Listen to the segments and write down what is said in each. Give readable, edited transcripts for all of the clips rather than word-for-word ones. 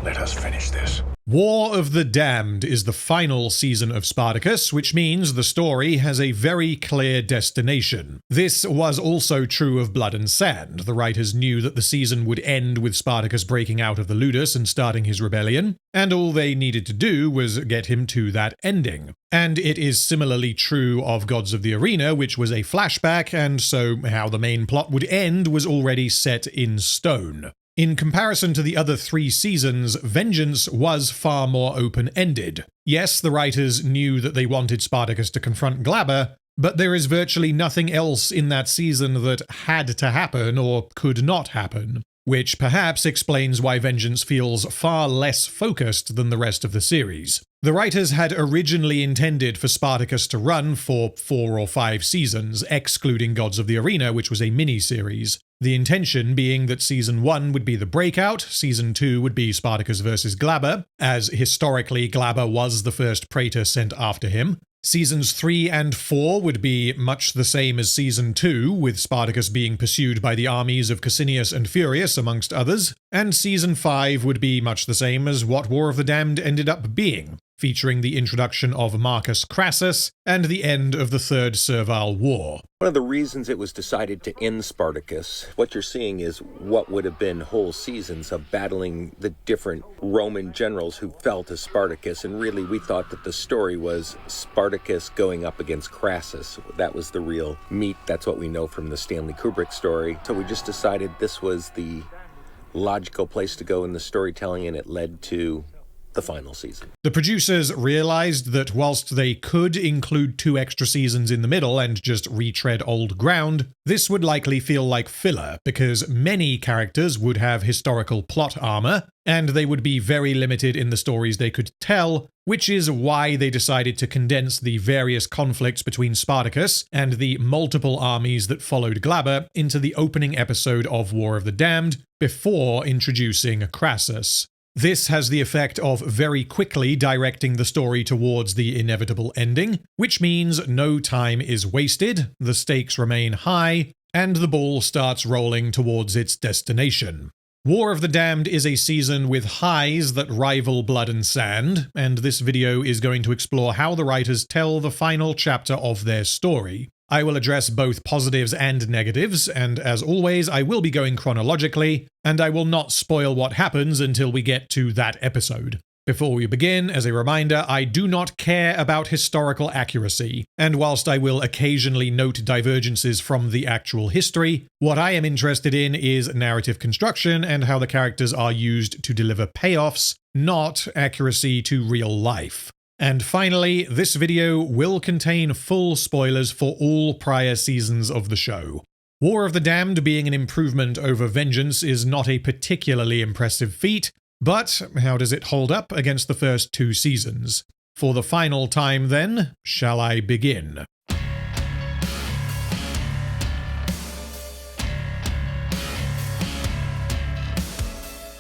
Let us finish this. War of the Damned is the final season of Spartacus, which means the story has a very clear destination. This was also true of Blood and Sand. The writers knew that the season would end with Spartacus breaking out of the Ludus and starting his rebellion, and all they needed to do was get him to that ending. And it is similarly true of Gods of the Arena, which was a flashback, and so how the main plot would end was already set in stone. In comparison to the other 3 seasons, Vengeance was far more open-ended. Yes, the writers knew that they wanted Spartacus to confront Glaber, but there is virtually nothing else in that season that had to happen or could not happen, which perhaps explains why Vengeance feels far less focused than the rest of the series. The writers had originally intended for Spartacus to run for 4 or 5 seasons, excluding Gods of the Arena, which was a mini-series. The intention being that Season 1 would be the breakout, Season 2 would be Spartacus versus Glaber, as historically Glaber was the first praetor sent after him. Seasons 3 and 4 would be much the same as Season 2, with Spartacus being pursued by the armies of Cassinius and Furius, amongst others, and Season 5 would be much the same as what War of the Damned ended up being, featuring the introduction of Marcus Crassus and the end of the Third Servile War. One of the reasons it was decided to end Spartacus, what you're seeing is what would have been whole seasons of battling the different Roman generals who fell to Spartacus, and really we thought that the story was Spartacus going up against Crassus. That was the real meat. That's what we know from the Stanley Kubrick story. So we just decided this was the logical place to go in the storytelling, and it led to the final season. The producers realized that whilst they could include 2 extra seasons in the middle and just retread old ground, this would likely feel like filler, because many characters would have historical plot armor, and they would be very limited in the stories they could tell, which is why they decided to condense the various conflicts between Spartacus and the multiple armies that followed Glaber into the opening episode of War of the Damned, before introducing Crassus. This has the effect of very quickly directing the story towards the inevitable ending, which means no time is wasted, the stakes remain high, and the ball starts rolling towards its destination. War of the Damned is a season with highs that rival Blood and Sand, and this video is going to explore how the writers tell the final chapter of their story. I will address both positives and negatives, and as always, I will be going chronologically, and I will not spoil what happens until we get to that episode. Before we begin, as a reminder, I do not care about historical accuracy, and whilst I will occasionally note divergences from the actual history, what I am interested in is narrative construction and how the characters are used to deliver payoffs, not accuracy to real life. And finally, this video will contain full spoilers for all prior seasons of the show. War of the Damned being an improvement over Vengeance is not a particularly impressive feat, but how does it hold up against the first 2 seasons? For the final time then, shall I begin?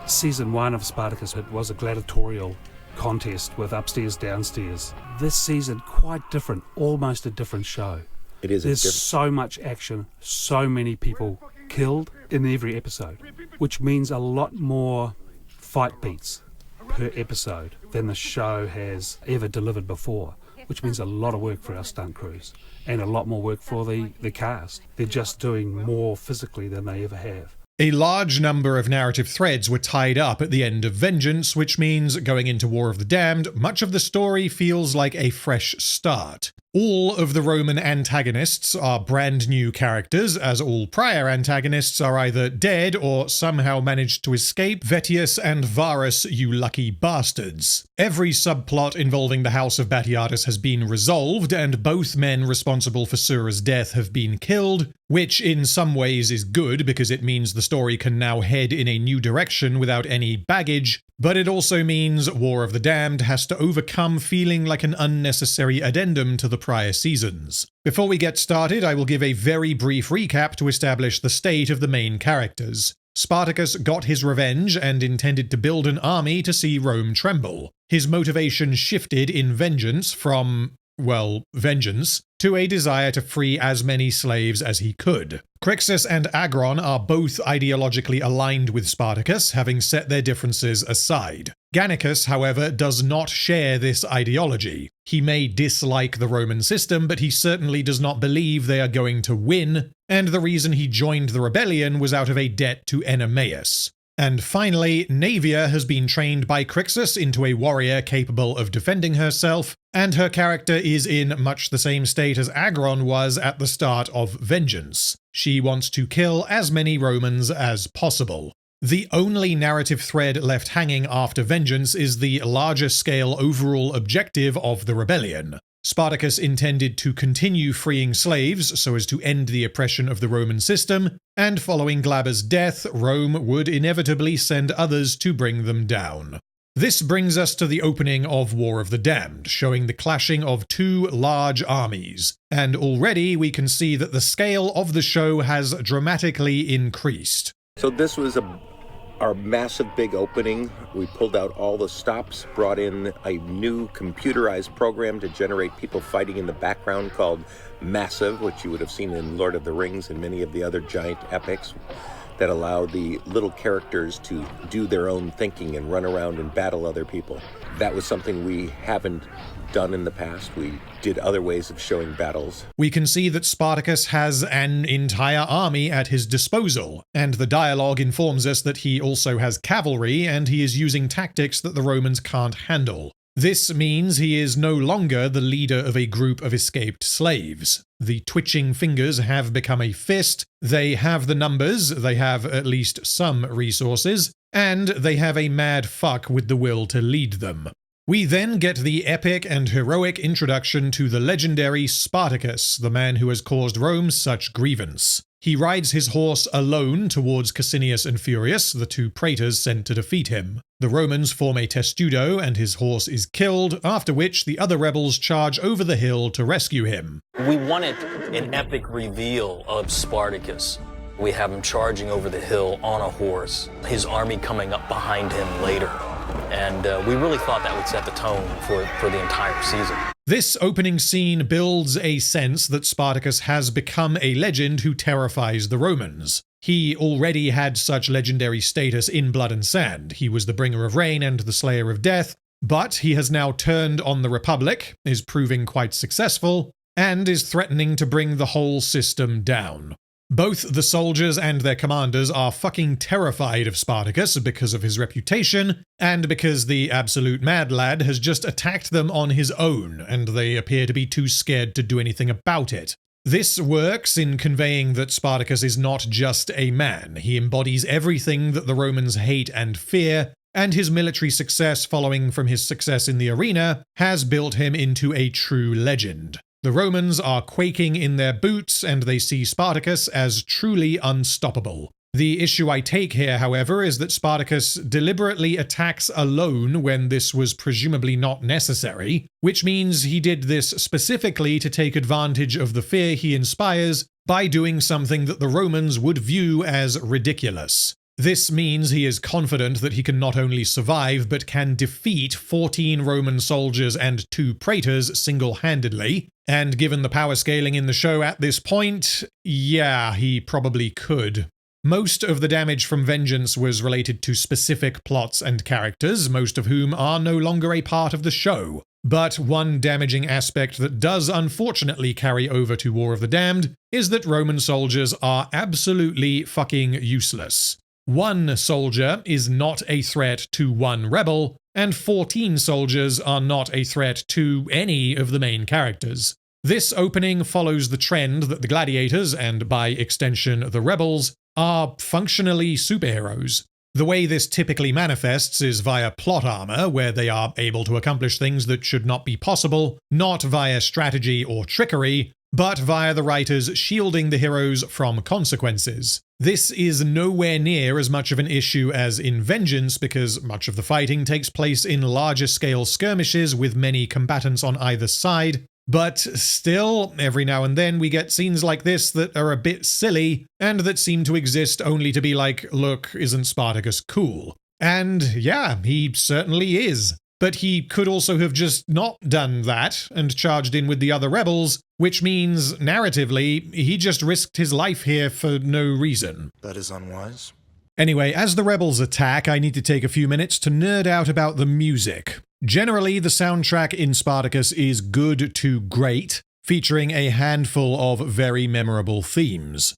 Season 1 of Spartacus, it was a gladiatorial contest with upstairs, downstairs. This season, quite different, almost a different show. It is. There's so much action, so many people killed in every episode, which means a lot more fight beats per episode than the show has ever delivered before, which means a lot of work for our stunt crews and a lot more work for the cast. They're just doing more physically than they ever have. A large number of narrative threads were tied up at the end of Vengeance, which means, going into War of the Damned, much of the story feels like a fresh start. All of the Roman antagonists are brand new characters, as all prior antagonists are either dead or somehow managed to escape. Vettius and Varus, you lucky bastards. Every subplot involving the House of Batiatus has been resolved, and both men responsible for Sura's death have been killed, which in some ways is good because it means the story can now head in a new direction without any baggage, but it also means War of the Damned has to overcome feeling like an unnecessary addendum to the prior seasons. Before we get started, I will give a very brief recap to establish the state of the main characters. Spartacus got his revenge and intended to build an army to see Rome tremble. His motivation shifted in Vengeance from vengeance, to a desire to free as many slaves as he could. Crixus and Agron are both ideologically aligned with Spartacus, having set their differences aside. Gannicus, however, does not share this ideology. He may dislike the Roman system, but he certainly does not believe they are going to win, and the reason he joined the rebellion was out of a debt to Enemaeus. And finally, Naevia has been trained by Crixus into a warrior capable of defending herself, and her character is in much the same state as Agron was at the start of Vengeance. She wants to kill as many Romans as possible. The only narrative thread left hanging after Vengeance is the larger-scale overall objective of the rebellion. Spartacus intended to continue freeing slaves so as to end the oppression of the Roman system, and following Glaber's death, Rome would inevitably send others to bring them down. This brings us to the opening of War of the Damned, showing the clashing of two large armies, and already we can see that the scale of the show has dramatically increased. So this was our massive big opening. We pulled out all the stops, brought in a new computerized program to generate people fighting in the background called Massive, which you would have seen in Lord of the Rings and many of the other giant epics, that allow the little characters to do their own thinking and run around and battle other people. That was something we haven't done in the past. We did other ways of showing battles. We can see that Spartacus has an entire army at his disposal, and the dialogue informs us that he also has cavalry and he is using tactics that the Romans can't handle. This means he is no longer the leader of a group of escaped slaves. The twitching fingers have become a fist, they have the numbers, they have at least some resources, and they have a mad fuck with the will to lead them. We then get the epic and heroic introduction to the legendary Spartacus, the man who has caused Rome such grievance. He rides his horse alone towards Cassinius and Furius, the two praetors sent to defeat him. The Romans form a testudo and his horse is killed, after which the other rebels charge over the hill to rescue him. We wanted an epic reveal of Spartacus. We have him charging over the hill on a horse, his army coming up behind him later. And we really thought that would set the tone for the entire season. This opening scene builds a sense that Spartacus has become a legend who terrifies the Romans. He already had such legendary status in Blood and Sand. He was the bringer of rain and the slayer of death, but he has now turned on the Republic, is proving quite successful, and is threatening to bring the whole system down. Both the soldiers and their commanders are fucking terrified of Spartacus because of his reputation, and because the absolute mad lad has just attacked them on his own, and they appear to be too scared to do anything about it. This works in conveying that Spartacus is not just a man. He embodies everything that the Romans hate and fear, and his military success following from his success in the arena has built him into a true legend. The Romans are quaking in their boots, and they see Spartacus as truly unstoppable. The issue I take here, however, is that Spartacus deliberately attacks alone when this was presumably not necessary, which means he did this specifically to take advantage of the fear he inspires by doing something that the Romans would view as ridiculous. This means he is confident that he can not only survive, but can defeat 14 Roman soldiers and 2 praetors single-handedly, and given the power scaling in the show at this point, yeah, he probably could. Most of the damage from Vengeance was related to specific plots and characters, most of whom are no longer a part of the show. But one damaging aspect that does unfortunately carry over to War of the Damned is that Roman soldiers are absolutely fucking useless. 1 soldier is not a threat to 1 rebel, and 14 soldiers are not a threat to any of the main characters. This opening follows the trend that the gladiators, and by extension the rebels, are functionally superheroes. The way this typically manifests is via plot armor, where they are able to accomplish things that should not be possible, not via strategy or trickery, but via the writers shielding the heroes from consequences. This is nowhere near as much of an issue as in Vengeance, because much of the fighting takes place in larger scale skirmishes with many combatants on either side, but still, every now and then we get scenes like this that are a bit silly, and that seem to exist only to be like, look, isn't Spartacus cool? And yeah, he certainly is. But he could also have just not done that and charged in with the other rebels, which means, narratively, he just risked his life here for no reason. That is unwise. Anyway, as the rebels attack, I need to take a few minutes to nerd out about the music. Generally, the soundtrack in Spartacus is good to great, featuring a handful of very memorable themes.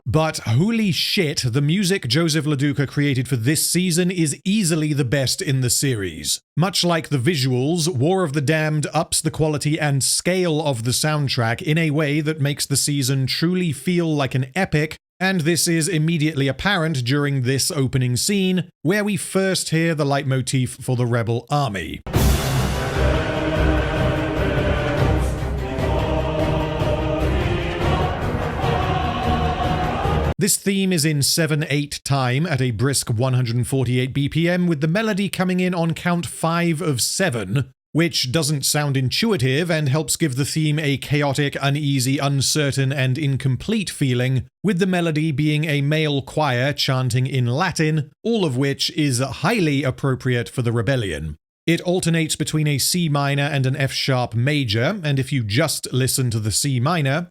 But holy shit, the music Joseph LaDuca created for this season is easily the best in the series. Much like the visuals, War of the Damned ups the quality and scale of the soundtrack in a way that makes the season truly feel like an epic, and this is immediately apparent during this opening scene, where we first hear the leitmotif for the rebel army. This theme is in 7/8 time at a brisk 148 BPM, with the melody coming in on count 5 of 7, which doesn't sound intuitive and helps give the theme a chaotic, uneasy, uncertain, and incomplete feeling, with the melody being a male choir chanting in Latin, all of which is highly appropriate for the rebellion. It alternates between a C minor and an F sharp major, and if you just listen to the C minor,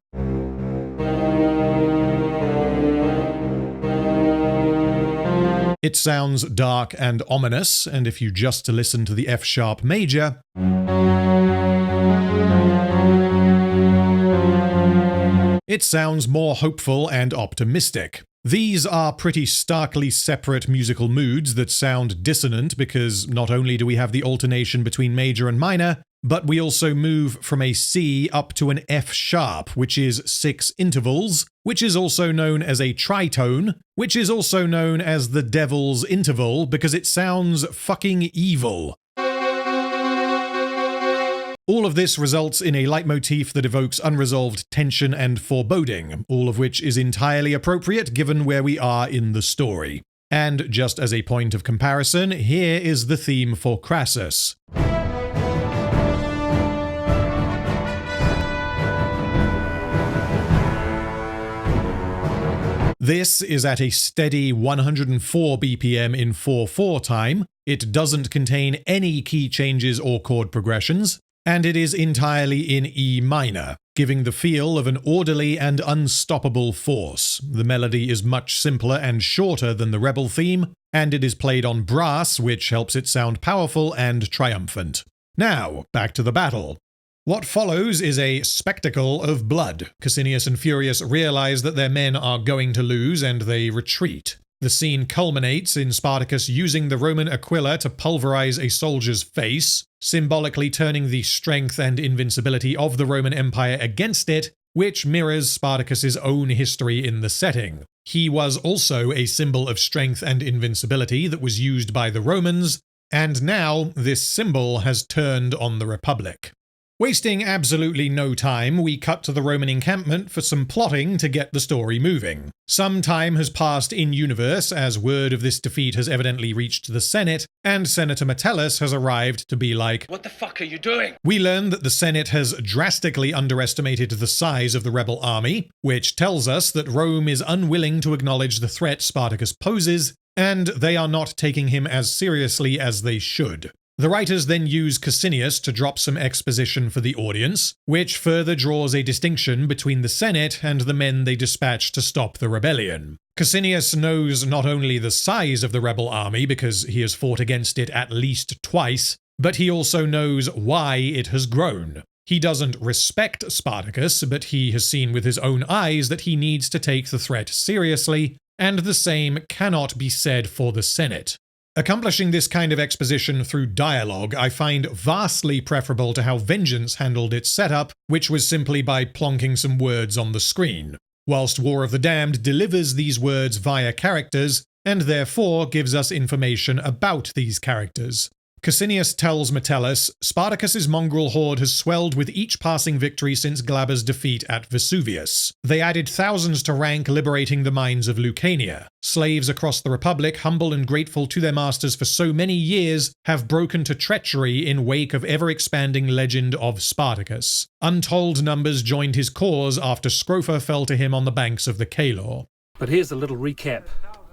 it sounds dark and ominous, and if you just listen to the F sharp major, it sounds more hopeful and optimistic. These are pretty starkly separate musical moods that sound dissonant because not only do we have the alternation between major and minor, but we also move from a C up to an F sharp, which is 6 intervals, which is also known as a tritone, which is also known as the devil's interval because it sounds fucking evil. All of this results in a leitmotif that evokes unresolved tension and foreboding, all of which is entirely appropriate given where we are in the story. And just as a point of comparison, here is the theme for Crassus. This is at a steady 104 BPM in 4/4 time, it doesn't contain any key changes or chord progressions, and it is entirely in E minor, giving the feel of an orderly and unstoppable force. The melody is much simpler and shorter than the rebel theme, and it is played on brass, which helps it sound powerful and triumphant. Now, back to the battle. What follows is a spectacle of blood. Cassinius and Furius realize that their men are going to lose and they retreat. The scene culminates in Spartacus using the Roman Aquila to pulverize a soldier's face, symbolically turning the strength and invincibility of the Roman Empire against it, which mirrors Spartacus's own history in the setting. He was also a symbol of strength and invincibility that was used by the Romans, and now this symbol has turned on the Republic. Wasting absolutely no time, we cut to the Roman encampment for some plotting to get the story moving. Some time has passed in-universe as word of this defeat has evidently reached the Senate, and Senator Metellus has arrived to be like, "What the fuck are you doing?" We learn that the Senate has drastically underestimated the size of the rebel army, which tells us that Rome is unwilling to acknowledge the threat Spartacus poses, and they are not taking him as seriously as they should. The writers then use Cassinius to drop some exposition for the audience, which further draws a distinction between the Senate and the men they dispatch to stop the rebellion. Cassinius knows not only the size of the rebel army, because he has fought against it at least twice, but he also knows why it has grown. He doesn't respect Spartacus, but he has seen with his own eyes that he needs to take the threat seriously, and the same cannot be said for the Senate. Accomplishing this kind of exposition through dialogue I find vastly preferable to how Vengeance handled its setup, which was simply by plonking some words on the screen, whilst War of the Damned delivers these words via characters, and therefore gives us information about these characters. Cassinius tells Metellus, Spartacus's mongrel horde has swelled with each passing victory since Glaber's defeat at Vesuvius. They added thousands to rank, liberating the mines of Lucania. Slaves across the Republic, humble and grateful to their masters for so many years, have broken to treachery in wake of ever-expanding legend of Spartacus. Untold numbers joined his cause after Scrofa fell to him on the banks of the Calor. But here's a little recap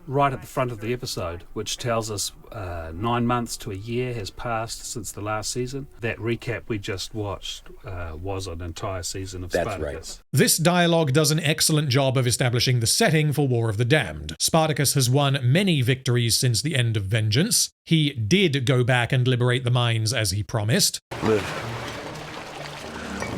right at the front of the episode, which tells us 9 months to a year has passed since the last season. That recap we just watched was an entire season of Spartacus. That's right. This dialogue does an excellent job of establishing the setting for War of the Damned. Spartacus has won many victories since the end of Vengeance. He did go back and liberate the mines as he promised. Live.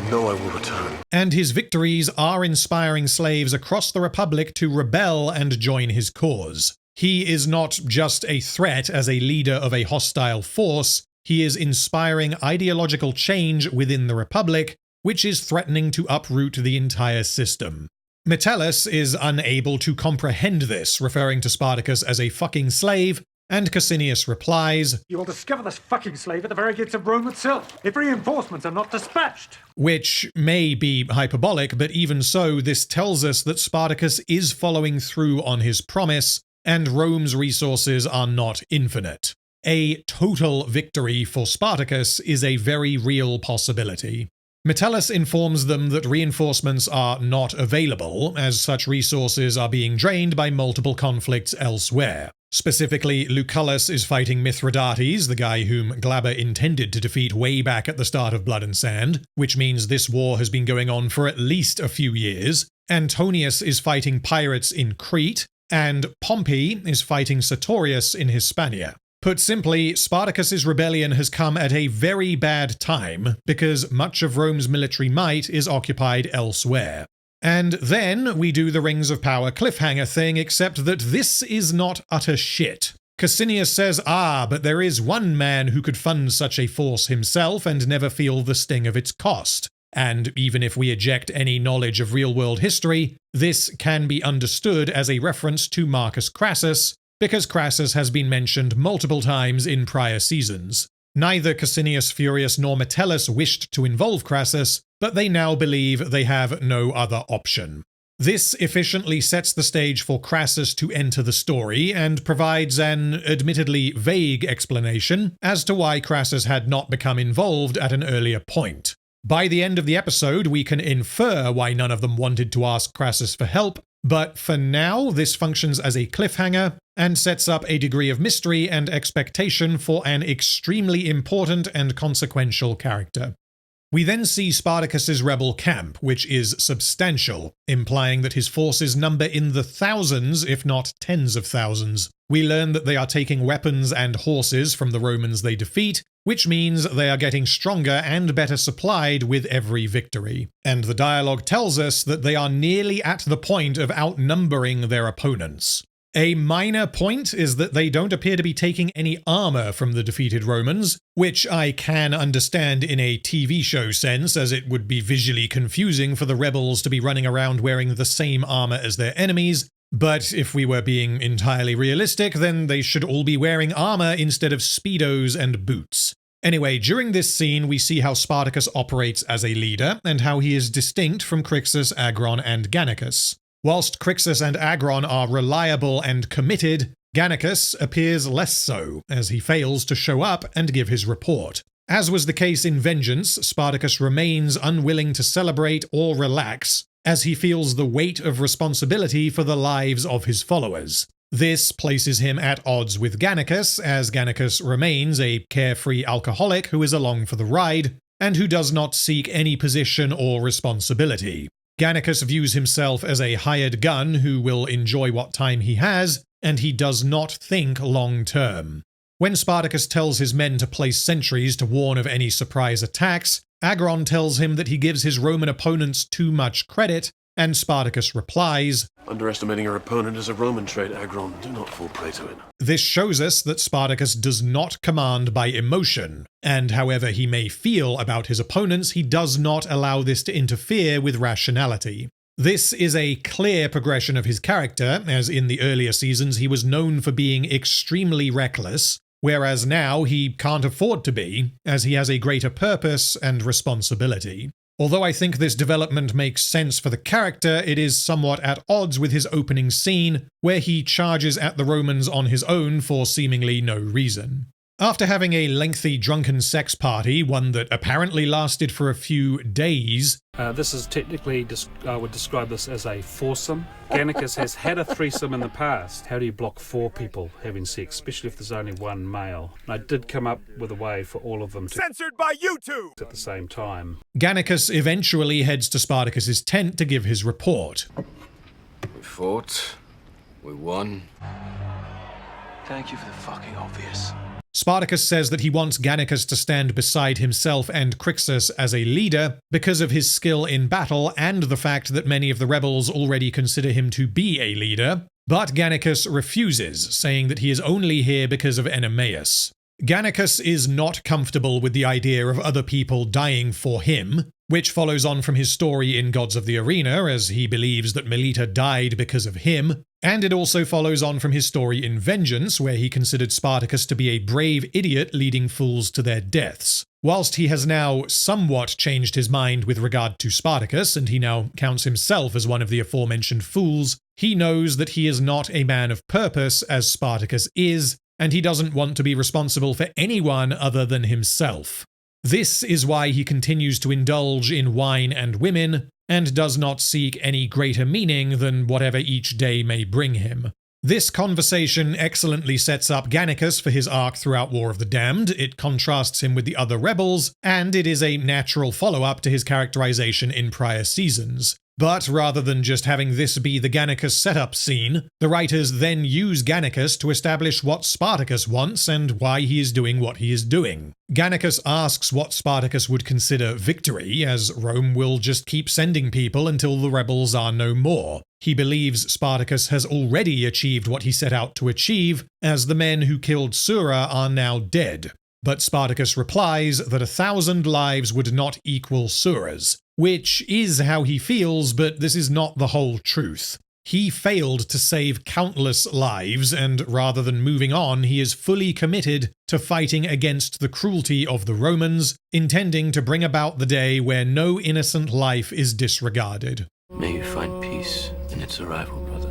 No, I will return. And his victories are inspiring slaves across the Republic to rebel and join his cause. He is not just a threat as a leader of a hostile force, he is inspiring ideological change within the Republic, which is threatening to uproot the entire system. Metellus is unable to comprehend this, referring to Spartacus as a fucking slave, and Cassinius replies, "You will discover this fucking slave at the very gates of Rome itself, if reinforcements are not dispatched." Which may be hyperbolic, but even so, this tells us that Spartacus is following through on his promise, and Rome's resources are not infinite. A total victory for Spartacus is a very real possibility. Metellus informs them that reinforcements are not available, as such resources are being drained by multiple conflicts elsewhere. Specifically, Lucullus is fighting Mithridates, the guy whom Glaber intended to defeat way back at the start of Blood and Sand, which means this war has been going on for at least a few years. Antonius is fighting pirates in Crete, and Pompey is fighting Sertorius in Hispania. Put simply, Spartacus's rebellion has come at a very bad time, because much of Rome's military might is occupied elsewhere. And then we do the Rings of Power cliffhanger thing, except that this is not utter shit. Cassinius says, but there is one man who could fund such a force himself and never feel the sting of its cost. And even if we eject any knowledge of real-world history, this can be understood as a reference to Marcus Crassus, because Crassus has been mentioned multiple times in prior seasons. Neither Cassinius Furius nor Metellus wished to involve Crassus, but they now believe they have no other option. This efficiently sets the stage for Crassus to enter the story and provides an admittedly vague explanation as to why Crassus had not become involved at an earlier point. By the end of the episode, we can infer why none of them wanted to ask Crassus for help, but for now, this functions as a cliffhanger and sets up a degree of mystery and expectation for an extremely important and consequential character. We then see Spartacus's rebel camp, which is substantial, implying that his forces number in the thousands, if not tens of thousands. We learn that they are taking weapons and horses from the Romans they defeat, which means they are getting stronger and better supplied with every victory. And the dialogue tells us that they are nearly at the point of outnumbering their opponents. A minor point is that they don't appear to be taking any armor from the defeated Romans, which I can understand in a TV show sense, as it would be visually confusing for the rebels to be running around wearing the same armor as their enemies, but if we were being entirely realistic, then they should all be wearing armor instead of speedos and boots. Anyway, during this scene, we see how Spartacus operates as a leader, and how he is distinct from Crixus, Agron, and Gannicus. Whilst Crixus and Agron are reliable and committed, Gannicus appears less so, as he fails to show up and give his report. As was the case in Vengeance, Spartacus remains unwilling to celebrate or relax, as he feels the weight of responsibility for the lives of his followers. This places him at odds with Gannicus, as Gannicus remains a carefree alcoholic who is along for the ride, and who does not seek any position or responsibility. Gannicus views himself as a hired gun who will enjoy what time he has, and he does not think long-term. When Spartacus tells his men to place sentries to warn of any surprise attacks, Agron tells him that he gives his Roman opponents too much credit, and Spartacus replies, Underestimating your opponent is a Roman trait, Agron. Do not fall prey to it. This shows us that Spartacus does not command by emotion, and however he may feel about his opponents, he does not allow this to interfere with rationality. This is a clear progression of his character, as in the earlier seasons he was known for being extremely reckless, whereas now he can't afford to be, as he has a greater purpose and responsibility. Although I think this development makes sense for the character, it is somewhat at odds with his opening scene, where he charges at the Romans on his own for seemingly no reason. After having a lengthy drunken sex party, one that apparently lasted for a few days, This is technically, I would describe this as a foursome. Gannicus has had a threesome in the past. How do you block 4 people having sex, especially if there's only one male? And I did come up with a way for all of them to Censored by YouTube! at the same time. Gannicus eventually heads to Spartacus's tent to give his report. We fought. We won. Thank you for the fucking obvious. Spartacus says that he wants Gannicus to stand beside himself and Crixus as a leader because of his skill in battle and the fact that many of the rebels already consider him to be a leader, but Gannicus refuses, saying that he is only here because of Enemeus. Gannicus is not comfortable with the idea of other people dying for him, which follows on from his story in Gods of the Arena, as he believes that Melita died because of him, and it also follows on from his story in Vengeance, where he considered Spartacus to be a brave idiot leading fools to their deaths. Whilst he has now somewhat changed his mind with regard to Spartacus, and he now counts himself as one of the aforementioned fools, he knows that he is not a man of purpose as Spartacus is, and he doesn't want to be responsible for anyone other than himself. This is why he continues to indulge in wine and women, and does not seek any greater meaning than whatever each day may bring him. This conversation excellently sets up Gannicus for his arc throughout War of the Damned, it contrasts him with the other rebels, and it is a natural follow-up to his characterization in prior seasons. But rather than just having this be the Gannicus setup scene, the writers then use Gannicus to establish what Spartacus wants and why he is doing what he is doing. Gannicus asks what Spartacus would consider victory, as Rome will just keep sending people until the rebels are no more. He believes Spartacus has already achieved what he set out to achieve, as the men who killed Sura are now dead. But Spartacus replies that 1,000 lives would not equal Sura's, which is how he feels, but this is not the whole truth. He failed to save countless lives, and rather than moving on, he is fully committed to fighting against the cruelty of the Romans, intending to bring about the day where no innocent life is disregarded. May you find peace in its arrival, brother.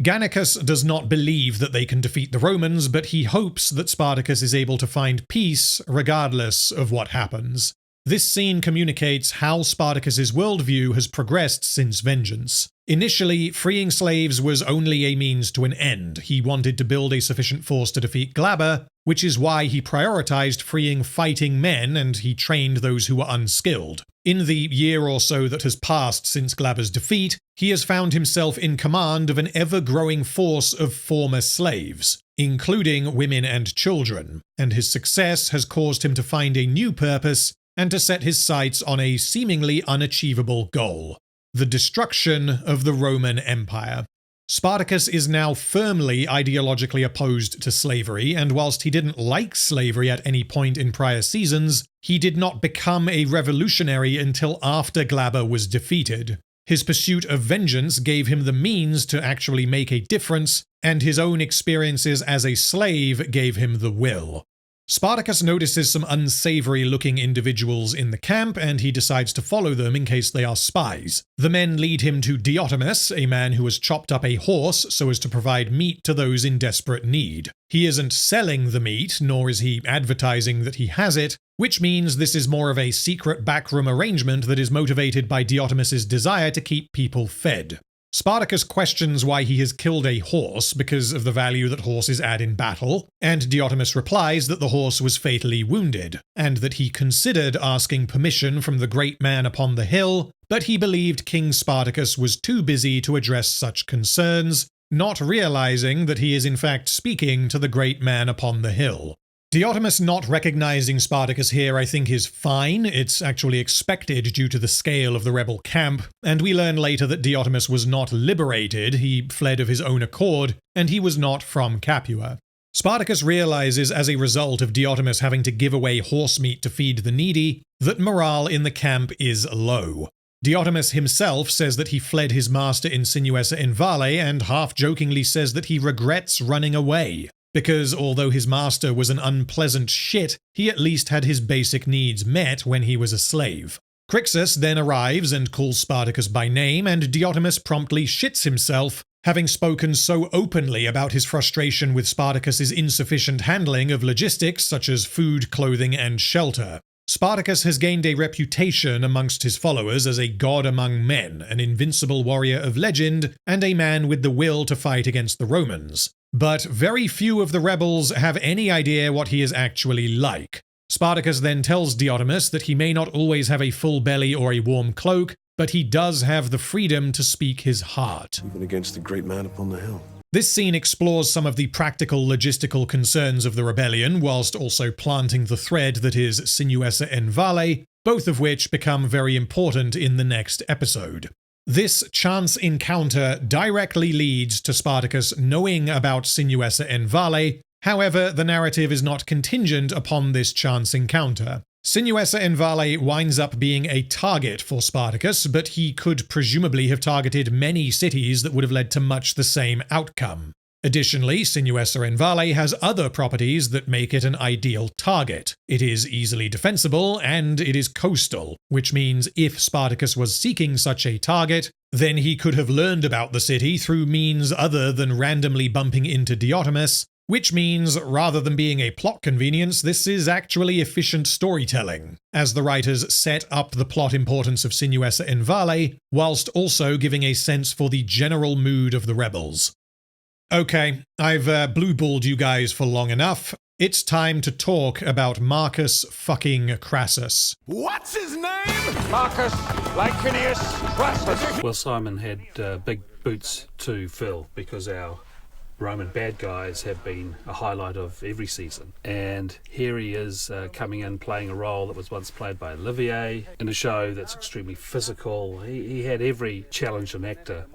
Gannicus does not believe that they can defeat the Romans, but he hopes that Spartacus is able to find peace regardless of what happens. This scene communicates how Spartacus's worldview has progressed since Vengeance. Initially, freeing slaves was only a means to an end. He wanted to build a sufficient force to defeat Glaber, which is why he prioritized freeing fighting men and he trained those who were unskilled. In the year or so that has passed since Glaber's defeat, he has found himself in command of an ever-growing force of former slaves, including women and children, and his success has caused him to find a new purpose and to set his sights on a seemingly unachievable goal: the destruction of the Roman Empire. Spartacus is now firmly ideologically opposed to slavery, and whilst he didn't like slavery at any point in prior seasons, he did not become a revolutionary until after Glaber was defeated. His pursuit of vengeance gave him the means to actually make a difference, and his own experiences as a slave gave him the will. Spartacus notices some unsavory-looking individuals in the camp, and he decides to follow them in case they are spies. The men lead him to Diotimus, a man who has chopped up a horse so as to provide meat to those in desperate need. He isn't selling the meat, nor is he advertising that he has it, which means this is more of a secret backroom arrangement that is motivated by Diotimus's desire to keep people fed. Spartacus questions why he has killed a horse because of the value that horses add in battle, and Diotimus replies that the horse was fatally wounded, and that he considered asking permission from the great man upon the hill, but he believed King Spartacus was too busy to address such concerns, not realizing that he is in fact speaking to the great man upon the hill. Diotimus not recognizing Spartacus here I think is fine. It's actually expected due to the scale of the rebel camp, and we learn later that Diotimus was not liberated, he fled of his own accord, and he was not from Capua. Spartacus realizes as a result of Diotimus having to give away horse meat to feed the needy, that morale in the camp is low. Diotimus himself says that he fled his master in Sinuessa in Vale, and half-jokingly says that he regrets running away. Because although his master was an unpleasant shit, he at least had his basic needs met when he was a slave. Crixus then arrives and calls Spartacus by name, and Diotimus promptly shits himself having spoken so openly about his frustration with Spartacus's insufficient handling of logistics such as food, clothing, and shelter. Spartacus has gained a reputation amongst his followers as a god among men, an invincible warrior of legend, and a man with the will to fight against the Romans. But very few of the rebels have any idea what he is actually like. Spartacus then tells Diotimus that he may not always have a full belly or a warm cloak, but he does have the freedom to speak his heart. Even against the great man upon the hill. This scene explores some of the practical logistical concerns of the rebellion, whilst also planting the thread that is Sinuessa and Vale, both of which become very important in the next episode. This chance encounter directly leads to Spartacus knowing about Sinuessa and Vale. However, the narrative is not contingent upon this chance encounter. Sinuessa and Vale winds up being a target for Spartacus, but he could presumably have targeted many cities that would have led to much the same outcome. Additionally, Sinuessa and Vale has other properties that make it an ideal target. It is easily defensible, and it is coastal, which means if Spartacus was seeking such a target, then he could have learned about the city through means other than randomly bumping into Diotimus, which means, rather than being a plot convenience, this is actually efficient storytelling, as the writers set up the plot importance of Sinuessa and Vale, whilst also giving a sense for the general mood of the rebels. Okay, I've blue-balled you guys for long enough. It's time to talk about Marcus fucking Crassus. What's his name? Marcus Licinius Crassus. Well, Simon had big boots to fill because our Roman bad guys have been a highlight of every season. And here he is coming in playing a role that was once played by Olivier in a show that's extremely physical. He had every challenge an actor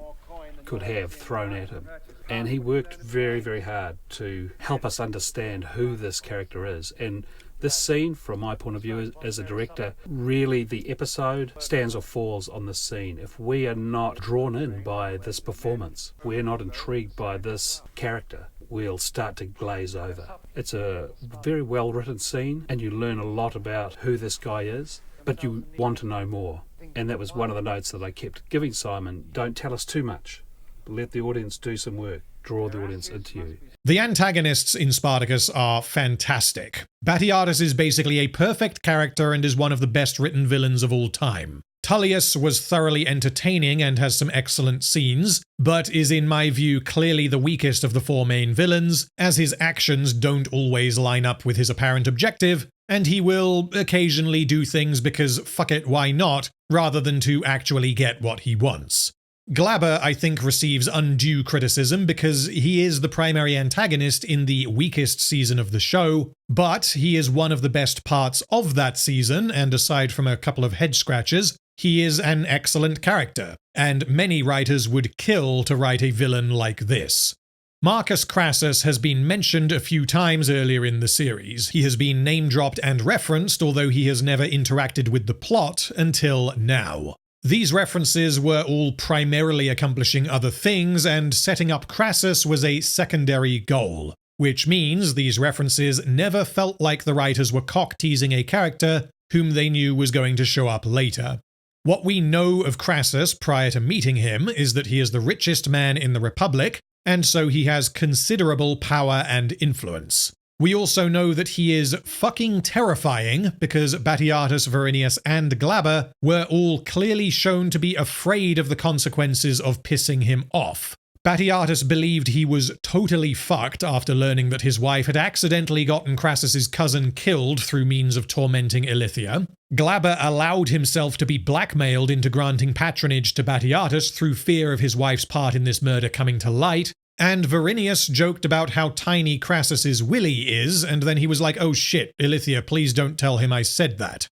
could have thrown at him. And he worked very, very hard to help us understand who this character is. And this scene, from my point of view as a director, really the episode stands or falls on this scene. If we are not drawn in by this performance, we're not intrigued by this character, we'll start to glaze over. It's a very well written scene, and you learn a lot about who this guy is, but you want to know more. And that was one of the notes that I kept giving Simon. Don't tell us too much. Let the audience do some work. Draw the audience into you. The antagonists in Spartacus are fantastic. Batiatus is basically a perfect character and is one of the best written villains of all time. Tullius was thoroughly entertaining and has some excellent scenes, but is in my view clearly the weakest of the four main villains, as his actions don't always line up with his apparent objective, and he will occasionally do things because fuck it, why not, rather than to actually get what he wants. Glaber, I think, receives undue criticism because he is the primary antagonist in the weakest season of the show, but he is one of the best parts of that season, and aside from a couple of head scratches, he is an excellent character, and many writers would kill to write a villain like this. Marcus Crassus has been mentioned a few times earlier in the series. He has been name-dropped and referenced, although he has never interacted with the plot until now. These references were all primarily accomplishing other things, and setting up Crassus was a secondary goal, which means these references never felt like the writers were cock-teasing a character whom they knew was going to show up later. What we know of Crassus prior to meeting him is that he is the richest man in the Republic, and so he has considerable power and influence. We also know that he is fucking terrifying because Batiatus, Verinius, and Glaber were all clearly shown to be afraid of the consequences of pissing him off. Batiatus believed he was totally fucked after learning that his wife had accidentally gotten Crassus's cousin killed through means of tormenting Ilithia. Glaber allowed himself to be blackmailed into granting patronage to Batiatus through fear of his wife's part in this murder coming to light. And Verinius joked about how tiny Crassus's willy is, and then he was like, oh shit, Ilithia, please don't tell him I said that.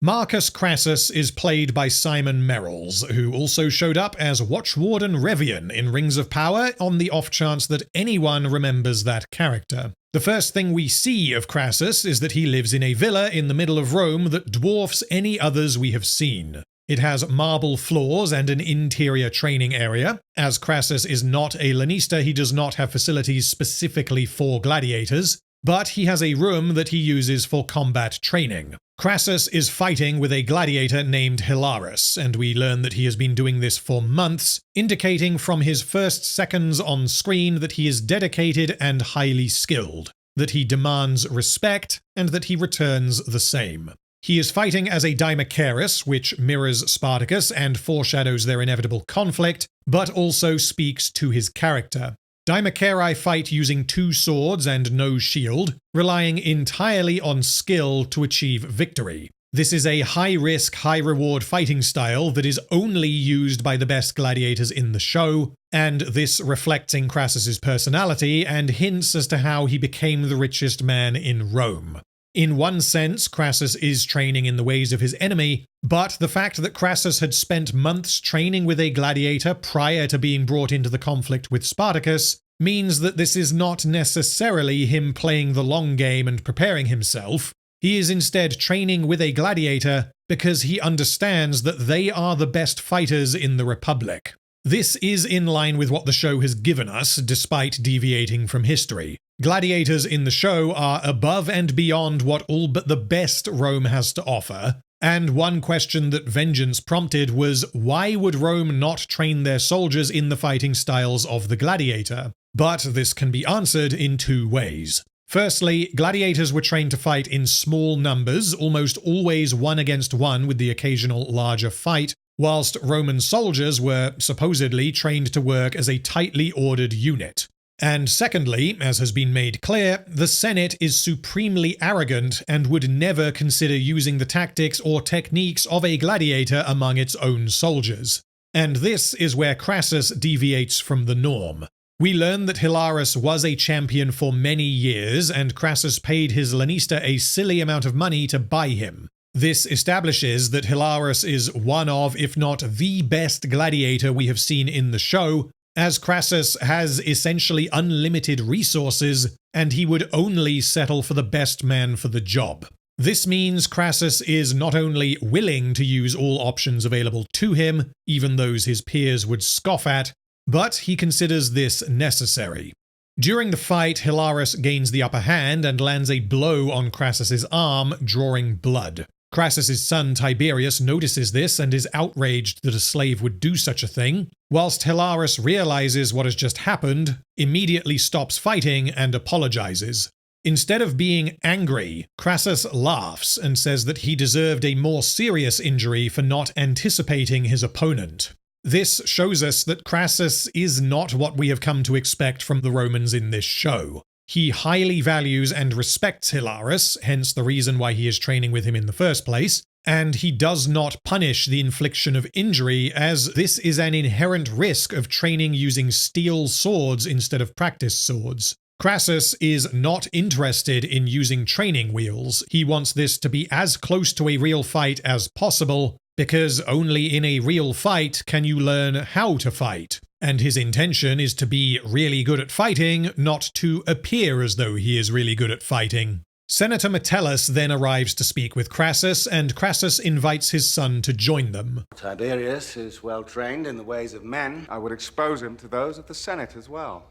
Marcus Crassus is played by Simon Merrills, who also showed up as Watchwarden Revian in Rings of Power on the off chance that anyone remembers that character. The first thing we see of Crassus is that he lives in a villa in the middle of Rome that dwarfs any others we have seen. It has marble floors and an interior training area. As Crassus is not a lanista, he does not have facilities specifically for gladiators. but he has a room that he uses for combat training. Crassus is fighting with a gladiator named Hilarus, and we learn that he has been doing this for months, indicating from his first seconds on screen that he is dedicated and highly skilled, that he demands respect, and that he returns the same. He is fighting as a Dimachorus, which mirrors Spartacus and foreshadows their inevitable conflict, but also speaks to his character. Dimachori fight using 2 swords and no shield, relying entirely on skill to achieve victory. This is a high-risk, high-reward fighting style that is only used by the best gladiators in the show, and this reflecting Crassus's personality and hints as to how he became the richest man in Rome. In one sense, Crassus is training in the ways of his enemy, but the fact that Crassus had spent months training with a gladiator prior to being brought into the conflict with Spartacus means that this is not necessarily him playing the long game and preparing himself. He is instead training with a gladiator because he understands that they are the best fighters in the Republic. This is in line with what the show has given us, despite deviating from history. Gladiators in the show are above and beyond what all but the best Rome has to offer, and one question that Vengeance prompted was why would Rome not train their soldiers in the fighting styles of the gladiator? But this can be answered in 2 ways. Firstly, gladiators were trained to fight in small numbers, almost always 1 against 1 with the occasional larger fight, whilst Roman soldiers were supposedly trained to work as a tightly ordered unit. And secondly, as has been made clear, the Senate is supremely arrogant and would never consider using the tactics or techniques of a gladiator among its own soldiers. And this is where Crassus deviates from the norm. We learn that Hilarus was a champion for many years, and Crassus paid his lanista a silly amount of money to buy him. This establishes that Hilarus is one of, if not the best gladiator we have seen in the show, as Crassus has essentially unlimited resources, and he would only settle for the best man for the job. This means Crassus is not only willing to use all options available to him, even those his peers would scoff at, but he considers this necessary. During the fight, Hilarus gains the upper hand and lands a blow on Crassus's arm, drawing blood. Crassus's son Tiberius notices this and is outraged that a slave would do such a thing, whilst Hilarus realizes what has just happened, immediately stops fighting and apologizes. Instead of being angry, Crassus laughs and says that he deserved a more serious injury for not anticipating his opponent. This shows us that Crassus is not what we have come to expect from the Romans in this show. He highly values and respects Hilarus, hence the reason why he is training with him in the first place, and he does not punish the infliction of injury, as this is an inherent risk of training using steel swords instead of practice swords. Crassus is not interested in using training wheels. He wants this to be as close to a real fight as possible, because only in a real fight can you learn how to fight. And his intention is to be really good at fighting, not to appear as though he is really good at fighting. Senator Metellus then arrives to speak with Crassus, and Crassus invites his son to join them. Tiberius is well trained in the ways of men. I would expose him to those of the Senate as well.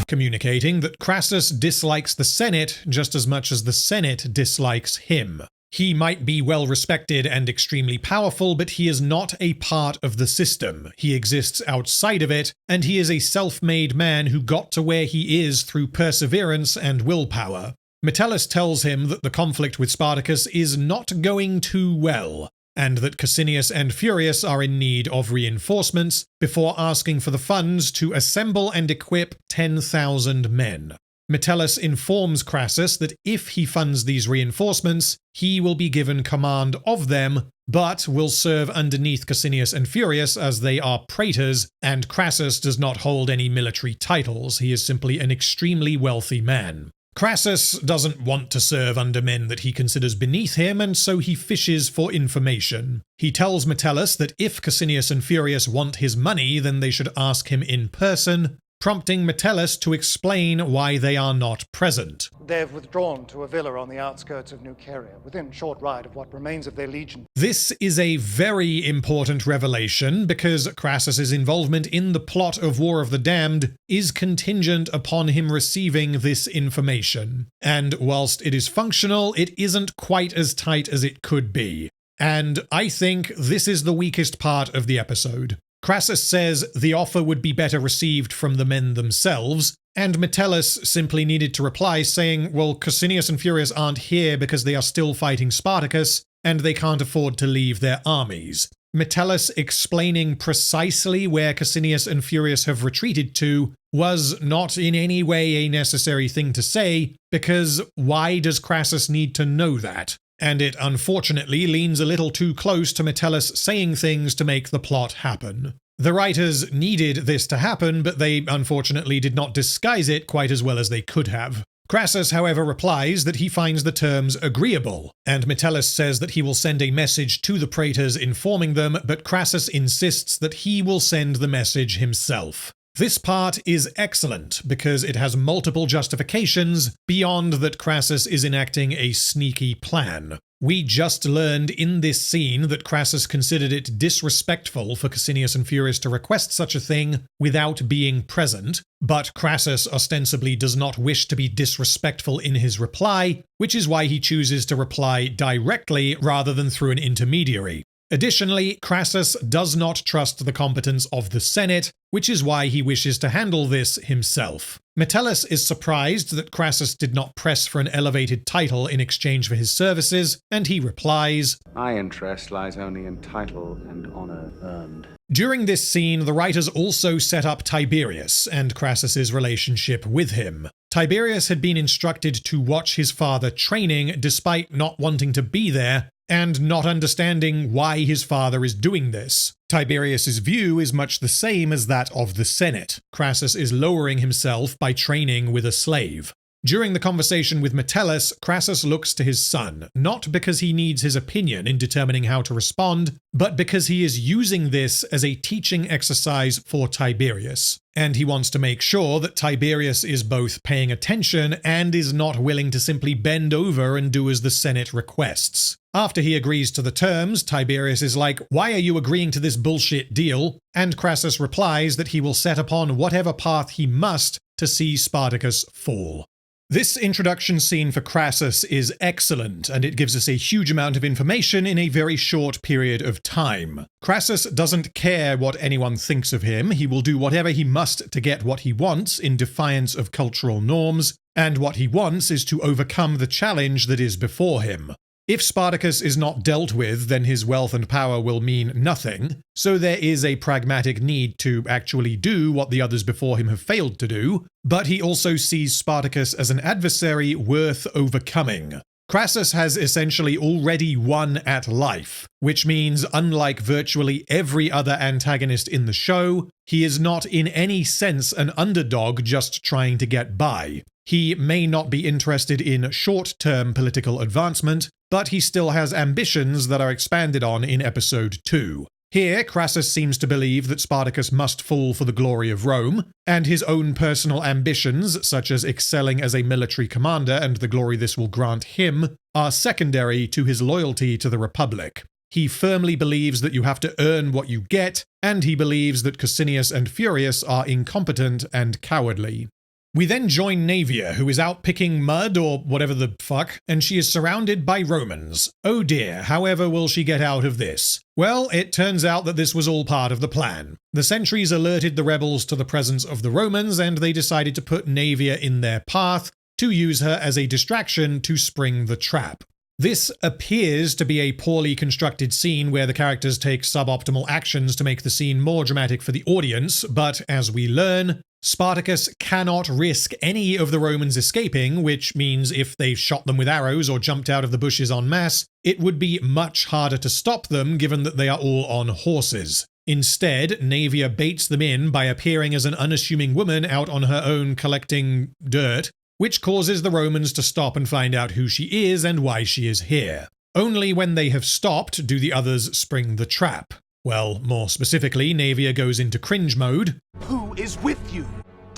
Communicating that Crassus dislikes the Senate just as much as the Senate dislikes him. He might be well respected and extremely powerful, but he is not a part of the system. He exists outside of it, and he is a self-made man who got to where he is through perseverance and willpower. Metellus tells him that the conflict with Spartacus is not going too well, and that Cassinius and Furius are in need of reinforcements, before asking for the funds to assemble and equip 10,000 men. Metellus informs Crassus that if he funds these reinforcements, he will be given command of them, but will serve underneath Cassinius and Furius as they are praetors, and Crassus does not hold any military titles. He is simply an extremely wealthy man. Crassus doesn't want to serve under men that he considers beneath him, and so he fishes for information. He tells Metellus that if Cassinius and Furius want his money, then they should ask him in person, prompting Metellus to explain why they are not present. They have withdrawn to a villa on the outskirts of New Caria, within short ride of what remains of their legion. This is a very important revelation because Crassus's involvement in the plot of War of the Damned is contingent upon him receiving this information. And whilst it is functional, it isn't quite as tight as it could be. And I think this is the weakest part of the episode. Crassus says the offer would be better received from the men themselves, and Metellus simply needed to reply saying, well, Licinius and Furius aren't here because they are still fighting Spartacus, and they can't afford to leave their armies. Metellus explaining precisely where Licinius and Furius have retreated to was not in any way a necessary thing to say, because why does Crassus need to know that? And it unfortunately leans a little too close to Metellus saying things to make the plot happen. The writers needed this to happen, but they unfortunately did not disguise it quite as well as they could have. Crassus, however, replies that he finds the terms agreeable, and Metellus says that he will send a message to the praetors informing them, but Crassus insists that he will send the message himself. This part is excellent because it has multiple justifications beyond that Crassus is enacting a sneaky plan. We just learned in this scene that Crassus considered it disrespectful for Licinius and Furius to request such a thing without being present, but Crassus ostensibly does not wish to be disrespectful in his reply, which is why he chooses to reply directly rather than through an intermediary. Additionally, Crassus does not trust the competence of the Senate, which is why he wishes to handle this himself. Metellus is surprised that Crassus did not press for an elevated title in exchange for his services, and he replies, My interest lies only in title and honor earned. During this scene, the writers also set up Tiberius and Crassus's relationship with him. Tiberius had been instructed to watch his father training despite not wanting to be there, and not understanding why his father is doing this. Tiberius's view is much the same as that of the Senate. Crassus is lowering himself by training with a slave. During the conversation with Metellus, Crassus looks to his son, not because he needs his opinion in determining how to respond, but because he is using this as a teaching exercise for Tiberius. And he wants to make sure that Tiberius is both paying attention and is not willing to simply bend over and do as the Senate requests. After he agrees to the terms, Tiberius is like, why are you agreeing to this bullshit deal? And Crassus replies that he will set upon whatever path he must to see Spartacus fall. This introduction scene for Crassus is excellent, and it gives us a huge amount of information in a very short period of time. Crassus doesn't care what anyone thinks of him. He will do whatever he must to get what he wants in defiance of cultural norms, and what he wants is to overcome the challenge that is before him. If Spartacus is not dealt with, then his wealth and power will mean nothing, so there is a pragmatic need to actually do what the others before him have failed to do, but he also sees Spartacus as an adversary worth overcoming. Crassus has essentially already won at life, which means unlike virtually every other antagonist in the show, he is not in any sense an underdog just trying to get by. He may not be interested in short-term political advancement, but he still has ambitions that are expanded on in episode 2. Here, Crassus seems to believe that Spartacus must fall for the glory of Rome, and his own personal ambitions, such as excelling as a military commander and the glory this will grant him, are secondary to his loyalty to the Republic. He firmly believes that you have to earn what you get, and he believes that Licinius and Furius are incompetent and cowardly. We then join Naevia, who is out picking mud or whatever the fuck, and she is surrounded by Romans. Oh dear, however will she get out of this? Well, it turns out that this was all part of the plan. The sentries alerted the rebels to the presence of the Romans, and they decided to put Naevia in their path to use her as a distraction to spring the trap. This appears to be a poorly constructed scene where the characters take suboptimal actions to make the scene more dramatic for the audience, but as we learn, Spartacus cannot risk any of the Romans escaping, which means if they shot them with arrows or jumped out of the bushes en masse, it would be much harder to stop them given that they are all on horses. Instead, Naevia baits them in by appearing as an unassuming woman out on her own collecting dirt, which causes the Romans to stop and find out who she is and why she is here. Only when they have stopped do the others spring the trap. Well, more specifically, Naevia goes into cringe mode. Who is with you?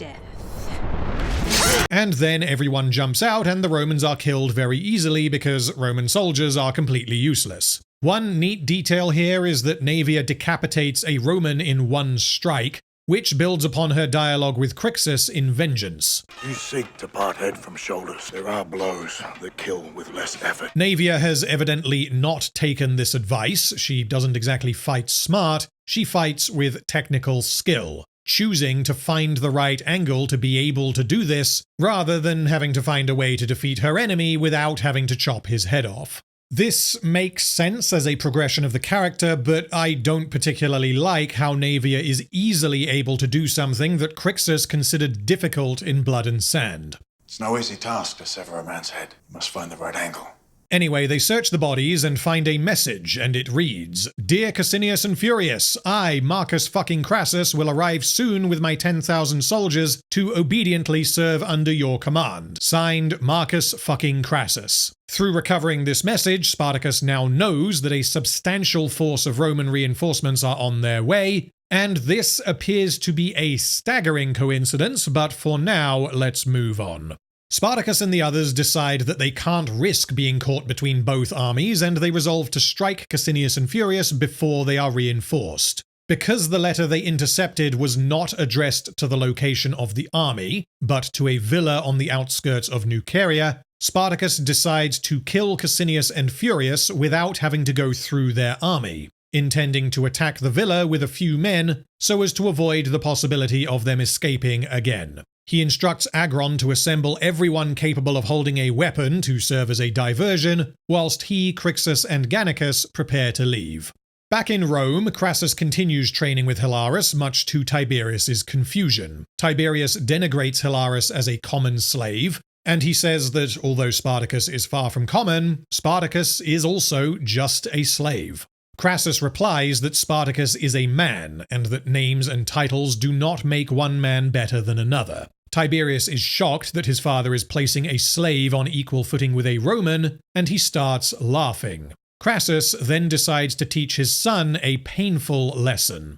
death. And then everyone jumps out and the Romans are killed very easily because Roman soldiers are completely useless. One neat detail here is that Naevia decapitates a Roman in one strike, which builds upon her dialogue with Crixus in Vengeance. You seek to part head from shoulders. There are blows that kill with less effort. Naevia has evidently not taken this advice. She doesn't exactly fight smart, she fights with technical skill, choosing to find the right angle to be able to do this, rather than having to find a way to defeat her enemy without having to chop his head off. This makes sense as a progression of the character, but I don't particularly like how Naevia is easily able to do something that Crixus considered difficult in Blood and Sand. It's no easy task to sever a man's head. You must find the right angle. Anyway, they search the bodies and find a message, and it reads, "Dear Cassinius and Furius, I, Marcus fucking Crassus, will arrive soon with my 10,000 soldiers to obediently serve under your command. Signed, Marcus fucking Crassus." Through recovering this message, Spartacus now knows that a substantial force of Roman reinforcements are on their way, and this appears to be a staggering coincidence, but for now, let's move on. Spartacus and the others decide that they can't risk being caught between both armies, and they resolve to strike Cassinius and Furius before they are reinforced. Because the letter they intercepted was not addressed to the location of the army, but to a villa on the outskirts of Nuceria, Spartacus decides to kill Cassinius and Furius without having to go through their army, intending to attack the villa with a few men so as to avoid the possibility of them escaping again. He instructs Agron to assemble everyone capable of holding a weapon to serve as a diversion, whilst he, Crixus, and Gannicus prepare to leave. Back in Rome, Crassus continues training with Hilarus, much to Tiberius's confusion. Tiberius denigrates Hilarus as a common slave, and he says that although Spartacus is far from common, Spartacus is also just a slave. Crassus replies that Spartacus is a man, and that names and titles do not make one man better than another. Tiberius is shocked that his father is placing a slave on equal footing with a Roman, and he starts laughing. Crassus then decides to teach his son a painful lesson.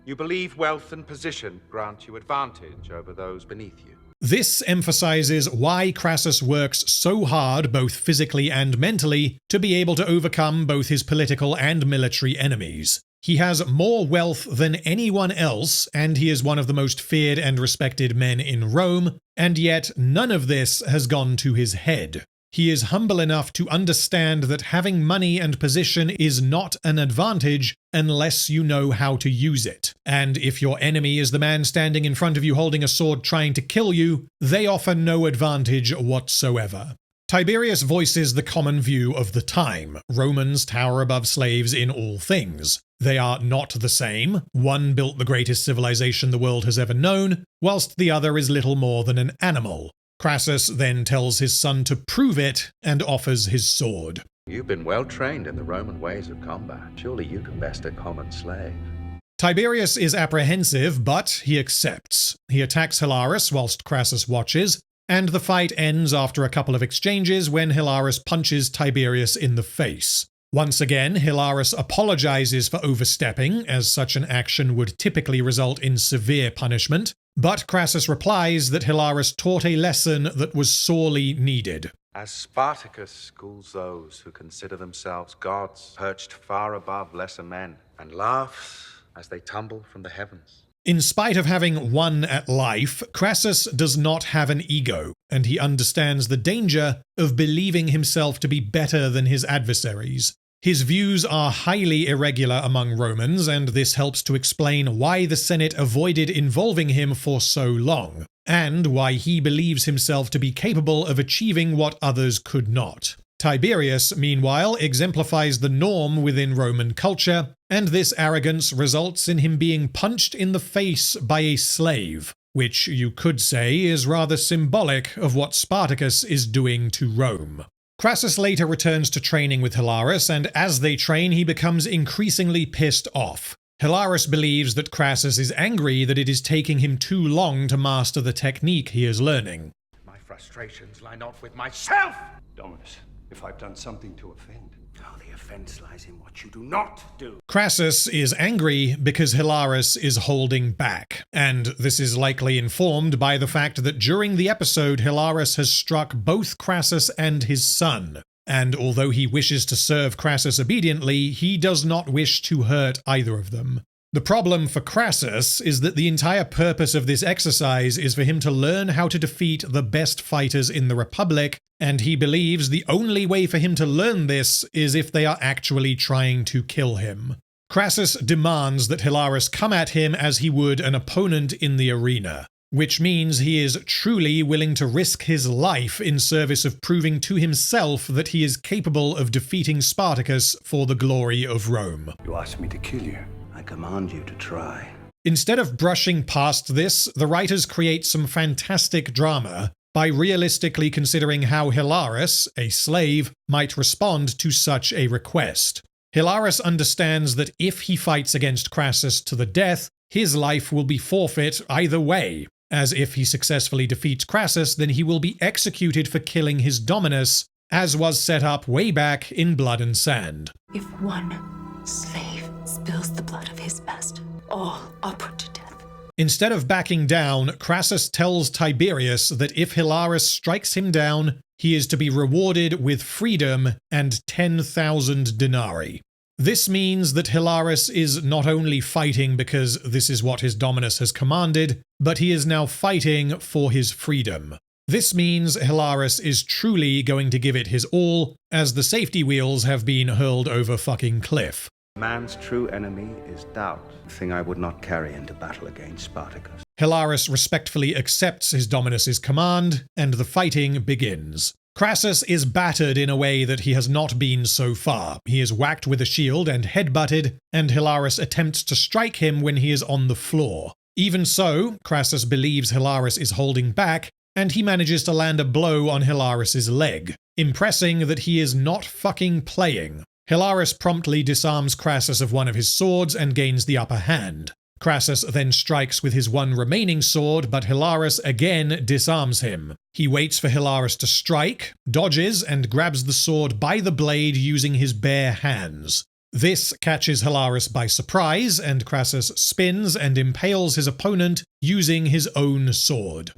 You believe wealth and position grant you advantage over those beneath you. This emphasizes why Crassus works so hard, both physically and mentally, to be able to overcome both his political and military enemies. He has more wealth than anyone else, and he is one of the most feared and respected men in Rome, and yet none of this has gone to his head. He is humble enough to understand that having money and position is not an advantage unless you know how to use it. And if your enemy is the man standing in front of you holding a sword trying to kill you, they offer no advantage whatsoever. Tiberius voices the common view of the time. Romans tower above slaves in all things. They are not the same. One built the greatest civilization the world has ever known, whilst the other is little more than an animal. Crassus then tells his son to prove it and offers his sword. You've been well trained in the Roman ways of combat. Surely you can best a common slave. Tiberius is apprehensive, but he accepts. He attacks Hilarus whilst Crassus watches, and the fight ends after a couple of exchanges when Hilarus punches Tiberius in the face. Once again, Hilarus apologizes for overstepping, as such an action would typically result in severe punishment, but Crassus replies that Hilarus taught a lesson that was sorely needed. As Spartacus schools those who consider themselves gods, perched far above lesser men, and laughs as they tumble from the heavens. In spite of having won at life, Crassus does not have an ego, and he understands the danger of believing himself to be better than his adversaries. His views are highly irregular among Romans, and this helps to explain why the Senate avoided involving him for so long, and why he believes himself to be capable of achieving what others could not. Tiberius, meanwhile, exemplifies the norm within Roman culture, and this arrogance results in him being punched in the face by a slave, which you could say is rather symbolic of what Spartacus is doing to Rome. Crassus later returns to training with Hilarus, and as they train, he becomes increasingly pissed off. Hilarus believes that Crassus is angry that it is taking him too long to master the technique he is learning. My frustrations lie not with myself! Dominus, if I've done something to offend, Oh, the offense lies in what you do not do. Crassus is angry because Hilaris is holding back, and this is likely informed by the fact that during the episode Hilaris has struck both Crassus and his son. And although he wishes to serve Crassus obediently, he does not wish to hurt either of them. The problem for Crassus is that the entire purpose of this exercise is for him to learn how to defeat the best fighters in the Republic, and he believes the only way for him to learn this is if they are actually trying to kill him. Crassus demands that Hilaris come at him as he would an opponent in the arena, which means he is truly willing to risk his life in service of proving to himself that he is capable of defeating Spartacus for the glory of Rome. You asked me to kill you. I command you to try. Instead of brushing past this, the writers create some fantastic drama by realistically considering how Hilaris, a slave, might respond to such a request. Hilaris understands that if he fights against Crassus to the death, his life will be forfeit either way, as if he successfully defeats Crassus, then he will be executed for killing his dominus, as was set up way back in Blood and Sand. If one slave spills the blood of his master, all are put to death. Instead of backing down, Crassus tells Tiberius that if Hilaris strikes him down, he is to be rewarded with freedom and 10,000 denarii. This means that Hilaris is not only fighting because this is what his dominus has commanded, but he is now fighting for his freedom. This means Hilaris is truly going to give it his all, as the safety wheels have been hurled over fucking cliff. Man's true enemy is doubt, the thing I would not carry into battle against Spartacus. Hilaris respectfully accepts his dominus's command, and the fighting begins. Crassus is battered in a way that he has not been so far. He is whacked with a shield and headbutted, and Hilaris attempts to strike him when he is on the floor. Even so, Crassus believes Hilaris is holding back, and he manages to land a blow on Hilaris's leg, impressing that he is not fucking playing. Hilaris promptly disarms Crassus of one of his swords and gains the upper hand. Crassus then strikes with his one remaining sword, but Hilaris again disarms him. He waits for Hilaris to strike, dodges, and grabs the sword by the blade using his bare hands. This catches Hilaris by surprise, and Crassus spins and impales his opponent using his own sword.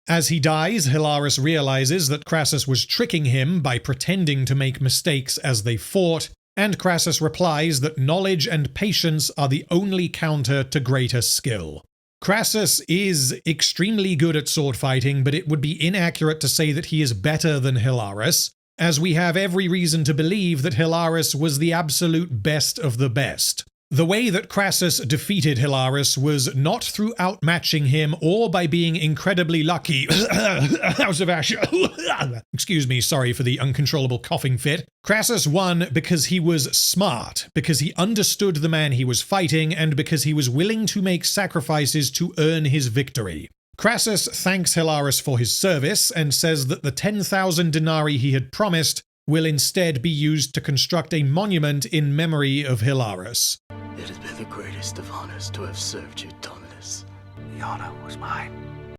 As he dies, Hilaris realizes that Crassus was tricking him by pretending to make mistakes as they fought, and Crassus replies that knowledge and patience are the only counter to greater skill. Crassus is extremely good at sword fighting, but it would be inaccurate to say that he is better than Hilaris, as we have every reason to believe that Hilaris was the absolute best of the best. The way that Crassus defeated Hilaris was not through outmatching him or by being incredibly lucky. House of Ash. Excuse me, sorry for the uncontrollable coughing fit. Crassus won because he was smart, because he understood the man he was fighting, and because he was willing to make sacrifices to earn his victory. Crassus thanks Hilaris for his service and says that the 10,000 denarii he had promised will instead be used to construct a monument in memory of Hilaris. It has been the greatest of honors to have served you, Dominus. The honor was mine.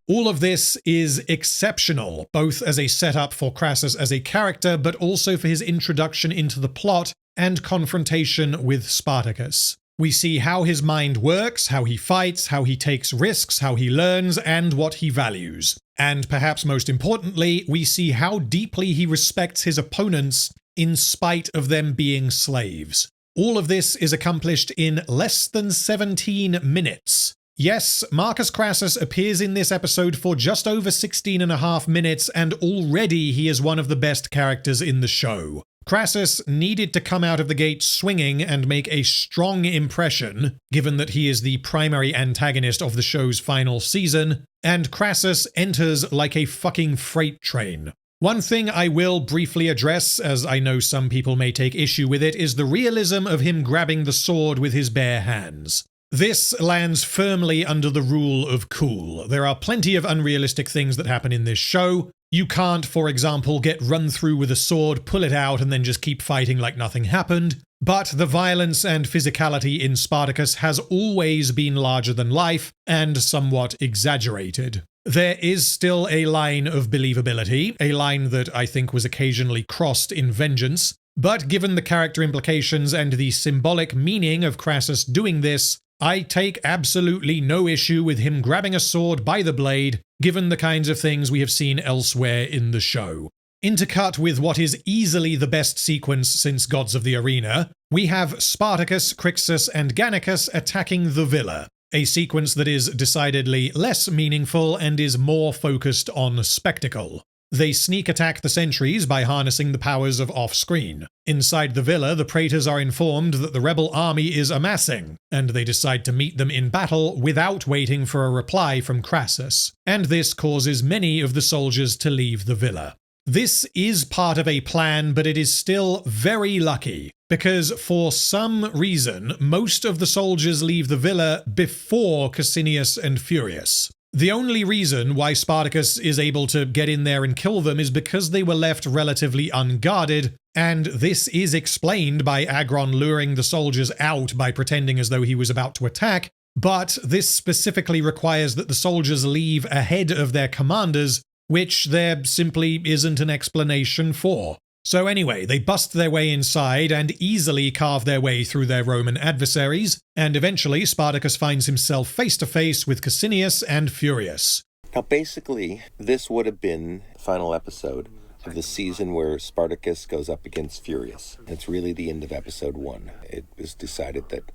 All of this is exceptional, both as a setup for Crassus as a character, but also for his introduction into the plot and confrontation with Spartacus. We see how his mind works, how he fights, how he takes risks, how he learns, and what he values. And perhaps most importantly, we see how deeply he respects his opponents in spite of them being slaves. All of this is accomplished in less than 17 minutes. Yes, Marcus Crassus appears in this episode for just over 16.5 minutes, and already he is one of the best characters in the show. Crassus needed to come out of the gate swinging and make a strong impression, given that he is the primary antagonist of the show's final season, and Crassus enters like a fucking freight train. One thing I will briefly address, as I know some people may take issue with it, is the realism of him grabbing the sword with his bare hands. This lands firmly under the rule of cool. There are plenty of unrealistic things that happen in this show. You can't, for example, get run through with a sword, pull it out, and then just keep fighting like nothing happened. But the violence and physicality in Spartacus has always been larger than life and somewhat exaggerated. There is still a line of believability, a line that I think was occasionally crossed in Vengeance, But given the character implications and the symbolic meaning of Crassus doing this, I take absolutely no issue with him grabbing a sword by the blade, given the kinds of things we have seen elsewhere in the show. Intercut with what is easily the best sequence since Gods of the Arena, we have Spartacus, Crixus, and Gannicus attacking the villa, a sequence that is decidedly less meaningful and is more focused on spectacle. They sneak attack the sentries by harnessing the powers of off-screen. Inside the villa, the praetors are informed that the rebel army is amassing, and they decide to meet them in battle without waiting for a reply from Crassus, and this causes many of the soldiers to leave the villa. This is part of a plan, but it is still very lucky, because for some reason, most of the soldiers leave the villa before Cassinius and Furius. The only reason why Spartacus is able to get in there and kill them is because they were left relatively unguarded, and this is explained by Agron luring the soldiers out by pretending as though he was about to attack, but this specifically requires that the soldiers leave ahead of their commanders, which there simply isn't an explanation for. So anyway, they bust their way inside and easily carve their way through their Roman adversaries, and eventually Spartacus finds himself face to face with Cassinius and Furius. Now basically, this would have been the final episode of the season where Spartacus goes up against Furius. It's really the end of episode 1. It was decided that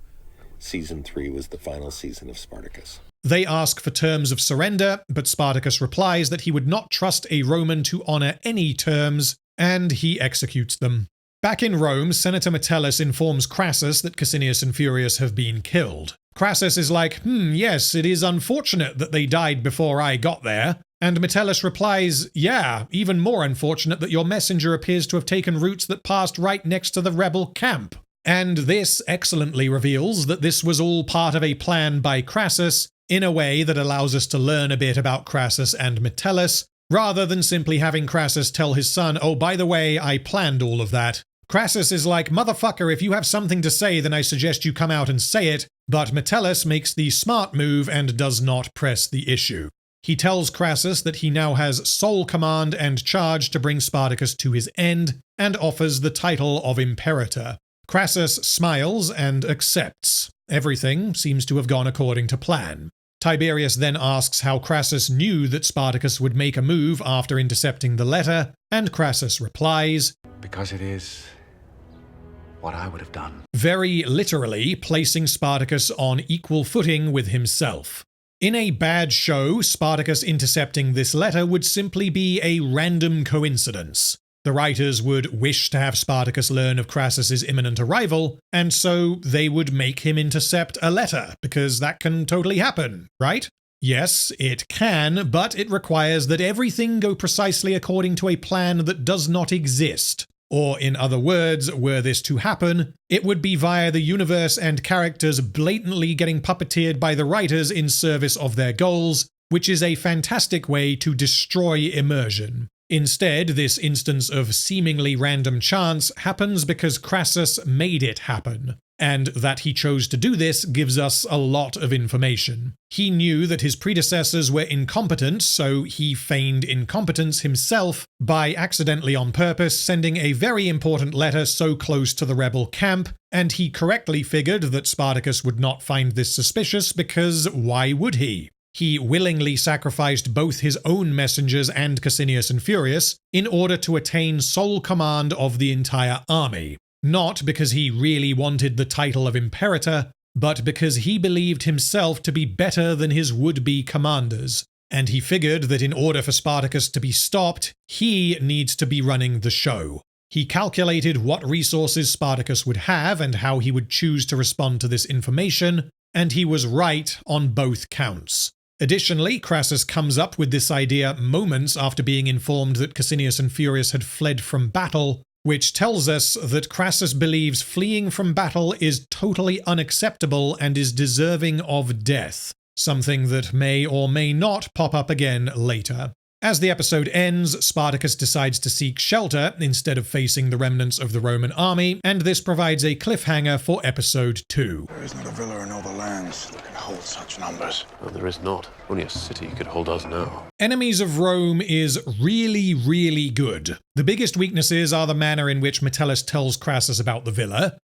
season 3 was the final season of Spartacus. They ask for terms of surrender, but Spartacus replies that he would not trust a Roman to honor any terms, and he executes them. Back in Rome, Senator Metellus informs Crassus that Cassinius and Furius have been killed. Crassus is like, yes, it is unfortunate that they died before I got there. And Metellus replies, yeah, even more unfortunate that your messenger appears to have taken routes that passed right next to the rebel camp. And this excellently reveals that this was all part of a plan by Crassus, in a way that allows us to learn a bit about Crassus and Metellus, rather than simply having Crassus tell his son, oh, by the way, I planned all of that. Crassus is like, motherfucker, if you have something to say, then I suggest you come out and say it, but Metellus makes the smart move and does not press the issue. He tells Crassus that he now has sole command and charge to bring Spartacus to his end, and offers the title of Imperator. Crassus smiles and accepts. Everything seems to have gone according to plan. Tiberius then asks how Crassus knew that Spartacus would make a move after intercepting the letter, and Crassus replies, because it is what I would have done. Very literally placing Spartacus on equal footing with himself. In a bad show, Spartacus intercepting this letter would simply be a random coincidence. The writers would wish to have Spartacus learn of Crassus's imminent arrival, and so they would make him intercept a letter, because that can totally happen, right? Yes, it can, but it requires that everything go precisely according to a plan that does not exist. Or in other words, were this to happen, it would be via the universe and characters blatantly getting puppeteered by the writers in service of their goals, which is a fantastic way to destroy immersion. Instead, this instance of seemingly random chance happens because Crassus made it happen, and that he chose to do this gives us a lot of information. He knew that his predecessors were incompetent, so he feigned incompetence himself by accidentally on purpose sending a very important letter so close to the rebel camp, and he correctly figured that Spartacus would not find this suspicious because why would he? He willingly sacrificed both his own messengers and Cassinius and Furius in order to attain sole command of the entire army. Not because he really wanted the title of Imperator, but because he believed himself to be better than his would-be commanders. And he figured that in order for Spartacus to be stopped, he needs to be running the show. He calculated what resources Spartacus would have and how he would choose to respond to this information, and he was right on both counts. Additionally, Crassus comes up with this idea moments after being informed that Cassinius and Furius had fled from battle, which tells us that Crassus believes fleeing from battle is totally unacceptable and is deserving of death, something that may or may not pop up again later. As the episode ends, Spartacus decides to seek shelter instead of facing the remnants of the Roman army, and this provides a cliffhanger for episode 2. There is not a villa in all the lands that can hold such numbers. No, there is not. Only a city could hold us now. Enemies of Rome is really, really good. The biggest weaknesses are the manner in which Metellus tells Crassus about the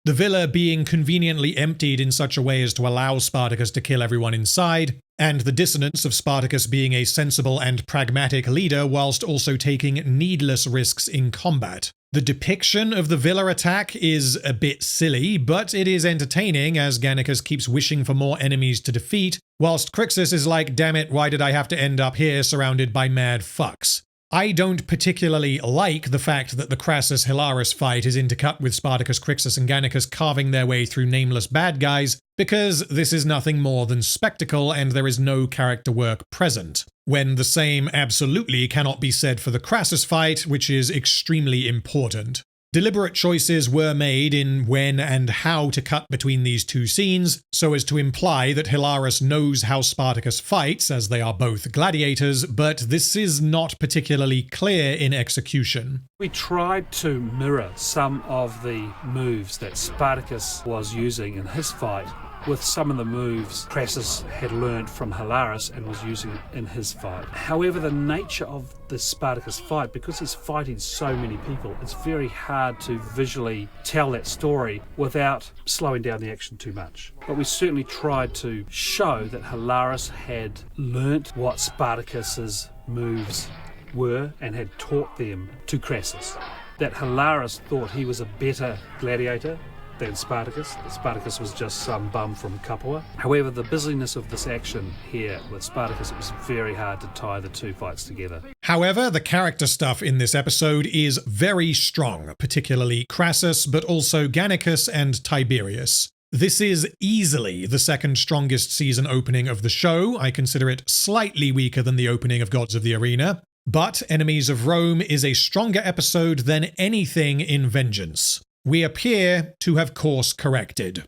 villa being conveniently emptied in such a way as to allow Spartacus to kill everyone inside, and the dissonance of Spartacus being a sensible and pragmatic leader whilst also taking needless risks in combat. The depiction of the villa attack is a bit silly, but it is entertaining as Gannicus keeps wishing for more enemies to defeat, whilst Crixus is like, damn it, why did I have to end up here surrounded by mad fucks? I don't particularly like the fact that the Crassus-Hilaris fight is intercut with Spartacus, Crixus, and Gannicus carving their way through nameless bad guys, because this is nothing more than spectacle and there is no character work present. When the same absolutely cannot be said for the Crassus fight, which is extremely important. Deliberate choices were made in when and how to cut between these two scenes, so as to imply that Hilaris knows how Spartacus fights, as they are both gladiators, but this is not particularly clear in execution. We tried to mirror some of the moves that Spartacus was using in his fight with some of the moves Crassus had learned from Hilaris and was using in his fight. However, the nature of the Spartacus fight, because he's fighting so many people, it's very hard to visually tell that story without slowing down the action too much. But we certainly tried to show that Hilaris had learnt what Spartacus's moves were and had taught them to Crassus. That Hilaris thought he was a better gladiator than Spartacus. That Spartacus was just some bum from Capua. However, the busyness of this action here with Spartacus, it was very hard to tie the two fights together. However, the character stuff in this episode is very strong, particularly Crassus, but also Gannicus and Tiberius. This is easily the second strongest season opening of the show. I consider it slightly weaker than the opening of Gods of the Arena. But Enemies of Rome is a stronger episode than anything in Vengeance. We appear to have course corrected.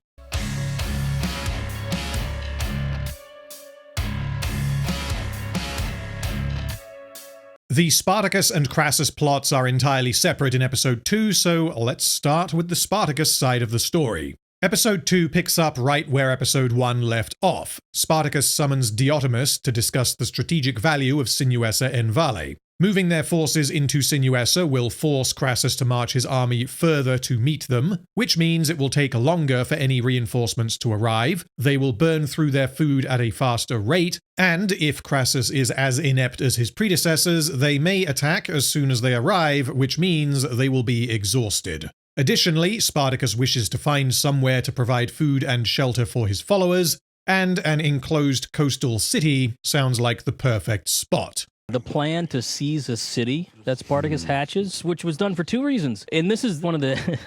The Spartacus and Crassus plots are entirely separate in episode 2, so let's start with the Spartacus side of the story. Episode 2 picks up right where episode 1 left off. Spartacus summons Diotimus to discuss the strategic value of Sinuessa en Valle. Moving their forces into Sinuessa will force Crassus to march his army further to meet them, which means it will take longer for any reinforcements to arrive, they will burn through their food at a faster rate, and if Crassus is as inept as his predecessors, they may attack as soon as they arrive, which means they will be exhausted. Additionally, Spartacus wishes to find somewhere to provide food and shelter for his followers, and an enclosed coastal city sounds like the perfect spot. The plan to seize a city that Spartacus hatches, which was done for two reasons. And this is one of the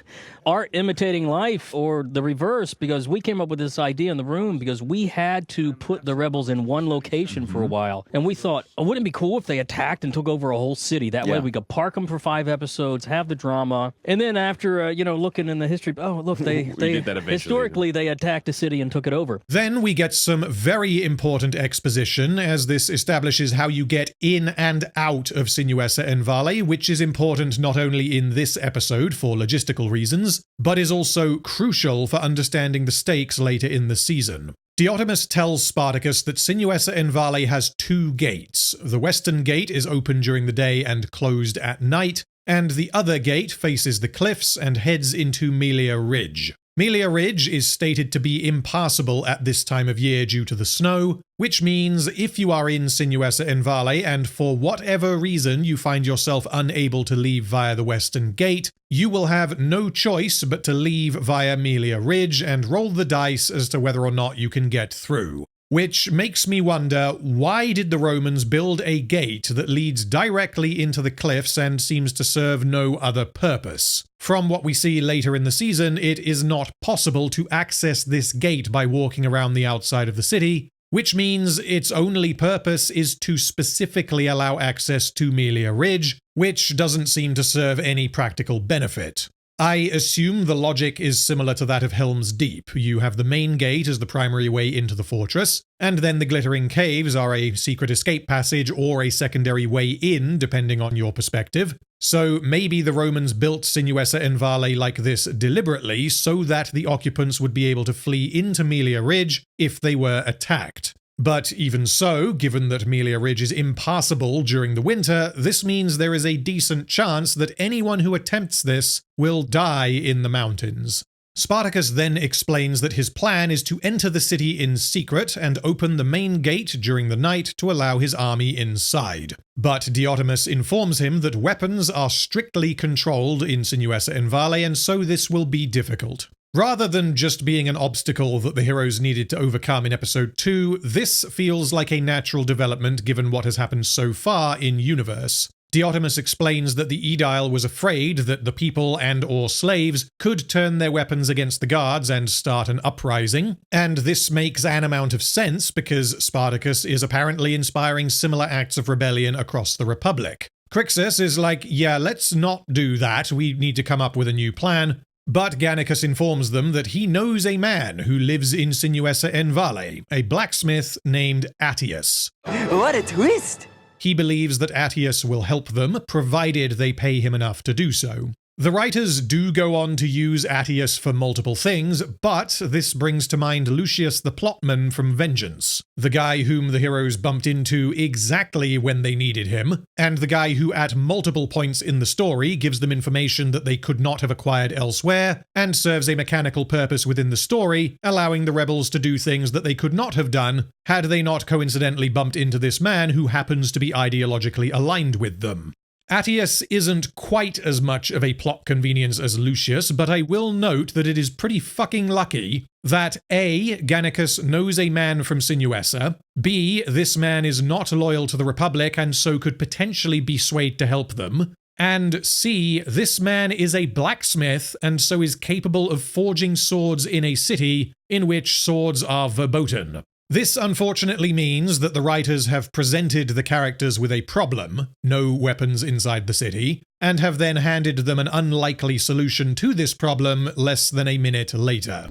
art imitating life, or the reverse, because we came up with this idea in the room because we had to put the rebels in one location for a while. And we thought, oh, wouldn't it be cool if they attacked and took over a whole city? That way we could park them for 5 episodes, have the drama. And then after, looking in the history, oh, look, they did that eventually. Historically, they attacked a city and took it over. Then we get some very important exposition, as this establishes how you get in and out of Sinuessa en Valle, which is important not only in this episode for logistical reasons, but is also crucial for understanding the stakes later in the season. Diotimus tells Spartacus that Sinuessa en Valle has 2 gates. The western gate is open during the day and closed at night, and the other gate faces the cliffs and heads into Melia Ridge. Melia Ridge is stated to be impassable at this time of year due to the snow, which means if you are in Sinuessa en Valle and for whatever reason you find yourself unable to leave via the western gate, you will have no choice but to leave via Melia Ridge and roll the dice as to whether or not you can get through. Which makes me wonder, why did the Romans build a gate that leads directly into the cliffs and seems to serve no other purpose? From what we see later in the season, it is not possible to access this gate by walking around the outside of the city, which means its only purpose is to specifically allow access to Melia Ridge, which doesn't seem to serve any practical benefit. I assume the logic is similar to that of Helm's Deep. You have the main gate as the primary way into the fortress, and then the glittering caves are a secret escape passage or a secondary way in, depending on your perspective. So maybe the Romans built Sinuessa and Vale like this deliberately so that the occupants would be able to flee into Melia Ridge if they were attacked. But even so, given that Melia Ridge is impassable during the winter, this means there is a decent chance that anyone who attempts this will die in the mountains. Spartacus then explains that his plan is to enter the city in secret and open the main gate during the night to allow his army inside. But Diotimus informs him that weapons are strictly controlled in Sinuessa and Vale, and so this will be difficult. Rather than just being an obstacle that the heroes needed to overcome in episode 2, this feels like a natural development given what has happened so far in universe. Diotimus explains that the Aedile was afraid that the people and/or slaves could turn their weapons against the guards and start an uprising, and this makes an amount of sense because Spartacus is apparently inspiring similar acts of rebellion across the Republic. Crixus is like, yeah, let's not do that, we need to come up with a new plan. But Gannicus informs them that he knows a man who lives in Sinuessa and Vale, a blacksmith named Attius. What a twist! He believes that Attius will help them, provided they pay him enough to do so. The writers do go on to use Attius for multiple things, but this brings to mind Lucius the Plotman from Vengeance, the guy whom the heroes bumped into exactly when they needed him, and the guy who at multiple points in the story gives them information that they could not have acquired elsewhere, and serves a mechanical purpose within the story, allowing the rebels to do things that they could not have done had they not coincidentally bumped into this man who happens to be ideologically aligned with them. Attius isn't quite as much of a plot convenience as Lucius, but I will note that it is pretty fucking lucky that A. Gannicus knows a man from Sinuessa, B. This man is not loyal to the Republic and so could potentially be swayed to help them, and C. This man is a blacksmith and so is capable of forging swords in a city in which swords are verboten. This unfortunately means that the writers have presented the characters with a problem, no weapons inside the city, and have then handed them an unlikely solution to this problem less than a minute later.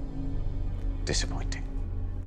Disappointing.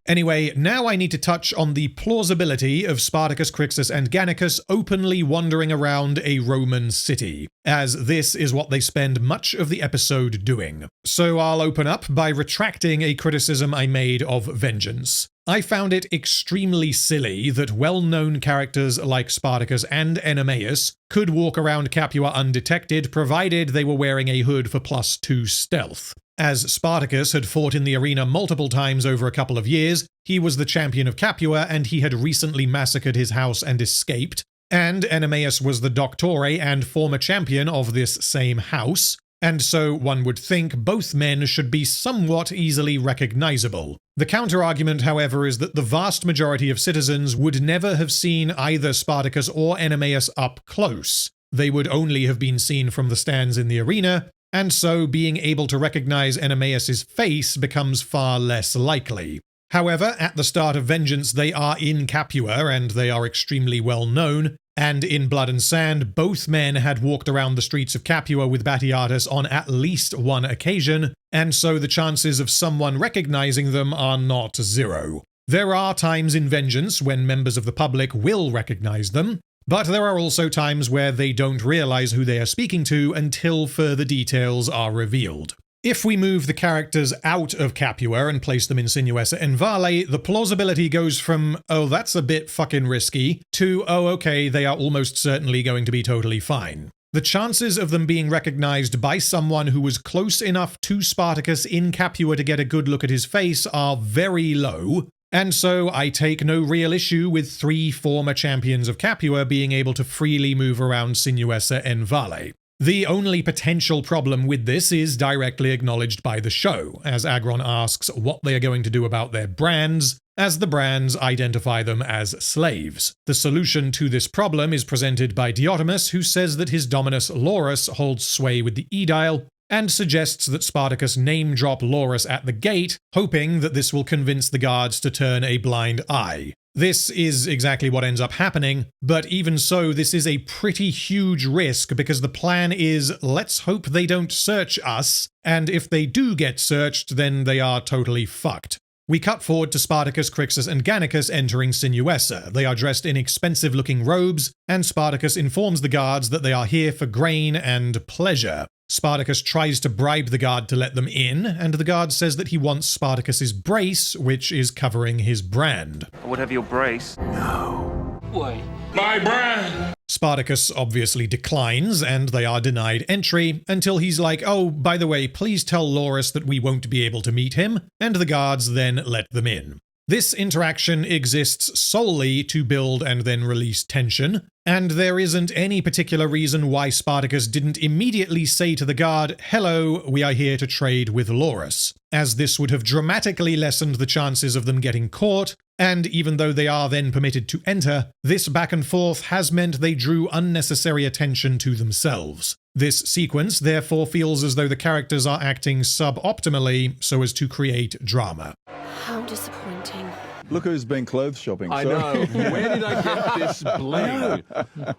Anyway, now I need to touch on the plausibility of Spartacus, Crixus, and Gannicus openly wandering around a Roman city, as this is what they spend much of the episode doing. So I'll open up by retracting a criticism I made of Vengeance. I found it extremely silly that well-known characters like Spartacus and Enemaeus could walk around Capua undetected provided they were wearing a hood for +2 stealth. As Spartacus had fought in the arena multiple times over a couple of years, he was the champion of Capua and he had recently massacred his house and escaped, and Enemaeus was the Doctore and former champion of this same house, and so one would think both men should be somewhat easily recognizable. The counter-argument, however, is that the vast majority of citizens would never have seen either Spartacus or Enemaeus up close. They would only have been seen from the stands in the arena, and so being able to recognize Enemaeus' face becomes far less likely. However, at the start of Vengeance they are in Capua and they are extremely well known, and in Blood and Sand both men had walked around the streets of Capua with Batiatus on at least one occasion, and so the chances of someone recognizing them are not zero. There are times in Vengeance when members of the public will recognize them, but there are also times where they don't realize who they are speaking to until further details are revealed. If we move the characters out of Capua and place them in Sinuessa and Vale, the plausibility goes from, oh, that's a bit fucking risky, to, oh, okay, they are almost certainly going to be totally fine. The chances of them being recognized by someone who was close enough to Spartacus in Capua to get a good look at his face are very low, and so I take no real issue with 3 former champions of Capua being able to freely move around Sinuessa and Vale. The only potential problem with this is directly acknowledged by the show, as Agron asks what they are going to do about their brands, as the brands identify them as slaves. The solution to this problem is presented by Diotimus, who says that his Dominus Laurus holds sway with the Aedile, and suggests that Spartacus name-drop Laurus at the gate, hoping that this will convince the guards to turn a blind eye. This is exactly what ends up happening, but even so, this is a pretty huge risk because the plan is, let's hope they don't search us, and if they do get searched, then they are totally fucked. We cut forward to Spartacus, Crixus, and Gannicus entering Sinuessa. They are dressed in expensive-looking robes, and Spartacus informs the guards that they are here for grain and pleasure. Spartacus tries to bribe the guard to let them in, and the guard says that he wants Spartacus's brace, which is covering his brand. I would have your brace. No. Why? My brand! Spartacus obviously declines, and they are denied entry, until he's like, oh, by the way, please tell Loris that we won't be able to meet him, and the guards then let them in. This interaction exists solely to build and then release tension, and there isn't any particular reason why Spartacus didn't immediately say to the guard, hello, we are here to trade with Loris, as this would have dramatically lessened the chances of them getting caught, and even though they are then permitted to enter, this back and forth has meant they drew unnecessary attention to themselves. This sequence therefore feels as though the characters are acting suboptimally so as to create drama. How disappointing. Look who's been clothes shopping. I Sorry. know. Where did I get this bling?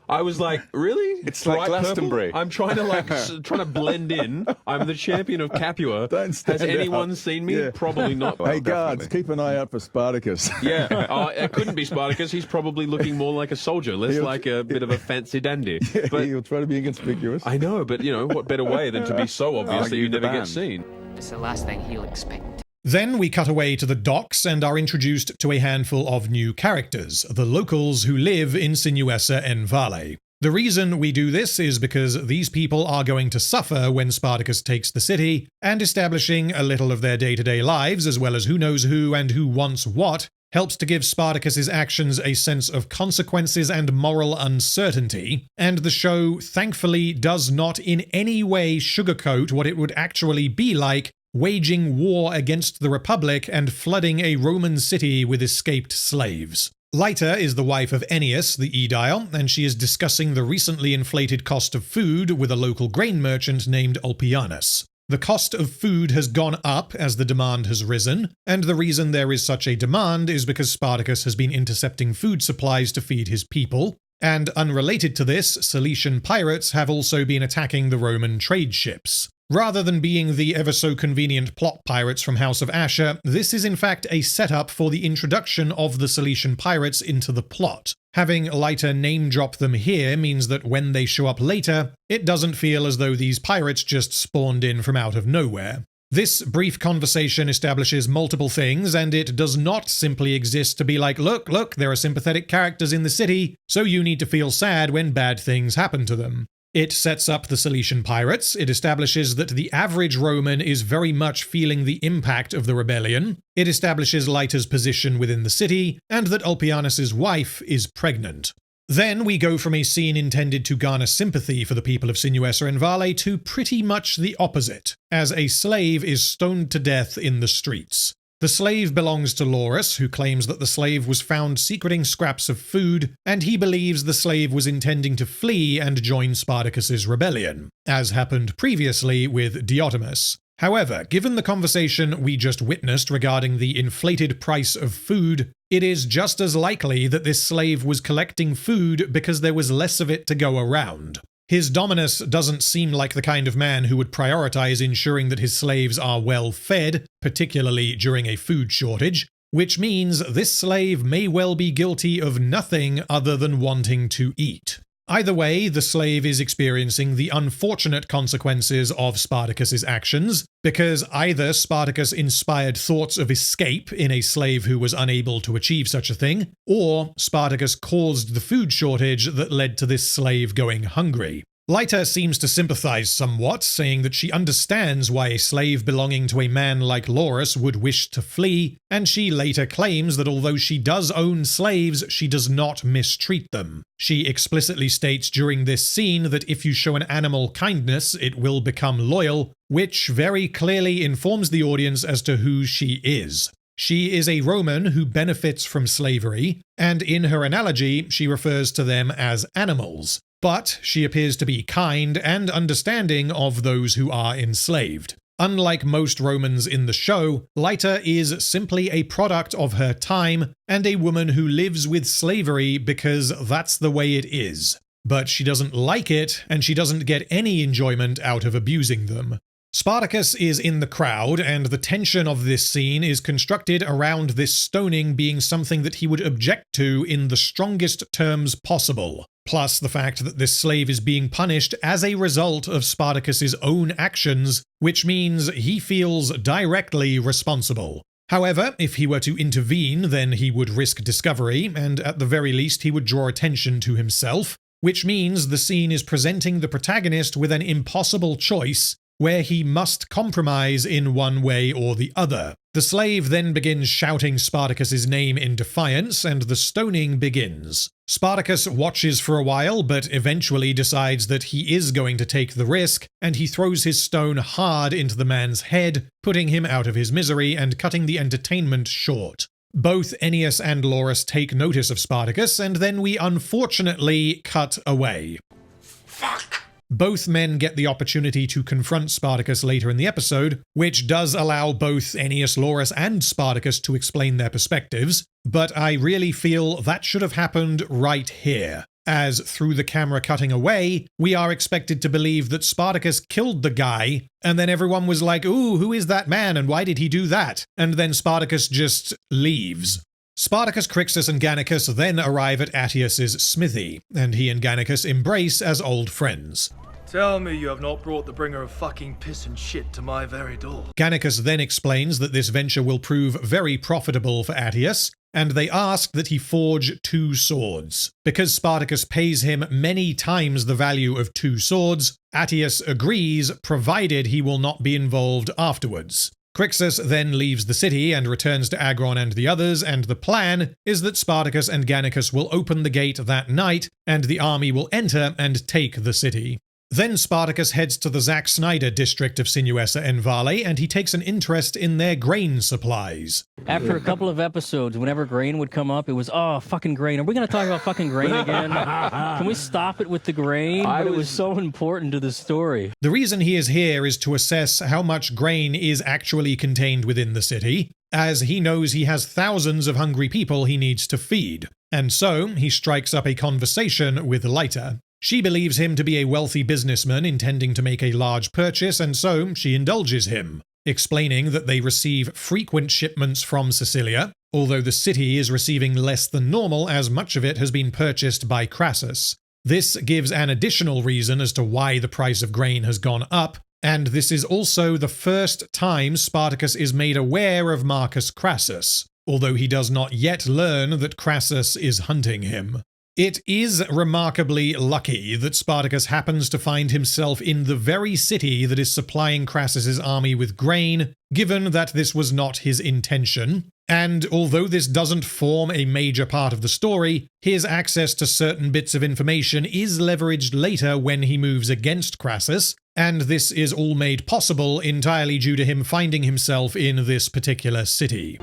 I was like, really? It's like Glastonbury. Purple? I'm trying to trying to blend in. I'm the champion of Capua. Don't stand Has anyone out. seen me? Yeah. Probably not. Hey guards, keep an eye out for Spartacus. Yeah, it couldn't be Spartacus. He's probably looking more like a soldier, less like a bit of a fancy dandy. Yeah, But he'll try to be inconspicuous. I know, but what better way than to be so obvious that you never get seen? It's the last thing he'll expect. Then we cut away to the docks and are introduced to a handful of new characters, the locals who live in Sinuessa en Valle. The reason we do this is because these people are going to suffer when Spartacus takes the city, and establishing a little of their day-to-day lives, as well as who knows who and who wants what, helps to give Spartacus's actions a sense of consequences and moral uncertainty, and the show thankfully does not in any way sugarcoat what it would actually be like waging war against the Republic and flooding a Roman city with escaped slaves. Lyta is the wife of Ennius, the aedile, and she is discussing the recently inflated cost of food with a local grain merchant named Ulpianus. The cost of food has gone up as the demand has risen, and the reason there is such a demand is because Spartacus has been intercepting food supplies to feed his people, and unrelated to this, Cilician pirates have also been attacking the Roman trade ships. Rather than being the ever-so-convenient plot pirates from House of Asher, this is in fact a setup for the introduction of the Cilician pirates into the plot. Having Lyta name-drop them here means that when they show up later, it doesn't feel as though these pirates just spawned in from out of nowhere. This brief conversation establishes multiple things, and it does not simply exist to be like, look, there are sympathetic characters in the city, so you need to feel sad when bad things happen to them. It sets up the Cilician pirates, it establishes that the average Roman is very much feeling the impact of the rebellion, it establishes Lyta's position within the city, and that Ulpianus' wife is pregnant. Then we go from a scene intended to garner sympathy for the people of Sinuessa en Valle to pretty much the opposite, as a slave is stoned to death in the streets. The slave belongs to Loris, who claims that the slave was found secreting scraps of food, and he believes the slave was intending to flee and join Spartacus's rebellion, as happened previously with Diotimus. However, given the conversation we just witnessed regarding the inflated price of food, it is just as likely that this slave was collecting food because there was less of it to go around. His Dominus doesn't seem like the kind of man who would prioritize ensuring that his slaves are well fed, particularly during a food shortage, which means this slave may well be guilty of nothing other than wanting to eat. Either way, the slave is experiencing the unfortunate consequences of Spartacus's actions, because either Spartacus inspired thoughts of escape in a slave who was unable to achieve such a thing, or Spartacus caused the food shortage that led to this slave going hungry. Lyta seems to sympathize somewhat, saying that she understands why a slave belonging to a man like Loris would wish to flee, and she later claims that although she does own slaves, she does not mistreat them. She explicitly states during this scene that if you show an animal kindness, it will become loyal, which very clearly informs the audience as to who she is. She is a Roman who benefits from slavery, and in her analogy, she refers to them as animals. But she appears to be kind and understanding of those who are enslaved. Unlike most Romans in the show, Lyta is simply a product of her time and a woman who lives with slavery because that's the way it is. But she doesn't like it, and she doesn't get any enjoyment out of abusing them. Spartacus is in the crowd, and the tension of this scene is constructed around this stoning being something that he would object to in the strongest terms possible. Plus the fact that this slave is being punished as a result of Spartacus's own actions, which means he feels directly responsible. However, if he were to intervene, then he would risk discovery, and at the very least he would draw attention to himself, which means the scene is presenting the protagonist with an impossible choice, where he must compromise in one way or the other. The slave then begins shouting Spartacus's name in defiance, and the stoning begins. Spartacus watches for a while, but eventually decides that he is going to take the risk, and he throws his stone hard into the man's head, putting him out of his misery and cutting the entertainment short. Both Ennius and Laurus take notice of Spartacus, and then we unfortunately cut away. Fuck! Both men get the opportunity to confront Spartacus later in the episode, which does allow both Ennius, Laurus, and Spartacus to explain their perspectives, but I really feel that should have happened right here, as through the camera cutting away, we are expected to believe that Spartacus killed the guy, and then everyone was like, ooh, who is that man, and why did he do that? And then Spartacus just leaves. Spartacus, Crixus, and Gannicus then arrive at Attius's smithy, and he and Gannicus embrace as old friends. Tell me you have not brought the bringer of fucking piss and shit to my very door. Gannicus then explains that this venture will prove very profitable for Attius, and they ask that he forge 2 swords. Because Spartacus pays him many times the value of 2 swords, Attius agrees, provided he will not be involved afterwards. Crixus then leaves the city and returns to Agron and the others, and the plan is that Spartacus and Gannicus will open the gate that night, and the army will enter and take the city. Then Spartacus heads to the Zack Snyder district of Sinuessa and Vale, and he takes an interest in their grain supplies. After a couple of episodes, whenever grain would come up, it was, oh, fucking grain. Are we going to talk about fucking grain again? Can we stop it with the grain? But it was so important to the story. The reason he is here is to assess how much grain is actually contained within the city, as he knows he has thousands of hungry people he needs to feed. And so, he strikes up a conversation with Lyta. She believes him to be a wealthy businessman intending to make a large purchase, and so she indulges him, explaining that they receive frequent shipments from Sicilia, although the city is receiving less than normal as much of it has been purchased by Crassus. This gives an additional reason as to why the price of grain has gone up, and this is also the first time Spartacus is made aware of Marcus Crassus, although he does not yet learn that Crassus is hunting him. It is remarkably lucky that Spartacus happens to find himself in the very city that is supplying Crassus's army with grain, given that this was not his intention, and although this doesn't form a major part of the story, his access to certain bits of information is leveraged later when he moves against Crassus, and this is all made possible entirely due to him finding himself in this particular city.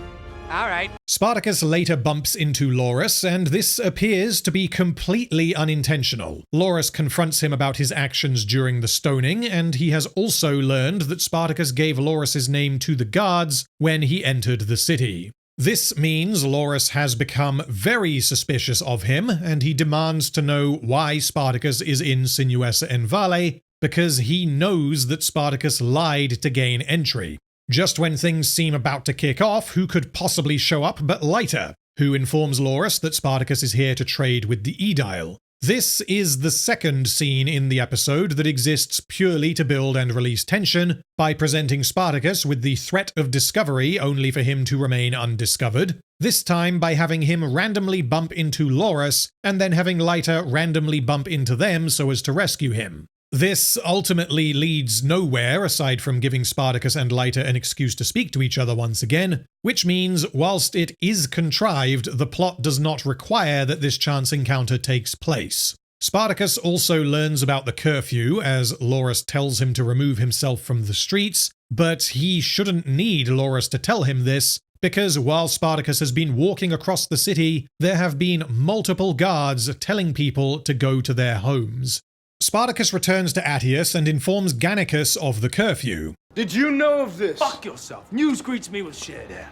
All right. Spartacus later bumps into Laurus, and this appears to be completely unintentional. Laurus confronts him about his actions during the stoning, and he has also learned that Spartacus gave Laurus's name to the guards when he entered the city. This means Laurus has become very suspicious of him, and he demands to know why Spartacus is in Sinuessa and Vale, because he knows that Spartacus lied to gain entry. Just when things seem about to kick off, who could possibly show up but Lyta, who informs Laurus that Spartacus is here to trade with the Aedile. This is the second scene in the episode that exists purely to build and release tension, by presenting Spartacus with the threat of discovery only for him to remain undiscovered, this time by having him randomly bump into Laurus, and then having Lyta randomly bump into them so as to rescue him. This ultimately leads nowhere aside from giving Spartacus and Lyta an excuse to speak to each other once again, which means whilst it is contrived, the plot does not require that this chance encounter takes place. Spartacus also learns about the curfew as Laurus tells him to remove himself from the streets, but he shouldn't need Laurus to tell him this, because while Spartacus has been walking across the city, there have been multiple guards telling people to go to their homes. Spartacus returns to Attius and informs Gannicus of the curfew. Did you know of this? Fuck yourself. News greets me with shit air.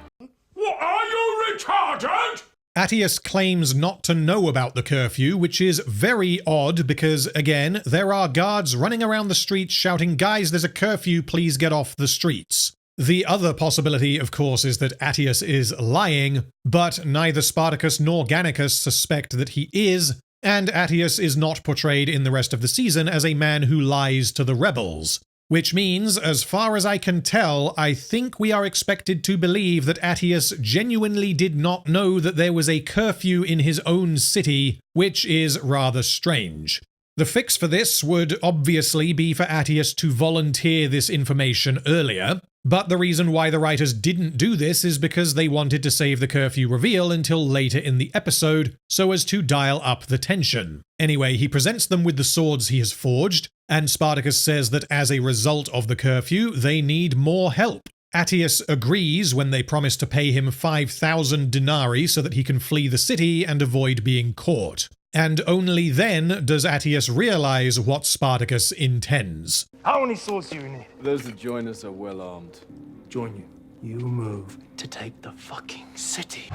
What, are you retarded? Attius claims not to know about the curfew, which is very odd because, again, there are guards running around the streets shouting, "Guys, there's a curfew, please get off the streets." The other possibility, of course, is that Attius is lying, but neither Spartacus nor Gannicus suspect that he is, and Attius is not portrayed in the rest of the season as a man who lies to the rebels. Which means, as far as I can tell, I think we are expected to believe that Attius genuinely did not know that there was a curfew in his own city, which is rather strange. The fix for this would obviously be for Attius to volunteer this information earlier, but the reason why the writers didn't do this is because they wanted to save the curfew reveal until later in the episode, so as to dial up the tension. Anyway, he presents them with the swords he has forged, and Spartacus says that as a result of the curfew, they need more help. Attius agrees when they promise to pay him 5,000 denarii so that he can flee the city and avoid being caught. And only then does Attius realize what Spartacus intends. How many swords do you need? Those that join us are well armed. Join you. You move to take the fucking city.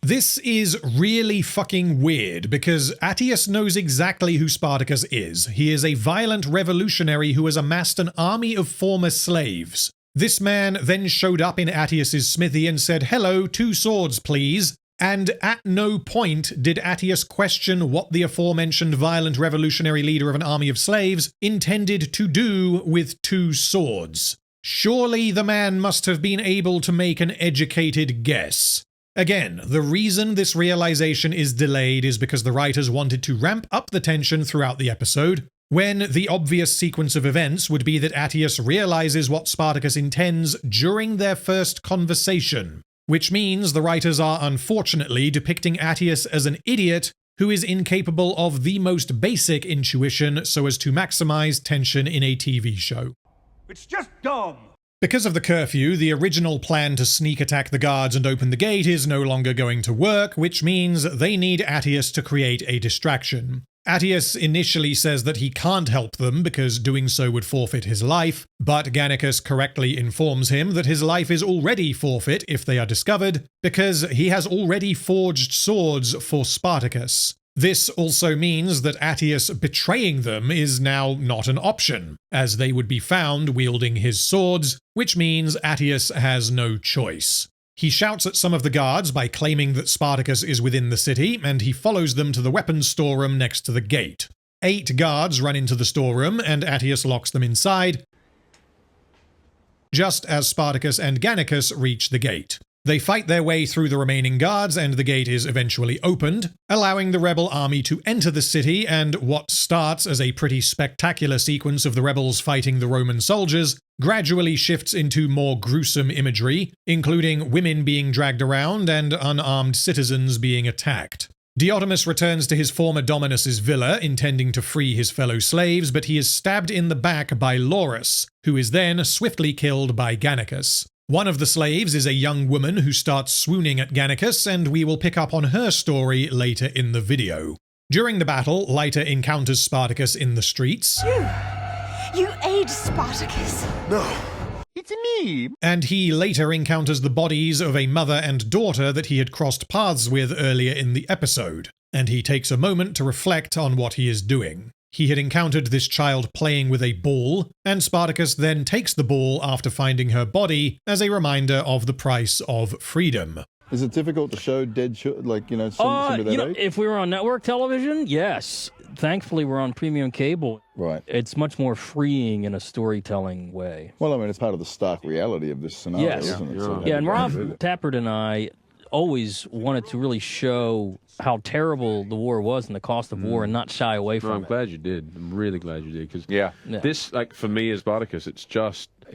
This is really fucking weird because Attius knows exactly who Spartacus is. He is a violent revolutionary who has amassed an army of former slaves. This man then showed up in Attius's smithy and said, "Hello, 2 swords, please." And at no point did Attius question what the aforementioned violent revolutionary leader of an army of slaves intended to do with 2 swords. Surely the man must have been able to make an educated guess. Again, the reason this realization is delayed is because the writers wanted to ramp up the tension throughout the episode, when the obvious sequence of events would be that Attius realizes what Spartacus intends during their first conversation. Which means the writers are unfortunately depicting Attius as an idiot who is incapable of the most basic intuition so as to maximize tension in a TV show. It's just dumb. Because of the curfew, the original plan to sneak attack the guards and open the gate is no longer going to work, which means they need Attius to create a distraction. Attius initially says that he can't help them because doing so would forfeit his life, but Gannicus correctly informs him that his life is already forfeit if they are discovered, because he has already forged swords for Spartacus. This also means that Attius betraying them is now not an option, as they would be found wielding his swords, which means Attius has no choice. He shouts at some of the guards by claiming that Spartacus is within the city, and he follows them to the weapons storeroom next to the gate. 8 guards run into the storeroom, and Attius locks them inside, just as Spartacus and Gannicus reach the gate. They fight their way through the remaining guards, and the gate is eventually opened, allowing the rebel army to enter the city, and what starts as a pretty spectacular sequence of the rebels fighting the Roman soldiers gradually shifts into more gruesome imagery, including women being dragged around and unarmed citizens being attacked. Diotimus returns to his former dominus's villa, intending to free his fellow slaves, but he is stabbed in the back by Laurus, who is then swiftly killed by Gannicus. One of the slaves is a young woman who starts swooning at Gannicus, and we will pick up on her story later in the video. During the battle, Lyta encounters Spartacus in the streets. You aid Spartacus. No. It's me. And he later encounters the bodies of a mother and daughter that he had crossed paths with earlier in the episode, and he takes a moment to reflect on what he is doing. He had encountered this child playing with a ball, and Spartacus then takes the ball after finding her body as a reminder of the price of freedom. Is it difficult to show dead, somebody that age? If we were on network television, yes. Thankfully, we're on premium cable. Right. It's much more freeing in a storytelling way. Well, I mean, it's part of the stark reality of this scenario, Yes. isn't it? So Yeah, and Rob Tappert and I always wanted to really show how terrible the war was and the cost of war and not shy away from I'm it. glad you did. I'm really glad you did, because Yeah. this, like, for me as Spartacus, it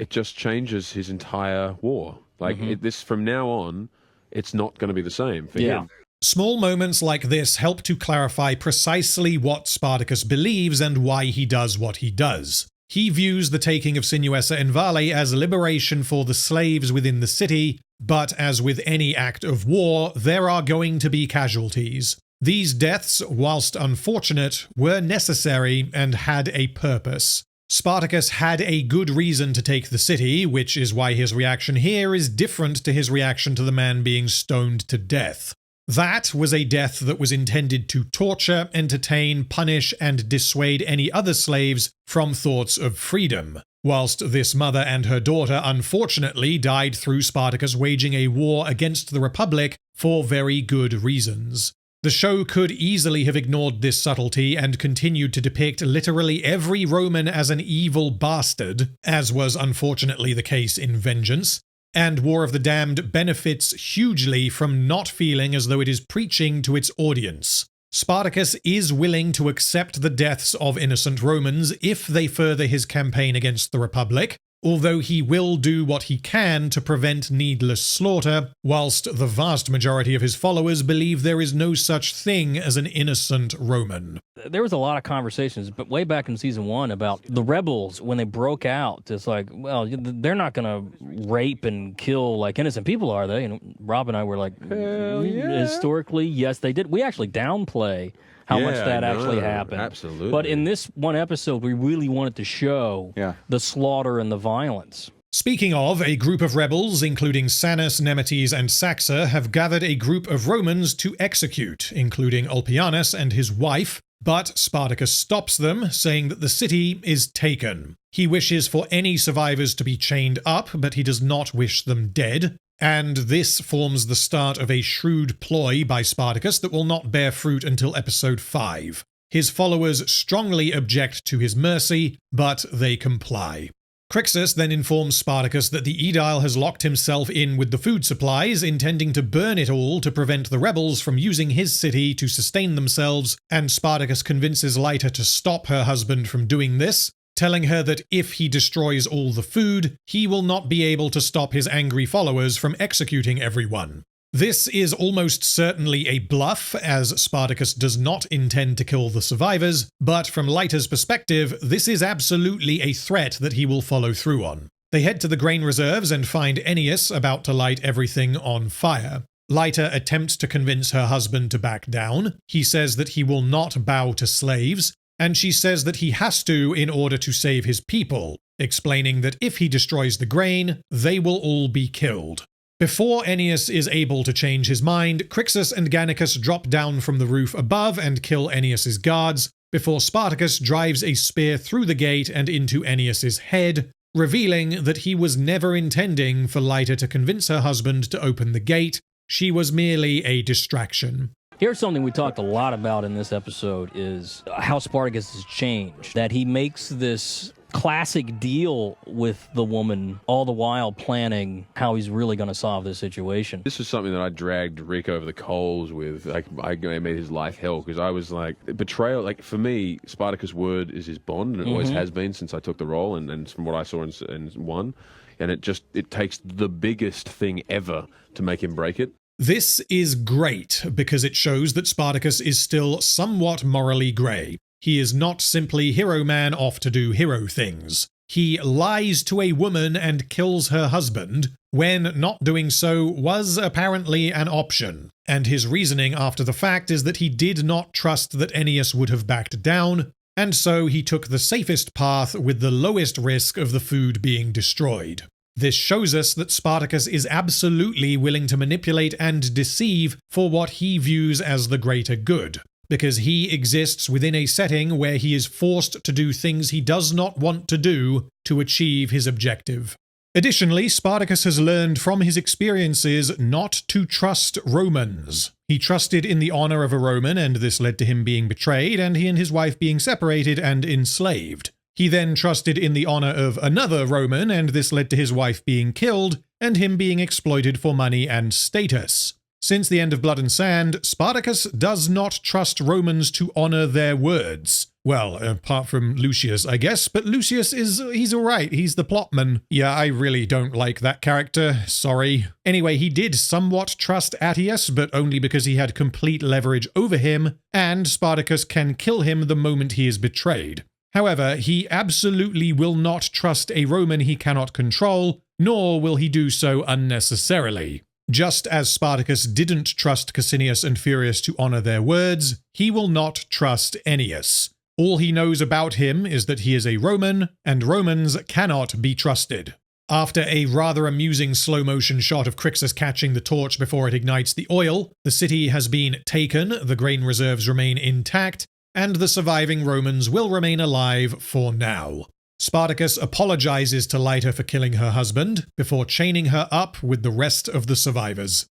just changes his entire war. Like, this from now on, it's not going to be the same for him. Small moments like this help to clarify precisely what Spartacus believes and why he does what he does. He views the taking of Sinuessa and Vale as liberation for the slaves within the city, but as with any act of war, there are going to be casualties. These deaths, whilst unfortunate, were necessary and had a purpose. Spartacus had a good reason to take the city, which is why his reaction here is different to his reaction to the man being stoned to death. That was a death that was intended to torture, entertain, punish, and dissuade any other slaves from thoughts of freedom, whilst this mother and her daughter unfortunately died through Spartacus waging a war against the Republic for very good reasons. The show could easily have ignored this subtlety and continued to depict literally every Roman as an evil bastard, as was unfortunately the case in Vengeance, and War of the Damned benefits hugely from not feeling as though it is preaching to its audience. Spartacus is willing to accept the deaths of innocent Romans if they further his campaign against the Republic, although he will do what he can to prevent needless slaughter, whilst the vast majority of his followers believe there is no such thing as an innocent Roman. There was a lot of conversations, but way back in season 1 about the rebels when they broke out. It's like, well, they're not going to rape and kill like innocent people, are they? And Rob and I were like, historically, yes, they did. We actually downplay how much that actually happened. Absolutely. But in this one episode, we really wanted to show the slaughter and the violence. Speaking of, a group of rebels, including Sanus, Nemetes, and Saxa, have gathered a group of Romans to execute, including Ulpianus and his wife, but Spartacus stops them, saying that the city is taken. He wishes for any survivors to be chained up, but he does not wish them dead. And this forms the start of a shrewd ploy by Spartacus that will not bear fruit until episode 5. His followers strongly object to his mercy, but they comply. Crixus then informs Spartacus that the Aedile has locked himself in with the food supplies, intending to burn it all to prevent the rebels from using his city to sustain themselves, and Spartacus convinces Lyta to stop her husband from doing this, telling her that if he destroys all the food, he will not be able to stop his angry followers from executing everyone. This is almost certainly a bluff, as Spartacus does not intend to kill the survivors, but from Lyta's perspective, this is absolutely a threat that he will follow through on. They head to the grain reserves and find Ennius about to light everything on fire. Lyta attempts to convince her husband to back down. He says that he will not bow to slaves, and she says that he has to in order to save his people, explaining that if he destroys the grain, they will all be killed. Before Ennius is able to change his mind, Crixus and Gannicus drop down from the roof above and kill Ennius's guards, before Spartacus drives a spear through the gate and into Ennius's head, revealing that he was never intending for Lyta to convince her husband to open the gate. She was merely a distraction. Here's something we talked a lot about in this episode is how Spartacus has changed. That he makes this classic deal with the woman, all the while planning how he's really going to solve this situation. This is something that I dragged Rick over the coals with. I made his life hell because I was like, betrayal, like for me, Spartacus' word is his bond, and it always has been since I took the role, and from what I saw in 1. And it takes the biggest thing ever to make him break it. This is great because it shows that Spartacus is still somewhat morally grey. He is not simply hero man off to do hero things. He lies to a woman and kills her husband, when not doing so was apparently an option. And his reasoning after the fact is that he did not trust that Ennius would have backed down, and so he took the safest path with the lowest risk of the food being destroyed. This shows us that Spartacus is absolutely willing to manipulate and deceive for what he views as the greater good, because he exists within a setting where he is forced to do things he does not want to do to achieve his objective. Additionally, Spartacus has learned from his experiences not to trust Romans. He trusted in the honor of a Roman, and this led to him being betrayed, and he and his wife being separated and enslaved. He then trusted in the honor of another Roman, and this led to his wife being killed, and him being exploited for money and status. Since the end of Blood and Sand, Spartacus does not trust Romans to honor their words. Well, apart from Lucius, I guess, but Lucius he's alright, he's the plotman. Yeah, I really don't like that character, sorry. Anyway, he did somewhat trust Attius, but only because he had complete leverage over him, and Spartacus can kill him the moment he is betrayed. However, he absolutely will not trust a Roman he cannot control, nor will he do so unnecessarily. Just as Spartacus didn't trust Cassinius and Furius to honor their words, he will not trust Ennius. All he knows about him is that he is a Roman, and Romans cannot be trusted. After a rather amusing slow-motion shot of Crixus catching the torch before it ignites the oil, the city has been taken, the grain reserves remain intact, and the surviving Romans will remain alive for now. Spartacus apologizes to Lyta for killing her husband, before chaining her up with the rest of the survivors.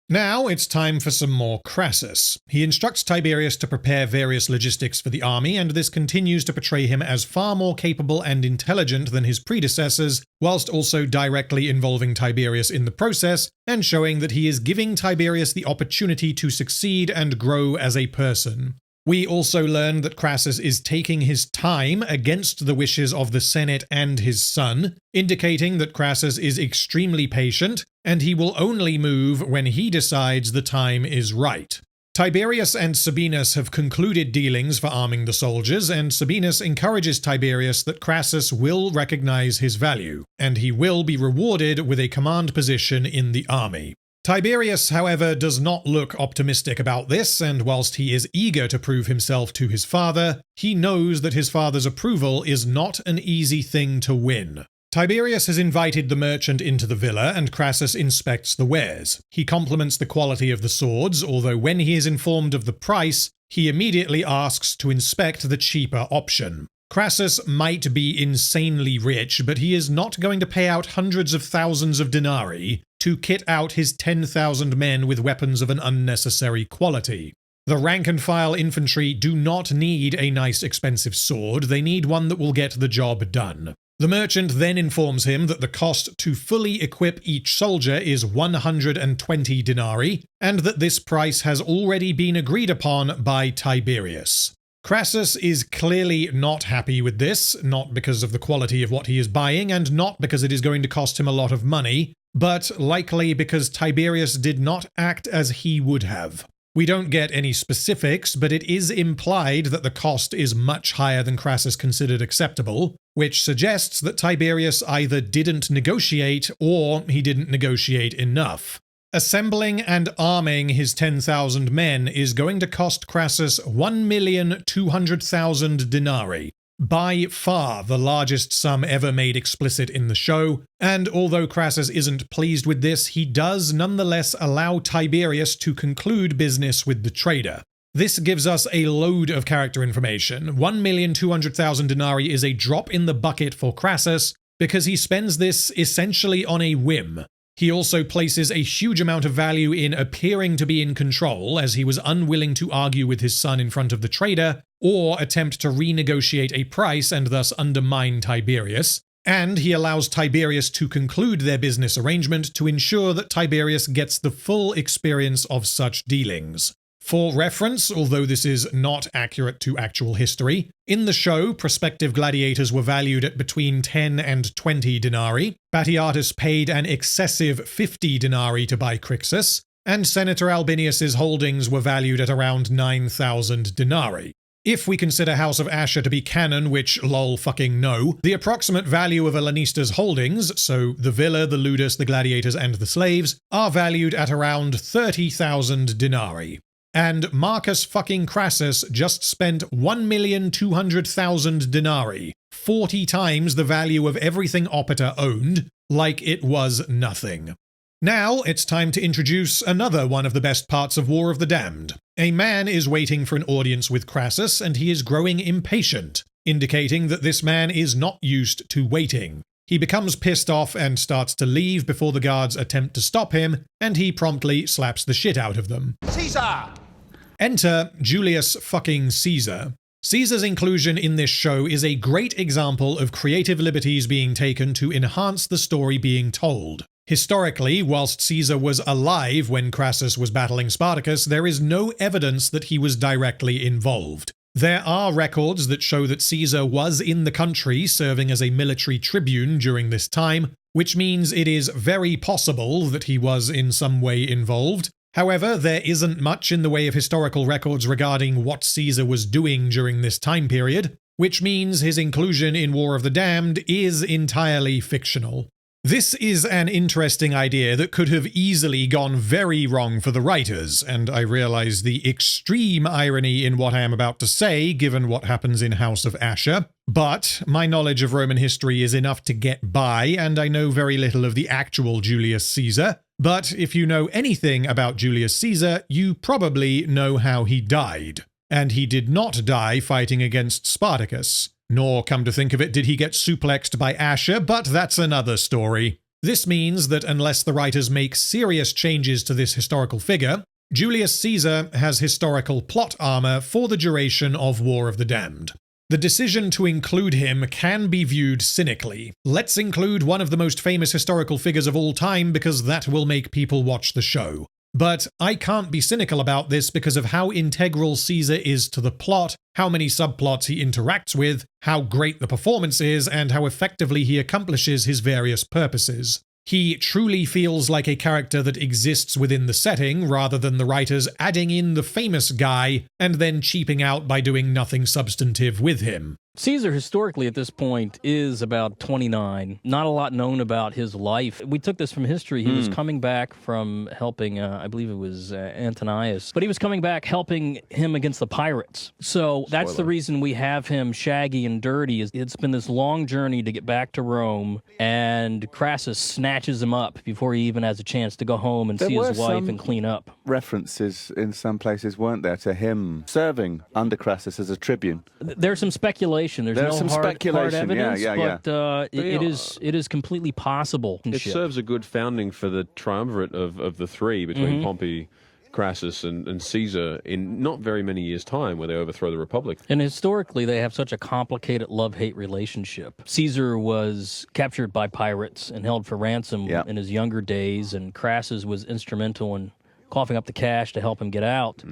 Now it's time for some more Crassus. He instructs Tiberius to prepare various logistics for the army, and this continues to portray him as far more capable and intelligent than his predecessors, whilst also directly involving Tiberius in the process, and showing that he is giving Tiberius the opportunity to succeed and grow as a person. We also learn that Crassus is taking his time against the wishes of the Senate and his son, indicating that Crassus is extremely patient, and he will only move when he decides the time is right. Tiberius and Sabinus have concluded dealings for arming the soldiers, and Sabinus encourages Tiberius that Crassus will recognize his value, and he will be rewarded with a command position in the army. Tiberius, however, does not look optimistic about this, and whilst he is eager to prove himself to his father, he knows that his father's approval is not an easy thing to win. Tiberius has invited the merchant into the villa, and Crassus inspects the wares. He compliments the quality of the swords, although when he is informed of the price, he immediately asks to inspect the cheaper option. Crassus might be insanely rich, but he is not going to pay out hundreds of thousands of denarii to kit out his 10,000 men with weapons of an unnecessary quality. The rank-and-file infantry do not need a nice expensive sword, they need one that will get the job done. The merchant then informs him that the cost to fully equip each soldier is 120 denarii, and that this price has already been agreed upon by Tiberius. Crassus is clearly not happy with this, not because of the quality of what he is buying, and not because it is going to cost him a lot of money, but likely because Tiberius did not act as he would have. We don't get any specifics, but it is implied that the cost is much higher than Crassus considered acceptable, which suggests that Tiberius either didn't negotiate or he didn't negotiate enough. Assembling and arming his 10,000 men is going to cost Crassus 1,200,000 denarii, by far the largest sum ever made explicit in the show, and although Crassus isn't pleased with this, he does nonetheless allow Tiberius to conclude business with the trader. This gives us a load of character information. 1,200,000 denarii is a drop in the bucket for Crassus, because he spends this essentially on a whim. He also places a huge amount of value in appearing to be in control, as he was unwilling to argue with his son in front of the trader, or attempt to renegotiate a price and thus undermine Tiberius, and he allows Tiberius to conclude their business arrangement to ensure that Tiberius gets the full experience of such dealings. For reference, although this is not accurate to actual history, in the show, prospective gladiators were valued at between 10 and 20 denarii, Batiatus paid an excessive 50 denarii to buy Crixus, and Senator Albinius's holdings were valued at around 9,000 denarii. If we consider House of Asher to be canon, which lol fucking no, the approximate value of a Lanista's holdings, so the villa, the ludus, the gladiators, and the slaves, are valued at around 30,000 denarii. And Marcus fucking Crassus just spent 1,200,000 denarii, 40 times the value of everything Opita owned, like it was nothing. Now it's time to introduce another one of the best parts of War of the Damned. A man is waiting for an audience with Crassus, and he is growing impatient, indicating that this man is not used to waiting. He becomes pissed off and starts to leave before the guards attempt to stop him, and he promptly slaps the shit out of them. Caesar! Enter Julius fucking Caesar. Caesar's inclusion in this show is a great example of creative liberties being taken to enhance the story being told. Historically, whilst Caesar was alive when Crassus was battling Spartacus, there is no evidence that he was directly involved. There are records that show that Caesar was in the country serving as a military tribune during this time, which means it is very possible that he was in some way involved. However, there isn't much in the way of historical records regarding what Caesar was doing during this time period, which means his inclusion in War of the Damned is entirely fictional. This is an interesting idea that could have easily gone very wrong for the writers, and I realize the extreme irony in what I am about to say, given what happens in House of Asher. But my knowledge of Roman history is enough to get by, and I know very little of the actual Julius Caesar. But if you know anything about Julius Caesar, you probably know how he died. And he did not die fighting against Spartacus. Nor, come to think of it, did he get suplexed by Asher, but that's another story. This means that unless the writers make serious changes to this historical figure, Julius Caesar has historical plot armor for the duration of War of the Damned. The decision to include him can be viewed cynically. Let's include one of the most famous historical figures of all time because that will make people watch the show. But I can't be cynical about this because of how integral Caesar is to the plot, how many subplots he interacts with, how great the performance is, and how effectively he accomplishes his various purposes. He truly feels like a character that exists within the setting, rather than the writers adding in the famous guy and then cheaping out by doing nothing substantive with him. Caesar, historically, at this point, is about 29. Not a lot known about his life. We took this from history. He was coming back from helping, I believe it was Antonius, but he was coming back helping him against the pirates. So that's the reason we have him shaggy and dirty. It's been this long journey to get back to Rome, and Crassus snatches him up before he even has a chance to go home and see his wife and clean up. References in some places, weren't there, to him serving under Crassus as a tribune? There's some speculation. There's no some hard speculation, evidence, but it is completely possible. It serves a good founding for the triumvirate of the three between Pompey, Crassus, and Caesar in not very many years' time, where they overthrow the Republic. And historically, they have such a complicated love-hate relationship. Caesar was captured by pirates and held for ransom in his younger days, and Crassus was instrumental in coughing up the cash to help him get out.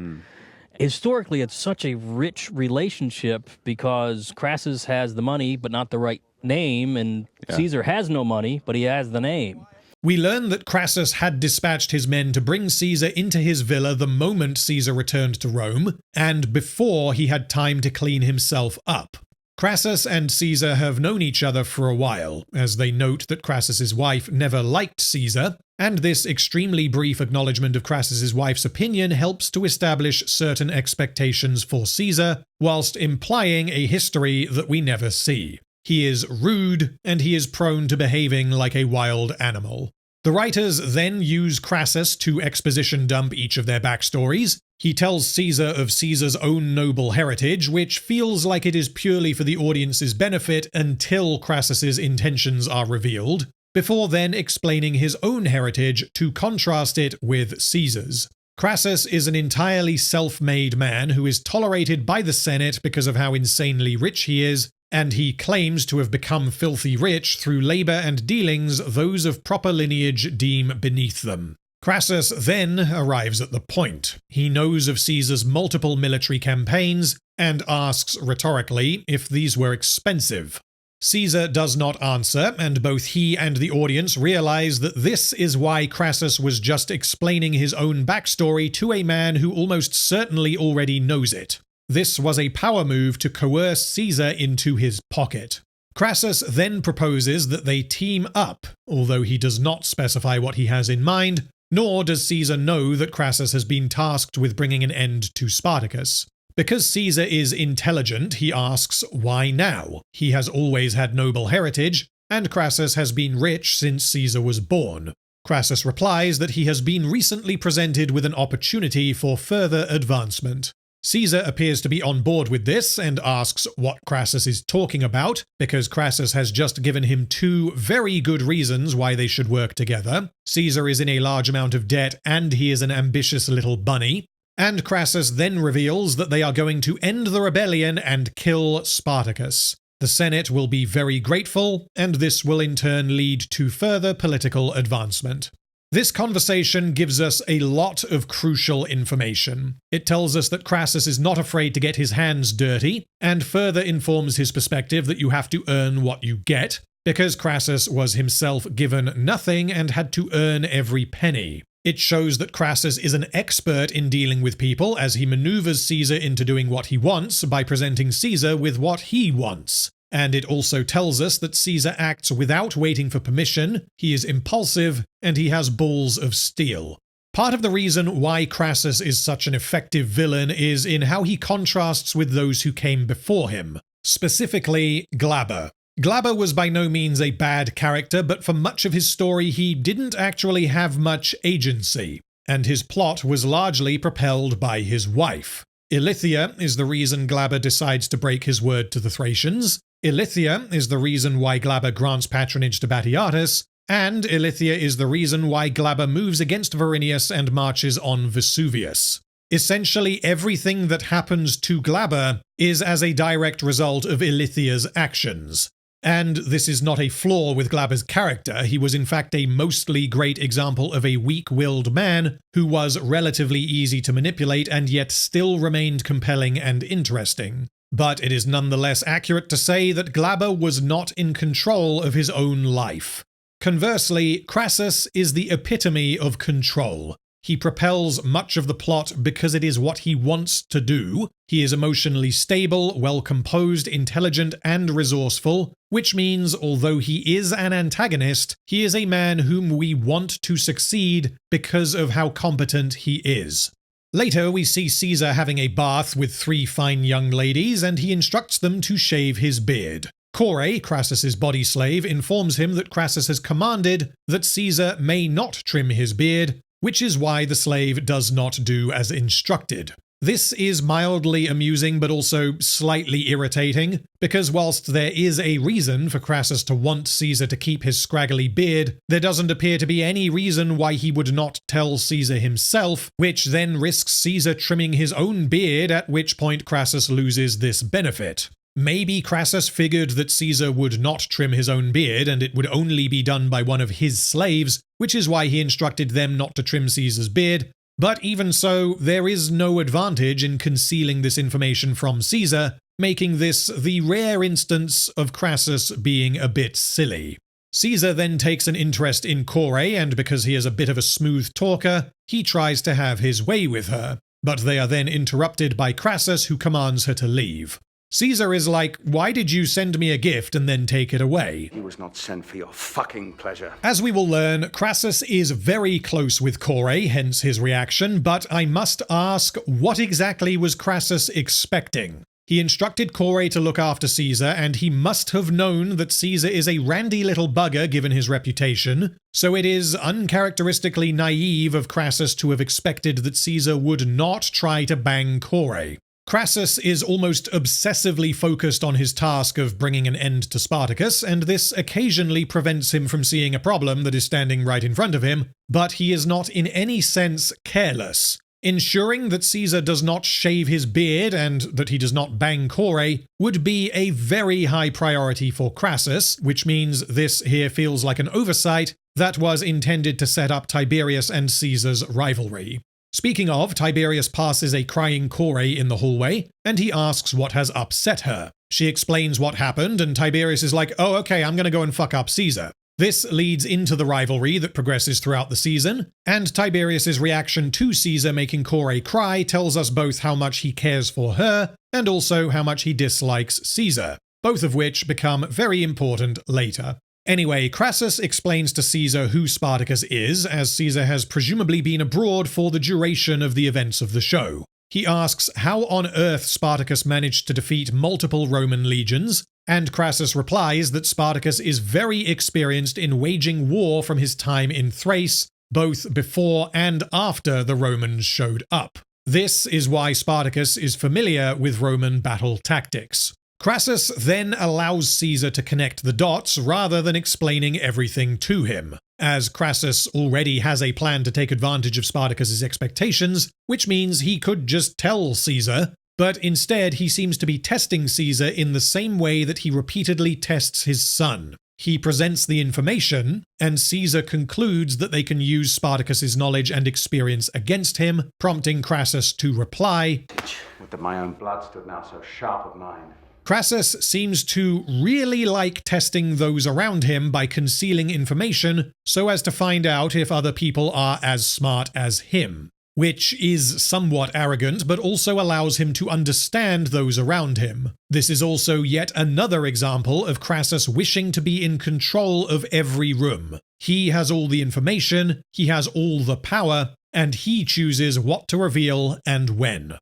Historically, it's such a rich relationship because Crassus has the money but not the right name, and Caesar has no money but he has the name. We learn that Crassus had dispatched his men to bring Caesar into his villa the moment Caesar returned to Rome, and before he had time to clean himself up. Crassus and Caesar have known each other for a while, as they note that Crassus's wife never liked Caesar, and this extremely brief acknowledgement of Crassus's wife's opinion helps to establish certain expectations for Caesar, whilst implying a history that we never see. He is rude, and he is prone to behaving like a wild animal. The writers then use Crassus to exposition dump each of their backstories. He tells Caesar of Caesar's own noble heritage, which feels like it is purely for the audience's benefit until Crassus's intentions are revealed, before then explaining his own heritage to contrast it with Caesar's. Crassus is an entirely self-made man who is tolerated by the Senate because of how insanely rich he is, and he claims to have become filthy rich through labor and dealings those of proper lineage deem beneath them. Crassus then arrives at the point. He knows of Caesar's multiple military campaigns and asks rhetorically if these were expensive. Caesar does not answer, and both he and the audience realize that this is why Crassus was just explaining his own backstory to a man who almost certainly already knows it. This was a power move to coerce Caesar into his pocket. Crassus then proposes that they team up, although he does not specify what he has in mind, nor does Caesar know that Crassus has been tasked with bringing an end to Spartacus. Because Caesar is intelligent, he asks, why now? He has always had noble heritage, and Crassus has been rich since Caesar was born. Crassus replies that he has been recently presented with an opportunity for further advancement. Caesar appears to be on board with this and asks what Crassus is talking about, because Crassus has just given him two very good reasons why they should work together. Caesar is in a large amount of debt and he is an ambitious little bunny. And Crassus then reveals that they are going to end the rebellion and kill Spartacus. The Senate will be very grateful, and this will in turn lead to further political advancement. This conversation gives us a lot of crucial information. It tells us that Crassus is not afraid to get his hands dirty, and further informs his perspective that you have to earn what you get, because Crassus was himself given nothing and had to earn every penny. It shows that Crassus is an expert in dealing with people as he maneuvers Caesar into doing what he wants by presenting Caesar with what he wants. And it also tells us that Caesar acts without waiting for permission, he is impulsive, and he has balls of steel. Part of the reason why Crassus is such an effective villain is in how he contrasts with those who came before him, specifically Glaber. Glaber was by no means a bad character, but for much of his story he didn't actually have much agency, and his plot was largely propelled by his wife. Ilithyia is the reason Glaber decides to break his word to the Thracians, Ilithyia is the reason why Glaber grants patronage to Batiatus, and Ilithyia is the reason why Glaber moves against Varinius and marches on Vesuvius. Essentially everything that happens to Glaber is as a direct result of Ilithia's actions. And this is not a flaw with Glaber's character, he was in fact a mostly great example of a weak-willed man who was relatively easy to manipulate and yet still remained compelling and interesting. But it is nonetheless accurate to say that Glaber was not in control of his own life. Conversely, Crassus is the epitome of control. He propels much of the plot because it is what he wants to do. He is emotionally stable, well-composed, intelligent, and resourceful, which means although he is an antagonist, he is a man whom we want to succeed because of how competent he is. Later, we see Caesar having a bath with 3 fine young ladies, and he instructs them to shave his beard. Core, Crassus's body slave, informs him that Crassus has commanded that Caesar may not trim his beard, which is why the slave does not do as instructed. This is mildly amusing but also slightly irritating, because whilst there is a reason for Crassus to want Caesar to keep his scraggly beard, there doesn't appear to be any reason why he would not tell Caesar himself, which then risks Caesar trimming his own beard, at which point Crassus loses this benefit. Maybe Crassus figured that Caesar would not trim his own beard and it would only be done by one of his slaves, which is why he instructed them not to trim Caesar's beard. But even so, there is no advantage in concealing this information from Caesar, making this the rare instance of Crassus being a bit silly. Caesar then takes an interest in Core, and because he is a bit of a smooth talker, he tries to have his way with her. But they are then interrupted by Crassus, who commands her to leave. Caesar is like, why did you send me a gift and then take it away? He was not sent for your fucking pleasure. As we will learn, Crassus is very close with Core, hence his reaction, but I must ask, what exactly was Crassus expecting? He instructed Core to look after Caesar, and he must have known that Caesar is a randy little bugger given his reputation, so it is uncharacteristically naive of Crassus to have expected that Caesar would not try to bang Core. Crassus is almost obsessively focused on his task of bringing an end to Spartacus, and this occasionally prevents him from seeing a problem that is standing right in front of him, but he is not in any sense careless. Ensuring that Caesar does not shave his beard and that he does not bang Core would be a very high priority for Crassus, which means this here feels like an oversight that was intended to set up Tiberius and Caesar's rivalry. Speaking of, Tiberius passes a crying Core in the hallway, and he asks what has upset her. She explains what happened, and Tiberius is like, oh okay, I'm gonna go and fuck up Caesar. This leads into the rivalry that progresses throughout the season, and Tiberius's reaction to Caesar making Core cry tells us both how much he cares for her, and also how much he dislikes Caesar, both of which become very important later. Anyway, Crassus explains to Caesar who Spartacus is, as Caesar has presumably been abroad for the duration of the events of the show. He asks how on earth Spartacus managed to defeat multiple Roman legions, and Crassus replies that Spartacus is very experienced in waging war from his time in Thrace, both before and after the Romans showed up. This is why Spartacus is familiar with Roman battle tactics. Crassus then allows Caesar to connect the dots rather than explaining everything to him, as Crassus already has a plan to take advantage of Spartacus's expectations, which means he could just tell Caesar, but instead he seems to be testing Caesar in the same way that he repeatedly tests his son. He presents the information, and Caesar concludes that they can use Spartacus's knowledge and experience against him, prompting Crassus to reply, Would that my own blood stood now so sharp of mine. Crassus seems to really like testing those around him by concealing information so as to find out if other people are as smart as him. which is somewhat arrogant but also allows him to understand those around him. This is also yet another example of Crassus wishing to be in control of every room. He has all the information, he has all the power, and he chooses what to reveal and when.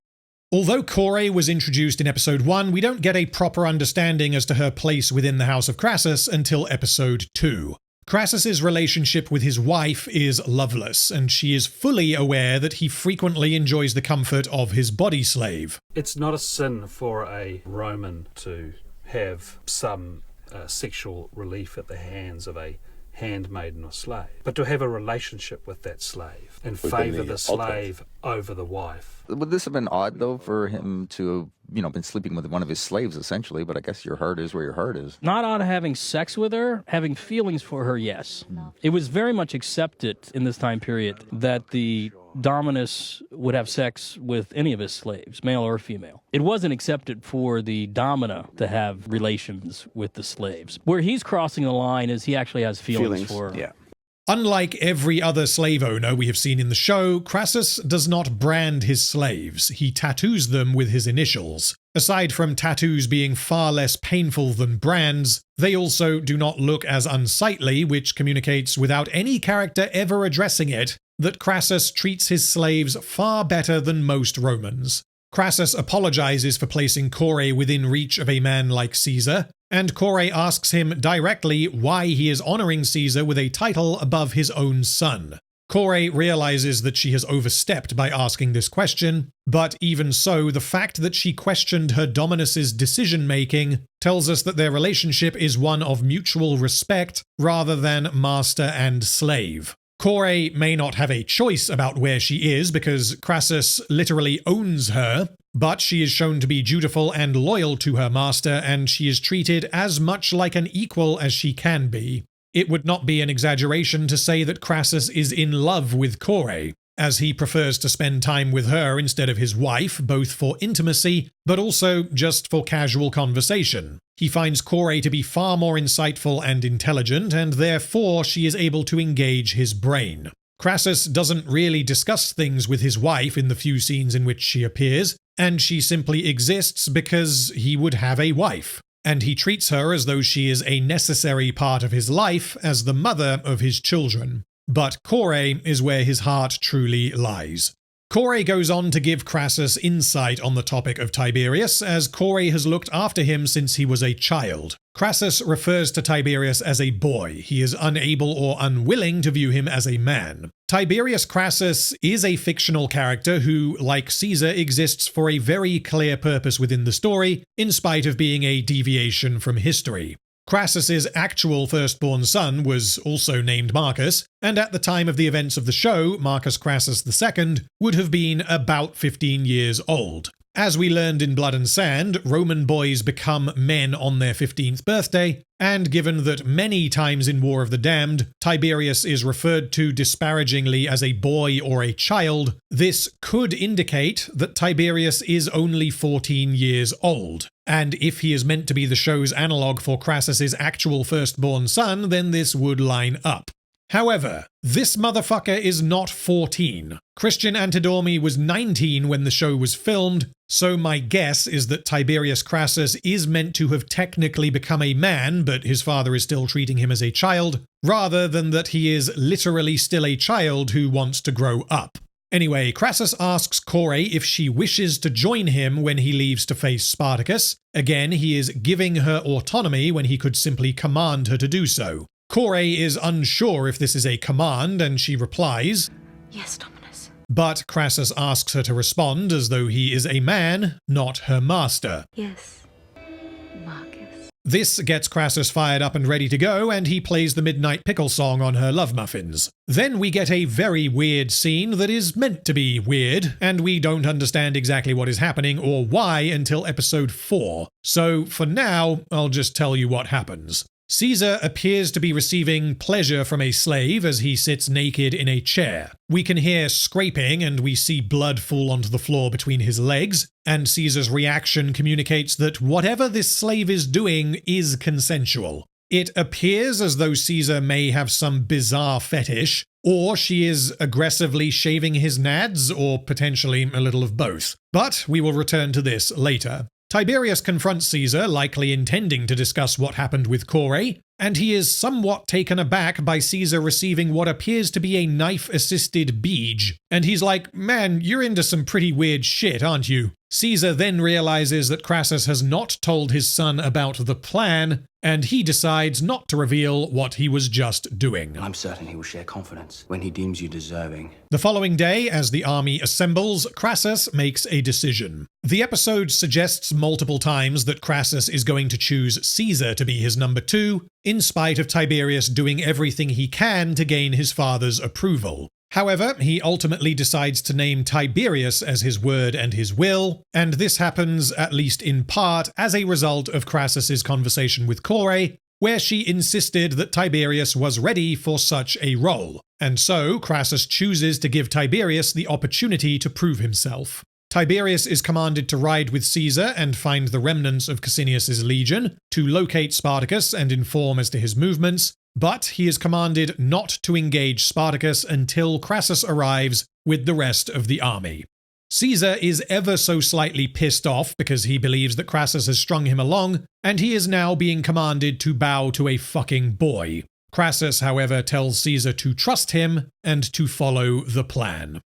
Although Kore was introduced in episode 1, we don't get a proper understanding as to her place within the House of Crassus until episode 2. Crassus's relationship with his wife is loveless, and she is fully aware that he frequently enjoys the comfort of his body slave. It's not a sin for a Roman to have some sexual relief at the hands of a handmaiden or slave, but to have a relationship with that slave and favour the slave over the wife. Would this have been odd, though, for him to have, been sleeping with one of his slaves, essentially, but I guess your heart is where your heart is. Not odd having sex with her, having feelings for her, yes. It was very much accepted in this time period that the Dominus would have sex with any of his slaves, male or female. It wasn't accepted for the Domina to have relations with the slaves. Where he's crossing the line is he actually has feelings for her. Yeah. Unlike every other slave owner we have seen in the show, Crassus does not brand his slaves, he tattoos them with his initials. Aside from tattoos being far less painful than brands, they also do not look as unsightly, which communicates without any character ever addressing it, that Crassus treats his slaves far better than most Romans. Crassus apologizes for placing Kore within reach of a man like Caesar, and Kore asks him directly why he is honoring Caesar with a title above his own son. Kore realizes that she has overstepped by asking this question, but even so, the fact that she questioned her Dominus's decision-making tells us that their relationship is one of mutual respect rather than master and slave. Kore may not have a choice about where she is because Crassus literally owns her, but she is shown to be dutiful and loyal to her master, and she is treated as much like an equal as she can be. It would not be an exaggeration to say that Crassus is in love with Kore, as he prefers to spend time with her instead of his wife, both for intimacy, but also just for casual conversation. He finds Kore to be far more insightful and intelligent, and therefore she is able to engage his brain. Crassus doesn't really discuss things with his wife in the few scenes in which she appears, and she simply exists because he would have a wife. And he treats her as though she is a necessary part of his life as the mother of his children. But Kore is where his heart truly lies. Kore goes on to give Crassus insight on the topic of Tiberius, as Kore has looked after him since he was a child. Crassus refers to Tiberius as a boy. He is unable or unwilling to view him as a man. Tiberius Crassus is a fictional character who, like Caesar, exists for a very clear purpose within the story, in spite of being a deviation from history. Crassus's actual firstborn son was also named Marcus, and at the time of the events of the show, Marcus Crassus II would have been about 15 years old. As we learned in Blood and Sand, Roman boys become men on their 15th birthday, and given that many times in War of the Damned, Tiberius is referred to disparagingly as a boy or a child, this could indicate that Tiberius is only 14 years old. And if he is meant to be the show's analogue for Crassus's actual firstborn son, then this would line up. However, this motherfucker is not 14. Christian Antidormi was 19 when the show was filmed, so my guess is that Tiberius Crassus is meant to have technically become a man, but his father is still treating him as a child, rather than that he is literally still a child who wants to grow up. Anyway, Crassus asks Kore if she wishes to join him when he leaves to face Spartacus. Again, he is giving her autonomy when he could simply command her to do so. Kore is unsure if this is a command, and she replies, "Yes, Dominus." But Crassus asks her to respond as though he is a man, not her master. "Yes, Marcus." This gets Crassus fired up and ready to go, and he plays the Midnight Pickle song on her love muffins. Then we get a very weird scene that is meant to be weird, and we don't understand exactly what is happening or why until episode 4. So for now, I'll just tell you what happens. Caesar appears to be receiving pleasure from a slave as he sits naked in a chair. We can hear scraping and we see blood fall onto the floor between his legs, and Caesar's reaction communicates that whatever this slave is doing is consensual. It appears as though Caesar may have some bizarre fetish, or she is aggressively shaving his nads, or potentially a little of both. But we will return to this later. Tiberius confronts Caesar, likely intending to discuss what happened with Kore, and he is somewhat taken aback by Caesar receiving what appears to be a knife-assisted beej. And he's like, man, you're into some pretty weird shit, aren't you? Caesar then realizes that Crassus has not told his son about the plan, and he decides not to reveal what he was just doing. I'm certain he will share confidence when he deems you deserving. The following day, as the army assembles, Crassus makes a decision. The episode suggests multiple times that Crassus is going to choose Caesar to be his number 2, in spite of Tiberius doing everything he can to gain his father's approval. However, he ultimately decides to name Tiberius as his word and his will, and this happens, at least in part, as a result of Crassus's conversation with Kore, where she insisted that Tiberius was ready for such a role. And so, Crassus chooses to give Tiberius the opportunity to prove himself. Tiberius is commanded to ride with Caesar and find the remnants of Cassinius's legion, to locate Spartacus and inform as to his movements, but he is commanded not to engage Spartacus until Crassus arrives with the rest of the army. Caesar is ever so slightly pissed off because he believes that Crassus has strung him along, and he is now being commanded to bow to a fucking boy. Crassus, however, tells Caesar to trust him and to follow the plan.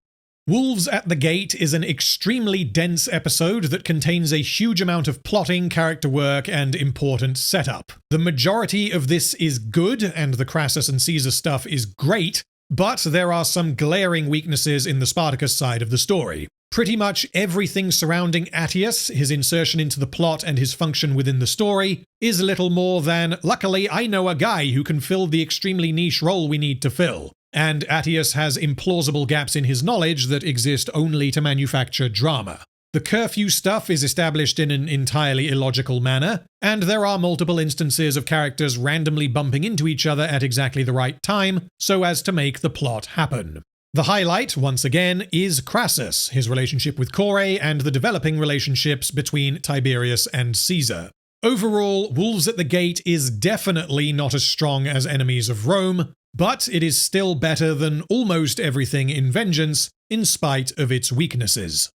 Wolves at the Gate is an extremely dense episode that contains a huge amount of plotting, character work, and important setup. The majority of this is good, and the Crassus and Caesar stuff is great, but there are some glaring weaknesses in the Spartacus side of the story. Pretty much everything surrounding Attius, his insertion into the plot and his function within the story, is little more than, luckily I know a guy who can fill the extremely niche role we need to fill. And Attius has implausible gaps in his knowledge that exist only to manufacture drama. The curfew stuff is established in an entirely illogical manner, and there are multiple instances of characters randomly bumping into each other at exactly the right time, so as to make the plot happen. The highlight, once again, is Crassus, his relationship with Kore, and the developing relationships between Tiberius and Caesar. Overall, Wolves at the Gate is definitely not as strong as Enemies of Rome, but it is still better than almost everything in Vengeance, in spite of its weaknesses.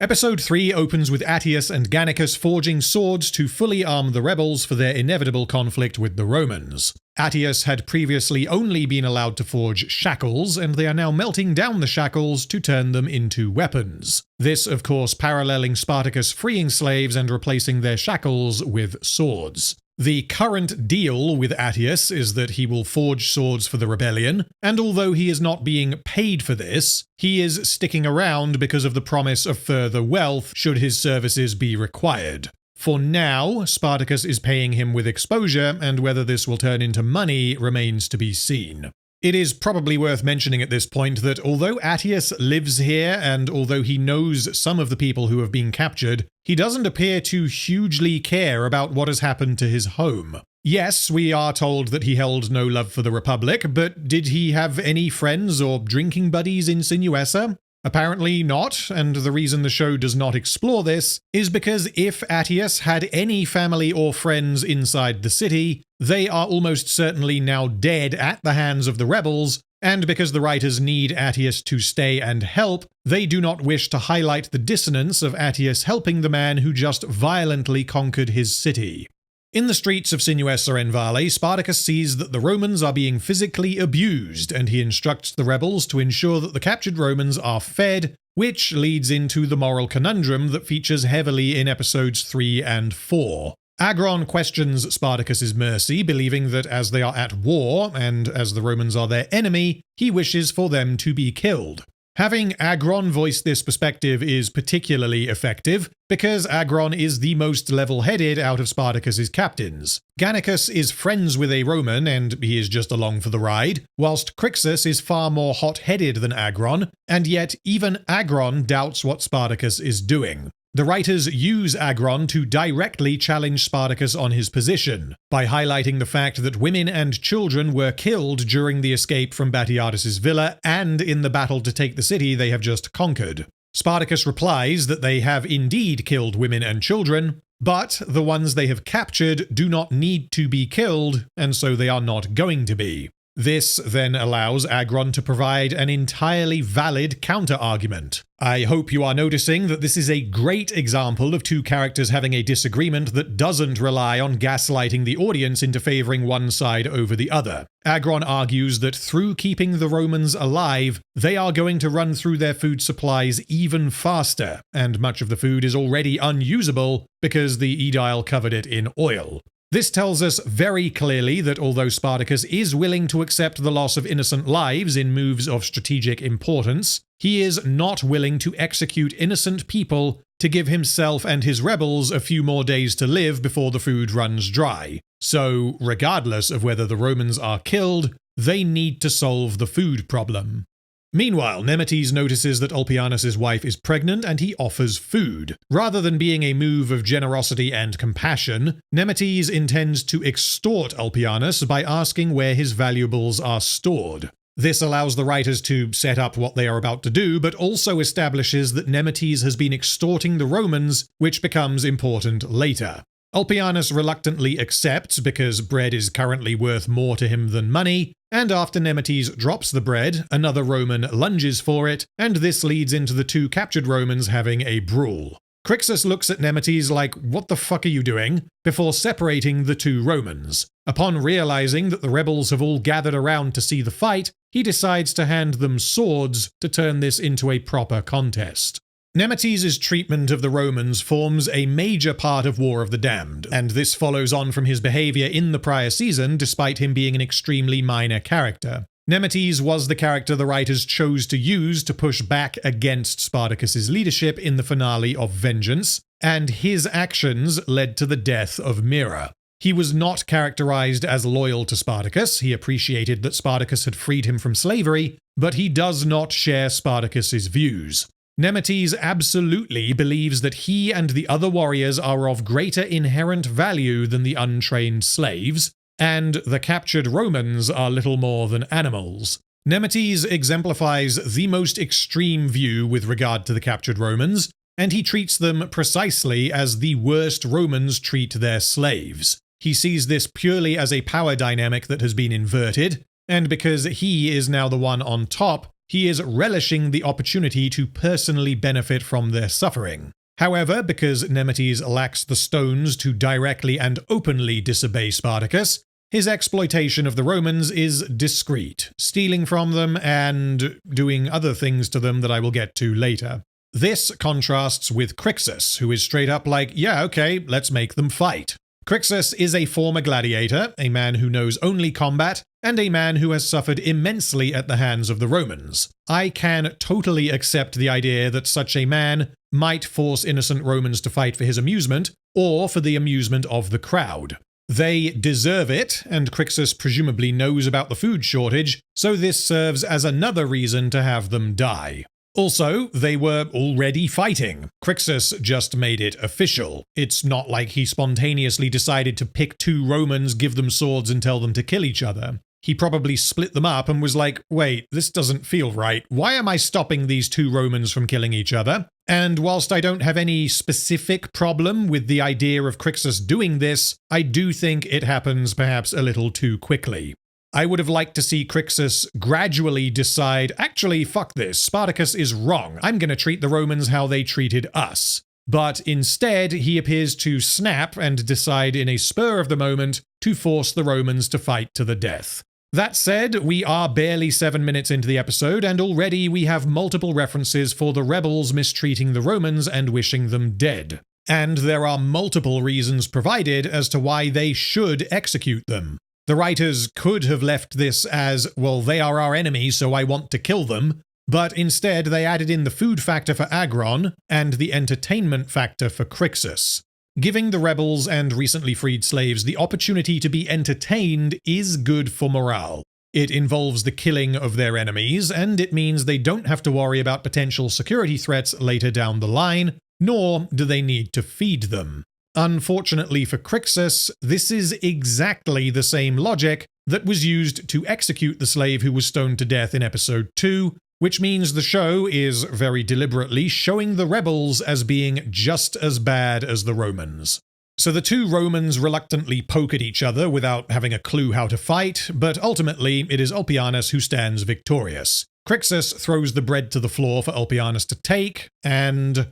Episode 3 opens with Attius and Gannicus forging swords to fully arm the rebels for their inevitable conflict with the Romans. Attius had previously only been allowed to forge shackles, and they are now melting down the shackles to turn them into weapons. This, of course, paralleling Spartacus freeing slaves and replacing their shackles with swords. The current deal with Attius is that he will forge swords for the rebellion, and although he is not being paid for this, he is sticking around because of the promise of further wealth should his services be required. For now, Spartacus is paying him with exposure, and whether this will turn into money remains to be seen. It is probably worth mentioning at this point that although Attius lives here, and although he knows some of the people who have been captured, he doesn't appear to hugely care about what has happened to his home. Yes, we are told that he held no love for the Republic, but did he have any friends or drinking buddies in Sinuessa? Apparently not, and the reason the show does not explore this is because if Attius had any family or friends inside the city, they are almost certainly now dead at the hands of the rebels, and because the writers need Attius to stay and help, they do not wish to highlight the dissonance of Attius helping the man who just violently conquered his city. In the streets of Sinuessa and Vale, Spartacus sees that the Romans are being physically abused, and he instructs the rebels to ensure that the captured Romans are fed, which leads into the moral conundrum that features heavily in episodes 3 and 4. Agron questions Spartacus's mercy, believing that as they are at war, and as the Romans are their enemy, he wishes for them to be killed. Having Agron voice this perspective is particularly effective, because Agron is the most level-headed out of Spartacus's captains. Gannicus is friends with a Roman, and he is just along for the ride, whilst Crixus is far more hot-headed than Agron, and yet even Agron doubts what Spartacus is doing. The writers use Agron to directly challenge Spartacus on his position, by highlighting the fact that women and children were killed during the escape from Batiatus's villa and in the battle to take the city they have just conquered. Spartacus replies that they have indeed killed women and children, But the ones they have captured do not need to be killed, and so they are not going to be. This then allows Agron to provide an entirely valid counter-argument. I hope you are noticing that this is a great example of two characters having a disagreement that doesn't rely on gaslighting the audience into favoring one side over the other. Agron argues that through keeping the Romans alive, they are going to run through their food supplies even faster, and much of the food is already unusable because the Aedile covered it in oil. This tells us very clearly that although Spartacus is willing to accept the loss of innocent lives in moves of strategic importance, he is not willing to execute innocent people to give himself and his rebels a few more days to live before the food runs dry. So, regardless of whether the Romans are killed, they need to solve the food problem. Meanwhile, Nemetes notices that Ulpianus' wife is pregnant and he offers food. Rather than being a move of generosity and compassion, Nemetes intends to extort Ulpianus by asking where his valuables are stored. This allows the writers to set up what they are about to do, but also establishes that Nemetes has been extorting the Romans, which becomes important later. Ulpianus reluctantly accepts because bread is currently worth more to him than money, and after Nemetes drops the bread, another Roman lunges for it, and this leads into the two captured Romans having a brawl. Crixus looks at Nemetes like, "What the fuck are you doing?" before separating the two Romans. Upon realizing that the rebels have all gathered around to see the fight, he decides to hand them swords to turn this into a proper contest. Nemetes' treatment of the Romans forms a major part of War of the Damned, and this follows on from his behavior in the prior season despite him being an extremely minor character. Nemetes was the character the writers chose to use to push back against Spartacus' leadership in the finale of Vengeance, and his actions led to the death of Mira. He was not characterized as loyal to Spartacus. He appreciated that Spartacus had freed him from slavery, but he does not share Spartacus' views. Nemetes absolutely believes that he and the other warriors are of greater inherent value than the untrained slaves, and the captured Romans are little more than animals. Nemetes exemplifies the most extreme view with regard to the captured Romans, and he treats them precisely as the worst Romans treat their slaves. He sees this purely as a power dynamic that has been inverted, and because he is now the one on top, he is relishing the opportunity to personally benefit from their suffering. However, because Nemetes lacks the stones to directly and openly disobey Spartacus, his exploitation of the Romans is discreet, stealing from them and doing other things to them that I will get to later. This contrasts with Crixus, who is straight up like, yeah, okay, let's make them fight. Crixus is a former gladiator, a man who knows only combat, and a man who has suffered immensely at the hands of the Romans. I can totally accept the idea that such a man might force innocent Romans to fight for his amusement, or for the amusement of the crowd. They deserve it, and Crixus presumably knows about the food shortage, so this serves as another reason to have them die. Also, they were already fighting. Crixus just made it official. It's not like he spontaneously decided to pick two Romans, give them swords, and tell them to kill each other. He probably split them up and was like, wait, this doesn't feel right. Why am I stopping these two Romans from killing each other? And whilst I don't have any specific problem with the idea of Crixus doing this, I do think it happens perhaps a little too quickly. I would have liked to see Crixus gradually decide, actually, fuck this, Spartacus is wrong. I'm going to treat the Romans how they treated us. But instead, he appears to snap and decide in a spur of the moment to force the Romans to fight to the death. That said, we are barely 7 minutes into the episode, and already we have multiple references for the rebels mistreating the Romans and wishing them dead. And there are multiple reasons provided as to why they should execute them. The writers could have left this as, well, they are our enemies, so I want to kill them, but instead they added in the food factor for Agron and the entertainment factor for Crixus. Giving the rebels and recently freed slaves the opportunity to be entertained is good for morale. It involves the killing of their enemies, and it means they don't have to worry about potential security threats later down the line, nor do they need to feed them. Unfortunately for Crixus, this is exactly the same logic that was used to execute the slave who was stoned to death in episode 2, which means the show is very deliberately showing the rebels as being just as bad as the Romans. So the two Romans reluctantly poke at each other without having a clue how to fight, but ultimately it is Ulpianus who stands victorious. Crixus throws the bread to the floor for Ulpianus to take, and...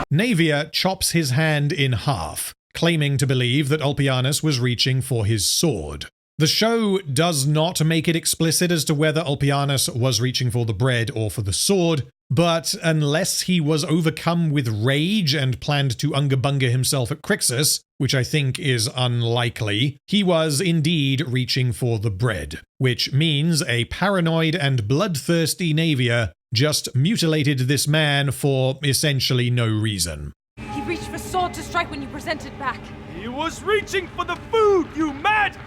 Naevia chops his hand in half, claiming to believe that Ulpianus was reaching for his sword. The show does not make it explicit as to whether Ulpianus was reaching for the bread or for the sword, but unless he was overcome with rage and planned to unga-bunga himself at Crixus, which I think is unlikely, he was indeed reaching for the bread, which means a paranoid and bloodthirsty Naevia just mutilated this man for essentially no reason. He reached for sword to strike when you presented back. He was reaching for the food, you mad!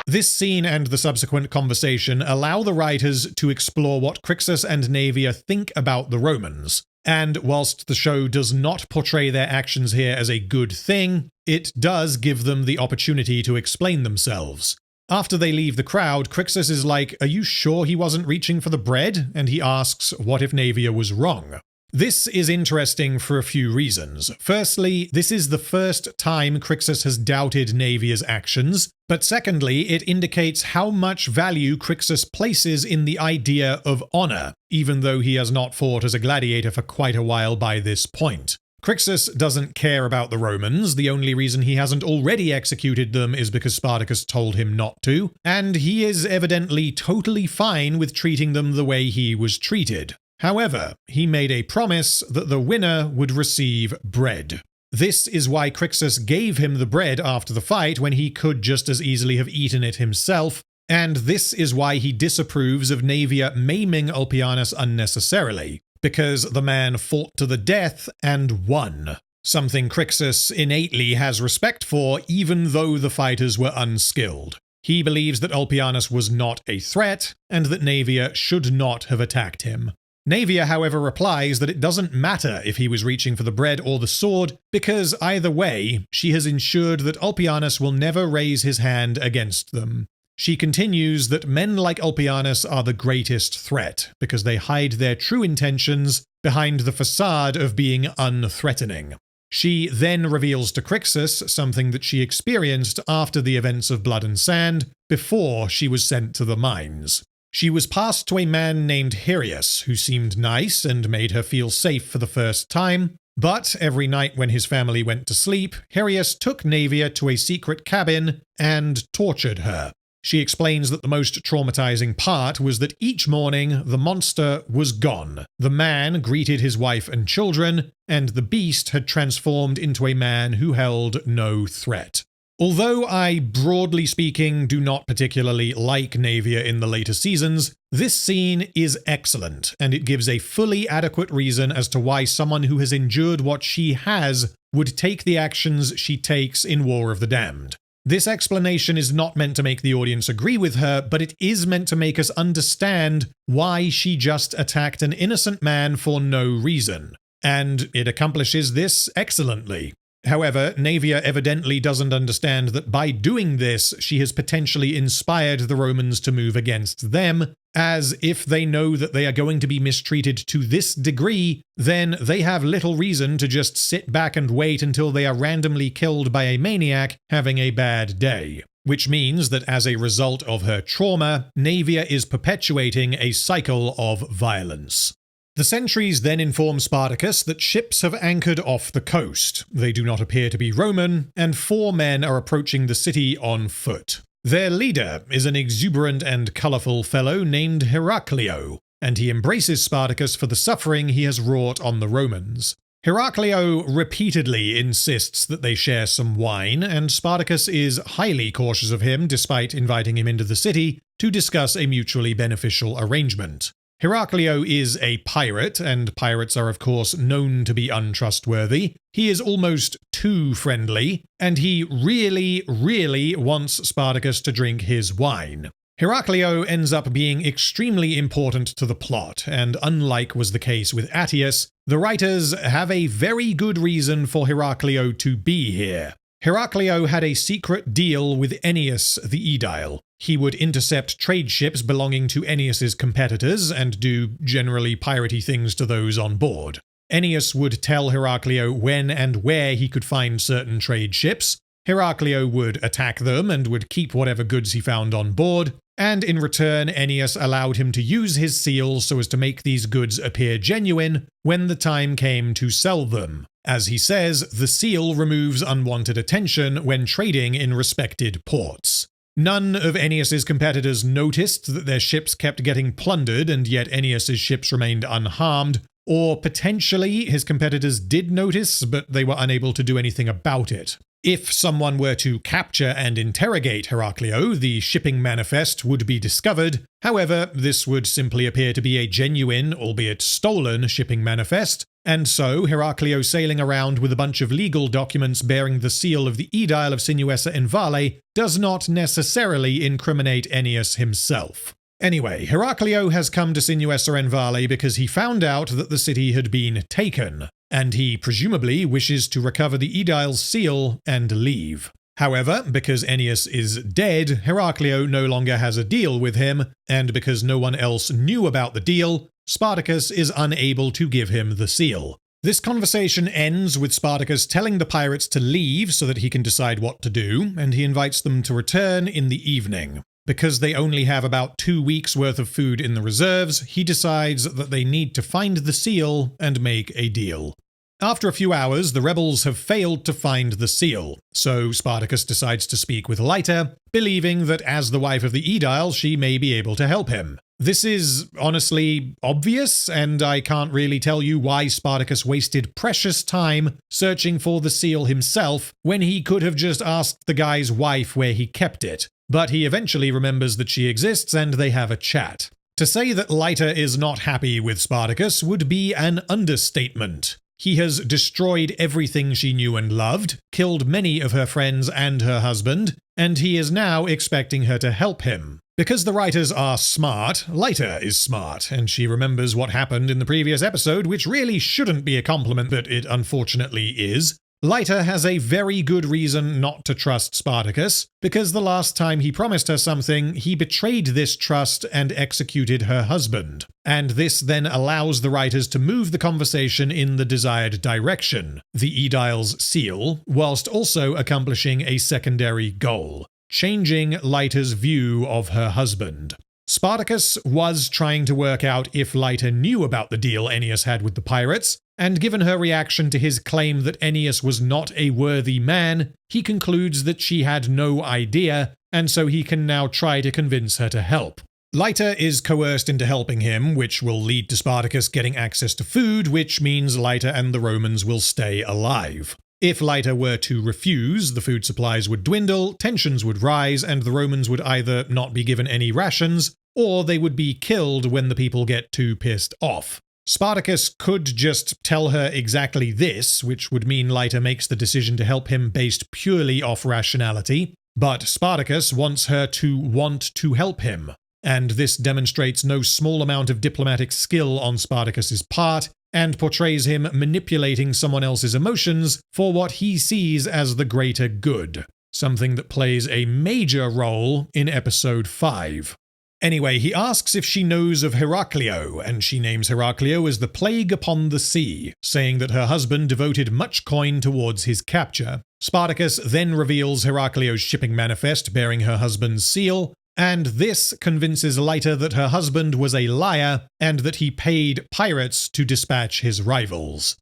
This scene and the subsequent conversation allow the writers to explore what Crixus and Naevia think about the Romans. And whilst the show does not portray their actions here as a good thing, it does give them the opportunity to explain themselves. After they leave the crowd, Crixus is like, "Are you sure he wasn't reaching for the bread?" And he asks, what if Naevia was wrong? This is interesting for a few reasons. Firstly, this is the first time Crixus has doubted Naevia's actions, but secondly, it indicates how much value Crixus places in the idea of honor, even though he has not fought as a gladiator for quite a while by this point. Crixus doesn't care about the Romans. The only reason he hasn't already executed them is because Spartacus told him not to, and he is evidently totally fine with treating them the way he was treated. However, he made a promise that the winner would receive bread. This is why Crixus gave him the bread after the fight when he could just as easily have eaten it himself, and this is why he disapproves of Naevia maiming Ulpianus unnecessarily, because the man fought to the death and won, something Crixus innately has respect for even though the fighters were unskilled. He believes that Ulpianus was not a threat, and that Naevia should not have attacked him. Naevia, however, replies that it doesn't matter if he was reaching for the bread or the sword, because either way, she has ensured that Ulpianus will never raise his hand against them. She continues that men like Ulpianus are the greatest threat, because they hide their true intentions behind the facade of being unthreatening. She then reveals to Crixus something that she experienced after the events of Blood and Sand, before she was sent to the mines. She was passed to a man named Hyrieus, who seemed nice and made her feel safe for the first time, but every night when his family went to sleep, Hyrieus took Naevia to a secret cabin and tortured her. She explains that the most traumatizing part was that each morning the monster was gone. The man greeted his wife and children, and the beast had transformed into a man who held no threat. Although I, broadly speaking, do not particularly like Naevia in the later seasons, this scene is excellent, and it gives a fully adequate reason as to why someone who has endured what she has would take the actions she takes in War of the Damned. This explanation is not meant to make the audience agree with her, but it is meant to make us understand why she just attacked an innocent man for no reason, and it accomplishes this excellently. However, Naevia evidently doesn't understand that by doing this, she has potentially inspired the Romans to move against them, as if they know that they are going to be mistreated to this degree, then they have little reason to just sit back and wait until they are randomly killed by a maniac having a bad day. Which means that as a result of her trauma, Naevia is perpetuating a cycle of violence. The sentries then inform Spartacus that ships have anchored off the coast. They do not appear to be Roman, and 4 men are approaching the city on foot. Their leader is an exuberant and colourful fellow named Heraclio, and he embraces Spartacus for the suffering he has wrought on the Romans. Heraclio repeatedly insists that they share some wine, and Spartacus is highly cautious of him despite inviting him into the city to discuss a mutually beneficial arrangement. Heraclio is a pirate, and pirates are of course known to be untrustworthy. He is almost too friendly, and he really wants Spartacus to drink his wine. Heraclio ends up being extremely important to the plot, and unlike was the case with Attius, the writers have a very good reason for Heraclio to be here. Heraclio had a secret deal with Ennius the Aedile. He would intercept trade ships belonging to Ennius's competitors and do generally piratey things to those on board. Ennius would tell Heraclio when and where he could find certain trade ships. Heraclio would attack them and would keep whatever goods he found on board, and in return Ennius allowed him to use his seal so as to make these goods appear genuine when the time came to sell them. As he says, the seal removes unwanted attention when trading in respected ports. None of Ennius's competitors noticed that their ships kept getting plundered and yet Ennius's ships remained unharmed, or potentially his competitors did notice but they were unable to do anything about it. If someone were to capture and interrogate Heraclio, the shipping manifest would be discovered. However, this would simply appear to be a genuine, albeit stolen, shipping manifest, and so Heraclio sailing around with a bunch of legal documents bearing the seal of the Aedile of Sinuessa and Vale does not necessarily incriminate Ennius himself. Anyway, Heraclio has come to Sinuessa and Vale because he found out that the city had been taken, and he presumably wishes to recover the Aedile's seal and leave. However, because Ennius is dead, Heraclio no longer has a deal with him, and because no one else knew about the deal, Spartacus is unable to give him the seal. This conversation ends with Spartacus telling the pirates to leave so that he can decide what to do, and he invites them to return in the evening. Because they only have about 2 weeks' worth of food in the reserves, he decides that they need to find the seal and make a deal. After a few hours, the rebels have failed to find the seal, so Spartacus decides to speak with Lyta, believing that as the wife of the Aedile, she may be able to help him. This is honestly obvious, and I can't really tell you why Spartacus wasted precious time searching for the seal himself when he could have just asked the guy's wife where he kept it. But he eventually remembers that she exists and they have a chat. To say that Lyta is not happy with Spartacus would be an understatement. He has destroyed everything she knew and loved, killed many of her friends and her husband, and he is now expecting her to help him. Because the writers are smart, Lyta is smart, and she remembers what happened in the previous episode, which really shouldn't be a compliment, but it unfortunately is. Lyta has a very good reason not to trust Spartacus, because the last time he promised her something, he betrayed this trust and executed her husband. And this then allows the writers to move the conversation in the desired direction, the Aedile's seal, whilst also accomplishing a secondary goal, changing Lyta's view of her husband. Spartacus was trying to work out if Lyta knew about the deal Ennius had with the pirates, and given her reaction to his claim that Ennius was not a worthy man, he concludes that she had no idea, and so he can now try to convince her to help. Lyta is coerced into helping him, which will lead to Spartacus getting access to food, which means Lyta and the Romans will stay alive. If Lyta were to refuse, the food supplies would dwindle, tensions would rise, and the Romans would either not be given any rations, or they would be killed when the people get too pissed off. Spartacus could just tell her exactly this, which would mean Lyta makes the decision to help him based purely off rationality, but Spartacus wants her to want to help him, and this demonstrates no small amount of diplomatic skill on Spartacus's part, and portrays him manipulating someone else's emotions for what he sees as the greater good, something that plays a major role in episode 5. Anyway, he asks if she knows of Heraclio, and she names Heraclio as the plague upon the sea, saying that her husband devoted much coin towards his capture. Spartacus then reveals Heraclio's shipping manifest bearing her husband's seal, and this convinces Lyta that her husband was a liar and that he paid pirates to dispatch his rivals.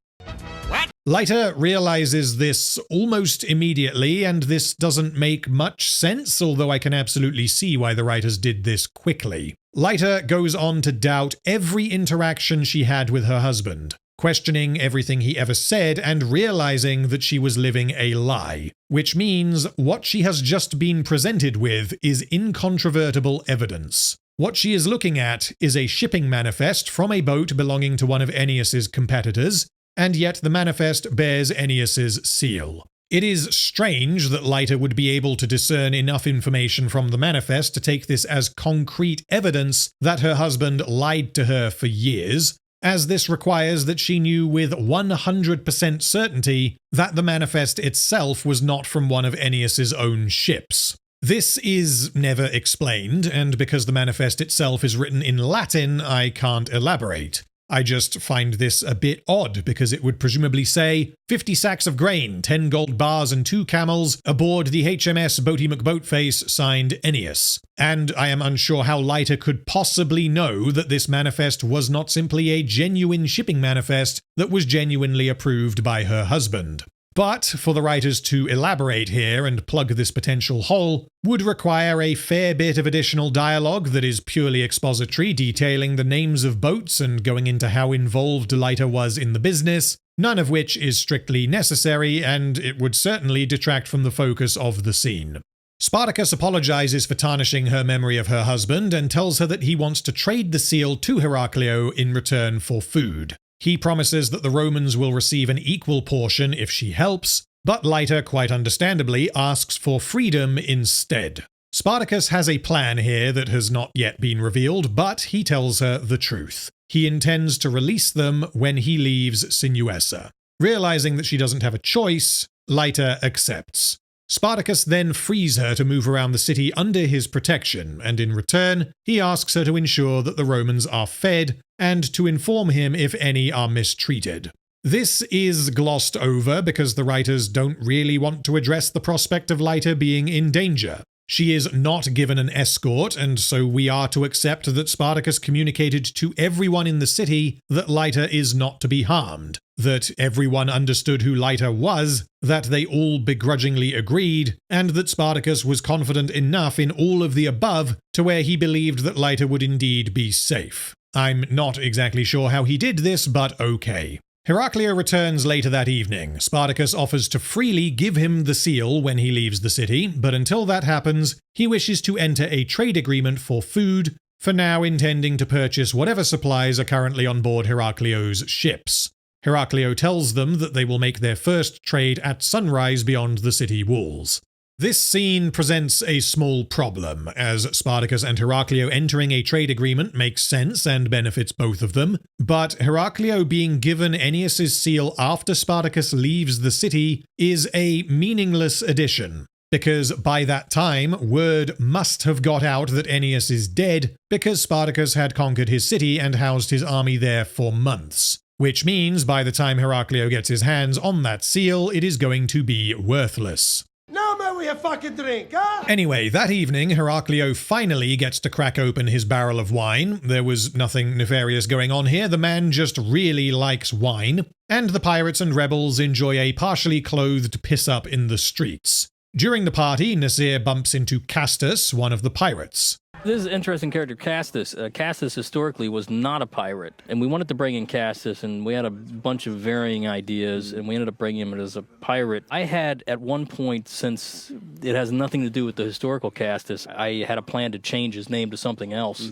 Lyta realizes this almost immediately, and this doesn't make much sense, although I can absolutely see why the writers did this quickly. Lyta goes on to doubt every interaction she had with her husband, questioning everything he ever said and realizing that she was living a lie, which means what she has just been presented with is incontrovertible evidence. What she is looking at is a shipping manifest from a boat belonging to one of Ennius's competitors, and yet the manifest bears Ennius's seal. It is strange that Lyta would be able to discern enough information from the manifest to take this as concrete evidence that her husband lied to her for years, as this requires that she knew with 100% certainty that the manifest itself was not from one of Aeneas's own ships. This is never explained, and because the manifest itself is written in Latin, I can't elaborate. I just find this a bit odd, because it would presumably say 50 sacks of grain, 10 gold bars and 2 camels, aboard the HMS Boaty McBoatface, signed Aeneas. And I am unsure how Leiter could possibly know that this manifest was not simply a genuine shipping manifest that was genuinely approved by her husband. But for the writers to elaborate here and plug this potential hole would require a fair bit of additional dialogue that is purely expository, detailing the names of boats and going into how involved Leiter was in the business, none of which is strictly necessary, and it would certainly detract from the focus of the scene. Spartacus apologizes for tarnishing her memory of her husband and tells her that he wants to trade the seal to Heraclio in return for food. He promises that the Romans will receive an equal portion if she helps, but Leiter, quite understandably, asks for freedom instead. Spartacus has a plan here that has not yet been revealed, but he tells her the truth. He intends to release them when he leaves Sinuessa. Realizing that she doesn't have a choice, Leiter accepts. Spartacus then frees her to move around the city under his protection, and in return, he asks her to ensure that the Romans are fed, and to inform him if any are mistreated. This is glossed over because the writers don't really want to address the prospect of Leiter being in danger. She is not given an escort, and so we are to accept that Spartacus communicated to everyone in the city that Leiter is not to be harmed, that everyone understood who Leiter was, that they all begrudgingly agreed, and that Spartacus was confident enough in all of the above to where he believed that Leiter would indeed be safe. I'm not exactly sure how he did this, but okay. Heraclio returns later that evening. Spartacus offers to freely give him the seal when he leaves the city, but until that happens, he wishes to enter a trade agreement for food, for now intending to purchase whatever supplies are currently on board Heraclio's ships. Heraclio tells them that they will make their first trade at sunrise beyond the city walls. This scene presents a small problem, as Spartacus and Heraclio entering a trade agreement makes sense and benefits both of them, but Heraclio being given Aeneas's seal after Spartacus leaves the city is a meaningless addition, because by that time, word must have got out that Aeneas is dead, because Spartacus had conquered his city and housed his army there for months. Which means by the time Heraclio gets his hands on that seal, it is going to be worthless. Now may we have fucking drink, huh? Anyway, that evening, Heraclio finally gets to crack open his barrel of wine. There was nothing nefarious going on here, the man just really likes wine, and the pirates and rebels enjoy a partially clothed piss-up in the streets. During the party, Nasir bumps into Castus, one of the pirates. This is an interesting character, Castus. Castus historically was not a pirate, and we wanted to bring in Castus, and we had a bunch of varying ideas, and we ended up bringing him as a pirate. I had, at one point, since it has nothing to do with the historical Castus, I had a plan to change his name to something else,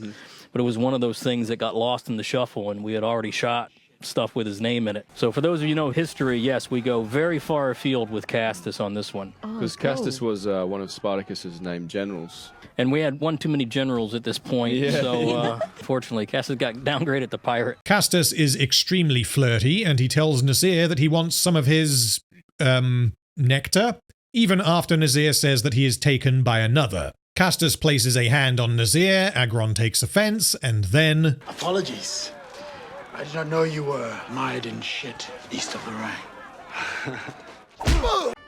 but it was one of those things that got lost in the shuffle, and we had already shot stuff with his name in it. So for those of you who know history, yes, we go very far afield with Castus on this one. Because Castus was one of Spartacus's named generals. And we had one too many generals at this point, so fortunately, Castus got downgraded to pirate. Castus is extremely flirty, and he tells Nasir that he wants some of his, nectar, even after Nasir says that he is taken by another. Castus places a hand on Nasir, Agron takes offense, and then... Apologies. I did not know you were mired in shit east of the Rhine.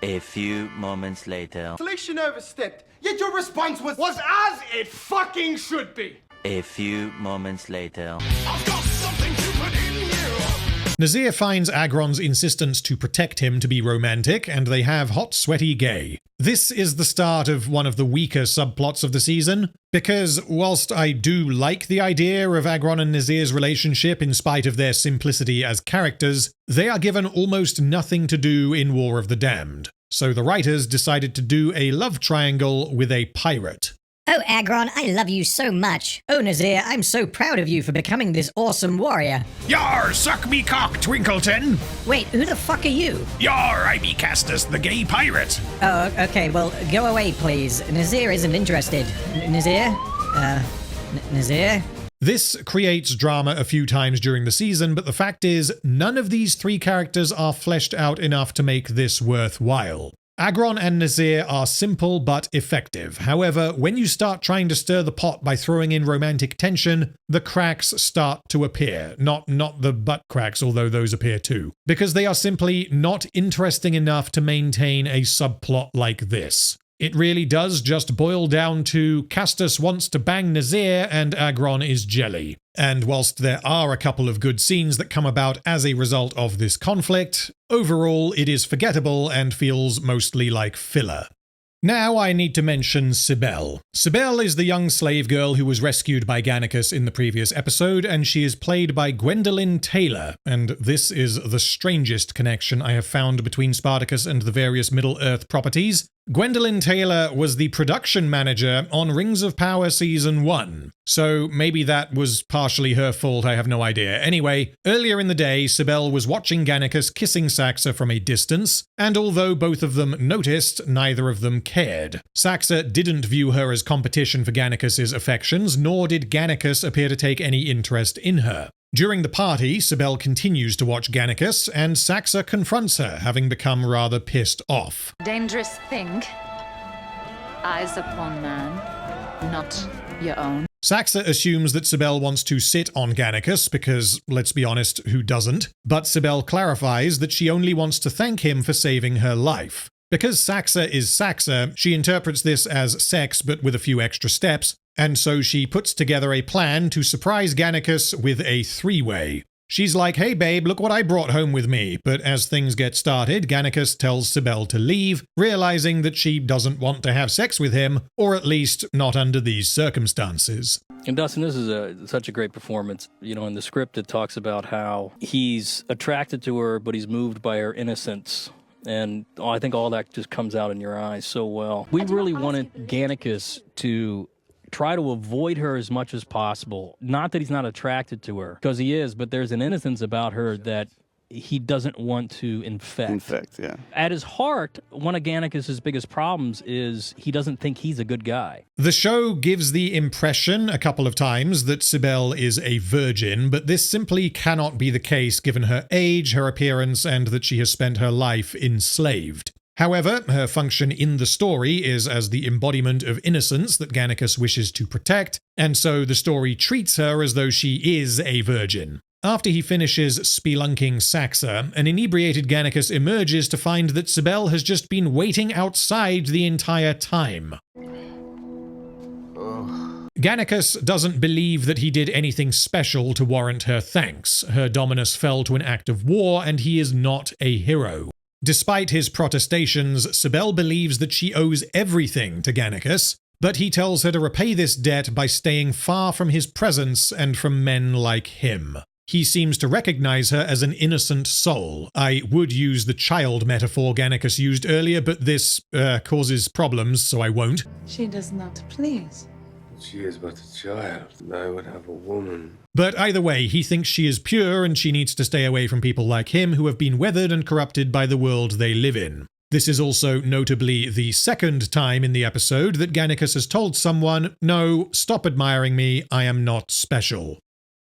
A few moments later. Selection overstepped, yet your response was as it fucking should be. A few moments later. Nasir finds Agron's insistence to protect him to be romantic, and they have hot, sweaty gay. This is the start of one of the weaker subplots of the season, because whilst I do like the idea of Agron and Nasir's relationship in spite of their simplicity as characters, they are given almost nothing to do in War of the Damned. So the writers decided to do a love triangle with a pirate. Oh, Agron, I love you so much. Oh, Nasir, I'm so proud of you for becoming this awesome warrior. Yar, suck me cock, Twinkleton. Wait, who the fuck are you? Yar, I be Castus, the gay pirate. Oh, okay, well, go away, please. Nasir isn't interested. Nasir? Nasir? This creates drama a few times during the season, but the fact is, none of these three characters are fleshed out enough to make this worthwhile. Agron and Nazir are simple but effective. However, when you start trying to stir the pot by throwing in romantic tension, the cracks start to appear. Not the butt cracks, although those appear too. Because they are simply not interesting enough to maintain a subplot like this. It really does just boil down to Castus wants to bang Nazir and Agron is jelly. And whilst there are a couple of good scenes that come about as a result of this conflict, overall it is forgettable and feels mostly like filler. Now I need to mention Cybele. Cybele is the young slave girl who was rescued by Gannicus in the previous episode, and she is played by Gwendolyn Taylor, and this is the strangest connection I have found between Spartacus and the various Middle-earth properties. Gwendolyn Taylor was the production manager on Rings of Power Season 1, so maybe that was partially her fault, I have no idea. Anyway, earlier in the day, Cybele was watching Gannicus kissing Saxa from a distance, and although both of them noticed, neither of them cared. Saxa didn't view her as competition for Gannicus's affections, nor did Gannicus appear to take any interest in her. During the party, Cybele continues to watch Gannicus, and Saxa confronts her, having become rather pissed off. Dangerous thing. Eyes upon man, not your own. Saxa assumes that Cybele wants to sit on Gannicus, because, let's be honest, who doesn't? But Cybele clarifies that she only wants to thank him for saving her life. Because Saxa is Saxa, she interprets this as sex but with a few extra steps, and so she puts together a plan to surprise Gannicus with a three-way. She's like, hey babe, look what I brought home with me, but as things get started, Gannicus tells Cybele to leave, realizing that she doesn't want to have sex with him, or at least not under these circumstances. And Dustin, this is such a great performance. You know, in the script it talks about how he's attracted to her, but he's moved by her innocence. And I think all that just comes out in your eyes so well. We really wanted Gannicus to try to avoid her as much as possible. Not that he's not attracted to her, because he is, but there's an innocence about her that he doesn't want to infect. Yeah. At his heart, one of Gannicus's biggest problems is he doesn't think he's a good guy. The show gives the impression a couple of times that Cybele is a virgin, but this simply cannot be the case given her age, her appearance, and that she has spent her life enslaved. However, her function in the story is as the embodiment of innocence that Gannicus wishes to protect, and so the story treats her as though she is a virgin. After he finishes spelunking Saxa, an inebriated Gannicus emerges to find that Cybele has just been waiting outside the entire time. Gannicus doesn't believe that he did anything special to warrant her thanks. Her dominus fell to an act of war, and he is not a hero. Despite his protestations, Cybele believes that she owes everything to Gannicus, but he tells her to repay this debt by staying far from his presence and from men like him. He seems to recognize her as an innocent soul. I would use the child metaphor Gannicus used earlier, but this causes problems, so I won't. She does not please. She is but a child. I would have a woman. But either way, he thinks she is pure and she needs to stay away from people like him who have been weathered and corrupted by the world they live in. This is also notably the second time in the episode that Gannicus has told someone, no, stop admiring me, I am not special.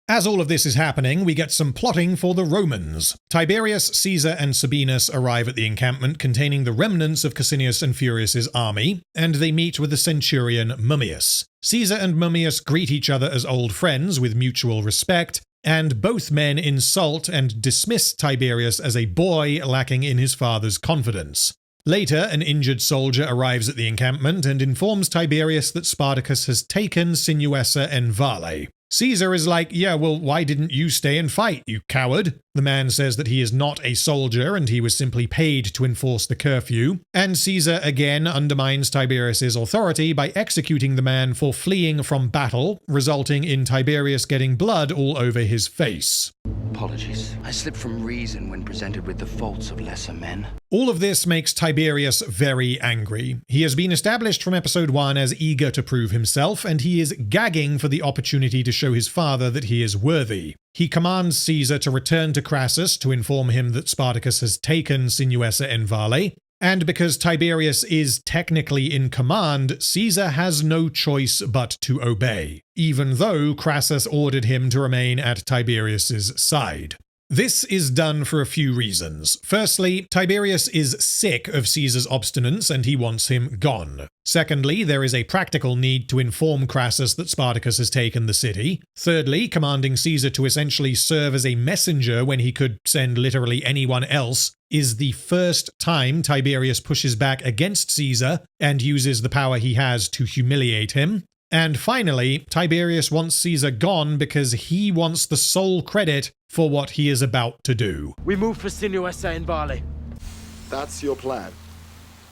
As all of this is happening, we get some plotting for the Romans. Tiberius, Caesar, and Sabinus arrive at the encampment containing the remnants of Cassinius and Furius's army, and they meet with the centurion Mummius. Caesar and Mummius greet each other as old friends with mutual respect, and both men insult and dismiss Tiberius as a boy lacking in his father's confidence. Later, an injured soldier arrives at the encampment and informs Tiberius that Spartacus has taken Sinuessa and Vale. Caesar is like, yeah, well, why didn't you stay and fight, you coward? The man says that he is not a soldier and he was simply paid to enforce the curfew. And Caesar again undermines Tiberius's authority by executing the man for fleeing from battle, resulting in Tiberius getting blood all over his face. Apologies. I slipped from reason when presented with the faults of lesser men. All of this makes Tiberius very angry. He has been established from episode 1 as eager to prove himself, and he is gagging for the opportunity to show his father that he is worthy. He commands Caesar to return to Crassus to inform him that Spartacus has taken Sinuessa and Vale, And because Tiberius is technically in command, Caesar has no choice but to obey, even though Crassus ordered him to remain at Tiberius's side. This is done for a few reasons. Firstly, Tiberius is sick of Caesar's obstinance and he wants him gone. Secondly, there is a practical need to inform Crassus that Spartacus has taken the city. Thirdly, commanding Caesar to essentially serve as a messenger when he could send literally anyone else is the first time Tiberius pushes back against Caesar and uses the power he has to humiliate him. And finally, Tiberius wants Caesar gone because he wants the sole credit for what he is about to do. We move for Sinuessa in Bali. That's your plan.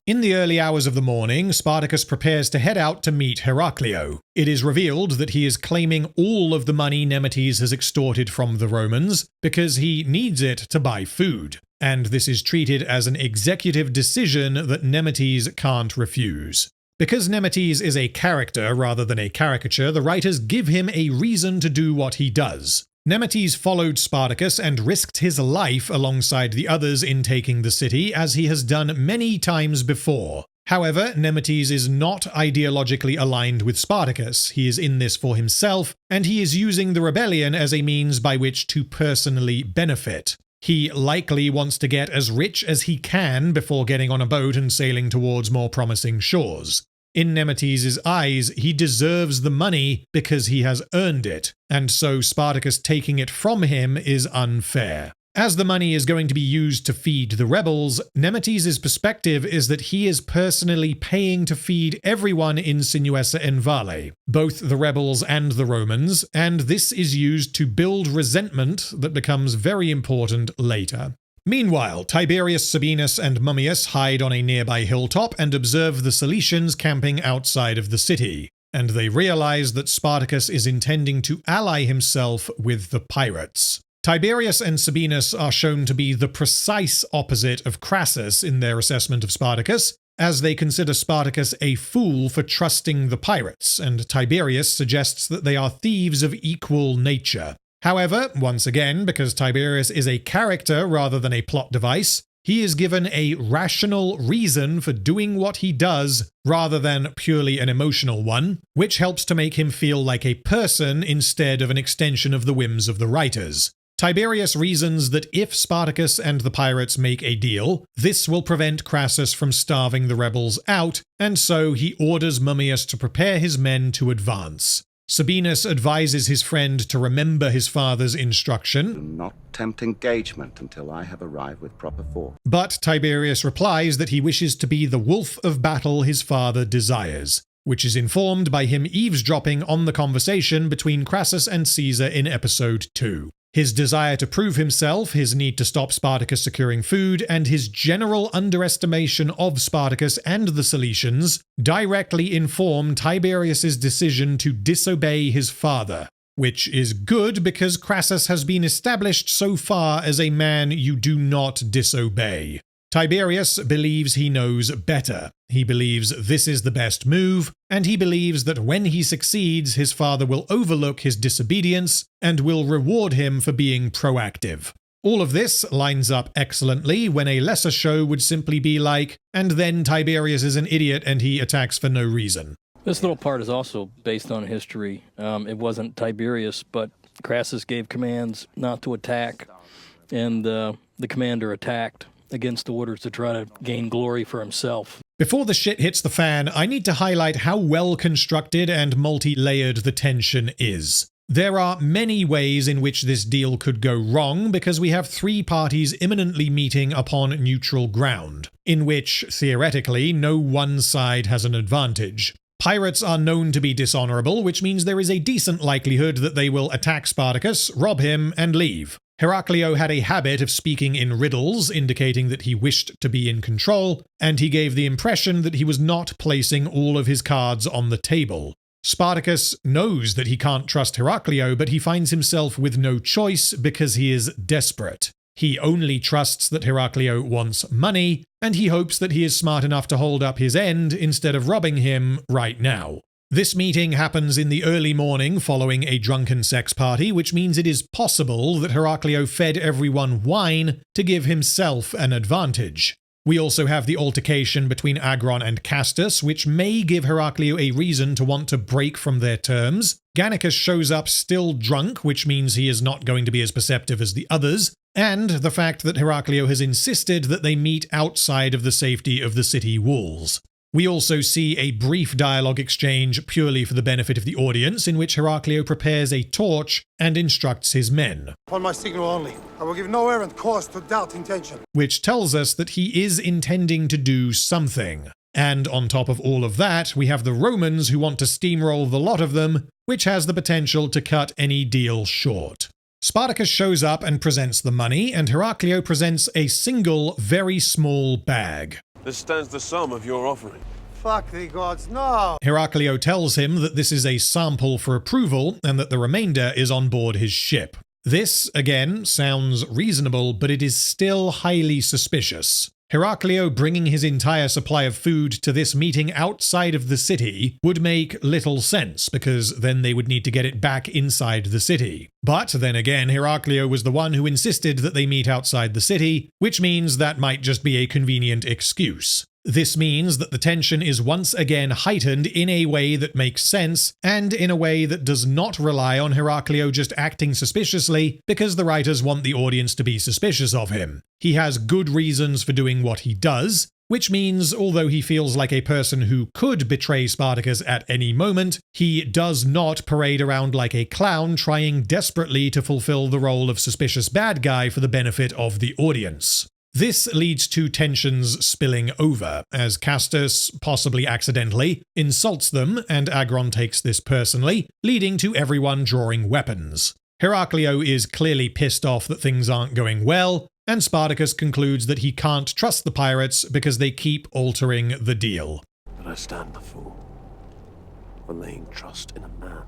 In the early hours of the morning, Spartacus prepares to head out to meet Heraclio. It is revealed that he is claiming all of the money Nemetes has extorted from the Romans because he needs it to buy food. And this is treated as an executive decision that Nemetes can't refuse. Because Nemetes is a character rather than a caricature, the writers give him a reason to do what he does. Nemetes followed Spartacus and risked his life alongside the others in taking the city, as he has done many times before. However, Nemetes is not ideologically aligned with Spartacus. He is in this for himself, and he is using the rebellion as a means by which to personally benefit. He likely wants to get as rich as he can before getting on a boat and sailing towards more promising shores. In Nemetes' eyes, he deserves the money because he has earned it, and so Spartacus taking it from him is unfair. As the money is going to be used to feed the rebels, Nemetes' perspective is that he is personally paying to feed everyone in Sinuessa and Vale, both the rebels and the Romans, and this is used to build resentment that becomes very important later. Meanwhile, Tiberius, Sabinus, and Mummius hide on a nearby hilltop and observe the Cilicians camping outside of the city, and they realize that Spartacus is intending to ally himself with the pirates. Tiberius and Sabinus are shown to be the precise opposite of Crassus in their assessment of Spartacus, as they consider Spartacus a fool for trusting the pirates, and Tiberius suggests that they are thieves of equal nature. However, once again, because Tiberius is a character rather than a plot device, he is given a rational reason for doing what he does rather than purely an emotional one, which helps to make him feel like a person instead of an extension of the whims of the writers. Tiberius reasons that if Spartacus and the pirates make a deal, this will prevent Crassus from starving the rebels out, and so he orders Mummius to prepare his men to advance. Sabinus advises his friend to remember his father's instruction. Do not tempt engagement until I have arrived with proper force. But Tiberius replies that he wishes to be the wolf of battle his father desires, which is informed by him eavesdropping on the conversation between Crassus and Caesar in episode 2. His desire to prove himself, his need to stop Spartacus securing food, and his general underestimation of Spartacus and the Cilicians directly inform Tiberius's decision to disobey his father, which is good because Crassus has been established so far as a man you do not disobey. Tiberius believes he knows better. He believes this is the best move, and he believes that when he succeeds, his father will overlook his disobedience and will reward him for being proactive. All of this lines up excellently when a lesser show would simply be like, and then Tiberius is an idiot and he attacks for no reason. This little part is also based on history. It wasn't Tiberius, but Crassus gave commands not to attack, and the commander attacked against orders to try to gain glory for himself. Before the shit hits the fan, I need to highlight how well constructed and multi-layered the tension is. There are many ways in which this deal could go wrong because we have three parties imminently meeting upon neutral ground, in which, theoretically, no one side has an advantage. Pirates are known to be dishonorable, which means there is a decent likelihood that they will attack Spartacus, rob him, and leave. Heraclio had a habit of speaking in riddles, indicating that he wished to be in control, and he gave the impression that he was not placing all of his cards on the table. Spartacus knows that he can't trust Heraclio, but he finds himself with no choice because he is desperate. He only trusts that Heraclio wants money, and he hopes that he is smart enough to hold up his end instead of robbing him right now. This meeting happens in the early morning following a drunken sex party, which means it is possible that Heraclio fed everyone wine to give himself an advantage. We also have the altercation between Agron and Castus, which may give Heraclio a reason to want to break from their terms. Gannicus shows up still drunk, which means he is not going to be as perceptive as the others, and the fact that Heraclio has insisted that they meet outside of the safety of the city walls. We also see a brief dialogue exchange purely for the benefit of the audience, in which Heraclio prepares a torch and instructs his men. Upon my signal only, I will give no errant cause to doubt intention. Which tells us that he is intending to do something. And on top of all of that, we have the Romans who want to steamroll the lot of them, which has the potential to cut any deal short. Spartacus shows up and presents the money, and Heraclio presents a single, very small bag. This stands the sum of your offering. Fuck the gods, no! Heraclio tells him that this is a sample for approval and that the remainder is on board his ship. This, again, sounds reasonable, but it is still highly suspicious. Heraclio bringing his entire supply of food to this meeting outside of the city would make little sense, because then they would need to get it back inside the city. But then again, Heraclio was the one who insisted that they meet outside the city, which means that might just be a convenient excuse. This means that the tension is once again heightened in a way that makes sense, and in a way that does not rely on Heraclio just acting suspiciously because the writers want the audience to be suspicious of him. He has good reasons for doing what he does, which means although he feels like a person who could betray Spartacus at any moment, he does not parade around like a clown trying desperately to fulfill the role of suspicious bad guy for the benefit of the audience. This leads to tensions spilling over, as Castus, possibly accidentally, insults them, and Agron takes this personally, leading to everyone drawing weapons. Heraclio is clearly pissed off that things aren't going well, and Spartacus concludes that he can't trust the pirates because they keep altering the deal. But I stand the fool for laying trust in a man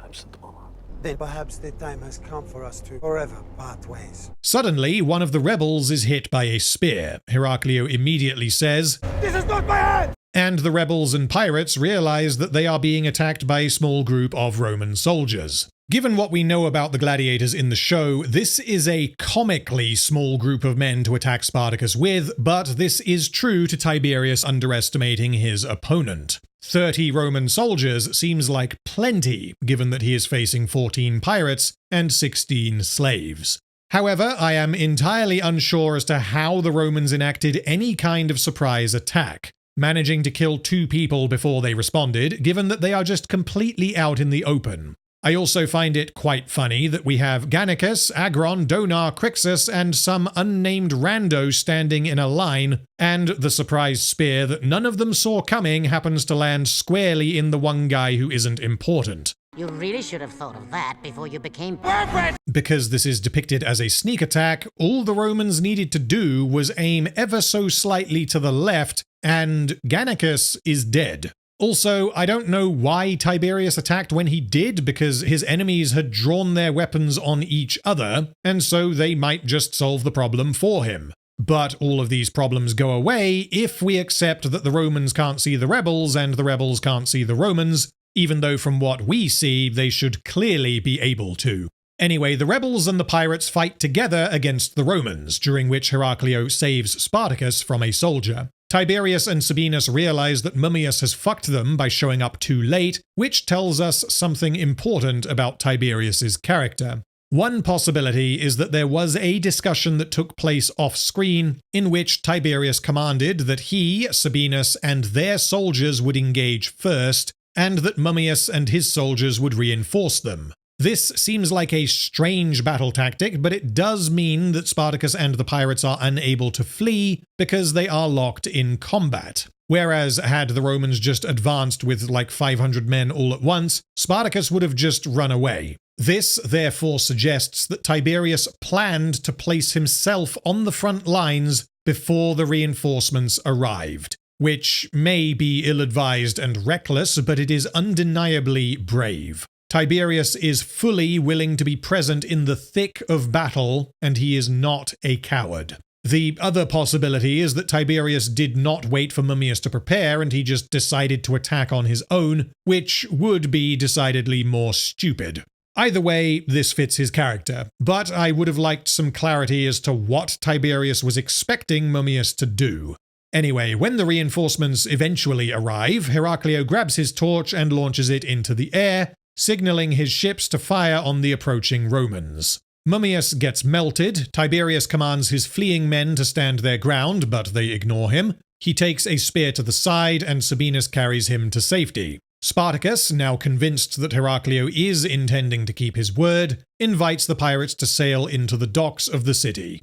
absent honor. Then perhaps the time has come for us to forever part ways. Suddenly, one of the rebels is hit by a spear. Heraclio immediately says, "This is not my hand!" And the rebels and pirates realize that they are being attacked by a small group of Roman soldiers. Given what we know about the gladiators in the show, this is a comically small group of men to attack Spartacus with, but this is true to Tiberius underestimating his opponent. 30 Roman soldiers seems like plenty, given that he is facing 14 pirates and 16 slaves. However, I am entirely unsure as to how the Romans enacted any kind of surprise attack, managing to kill 2 people before they responded, given that they are just completely out in the open. I also find it quite funny that we have Gannicus, Agron, Donar, Crixus, and some unnamed rando standing in a line, and the surprise spear that none of them saw coming happens to land squarely in the one guy who isn't important. You really should have thought of that before you became perfect! Because this is depicted as a sneak attack, all the Romans needed to do was aim ever so slightly to the left, and Gannicus is dead. Also, I don't know why Tiberius attacked when he did, because his enemies had drawn their weapons on each other, and so they might just solve the problem for him. But all of these problems go away if we accept that the Romans can't see the rebels and the rebels can't see the Romans, even though from what we see, they should clearly be able to. Anyway, the rebels and the pirates fight together against the Romans, during which Heraclio saves Spartacus from a soldier. Tiberius and Sabinus realize that Mummius has fucked them by showing up too late, which tells us something important about Tiberius's character. One possibility is that there was a discussion that took place off-screen in which Tiberius commanded that he, Sabinus, and their soldiers would engage first, and that Mummius and his soldiers would reinforce them. This seems like a strange battle tactic, but it does mean that Spartacus and the pirates are unable to flee because they are locked in combat. Whereas had the Romans just advanced with like 500 men all at once, Spartacus would have just run away. This therefore suggests that Tiberius planned to place himself on the front lines before the reinforcements arrived, which may be ill-advised and reckless, but it is undeniably brave. Tiberius is fully willing to be present in the thick of battle, and he is not a coward. The other possibility is that Tiberius did not wait for Mummius to prepare and he just decided to attack on his own, which would be decidedly more stupid. Either way, this fits his character, but I would have liked some clarity as to what Tiberius was expecting Mummius to do. Anyway, when the reinforcements eventually arrive, Heraclio grabs his torch and launches it into the air, signaling his ships to fire on the approaching Romans. Mummius gets melted, Tiberius commands his fleeing men to stand their ground, but they ignore him. He takes a spear to the side, and Sabinus carries him to safety. Spartacus, now convinced that Heraclio is intending to keep his word, invites the pirates to sail into the docks of the city.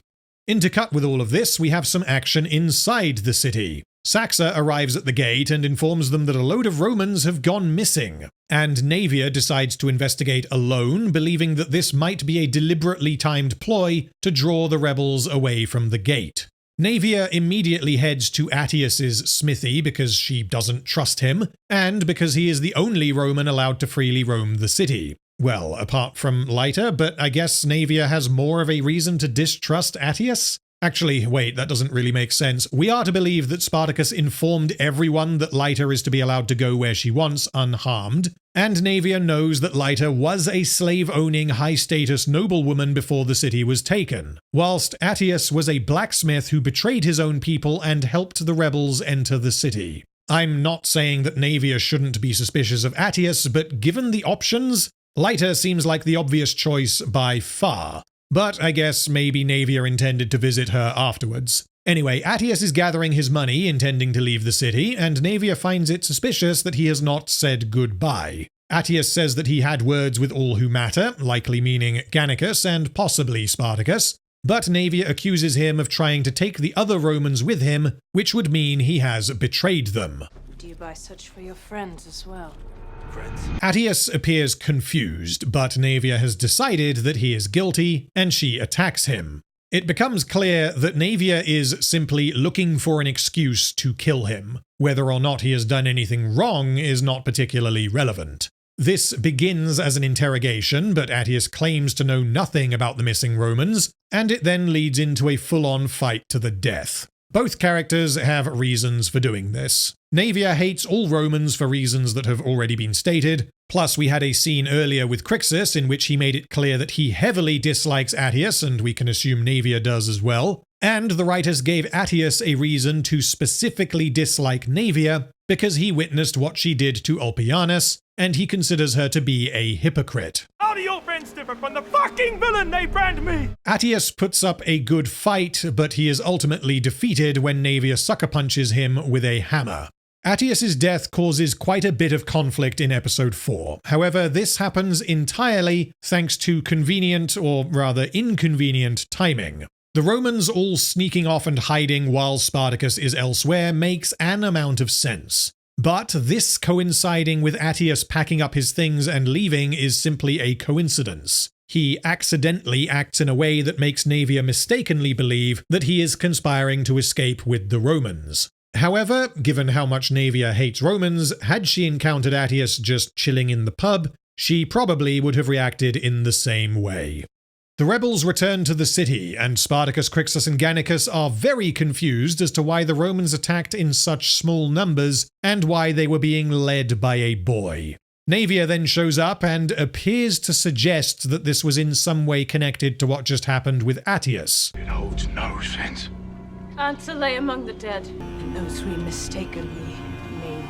Intercut with all of this, we have some action inside the city. Saxa arrives at the gate and informs them that a load of Romans have gone missing, and Naevia decides to investigate alone, believing that this might be a deliberately timed ploy to draw the rebels away from the gate. Naevia immediately heads to Attius's smithy because she doesn't trust him, and because he is the only Roman allowed to freely roam the city. Well, apart from Leiter, but I guess Naevia has more of a reason to distrust Attius? Actually, wait, that doesn't really make sense. We are to believe that Spartacus informed everyone that Leiter is to be allowed to go where she wants unharmed, and Naevia knows that Leiter was a slave-owning, high-status noblewoman before the city was taken, whilst Attius was a blacksmith who betrayed his own people and helped the rebels enter the city. I'm not saying that Naevia shouldn't be suspicious of Attius, but given the options, Leiter seems like the obvious choice by far. But I guess maybe Naevia intended to visit her afterwards. Anyway, Attius is gathering his money, intending to leave the city, and Naevia finds it suspicious that he has not said goodbye. Attius says that he had words with all who matter, likely meaning Gannicus and possibly Spartacus, but Naevia accuses him of trying to take the other Romans with him, which would mean he has betrayed them. Do you buy such for your friends as well? Attius appears confused, but Naevia has decided that he is guilty, and she attacks him. It becomes clear that Naevia is simply looking for an excuse to kill him. Whether or not he has done anything wrong is not particularly relevant. This begins as an interrogation, but Attius claims to know nothing about the missing Romans, and it then leads into a full-on fight to the death. Both characters have reasons for doing this. Naevia hates all Romans for reasons that have already been stated, plus we had a scene earlier with Crixus in which he made it clear that he heavily dislikes Attius, and we can assume Naevia does as well, and the writers gave Attius a reason to specifically dislike Naevia because he witnessed what she did to Ulpianus, and he considers her to be a hypocrite. How do your friends differ from the fucking villain they brand me? Attius puts up a good fight, but he is ultimately defeated when Naevia sucker punches him with a hammer. Attius's death causes quite a bit of conflict in episode 4. However, this happens entirely thanks to convenient, or rather inconvenient, timing. The Romans all sneaking off and hiding while Spartacus is elsewhere makes an amount of sense. But this coinciding with Attius packing up his things and leaving is simply a coincidence. He accidentally acts in a way that makes Naevia mistakenly believe that he is conspiring to escape with the Romans. However, given how much Naevia hates Romans, had she encountered Attius just chilling in the pub, she probably would have reacted in the same way. The rebels return to the city, and Spartacus, Crixus, and Gannicus are very confused as to why the Romans attacked in such small numbers, and why they were being led by a boy. Naevia then shows up and appears to suggest that this was in some way connected to what just happened with Attius. It holds no sense. Answer lay among the dead, and those we mistakenly name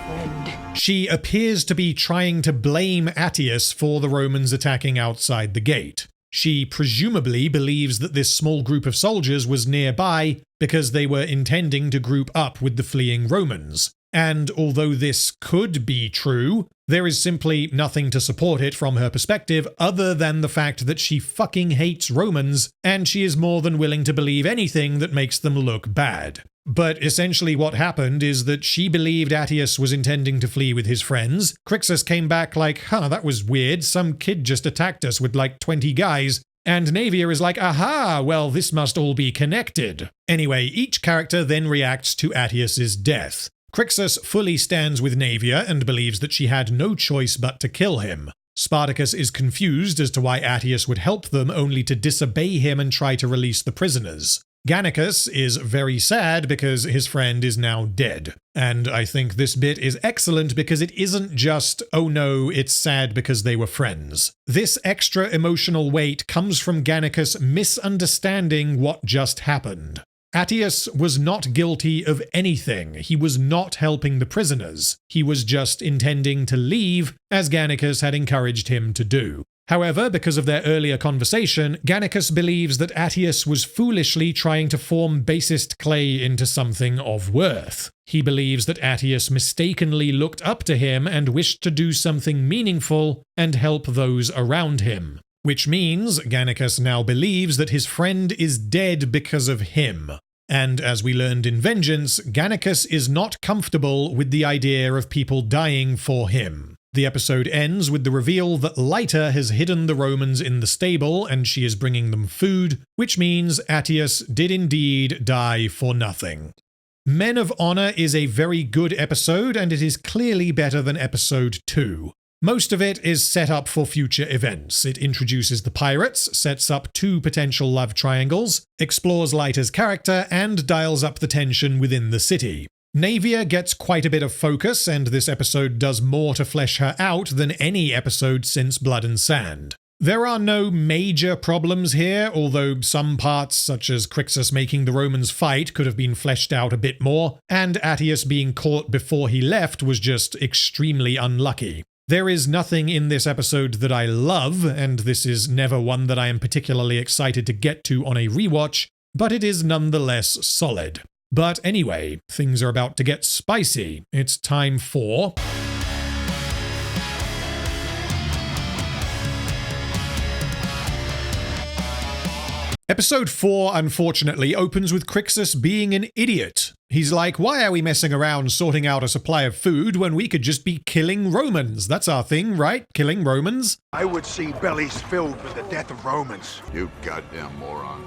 friend. She appears to be trying to blame Attius for the Romans attacking outside the gate. She presumably believes that this small group of soldiers was nearby because they were intending to group up with the fleeing Romans. And although this could be true, there is simply nothing to support it from her perspective other than the fact that she fucking hates Romans, and she is more than willing to believe anything that makes them look bad. But essentially what happened is that she believed Attius was intending to flee with his friends. Crixus came back like, that was weird, some kid just attacked us with like 20 guys. And Naevia is like, aha, well, this must all be connected. Anyway, each character then reacts to Attius's death. Crixus fully stands with Naevia and believes that she had no choice but to kill him. Spartacus is confused as to why Attius would help them only to disobey him and try to release the prisoners. Gannicus is very sad because his friend is now dead. And I think this bit is excellent because it isn't just, oh no, it's sad because they were friends. This extra emotional weight comes from Gannicus misunderstanding what just happened. Attius was not guilty of anything. He was not helping the prisoners. He was just intending to leave, as Gannicus had encouraged him to do. However, because of their earlier conversation, Gannicus believes that Attius was foolishly trying to form basest clay into something of worth. He believes that Attius mistakenly looked up to him and wished to do something meaningful and help those around him. Which means Gannicus now believes that his friend is dead because of him. And as we learned in Vengeance, Gannicus is not comfortable with the idea of people dying for him. The episode ends with the reveal that Lyta has hidden the Romans in the stable and she is bringing them food, which means Attius did indeed die for nothing. Men of Honor is a very good episode, and it is clearly better than episode 2. Most of it is set up for future events. It introduces the pirates, sets up 2 potential love triangles, explores Lyta's character, and dials up the tension within the city. Naevia gets quite a bit of focus, and this episode does more to flesh her out than any episode since Blood and Sand. There are no major problems here, although some parts, such as Crixus making the Romans fight, could have been fleshed out a bit more, and Attius being caught before he left was just extremely unlucky. There is nothing in this episode that I love, and this is never one that I am particularly excited to get to on a rewatch, but it is nonetheless solid. But anyway, things are about to get spicy. It's time for... Episode 4, unfortunately, opens with Crixus being an idiot. He's like, why are we messing around sorting out a supply of food when we could just be killing Romans? That's our thing, right? Killing Romans? I would see bellies filled with the death of Romans. You goddamn moron.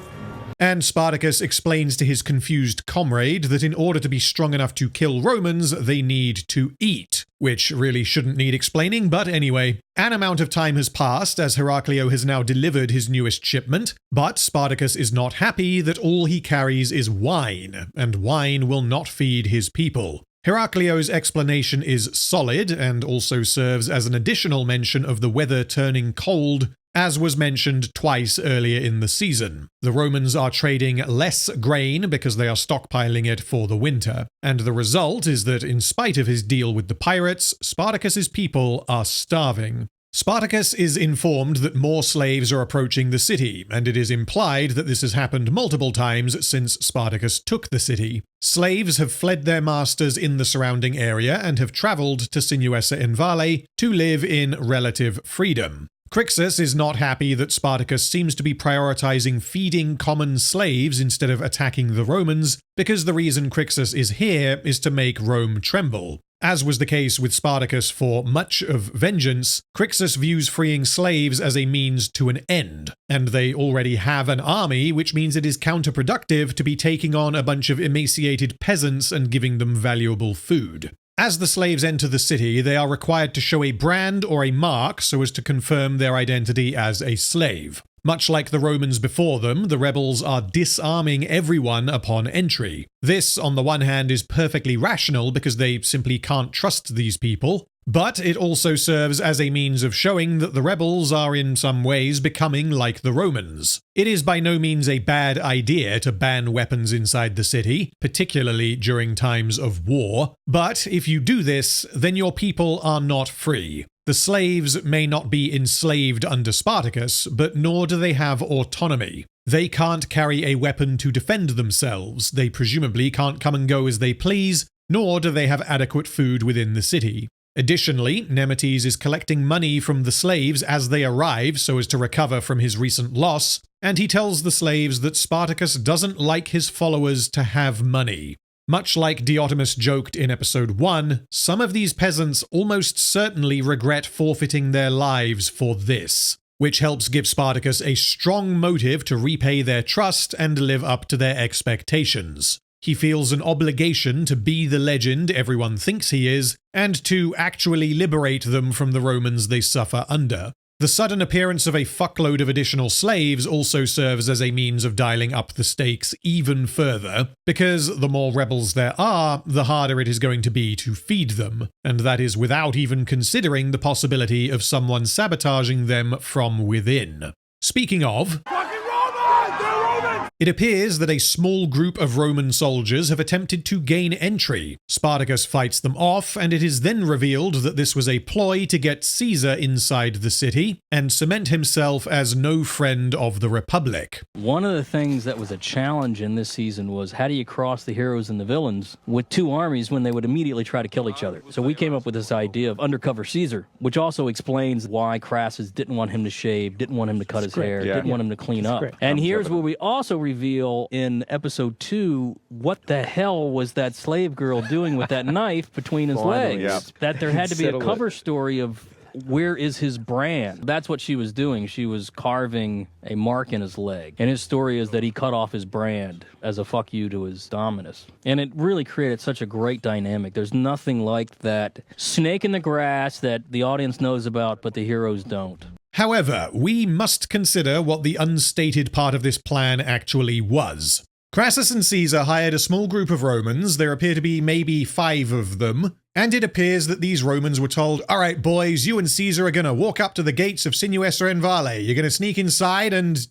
And Spartacus explains to his confused comrade that in order to be strong enough to kill Romans, they need to eat. Which really shouldn't need explaining, but anyway. An amount of time has passed as Heraclio has now delivered his newest shipment, but Spartacus is not happy that all he carries is wine, and wine will not feed his people. Heraclio's explanation is solid, and also serves as an additional mention of the weather turning cold, as was mentioned twice earlier in the season. The Romans are trading less grain because they are stockpiling it for the winter, and the result is that in spite of his deal with the pirates, Spartacus's people are starving. Spartacus is informed that more slaves are approaching the city, and it is implied that this has happened multiple times since Spartacus took the city. Slaves have fled their masters in the surrounding area and have travelled to Sinuessa in Vale to live in relative freedom. Crixus is not happy that Spartacus seems to be prioritizing feeding common slaves instead of attacking the Romans, because the reason Crixus is here is to make Rome tremble. As was the case with Spartacus for much of Vengeance, Crixus views freeing slaves as a means to an end, and they already have an army, which means it is counterproductive to be taking on a bunch of emaciated peasants and giving them valuable food. As the slaves enter the city, they are required to show a brand or a mark so as to confirm their identity as a slave. Much like the Romans before them, the rebels are disarming everyone upon entry. This, on the one hand, is perfectly rational because they simply can't trust these people, but it also serves as a means of showing that the rebels are in some ways becoming like the Romans. It is by no means a bad idea to ban weapons inside the city, particularly during times of war, but if you do this, then your people are not free. The slaves may not be enslaved under Spartacus, but nor do they have autonomy. They can't carry a weapon to defend themselves, they presumably can't come and go as they please, nor do they have adequate food within the city. Additionally, Nemetes is collecting money from the slaves as they arrive so as to recover from his recent loss, and he tells the slaves that Spartacus doesn't like his followers to have money. Much like Diotimus joked in episode 1, some of these peasants almost certainly regret forfeiting their lives for this, which helps give Spartacus a strong motive to repay their trust and live up to their expectations. He feels an obligation to be the legend everyone thinks he is, and to actually liberate them from the Romans they suffer under. The sudden appearance of a fuckload of additional slaves also serves as a means of dialing up the stakes even further, because the more rebels there are, the harder it is going to be to feed them, and that is without even considering the possibility of someone sabotaging them from within. Speaking of, it appears that a small group of Roman soldiers have attempted to gain entry. Spartacus fights them off, and it is then revealed that this was a ploy to get Caesar inside the city and cement himself as no friend of the Republic. One of the things that was a challenge in this season was how do you cross the heroes and the villains with two armies when they would immediately try to kill each other? So we came up with this idea of undercover Caesar, which also explains why Crassus didn't want him to shave, didn't want him to cut his hair, didn't want him to clean up. And here's where we also reveal in episode 2 what the hell was that slave girl doing with that knife between his legs. That there had to be a cover story of where is his brand. That's what she was doing. She was carving a mark in his leg. And his story is that he cut off his brand as a fuck you to his dominus. And it really created such a great dynamic. There's nothing like that snake in the grass that the audience knows about but the heroes don't. However, we must consider what the unstated part of this plan actually was. Crassus and Caesar hired a small group of Romans, there appear to be maybe 5 of them, and it appears that these Romans were told, alright boys, you and Caesar are gonna walk up to the gates of Sinuessa and Vale, you're gonna sneak inside and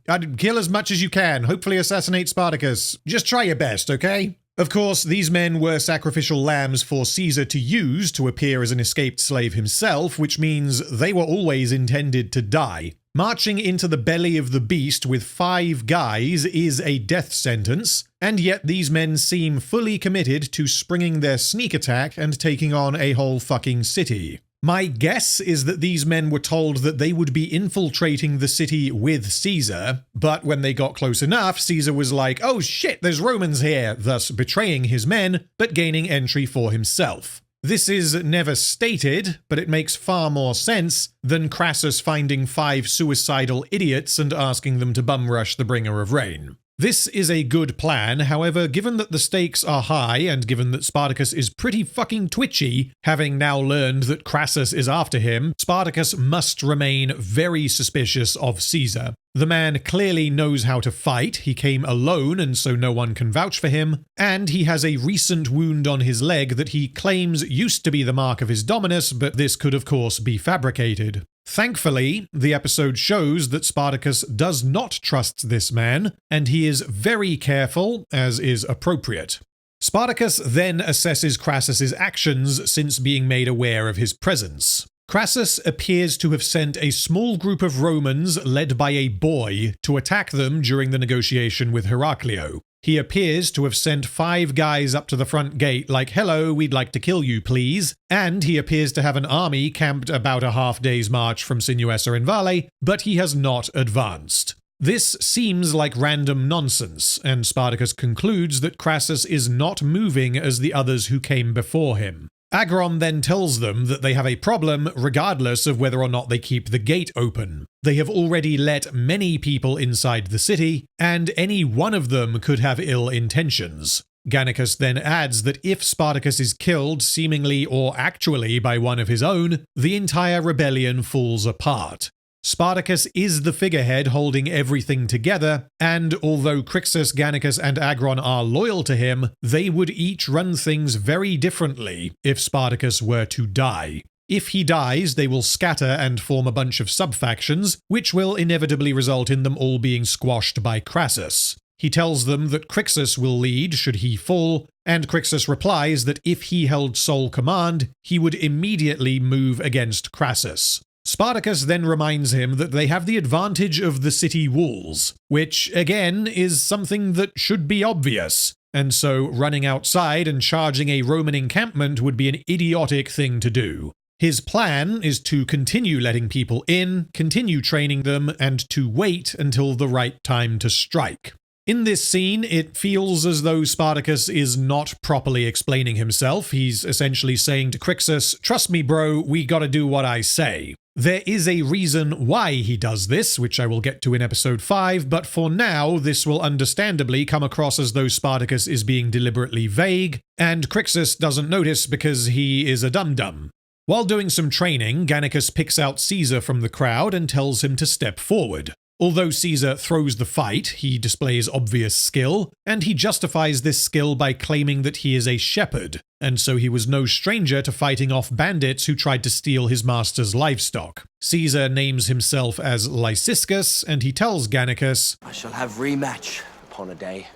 I'd kill as much as you can, hopefully assassinate Spartacus. Just try your best, okay? Of course, these men were sacrificial lambs for Caesar to use to appear as an escaped slave himself, which means they were always intended to die. Marching into the belly of the beast with 5 guys is a death sentence, and yet these men seem fully committed to springing their sneak attack and taking on a whole fucking city. My guess is that these men were told that they would be infiltrating the city with Caesar, but when they got close enough, Caesar was like, oh shit, there's Romans here, thus betraying his men, but gaining entry for himself. This is never stated, but it makes far more sense than Crassus finding 5 suicidal idiots and asking them to bum rush the bringer of rain. This is a good plan, however, given that the stakes are high and given that Spartacus is pretty fucking twitchy, having now learned that Crassus is after him, Spartacus must remain very suspicious of Caesar. The man clearly knows how to fight, he came alone and so no one can vouch for him, and he has a recent wound on his leg that he claims used to be the mark of his dominus, but this could of course be fabricated. Thankfully, the episode shows that Spartacus does not trust this man, and he is very careful, as is appropriate. Spartacus then assesses Crassus's actions since being made aware of his presence. Crassus appears to have sent a small group of Romans led by a boy to attack them during the negotiation with Heraclio. He appears to have sent 5 guys up to the front gate like, hello, we'd like to kill you, please. And he appears to have an army camped about a half-day's march from Sinuessa and Vale, but he has not advanced. This seems like random nonsense, and Spartacus concludes that Crassus is not moving as the others who came before him. Agron then tells them that they have a problem regardless of whether or not they keep the gate open. They have already let many people inside the city, and any one of them could have ill intentions. Gannicus then adds that if Spartacus is killed seemingly or actually by one of his own, the entire rebellion falls apart. Spartacus is the figurehead holding everything together, and although Crixus, Gannicus, and Agron are loyal to him, they would each run things very differently if Spartacus were to die. If he dies, they will scatter and form a bunch of sub-factions, which will inevitably result in them all being squashed by Crassus. He tells them that Crixus will lead should he fall, and Crixus replies that if he held sole command, he would immediately move against Crassus. Spartacus then reminds him that they have the advantage of the city walls, which, again, is something that should be obvious, and so running outside and charging a Roman encampment would be an idiotic thing to do. His plan is to continue letting people in, continue training them, and to wait until the right time to strike. In this scene, it feels as though Spartacus is not properly explaining himself. He's essentially saying to Crixus, trust me bro, we gotta do what I say. There is a reason why he does this, which I will get to in episode 5, but for now, this will understandably come across as though Spartacus is being deliberately vague, and Crixus doesn't notice because he is a dum-dum. While doing some training, Gannicus picks out Caesar from the crowd and tells him to step forward. Although Caesar throws the fight, he displays obvious skill, and he justifies this skill by claiming that he is a shepherd, and so he was no stranger to fighting off bandits who tried to steal his master's livestock. Caesar names himself as Lyciscus, and he tells Gannicus, I shall have rematch upon a day.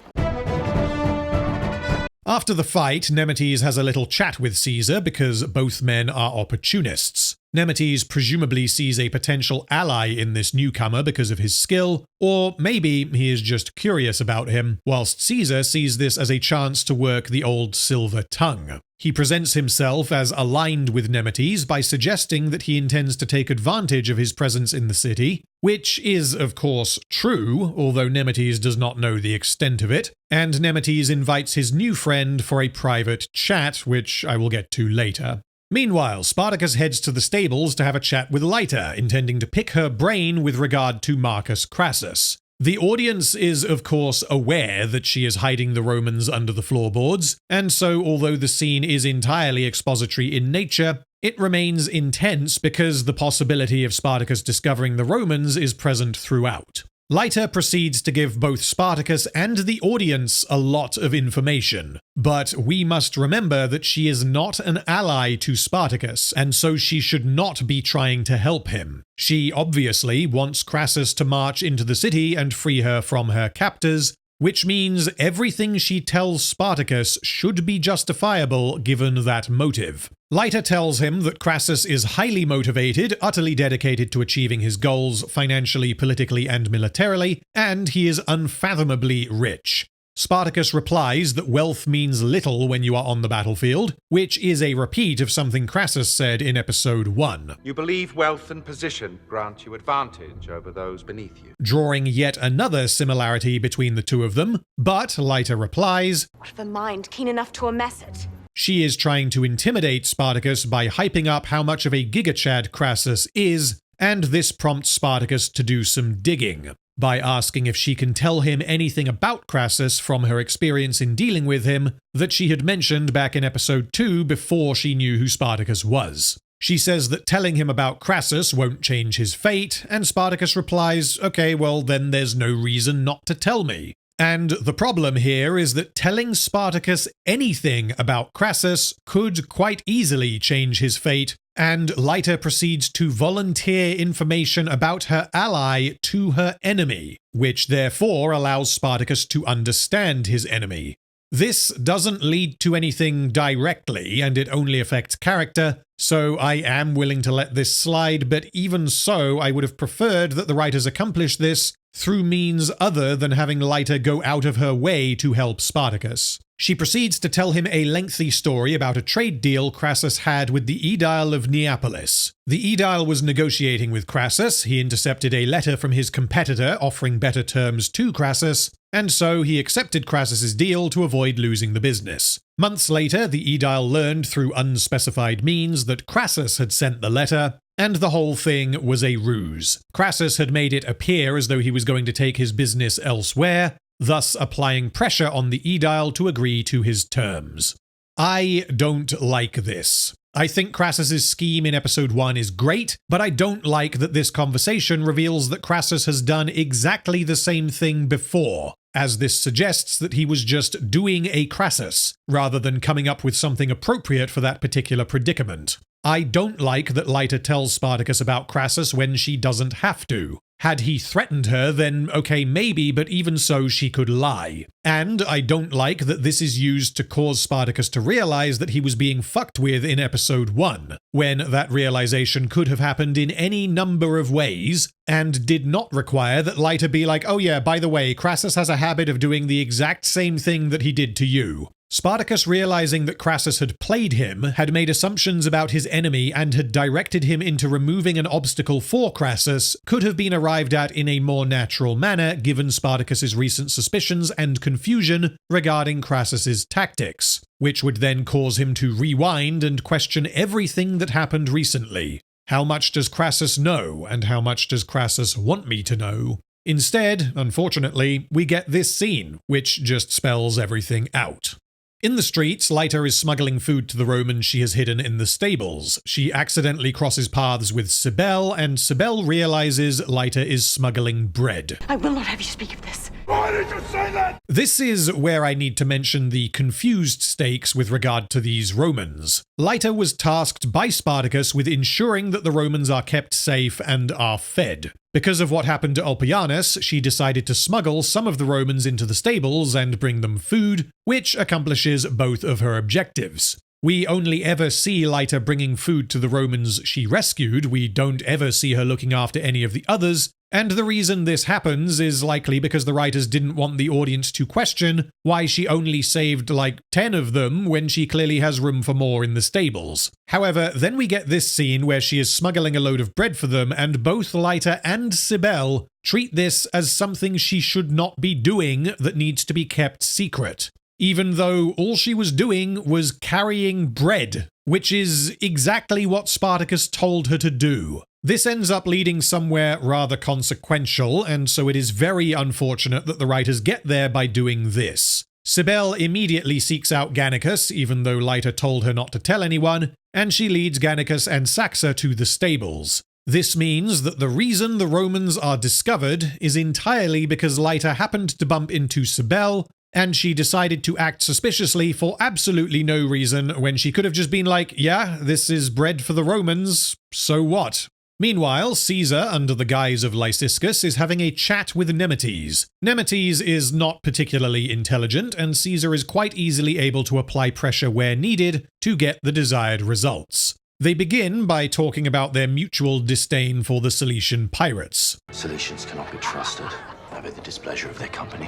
After the fight, Nemetes has a little chat with Caesar because both men are opportunists. Nemetes presumably sees a potential ally in this newcomer because of his skill, or maybe he is just curious about him, whilst Caesar sees this as a chance to work the old silver tongue. He presents himself as aligned with Nemetes by suggesting that he intends to take advantage of his presence in the city, which is, of course, true, although Nemetes does not know the extent of it, and Nemetes invites his new friend for a private chat, which I will get to later. Meanwhile, Spartacus heads to the stables to have a chat with Lyta, intending to pick her brain with regard to Marcus Crassus. The audience is, of course, aware that she is hiding the Romans under the floorboards, and so although the scene is entirely expository in nature, it remains intense because the possibility of Spartacus discovering the Romans is present throughout. Lyta proceeds to give both Spartacus and the audience a lot of information, but we must remember that she is not an ally to Spartacus, and so she should not be trying to help him. She obviously wants Crassus to march into the city and free her from her captors, which means everything she tells Spartacus should be justifiable given that motive. Lyta tells him that Crassus is highly motivated, utterly dedicated to achieving his goals financially, politically, and militarily, and he is unfathomably rich. Spartacus replies that wealth means little when you are on the battlefield, which is a repeat of something Crassus said in episode 1. You believe wealth and position grant you advantage over those beneath you. Drawing yet another similarity between the two of them, but Lyta replies, What of a mind keen enough to amass it? She is trying to intimidate Spartacus by hyping up how much of a gigachad Crassus is, and this prompts Spartacus to do some digging, by asking if she can tell him anything about Crassus from her experience in dealing with him that she had mentioned back in episode 2 before she knew who Spartacus was. She says that telling him about Crassus won't change his fate, and Spartacus replies, okay, well then there's no reason not to tell me. And the problem here is that telling Spartacus anything about Crassus could quite easily change his fate, and Lyta proceeds to volunteer information about her ally to her enemy, which therefore allows Spartacus to understand his enemy. This doesn't lead to anything directly, and it only affects character, so I am willing to let this slide, but even so, I would have preferred that the writers accomplish this through means other than having Lyta go out of her way to help Spartacus. She proceeds to tell him a lengthy story about a trade deal Crassus had with the Aedile of Neapolis. The Aedile was negotiating with Crassus, he intercepted a letter from his competitor offering better terms to Crassus, and so he accepted Crassus's deal to avoid losing the business. Months later, the Aedile learned through unspecified means that Crassus had sent the letter, and the whole thing was a ruse. Crassus had made it appear as though he was going to take his business elsewhere, thus applying pressure on the Aedile to agree to his terms. I don't like this. I think Crassus's scheme in episode 1 is great, but I don't like that this conversation reveals that Crassus has done exactly the same thing before, as this suggests that he was just doing a Crassus, rather than coming up with something appropriate for that particular predicament. I don't like that Lyta tells Spartacus about Crassus when she doesn't have to. Had he threatened her, then okay, maybe, but even so, she could lie. And I don't like that this is used to cause Spartacus to realize that he was being fucked with in episode 1, when that realization could have happened in any number of ways, and did not require that Lyta be like, oh yeah, by the way, Crassus has a habit of doing the exact same thing that he did to you. Spartacus, realizing that Crassus had played him, had made assumptions about his enemy and had directed him into removing an obstacle for Crassus, could have been arrived at in a more natural manner given Spartacus's recent suspicions and confusion regarding Crassus's tactics, which would then cause him to rewind and question everything that happened recently. How much does Crassus know, and how much does Crassus want me to know? Instead, unfortunately, we get this scene, which just spells everything out. In the streets, Lyta is smuggling food to the Romans she has hidden in the stables. She accidentally crosses paths with Cybele, and Cybele realizes Lyta is smuggling bread. I will not have you speak of this. Why did you say that? This is where I need to mention the confused stakes with regard to these Romans. Lyta was tasked by Spartacus with ensuring that the Romans are kept safe and are fed. Because of what happened to Ulpianus, she decided to smuggle some of the Romans into the stables and bring them food, which accomplishes both of her objectives. We only ever see Lyta bringing food to the Romans she rescued, we don't ever see her looking after any of the others, and the reason this happens is likely because the writers didn't want the audience to question why she only saved like 10 of them when she clearly has room for more in the stables. However, then we get this scene where she is smuggling a load of bread for them, and both Lyta and Cybele treat this as something she should not be doing that needs to be kept secret, even though all she was doing was carrying bread, which is exactly what Spartacus told her to do. This ends up leading somewhere rather consequential, and so it is very unfortunate that the writers get there by doing this. Cybele immediately seeks out Gannicus, even though Lyta told her not to tell anyone, and she leads Gannicus and Saxa to the stables. This means that the reason the Romans are discovered is entirely because Lyta happened to bump into Cybele, and she decided to act suspiciously for absolutely no reason when she could have just been like, yeah, this is bread for the Romans, so what? Meanwhile, Caesar, under the guise of Lyciscus, is having a chat with Nemetes. Nemetes is not particularly intelligent, and Caesar is quite easily able to apply pressure where needed to get the desired results. They begin by talking about their mutual disdain for the Cilician pirates. Cilicians cannot be trusted. I beg the displeasure of their company.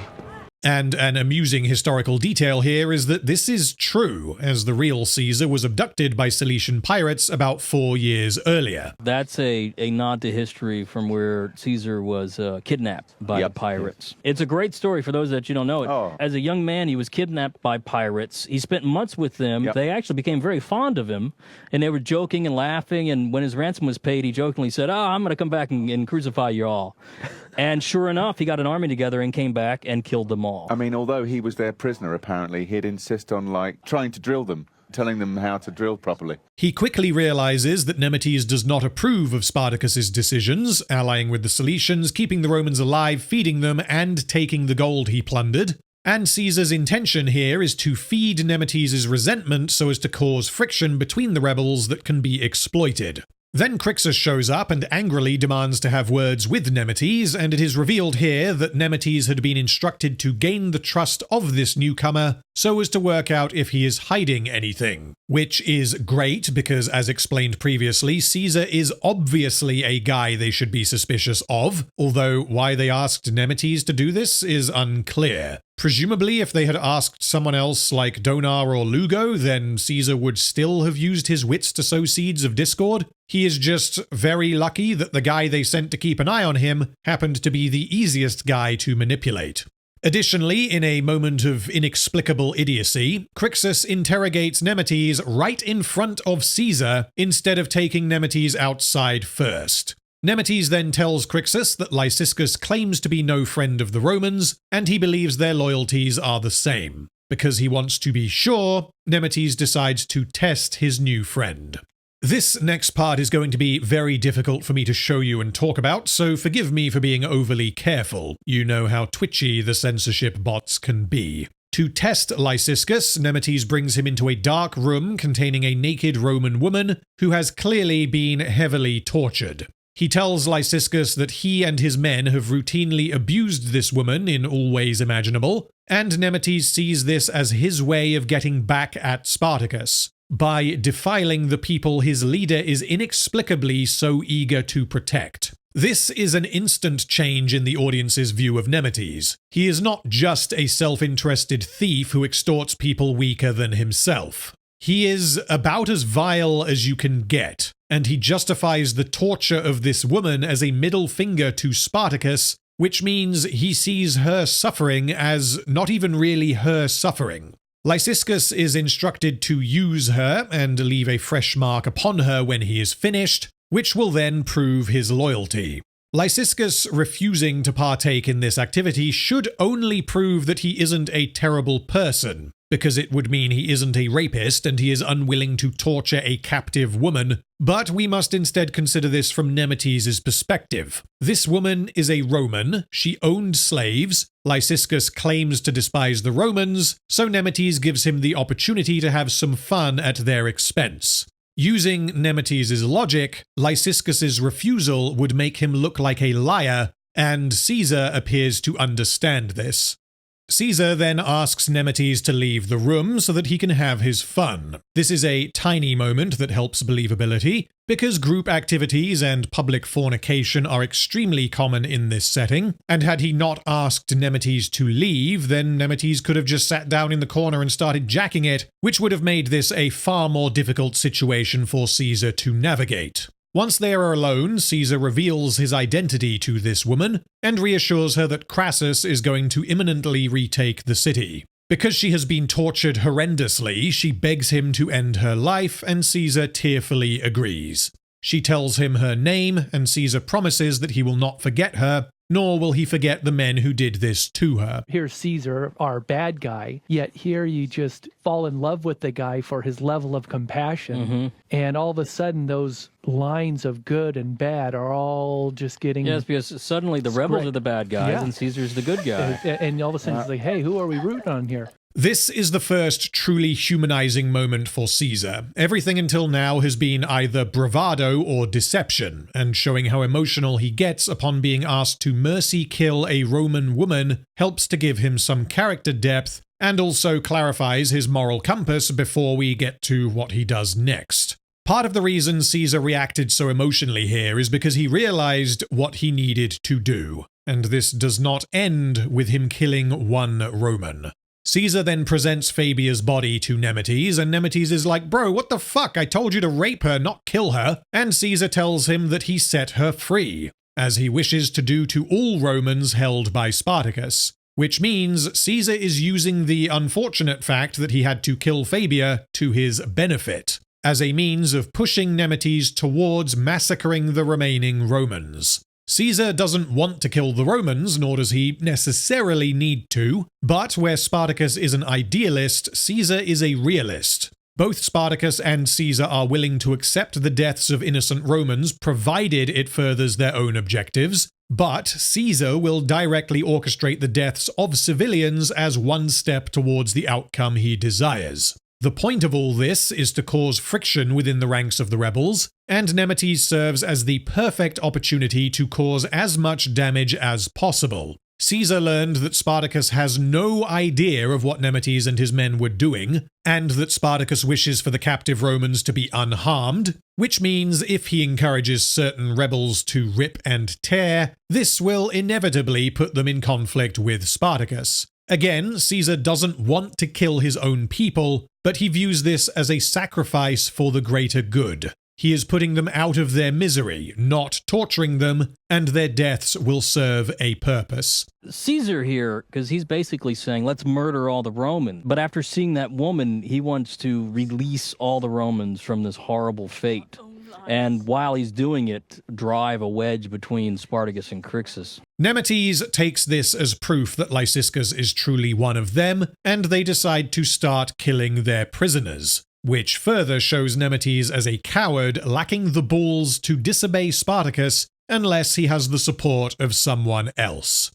And an amusing historical detail here is that this is true, as the real Caesar was abducted by Cilician pirates about 4 years earlier. That's a nod to history from where Caesar was kidnapped by the pirates. It's a great story for those that you don't know it. Oh. As a young man, he was kidnapped by pirates. He spent months with them. They actually became very fond of him, and they were joking and laughing, and when his ransom was paid, he jokingly said, I'm going to come back and crucify you all. And sure enough, he got an army together and came back and killed them all. I mean, although he was their prisoner, apparently, he'd insist on, like, trying to drill them, telling them how to drill properly. He quickly realizes that Nemetes does not approve of Spartacus's decisions, allying with the Cilicians, keeping the Romans alive, feeding them, and taking the gold he plundered. And Caesar's intention here is to feed Nemetes' resentment so as to cause friction between the rebels that can be exploited. Then Crixus shows up and angrily demands to have words with Nemetes, and it is revealed here that Nemetes had been instructed to gain the trust of this newcomer so as to work out if he is hiding anything. Which is great because, as explained previously, Caesar is obviously a guy they should be suspicious of, although why they asked Nemetes to do this is unclear. Presumably, if they had asked someone else like Donar or Lugo, then Caesar would still have used his wits to sow seeds of discord. He is just very lucky that the guy they sent to keep an eye on him happened to be the easiest guy to manipulate. Additionally, in a moment of inexplicable idiocy, Crixus interrogates Nemetes right in front of Caesar instead of taking Nemetes outside first. Nemetes then tells Crixus that Lyciscus claims to be no friend of the Romans, and he believes their loyalties are the same. Because he wants to be sure, Nemetes decides to test his new friend. This next part is going to be very difficult for me to show you and talk about, so forgive me for being overly careful. You know how twitchy the censorship bots can be. To test Lyciscus, Nemetes brings him into a dark room containing a naked Roman woman who has clearly been heavily tortured. He tells Lyciscus that he and his men have routinely abused this woman in all ways imaginable, and Nemetes sees this as his way of getting back at Spartacus, by defiling the people his leader is inexplicably so eager to protect. This is an instant change in the audience's view of Nemetes. He is not just a self-interested thief who extorts people weaker than himself. He is about as vile as you can get, and he justifies the torture of this woman as a middle finger to Spartacus, which means he sees her suffering as not even really her suffering. Lyciscus is instructed to use her and leave a fresh mark upon her when he is finished, which will then prove his loyalty. Lyciscus refusing to partake in this activity should only prove that he isn't a terrible person. because it would mean he isn't a rapist and he is unwilling to torture a captive woman, but we must instead consider this from Nemetes' perspective. This woman is a Roman, she owned slaves, Lyciscus claims to despise the Romans, so Nemetes gives him the opportunity to have some fun at their expense. Using Nemetes' logic, Lyciscus' refusal would make him look like a liar, and Caesar appears to understand this. Caesar then asks Nemetes to leave the room so that he can have his fun. This is a tiny moment that helps believability, because group activities and public fornication are extremely common in this setting, and had he not asked Nemetes to leave, then Nemetes could have just sat down in the corner and started jacking it, which would have made this a far more difficult situation for Caesar to navigate. Once they are alone, Caesar reveals his identity to this woman and reassures her that Crassus is going to imminently retake the city. Because she has been tortured horrendously, she begs him to end her life, and Caesar tearfully agrees. She tells him her name, and Caesar promises that he will not forget her, nor will he forget the men who did this to her. Here's Caesar, our bad guy, yet here you just fall in love with the guy for his level of compassion, and all of a sudden those lines of good and bad are all just getting... Yes, because suddenly the rebels are the bad guys and Caesar's the good guy. And all of a sudden it's like, hey, who are we rooting on here? This is the first truly humanizing moment for Caesar. Everything until now has been either bravado or deception, and showing how emotional he gets upon being asked to mercy kill a Roman woman helps to give him some character depth, and also clarifies his moral compass before we get to what he does next. Part of the reason Caesar reacted so emotionally here is because he realized what he needed to do, and this does not end with him killing one Roman. Caesar then presents Fabia's body to Nemetes, and Nemetes is like, bro, what the fuck? I told you to rape her, not kill her. And Caesar tells him that he set her free, as he wishes to do to all Romans held by Spartacus. Which means Caesar is using the unfortunate fact that he had to kill Fabia to his benefit, as a means of pushing Nemetes towards massacring the remaining Romans. Caesar doesn't want to kill the Romans, nor does he necessarily need to, but where Spartacus is an idealist, Caesar is a realist. Both Spartacus and Caesar are willing to accept the deaths of innocent Romans, provided it furthers their own objectives, but Caesar will directly orchestrate the deaths of civilians as one step towards the outcome he desires. The point of all this is to cause friction within the ranks of the rebels, and Nemetes serves as the perfect opportunity to cause as much damage as possible. Caesar learned that Spartacus has no idea of what Nemetes and his men were doing, and that Spartacus wishes for the captive Romans to be unharmed, which means if he encourages certain rebels to rip and tear, this will inevitably put them in conflict with Spartacus. Again, Caesar doesn't want to kill his own people, but he views this as a sacrifice for the greater good. He is putting them out of their misery, not torturing them, and their deaths will serve a purpose. Caesar here, because he's basically saying, let's murder all the Romans. But after seeing that woman, he wants to release all the Romans from this horrible fate. And while he's doing it, drive a wedge between Spartacus and Crixus. Nemetes takes this as proof that Lyciscus is truly one of them, and they decide to start killing their prisoners, which further shows Nemetes as a coward lacking the balls to disobey Spartacus unless he has the support of someone else.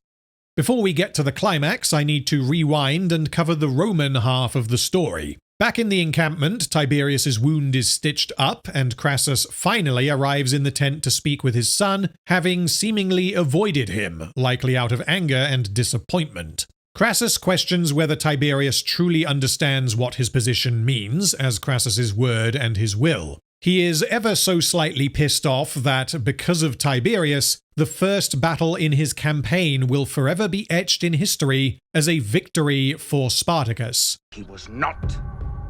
Before we get to the climax, I need to rewind and cover the Roman half of the story. Back in the encampment, Tiberius's wound is stitched up, and Crassus finally arrives in the tent to speak with his son, having seemingly avoided him, likely out of anger and disappointment. Crassus questions whether Tiberius truly understands what his position means, as Crassus's word and his will. He is ever so slightly pissed off that, because of Tiberius, the first battle in his campaign will forever be etched in history as a victory for Spartacus. He was not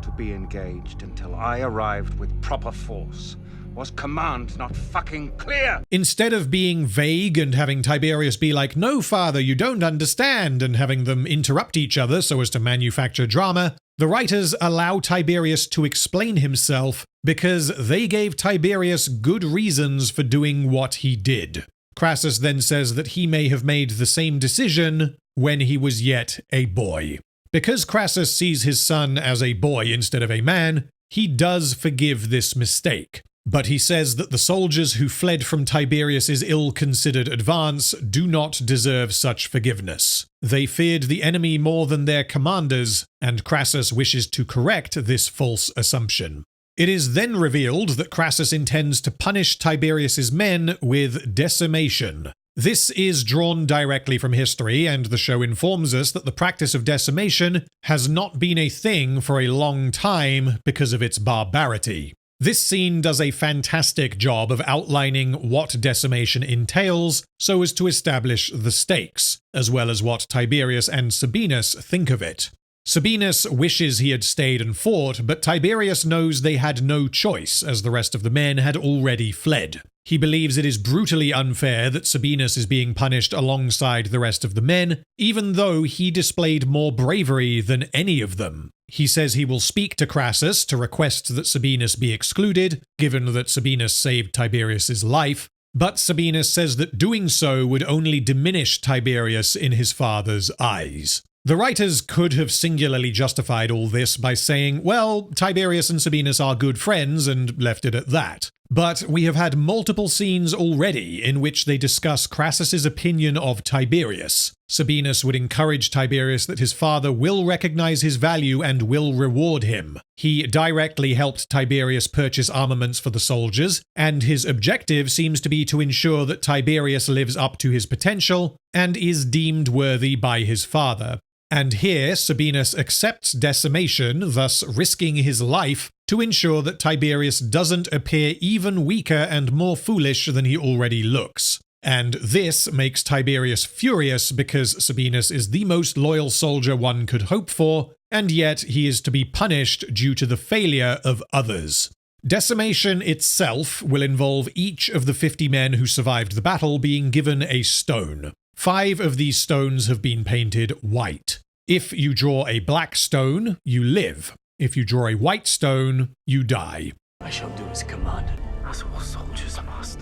to be engaged until I arrived with proper force. Was command not fucking clear? Instead of being vague and having Tiberius be like, no, father, you don't understand, and having them interrupt each other so as to manufacture drama, the writers allow Tiberius to explain himself because they gave Tiberius good reasons for doing what he did. Crassus then says that he may have made the same decision when he was yet a boy. Because Crassus sees his son as a boy instead of a man, he does forgive this mistake. But he says that the soldiers who fled from Tiberius's ill-considered advance do not deserve such forgiveness. They feared the enemy more than their commanders, and Crassus wishes to correct this false assumption. It is then revealed that Crassus intends to punish Tiberius's men with decimation. This is drawn directly from history, and the show informs us that the practice of decimation has not been a thing for a long time because of its barbarity. This scene does a fantastic job of outlining what decimation entails so as to establish the stakes, as well as what Tiberius and Sabinus think of it. Sabinus wishes he had stayed and fought, but Tiberius knows they had no choice, as the rest of the men had already fled. He believes it is brutally unfair that Sabinus is being punished alongside the rest of the men, even though he displayed more bravery than any of them. He says he will speak to Crassus to request that Sabinus be excluded, given that Sabinus saved Tiberius's life, but Sabinus says that doing so would only diminish Tiberius in his father's eyes. The writers could have singularly justified all this by saying, well, Tiberius and Sabinus are good friends, and left it at that. But we have had multiple scenes already in which they discuss Crassus's opinion of Tiberius. Sabinus would encourage Tiberius that his father will recognize his value and will reward him. He directly helped Tiberius purchase armaments for the soldiers, and his objective seems to be to ensure that Tiberius lives up to his potential and is deemed worthy by his father. And here, Sabinus accepts decimation, thus risking his life, to ensure that Tiberius doesn't appear even weaker and more foolish than he already looks. And this makes Tiberius furious because Sabinus is the most loyal soldier one could hope for, and yet he is to be punished due to the failure of others. Decimation itself will involve each of the 50 men who survived the battle being given a stone. 5 of these stones have been painted white. If you draw a black stone, you live. If you draw a white stone, you die. I shall do as commanded, as all soldiers must.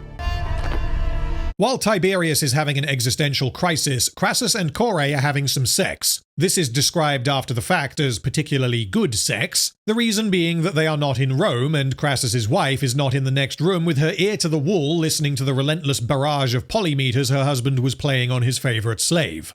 While Tiberius is having an existential crisis, Crassus and Core are having some sex. This is described after the fact as particularly good sex, the reason being that they are not in Rome and Crassus's wife is not in the next room with her ear to the wall listening to the relentless barrage of polymeters her husband was playing on his favorite slave.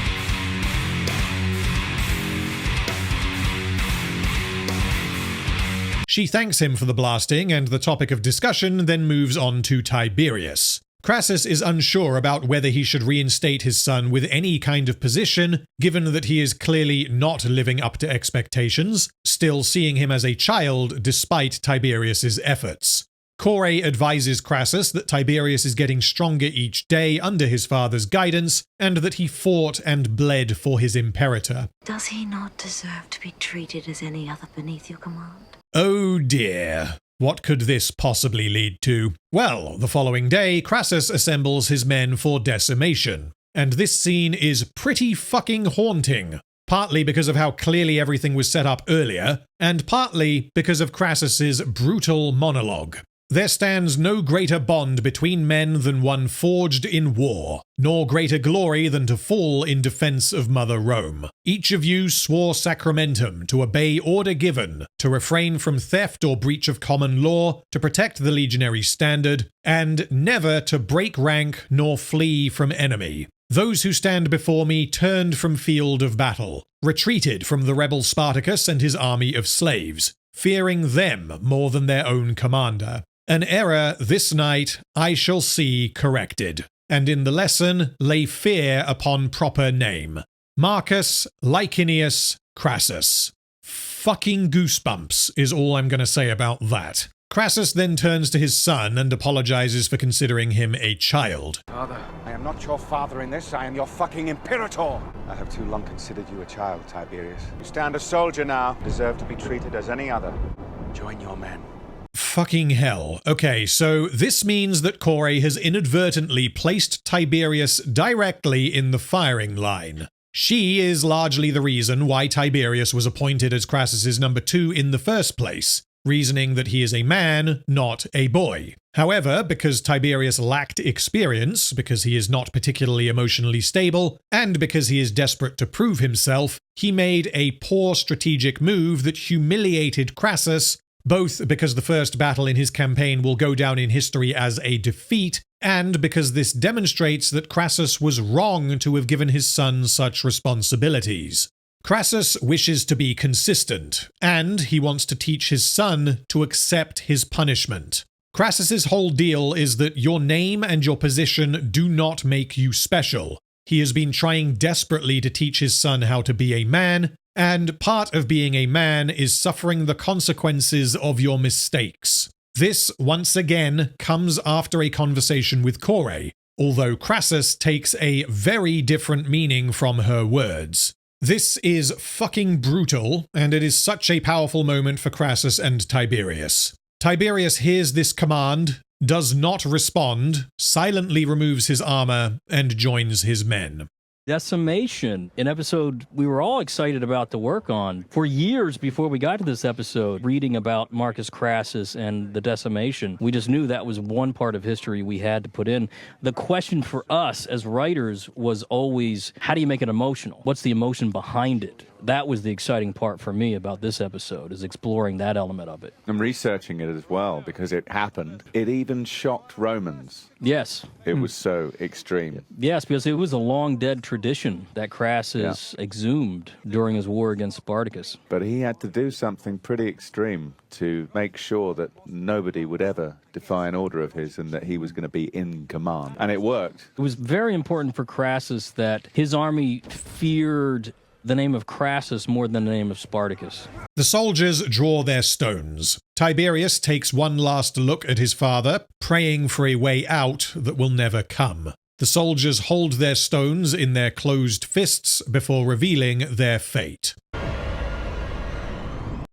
She thanks him for the blasting, and the topic of discussion then moves on to Tiberius. Crassus is unsure about whether he should reinstate his son with any kind of position, given that he is clearly not living up to expectations, still seeing him as a child despite Tiberius's efforts. Core advises Crassus that Tiberius is getting stronger each day under his father's guidance, and that he fought and bled for his imperator. Does he not deserve to be treated as any other beneath your command? Oh dear. What could this possibly lead to? Well, the following day, Crassus assembles his men for decimation. And this scene is pretty fucking haunting. Partly because of how clearly everything was set up earlier, and partly because of Crassus's brutal monologue. There stands no greater bond between men than one forged in war, nor greater glory than to fall in defense of Mother Rome. Each of you swore sacramentum to obey order given, to refrain from theft or breach of common law, to protect the legionary standard, and never to break rank nor flee from enemy. Those who stand before me turned from field of battle, retreated from the rebel Spartacus and his army of slaves, fearing them more than their own commander. An error this night I shall see corrected, and in the lesson lay fear upon proper name. Marcus Licinius Crassus. Fucking goosebumps is all I'm going to say about that. Crassus then turns to his son and apologizes for considering him a child. Father, I am not your father in this, I am your fucking imperator! I have too long considered you a child, Tiberius. You stand a soldier now, deserve to be treated as any other. Join your men. Fucking hell. Okay, so this means that Core has inadvertently placed Tiberius directly in the firing line. She is largely the reason why Tiberius was appointed as Crassus's number 2 in the first place. reasoning that he is a man, not a boy. However, because Tiberius lacked experience, because he is not particularly emotionally stable, and because he is desperate to prove himself, he made a poor strategic move that humiliated Crassus, both because the first battle in his campaign will go down in history as a defeat, and because this demonstrates that Crassus was wrong to have given his son such responsibilities. Crassus wishes to be consistent, and he wants to teach his son to accept his punishment. Crassus's whole deal is that your name and your position do not make you special. He has been trying desperately to teach his son how to be a man, and part of being a man is suffering the consequences of your mistakes. This, once again, comes after a conversation with Kore, although Crassus takes a very different meaning from her words. This is fucking brutal, and it is such a powerful moment for Crassus and Tiberius. Tiberius hears this command, does not respond, silently removes his armor, and joins his men. Decimation, an episode we were all excited about to work on for years before we got to this episode, reading about Marcus Crassus and the Decimation. We just knew that was one part of history we had to put in. The question for us as writers was always, how do you make it emotional? What's the emotion behind it? That was the exciting part for me about this episode, is exploring that element of it. I'm researching it as well, because it happened. It even shocked Romans. Yes. It was so extreme. Yes, because it was a long-dead tradition that Crassus exhumed during his war against Spartacus. But he had to do something pretty extreme to make sure that nobody would ever defy an order of his and that he was going to be in command. And it worked. It was very important for Crassus that his army feared the name of Crassus more than the name of Spartacus. The soldiers draw their stones. Tiberius takes one last look at his father, praying for a way out that will never come. The soldiers hold their stones in their closed fists before revealing their fate.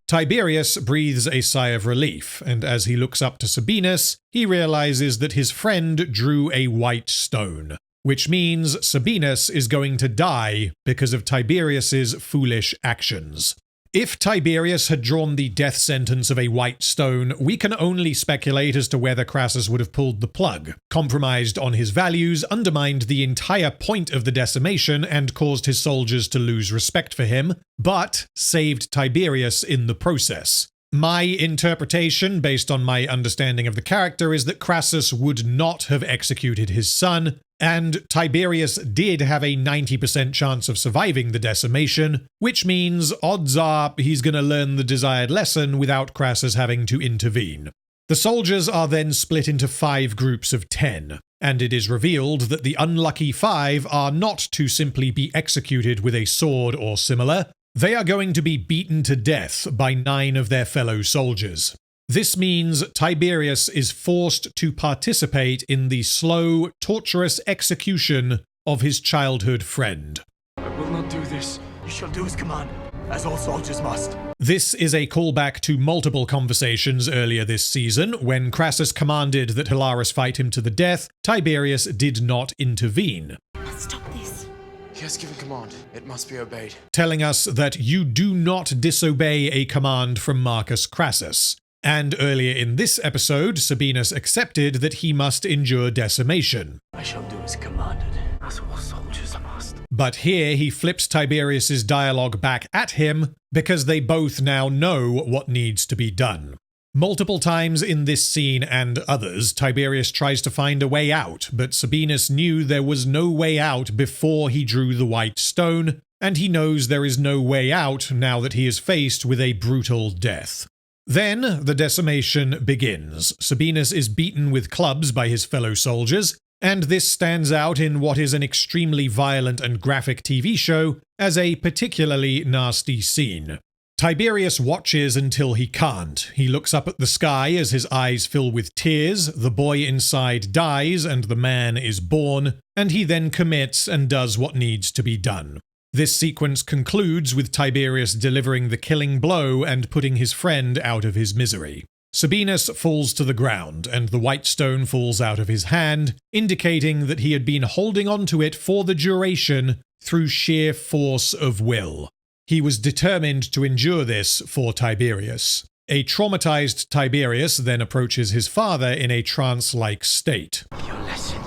Tiberius breathes a sigh of relief, and as he looks up to Sabinus, he realizes that his friend drew a white stone, which means Sabinus is going to die because of Tiberius's foolish actions. If Tiberius had drawn the death sentence of a white stone, we can only speculate as to whether Crassus would have pulled the plug, compromised on his values, undermined the entire point of the decimation, and caused his soldiers to lose respect for him, but saved Tiberius in the process. My interpretation, based on my understanding of the character, is that Crassus would not have executed his son, and Tiberius did have a 90% chance of surviving the decimation, which means odds are he's going to learn the desired lesson without Crassus having to intervene. The soldiers are then split into 5 groups of 10, and it is revealed that the unlucky 5 are not to simply be executed with a sword or similar. They are going to be beaten to death by 9 of their fellow soldiers. This means Tiberius is forced to participate in the slow, torturous execution of his childhood friend. I will not do this. You shall do as commanded, as all soldiers must. This is a callback to multiple conversations earlier this season. When Crassus commanded that Hilarus fight him to the death, Tiberius did not intervene. Stop this. He has given command. It must be obeyed. Telling us that you do not disobey a command from Marcus Crassus. And earlier in this episode, Sabinus accepted that he must endure decimation. I shall do as commanded, as all soldiers must. But here he flips Tiberius's dialogue back at him because they both now know what needs to be done. Multiple times in this scene and others, Tiberius tries to find a way out, but Sabinus knew there was no way out before he drew the white stone, and he knows there is no way out now that he is faced with a brutal death. Then the decimation begins. Sabinus is beaten with clubs by his fellow soldiers, and this stands out in what is an extremely violent and graphic TV show as a particularly nasty scene. Tiberius watches until he can't. He looks up at the sky as his eyes fill with tears, the boy inside dies and the man is born, and he then commits and does what needs to be done. This sequence concludes with Tiberius delivering the killing blow and putting his friend out of his misery. Sabinus falls to the ground, and the white stone falls out of his hand, indicating that he had been holding onto it for the duration through sheer force of will. He was determined to endure this for Tiberius. A traumatized Tiberius then approaches his father in a trance-like state. Your lesson,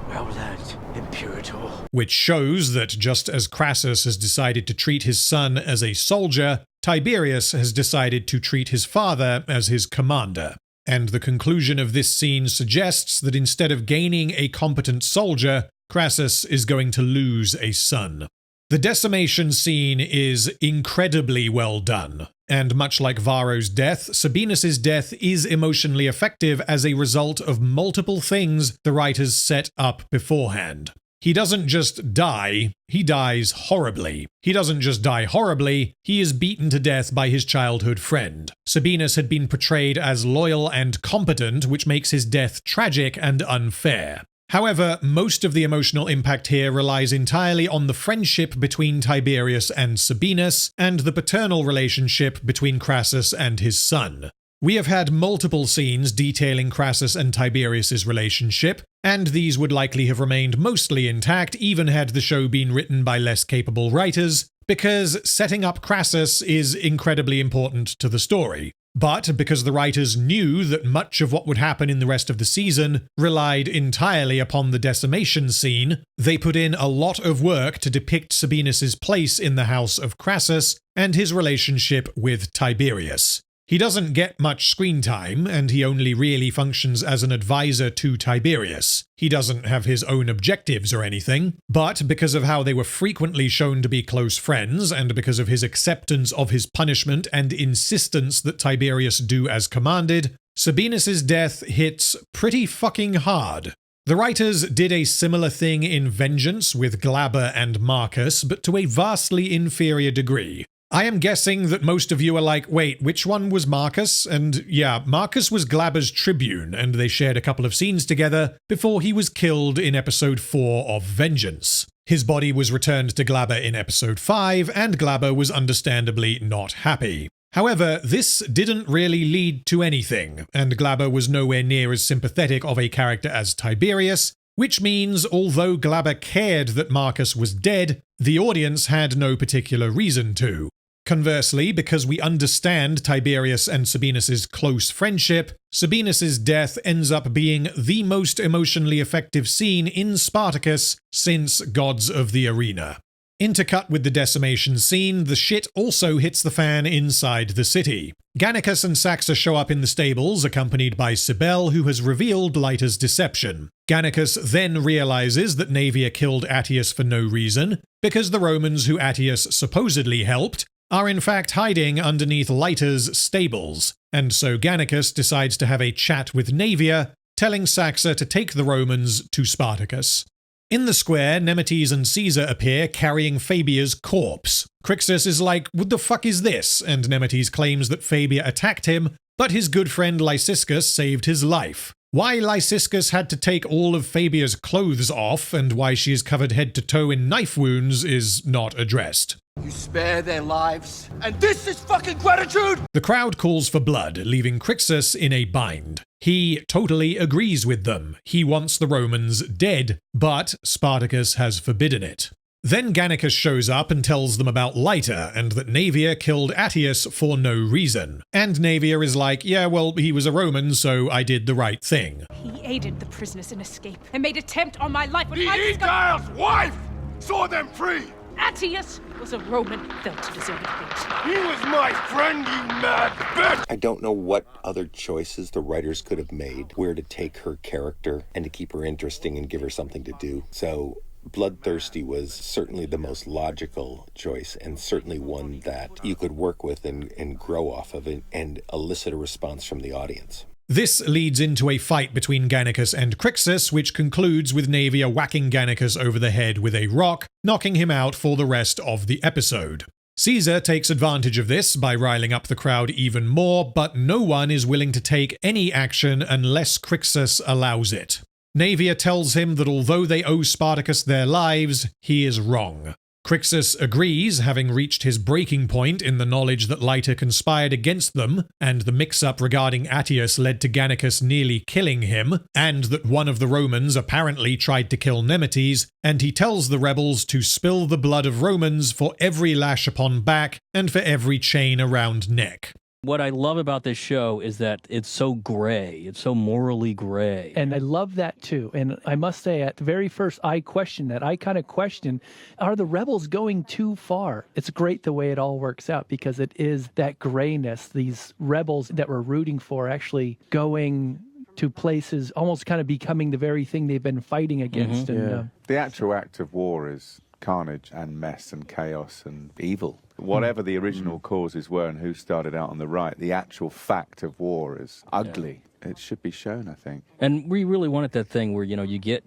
well learned, Imperator. Which shows that just as Crassus has decided to treat his son as a soldier, Tiberius has decided to treat his father as his commander. And the conclusion of this scene suggests that instead of gaining a competent soldier, Crassus is going to lose a son. The decimation scene is incredibly well done, and much like Varro's death, Sabinus's death is emotionally effective as a result of multiple things the writers set up beforehand. He doesn't just die, he dies horribly. He doesn't just die horribly, he is beaten to death by his childhood friend. Sabinus had been portrayed as loyal and competent, which makes his death tragic and unfair. However, most of the emotional impact here relies entirely on the friendship between Tiberius and Sabinus, and the paternal relationship between Crassus and his son. We have had multiple scenes detailing Crassus and Tiberius's relationship, and these would likely have remained mostly intact even had the show been written by less capable writers, because setting up Crassus is incredibly important to the story. But because the writers knew that much of what would happen in the rest of the season relied entirely upon the decimation scene, they put in a lot of work to depict Sabinus's place in the house of Crassus and his relationship with Tiberius. He doesn't get much screen time, and he only really functions as an advisor to Tiberius. He doesn't have his own objectives or anything, but because of how they were frequently shown to be close friends, and because of his acceptance of his punishment and insistence that Tiberius do as commanded, Sabinus's death hits pretty fucking hard. The writers did a similar thing in Vengeance with Glaber and Marcus, but to a vastly inferior degree. I am guessing that most of you are like, wait, which one was Marcus? And yeah, Marcus was Glaber's tribune, and they shared a couple of scenes together before he was killed in episode 4 of Vengeance. His body was returned to Glaber in episode 5, and Glaber was understandably not happy. However, this didn't really lead to anything, and Glaber was nowhere near as sympathetic of a character as Tiberius, which means although Glaber cared that Marcus was dead, the audience had no particular reason to. Conversely, because we understand Tiberius and Sabinus's close friendship, Sabinus's death ends up being the most emotionally effective scene in Spartacus since Gods of the Arena. Intercut with the decimation scene, the shit also hits the fan inside the city. Gannicus and Saxa show up in the stables, accompanied by Cybele, who has revealed Leita's deception. Gannicus then realizes that Naevia killed Attius for no reason, because the Romans who Attius supposedly helped are in fact hiding underneath Leita's stables, and so Gannicus decides to have a chat with Naevia, telling Saxa to take the Romans to Spartacus. In the square, Nemetes and Caesar appear carrying Fabia's corpse. Crixus is like, what the fuck is this? And Nemetes claims that Fabia attacked him, but his good friend Lyciscus saved his life. Why Lyciscus had to take all of Fabia's clothes off, and why she is covered head to toe in knife wounds, is not addressed. You spare their lives, and this is fucking gratitude! The crowd calls for blood, leaving Crixus in a bind. He totally agrees with them. He wants the Romans dead, but Spartacus has forbidden it. Then Gannicus shows up and tells them about Leita, and that Naevia killed Attius for no reason. And Naevia is like, yeah, well, he was a Roman, so I did the right thing. He aided the prisoners in escape and made attempt on my life when The Aedile's wife saw them free! Attius was a Roman, felt to deserve fate. He was my friend, you mad bitch! I don't know what other choices the writers could have made, where to take her character and to keep her interesting and give her something to do. So Bloodthirsty was certainly the most logical choice, and certainly one that you could work with and grow off of it and elicit a response from the audience. This leads into a fight between Gannicus and Crixus, which concludes with Naevia whacking Gannicus over the head with a rock, knocking him out for the rest of the episode. Caesar takes advantage of this by riling up the crowd even more, but no one is willing to take any action unless Crixus allows it. Naevia tells him that although they owe Spartacus their lives, he is wrong. Crixus agrees, having reached his breaking point in the knowledge that Leita conspired against them, and the mix-up regarding Attius led to Gannicus nearly killing him, and that one of the Romans apparently tried to kill Nemetes, and he tells the rebels to spill the blood of Romans for every lash upon back and for every chain around neck. What I love about this show is that it's so gray. It's so morally gray. And I love that too. And I must say, at the very first, I questioned that. I kind of questioned, are the rebels going too far? It's great the way it all works out because it is that grayness. These rebels that we're rooting for actually going to places, almost kind of becoming the very thing they've been fighting against. Mm-hmm. And The actual act of war is carnage and mess and chaos and evil. Whatever the original causes were and who started out on the right, the actual fact of war is ugly. Yeah. It should be shown, I think. And we really wanted that thing where, you get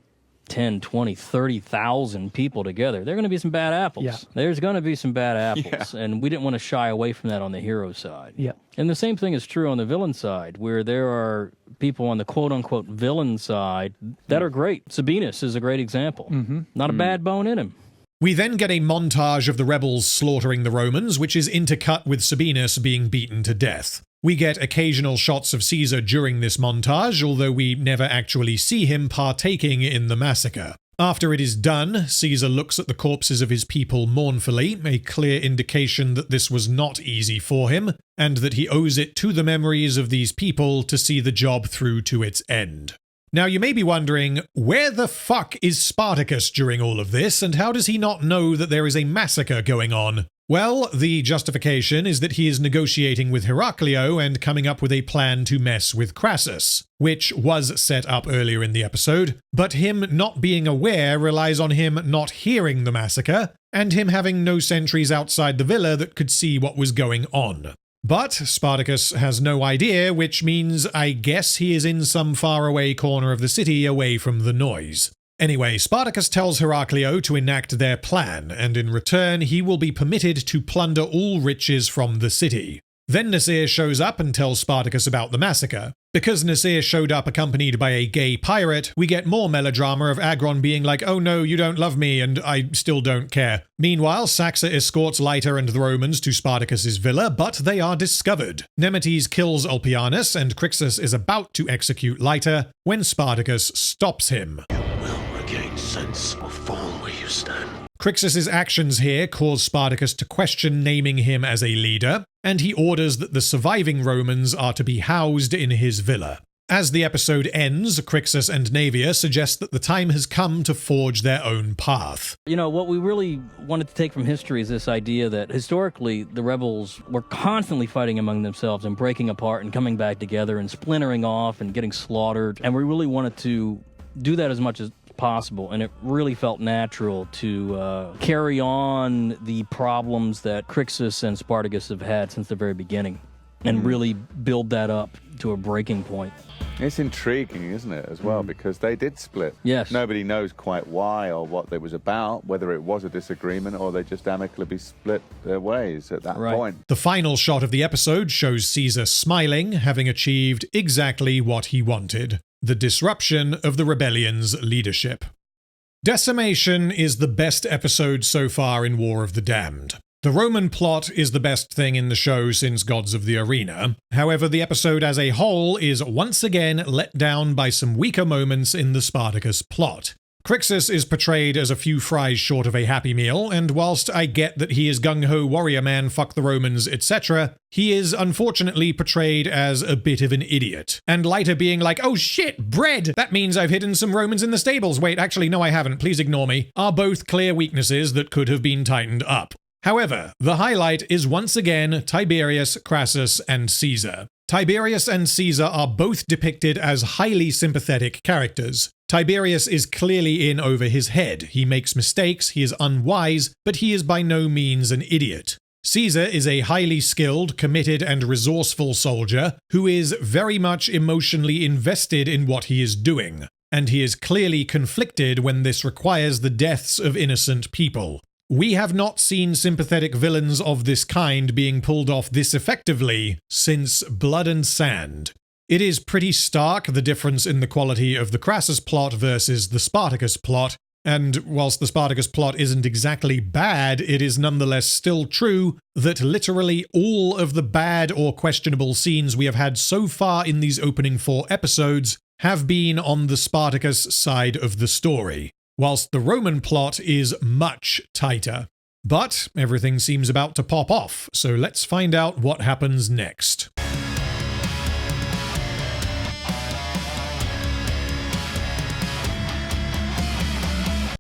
10, 20, 30,000 people together. There are going to be some bad apples. Yeah. There's going to be some bad apples. Yeah. And we didn't want to shy away from that on the hero side. Yeah. And the same thing is true on the villain side, where there are people on the quote-unquote villain side that are great. Sabinus is a great example. Not a bad bone in him. We then get a montage of the rebels slaughtering the Romans, which is intercut with Sabinus being beaten to death. We get occasional shots of Caesar during this montage, although we never actually see him partaking in the massacre. After it is done, Caesar looks at the corpses of his people mournfully, a clear indication that this was not easy for him, and that he owes it to the memories of these people to see the job through to its end. Now, you may be wondering, where the fuck is Spartacus during all of this, and how does he not know that there is a massacre going on? Well, the justification is that he is negotiating with Heraclio and coming up with a plan to mess with Crassus, which was set up earlier in the episode, but him not being aware relies on him not hearing the massacre, and him having no sentries outside the villa that could see what was going on. But Spartacus has no idea, which means I guess he is in some faraway corner of the city away from the noise. Anyway, Spartacus tells Heraclio to enact their plan, and in return he will be permitted to plunder all riches from the city. Then Nasir shows up and tells Spartacus about the massacre. Because Nasir showed up accompanied by a gay pirate, we get more melodrama of Agron being like, oh no, you don't love me, and I still don't care. Meanwhile, Saxa escorts Leiter and the Romans to Spartacus's villa, but they are discovered. Nemetes kills Ulpianus, and Crixus is about to execute Leiter when Spartacus stops him. Regain sense or fall where you stand. Crixus's actions here cause Spartacus to question naming him as a leader, and he orders that the surviving Romans are to be housed in his villa. As the episode ends, Crixus and Naevia suggest that the time has come to forge their own path. What we really wanted to take from history is this idea that historically the rebels were constantly fighting among themselves and breaking apart and coming back together and splintering off and getting slaughtered. And we really wanted to do that as much as possible, and it really felt natural to carry on the problems that Crixus and Spartacus have had since the very beginning and really build that up to a breaking point. It's intriguing, isn't it, as well, because they did split. Yes. Nobody knows quite why or what it was about, whether it was a disagreement or they just amicably split their ways at that point. The final shot of the episode shows Caesar smiling, having achieved exactly what he wanted: the disruption of the rebellion's leadership. Decimation is the best episode so far in War of the Damned. The Roman plot is the best thing in the show since Gods of the Arena. However, the episode as a whole is once again let down by some weaker moments in the Spartacus plot. Crixus is portrayed as a few fries short of a happy meal, and whilst I get that he is gung-ho warrior man, fuck the Romans, etc., he is unfortunately portrayed as a bit of an idiot. And Leiter being like, oh shit, bread! That means I've hidden some Romans in the stables. Wait, actually, no I haven't, please ignore me, are both clear weaknesses that could have been tightened up. However, the highlight is once again Tiberius, Crassus, and Caesar. Tiberius and Caesar are both depicted as highly sympathetic characters. Tiberius is clearly in over his head. He makes mistakes, he is unwise, but he is by no means an idiot. Caesar is a highly skilled, committed, and resourceful soldier who is very much emotionally invested in what he is doing, and he is clearly conflicted when this requires the deaths of innocent people. We have not seen sympathetic villains of this kind being pulled off this effectively since Blood and Sand. It is pretty stark, the difference in the quality of the Crassus plot versus the Spartacus plot, and whilst the Spartacus plot isn't exactly bad, it is nonetheless still true that literally all of the bad or questionable scenes we have had so far in these opening 4 episodes have been on the Spartacus side of the story, whilst the Roman plot is much tighter. But everything seems about to pop off, so let's find out what happens next.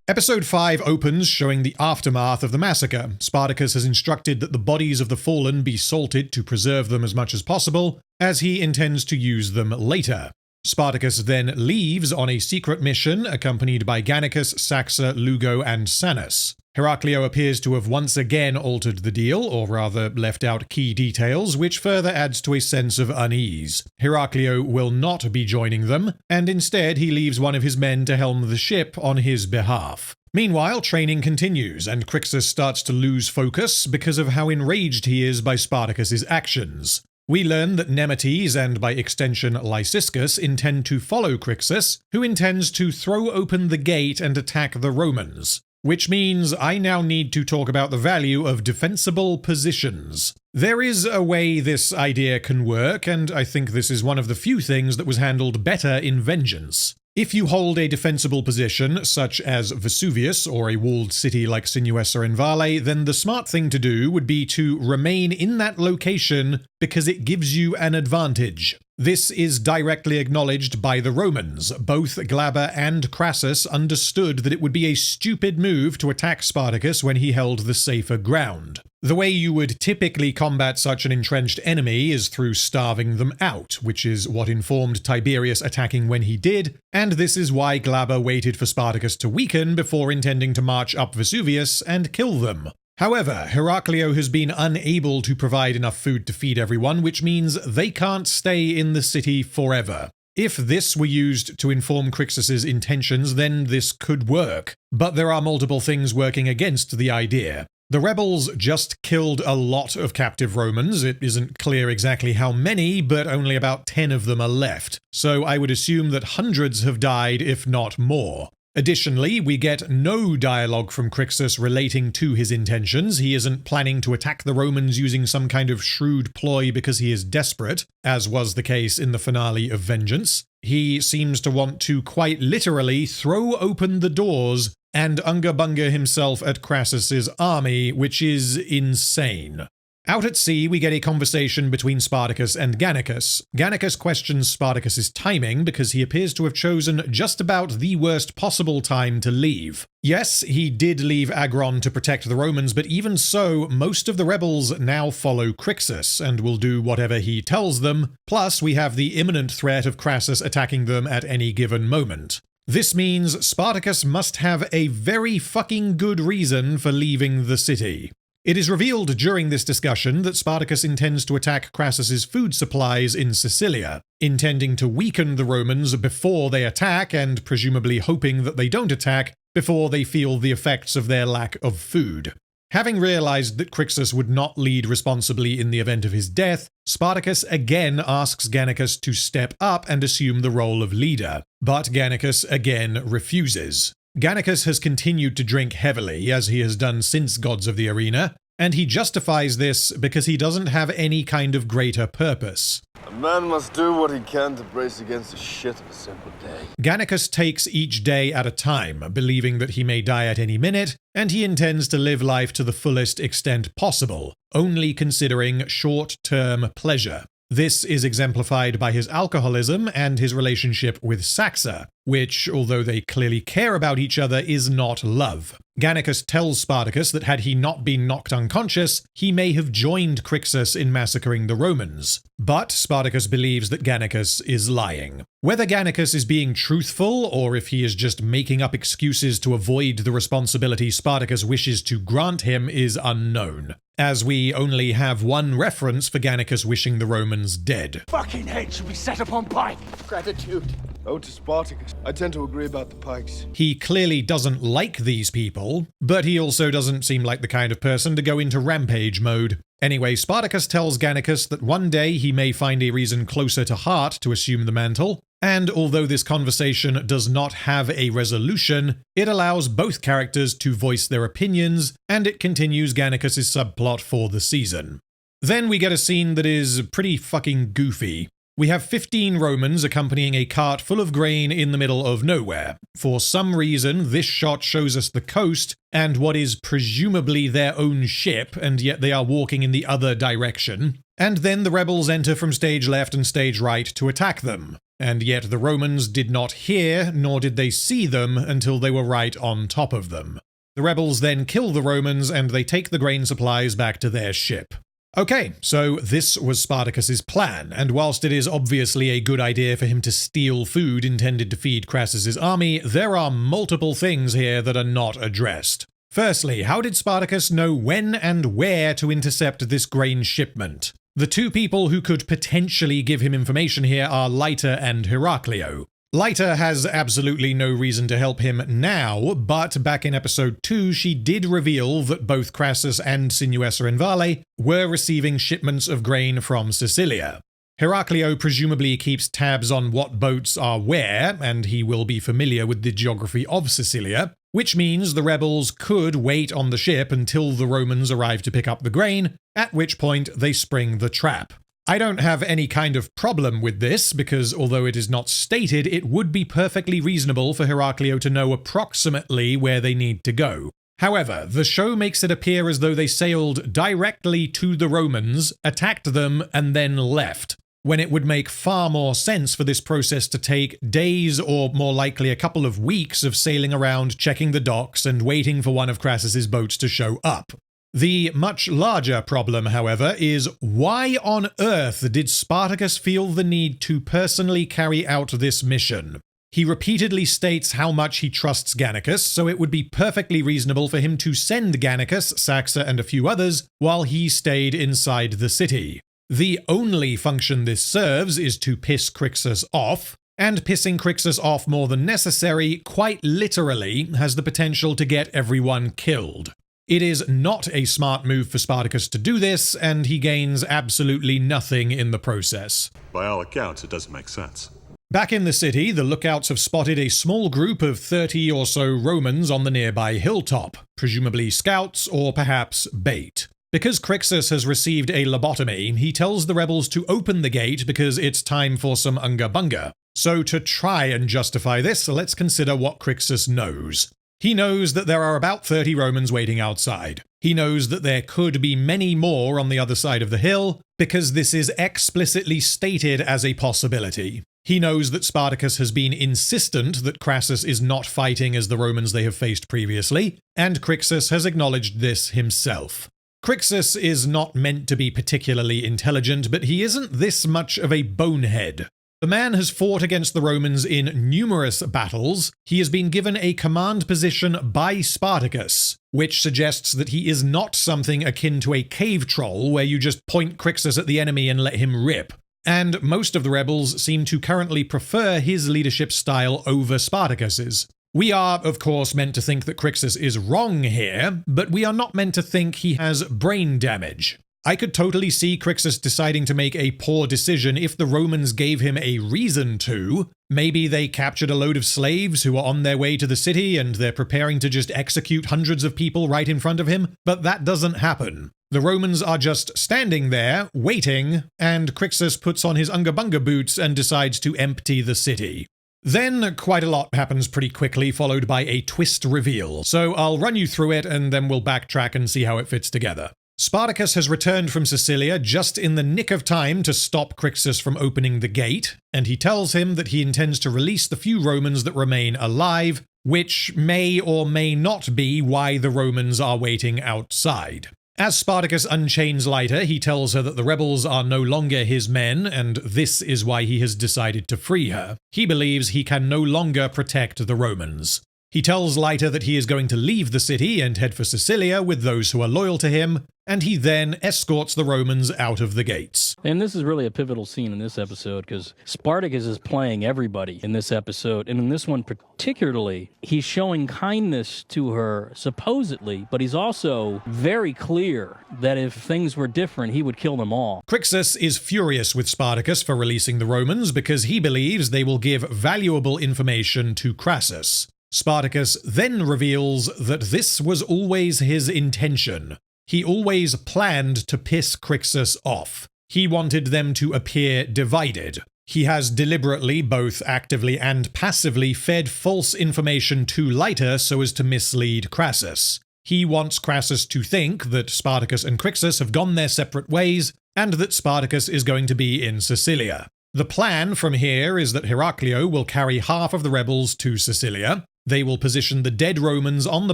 Episode 5 opens showing the aftermath of the massacre. Spartacus has instructed that the bodies of the fallen be salted to preserve them as much as possible, as he intends to use them later. Spartacus then leaves on a secret mission, accompanied by Gannicus, Saxa, Lugo, and Sanus. Heraclio appears to have once again altered the deal, or rather left out key details, which further adds to a sense of unease. Heraclio will not be joining them, and instead he leaves one of his men to helm the ship on his behalf. Meanwhile, training continues, and Crixus starts to lose focus because of how enraged he is by Spartacus's actions. We learn that Nemetes, and by extension Lyciscus, intend to follow Crixus, who intends to throw open the gate and attack the Romans. Which means I now need to talk about the value of defensible positions. There is a way this idea can work, and I think this is one of the few things that was handled better in Vengeance. If you hold a defensible position, such as Vesuvius or a walled city like Sinuessa and Vale, then the smart thing to do would be to remain in that location because it gives you an advantage. This is directly acknowledged by the Romans. Both Glaber and Crassus understood that it would be a stupid move to attack Spartacus when he held the safer ground. The way you would typically combat such an entrenched enemy is through starving them out, which is what informed Tiberius attacking when he did, and this is why Glaber waited for Spartacus to weaken before intending to march up Vesuvius and kill them. However, Heraclio has been unable to provide enough food to feed everyone, which means they can't stay in the city forever. If this were used to inform Crixus's intentions, then this could work. But there are multiple things working against the idea. The rebels just killed a lot of captive Romans. It isn't clear exactly how many, but only about 10 of them are left. So I would assume that hundreds have died, if not more. Additionally, we get no dialogue from Crixus relating to his intentions. He isn't planning to attack the Romans using some kind of shrewd ploy because he is desperate, as was the case in the finale of Vengeance. He seems to want to quite literally throw open the doors and Unga Bunga himself at Crassus's army, which is insane. Out at sea, we get a conversation between Spartacus and Gannicus. Gannicus questions Spartacus's timing because he appears to have chosen just about the worst possible time to leave. Yes, he did leave Agron to protect the Romans, but even so, most of the rebels now follow Crixus and will do whatever he tells them. Plus, we have the imminent threat of Crassus attacking them at any given moment. This means Spartacus must have a very fucking good reason for leaving the city. It is revealed during this discussion that Spartacus intends to attack Crassus's food supplies in Sicilia, intending to weaken the Romans before they attack and presumably hoping that they don't attack before they feel the effects of their lack of food. Having realized that Crixus would not lead responsibly in the event of his death, Spartacus again asks Gannicus to step up and assume the role of leader, but Gannicus again refuses. Gannicus has continued to drink heavily, as he has done since Gods of the Arena, and he justifies this because he doesn't have any kind of greater purpose. A man must do what he can to brace against the shit of a simple day. Gannicus takes each day at a time, believing that he may die at any minute, and he intends to live life to the fullest extent possible, only considering short-term pleasure. This is exemplified by his alcoholism and his relationship with Saxa, which, although they clearly care about each other, is not love. Gannicus tells Spartacus that had he not been knocked unconscious, he may have joined Crixus in massacring the Romans. But Spartacus believes that Gannicus is lying. Whether Gannicus is being truthful, or if he is just making up excuses to avoid the responsibility Spartacus wishes to grant him, is unknown, as we only have one reference for Gannicus wishing the Romans dead. Fucking head should be set upon pike. Gratitude. Oh, to Spartacus. I tend to agree about the pikes. He clearly doesn't like these people, but he also doesn't seem like the kind of person to go into rampage mode. Anyway, Spartacus tells Gannicus that one day he may find a reason closer to heart to assume the mantle, and although this conversation does not have a resolution, it allows both characters to voice their opinions, and it continues Gannicus' subplot for the season. Then we get a scene that is pretty fucking goofy. We have 15 Romans accompanying a cart full of grain in the middle of nowhere. For some reason, this shot shows us the coast and what is presumably their own ship, and yet they are walking in the other direction. And then the rebels enter from stage left and stage right to attack them. And yet the Romans did not hear, nor did they see them until they were right on top of them. The rebels then kill the Romans, and they take the grain supplies back to their ship. Okay, so this was Spartacus's plan, and whilst it is obviously a good idea for him to steal food intended to feed Crassus's army, there are multiple things here that are not addressed. Firstly, how did Spartacus know when and where to intercept this grain shipment? The two people who could potentially give him information here are Leiter and Heraclio. Leiter has absolutely no reason to help him now, but back in episode 2 she did reveal that both Crassus and Sinuessa and Vale were receiving shipments of grain from Sicilia. Heraclio presumably keeps tabs on what boats are where, and he will be familiar with the geography of Sicilia, which means the rebels could wait on the ship until the Romans arrive to pick up the grain, at which point they spring the trap. I don't have any kind of problem with this, because although it is not stated, it would be perfectly reasonable for Heraclio to know approximately where they need to go. However, the show makes it appear as though they sailed directly to the Romans, attacked them, and then left, when it would make far more sense for this process to take days or more likely a couple of weeks of sailing around, checking the docks, and waiting for one of Crassus's boats to show up. The much larger problem, however, is why on earth did Spartacus feel the need to personally carry out this mission? He repeatedly states how much he trusts Gannicus, so it would be perfectly reasonable for him to send Gannicus, Saxa, and a few others while he stayed inside the city. The only function this serves is to piss Crixus off, and pissing Crixus off more than necessary, quite literally, has the potential to get everyone killed. It is not a smart move for Spartacus to do this, and he gains absolutely nothing in the process. By all accounts, it doesn't make sense. Back in the city, the lookouts have spotted a small group of 30 or so Romans on the nearby hilltop, presumably scouts or perhaps bait. Because Crixus has received a lobotomy, he tells the rebels to open the gate because it's time for some unga bunga. So to try and justify this, let's consider what Crixus knows. He knows that there are about 30 Romans waiting outside. He knows that there could be many more on the other side of the hill, because this is explicitly stated as a possibility. He knows that Spartacus has been insistent that Crassus is not fighting as the Romans they have faced previously, and Crixus has acknowledged this himself. Crixus is not meant to be particularly intelligent, but he isn't this much of a bonehead. The man has fought against the Romans in numerous battles. He has been given a command position by Spartacus, which suggests that he is not something akin to a cave troll where you just point Crixus at the enemy and let him rip. And most of the rebels seem to currently prefer his leadership style over Spartacus's. We are, of course, meant to think that Crixus is wrong here, but we are not meant to think he has brain damage. I could totally see Crixus deciding to make a poor decision if the Romans gave him a reason to. Maybe they captured a load of slaves who are on their way to the city and they're preparing to just execute hundreds of people right in front of him, but that doesn't happen. The Romans are just standing there, waiting, and Crixus puts on his unga bunga boots and decides to empty the city. Then quite a lot happens pretty quickly, followed by a twist reveal, so I'll run you through it and then we'll backtrack and see how it fits together. Spartacus has returned from Sicilia just in the nick of time to stop Crixus from opening the gate, and he tells him that he intends to release the few Romans that remain alive, which may or may not be why the Romans are waiting outside. As Spartacus unchains Leiter, he tells her that the rebels are no longer his men, and this is why he has decided to free her. He believes he can no longer protect the Romans. He tells Leiter that he is going to leave the city and head for Sicilia with those who are loyal to him, and he then escorts the Romans out of the gates. And this is really a pivotal scene in this episode because Spartacus is playing everybody in this episode, and in this one particularly, he's showing kindness to her, supposedly, but he's also very clear that if things were different, he would kill them all. Crixus is furious with Spartacus for releasing the Romans because he believes they will give valuable information to Crassus. Spartacus then reveals that this was always his intention. He always planned to piss Crixus off. He wanted them to appear divided. He has deliberately, both actively and passively, fed false information to Leiter so as to mislead Crassus. He wants Crassus to think that Spartacus and Crixus have gone their separate ways, and that Spartacus is going to be in Sicilia. The plan from here is that Heraclio will carry half of the rebels to Sicilia. They will position the dead Romans on the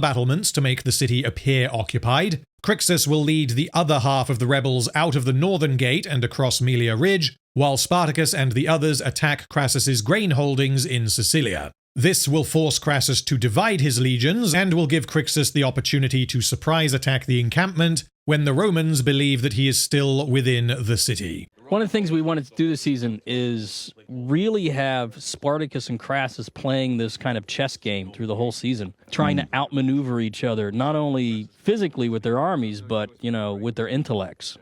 battlements to make the city appear occupied. Crixus will lead the other half of the rebels out of the northern gate and across Melia Ridge, while Spartacus and the others attack Crassus's grain holdings in Sicilia. This will force Crassus to divide his legions and will give Crixus the opportunity to surprise attack the encampment when the Romans believe that he is still within the city. One of the things we wanted to do this season is really have Spartacus and Crassus playing this kind of chess game through the whole season, trying to outmaneuver each other, not only physically with their armies, but, with their intellects.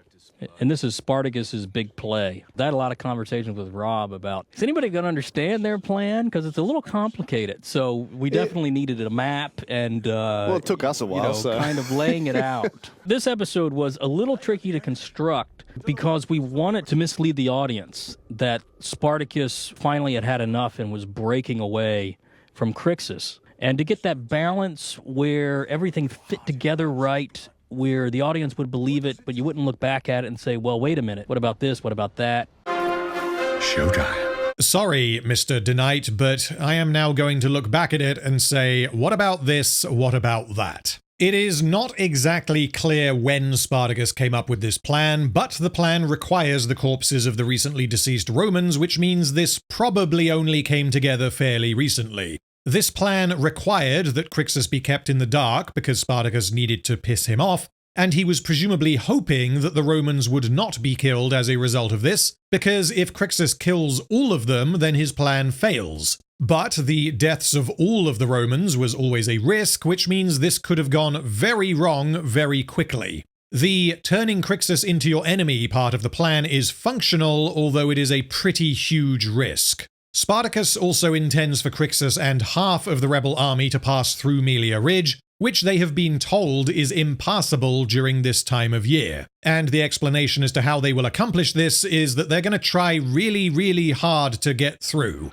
And this is Spartacus's big play. I had a lot of conversations with Rob about, is anybody going to understand their plan? Because it's a little complicated. So we definitely needed a map and, well, it took us a while, kind of laying it out. This episode was a little tricky to construct because we wanted to mislead the audience that Spartacus finally had had enough and was breaking away from Crixus. And to get that balance where everything fit together right, where the audience would believe it, but you wouldn't look back at it and say, well, wait a minute, what about this, what about that? Showtime. Sorry, Mr. DeKnight, but I am now going to look back at it and say, what about this, what about that? It is not exactly clear when Spartacus came up with this plan, but the plan requires the corpses of the recently deceased Romans, which means this probably only came together fairly recently. This plan required that Crixus be kept in the dark because Spartacus needed to piss him off, and he was presumably hoping that the Romans would not be killed as a result of this, because if Crixus kills all of them, then his plan fails. But the deaths of all of the Romans was always a risk, which means this could have gone very wrong very quickly. The turning Crixus into your enemy part of the plan is functional, although it is a pretty huge risk. Spartacus also intends for Crixus and half of the rebel army to pass through Melia Ridge, which they have been told is impassable during this time of year. And the explanation as to how they will accomplish this is that they're going to try really, really hard to get through.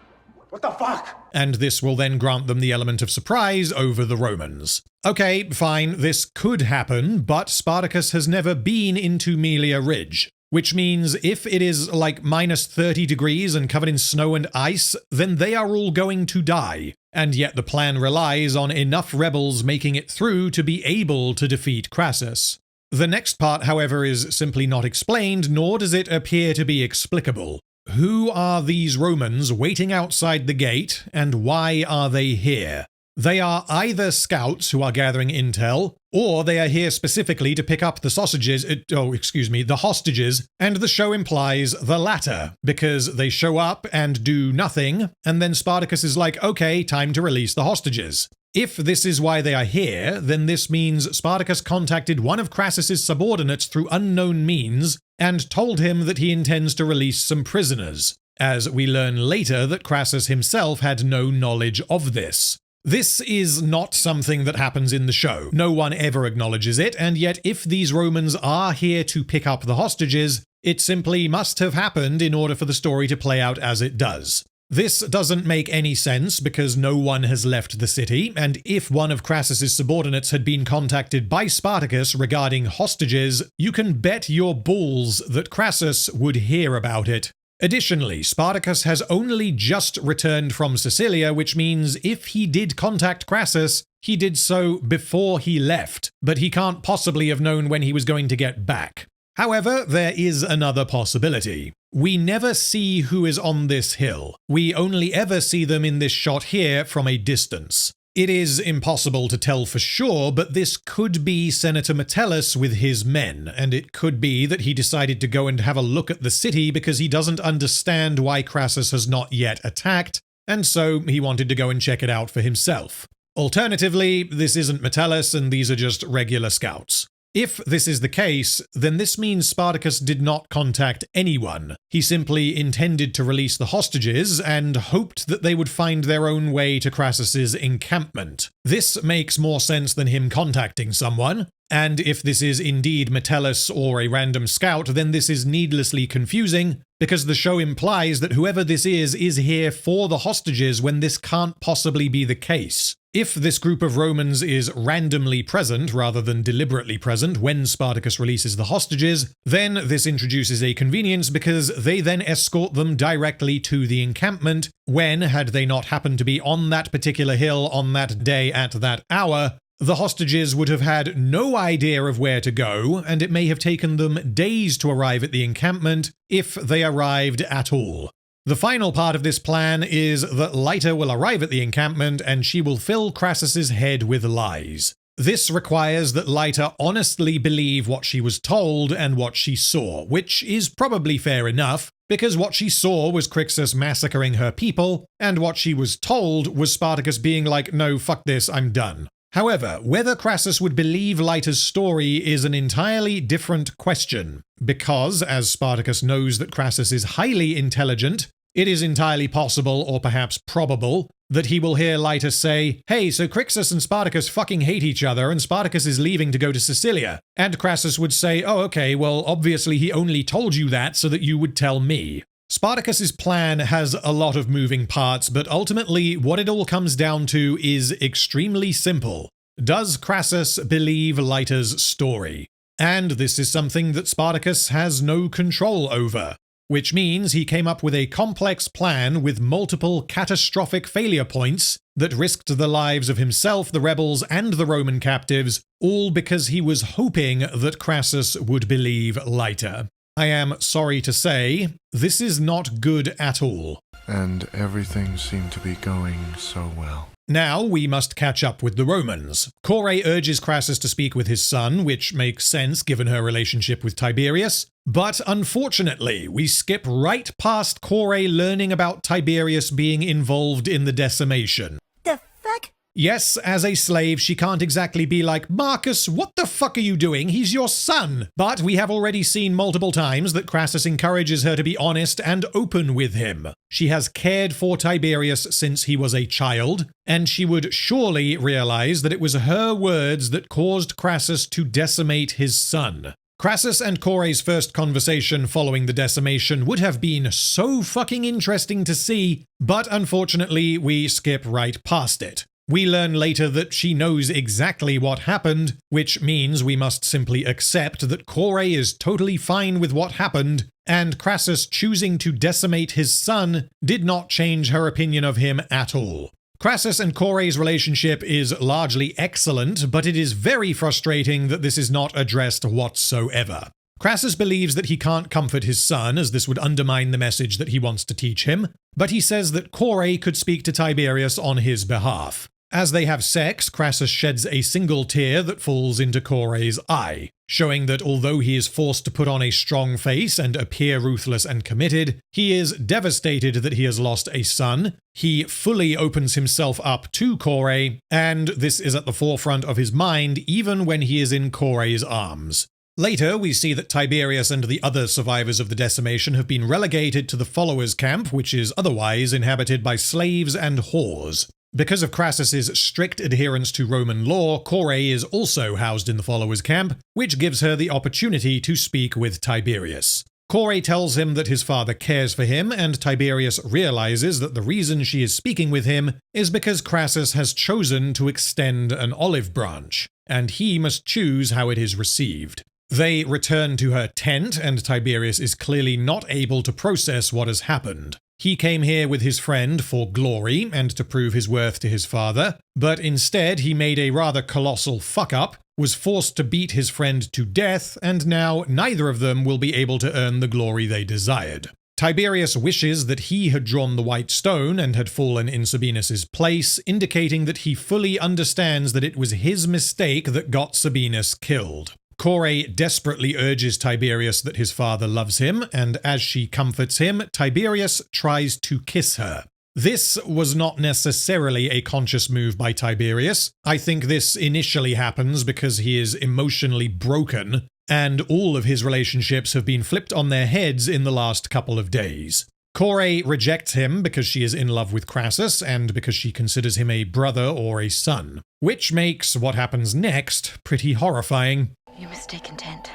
What the fuck? And this will then grant them the element of surprise over the Romans. Okay, fine, this could happen, but Spartacus has never been into Melia Ridge. Which means if it is like minus 30 degrees and covered in snow and ice, then they are all going to die. And yet the plan relies on enough rebels making it through to be able to defeat Crassus. The next part, however, is simply not explained, nor does it appear to be explicable. Who are these Romans waiting outside the gate, and why are they here? They are either scouts who are gathering intel, or they are here specifically to pick up the the hostages, and the show implies the latter, because they show up and do nothing, and then Spartacus is like, okay, time to release the hostages. If this is why they are here, then this means Spartacus contacted one of Crassus's subordinates through unknown means, and told him that he intends to release some prisoners, as we learn later that Crassus himself had no knowledge of this. This is not something that happens in the show. No one ever acknowledges it, and yet if these Romans are here to pick up the hostages, it simply must have happened in order for the story to play out as it does. This doesn't make any sense because no one has left the city, and if one of Crassus's subordinates had been contacted by Spartacus regarding hostages, you can bet your balls that Crassus would hear about it. Additionally, Spartacus has only just returned from Sicilia, which means if he did contact Crassus, he did so before he left, but he can't possibly have known when he was going to get back. However, there is another possibility. We never see who is on this hill. We only ever see them in this shot here from a distance. It is impossible to tell for sure, but this could be Senator Metellus with his men, and it could be that he decided to go and have a look at the city because he doesn't understand why Crassus has not yet attacked, and so he wanted to go and check it out for himself. Alternatively, this isn't Metellus and these are just regular scouts. If this is the case, then this means Spartacus did not contact anyone. He simply intended to release the hostages and hoped that they would find their own way to Crassus's encampment. This makes more sense than him contacting someone, And if this is indeed Metellus or a random scout, then this is needlessly confusing, because the show implies that whoever this is here for the hostages when this can't possibly be the case. If this group of Romans is randomly present rather than deliberately present when Spartacus releases the hostages, then this introduces a convenience because they then escort them directly to the encampment when, had they not happened to be on that particular hill on that day at that hour, the hostages would have had no idea of where to go, and it may have taken them days to arrive at the encampment if they arrived at all. The final part of this plan is that Lyta will arrive at the encampment and she will fill Crassus's head with lies. This requires that Lyta honestly believe what she was told and what she saw, which is probably fair enough, because what she saw was Crixus massacring her people, and what she was told was Spartacus being like, no, fuck this, I'm done. However, whether Crassus would believe Lyta's story is an entirely different question, because, as Spartacus knows that Crassus is highly intelligent, it is entirely possible, or perhaps probable, that he will hear Lyta say, hey, so Crixus and Spartacus fucking hate each other, and Spartacus is leaving to go to Sicilia. And Crassus would say, oh, okay, well, obviously he only told you that so that you would tell me. Spartacus's plan has a lot of moving parts, but ultimately what it all comes down to is extremely simple. Does Crassus believe Lyta's story? And this is something that Spartacus has no control over, which means he came up with a complex plan with multiple catastrophic failure points that risked the lives of himself, the rebels, and the Roman captives, all because he was hoping that Crassus would believe Lyta. I am sorry to say, this is not good at all. And everything seemed to be going so well. Now we must catch up with the Romans. Kore urges Crassus to speak with his son, which makes sense given her relationship with Tiberius. But unfortunately, we skip right past Kore learning about Tiberius being involved in the decimation. The fuck? Yes, as a slave, she can't exactly be like, Marcus, what the fuck are you doing? He's your son. But we have already seen multiple times that Crassus encourages her to be honest and open with him. She has cared for Tiberius since he was a child, and she would surely realize that it was her words that caused Crassus to decimate his son. Crassus and Kore's first conversation following the decimation would have been so fucking interesting to see, but unfortunately we skip right past it. We learn later that she knows exactly what happened, which means we must simply accept that Kore is totally fine with what happened, and Crassus choosing to decimate his son did not change her opinion of him at all. Crassus and Kore's relationship is largely excellent, but it is very frustrating that this is not addressed whatsoever. Crassus believes that he can't comfort his son, as this would undermine the message that he wants to teach him, but he says that Kore could speak to Tiberius on his behalf. As they have sex, Crassus sheds a single tear that falls into Kore's eye, showing that although he is forced to put on a strong face and appear ruthless and committed, he is devastated that he has lost a son. He fully opens himself up to Kore, and this is at the forefront of his mind even when he is in Kore's arms. Later, we see that Tiberius and the other survivors of the decimation have been relegated to the followers' camp, which is otherwise inhabited by slaves and whores. Because of Crassus's strict adherence to Roman law, Kore is also housed in the followers' camp, which gives her the opportunity to speak with Tiberius. Kore tells him that his father cares for him, and Tiberius realizes that the reason she is speaking with him is because Crassus has chosen to extend an olive branch, and he must choose how it is received. They return to her tent, and Tiberius is clearly not able to process what has happened. He came here with his friend for glory and to prove his worth to his father, but instead he made a rather colossal fuck-up, was forced to beat his friend to death, and now neither of them will be able to earn the glory they desired. Tiberius wishes that he had drawn the white stone and had fallen in Sabinus's place, indicating that he fully understands that it was his mistake that got Sabinus killed. Kore desperately urges Tiberius that his father loves him, and as she comforts him, Tiberius tries to kiss her. This was not necessarily a conscious move by Tiberius. I think this initially happens because he is emotionally broken, and all of his relationships have been flipped on their heads in the last couple of days. Kore rejects him because she is in love with Crassus and because she considers him a brother or a son, which makes what happens next pretty horrifying. You mistake intent.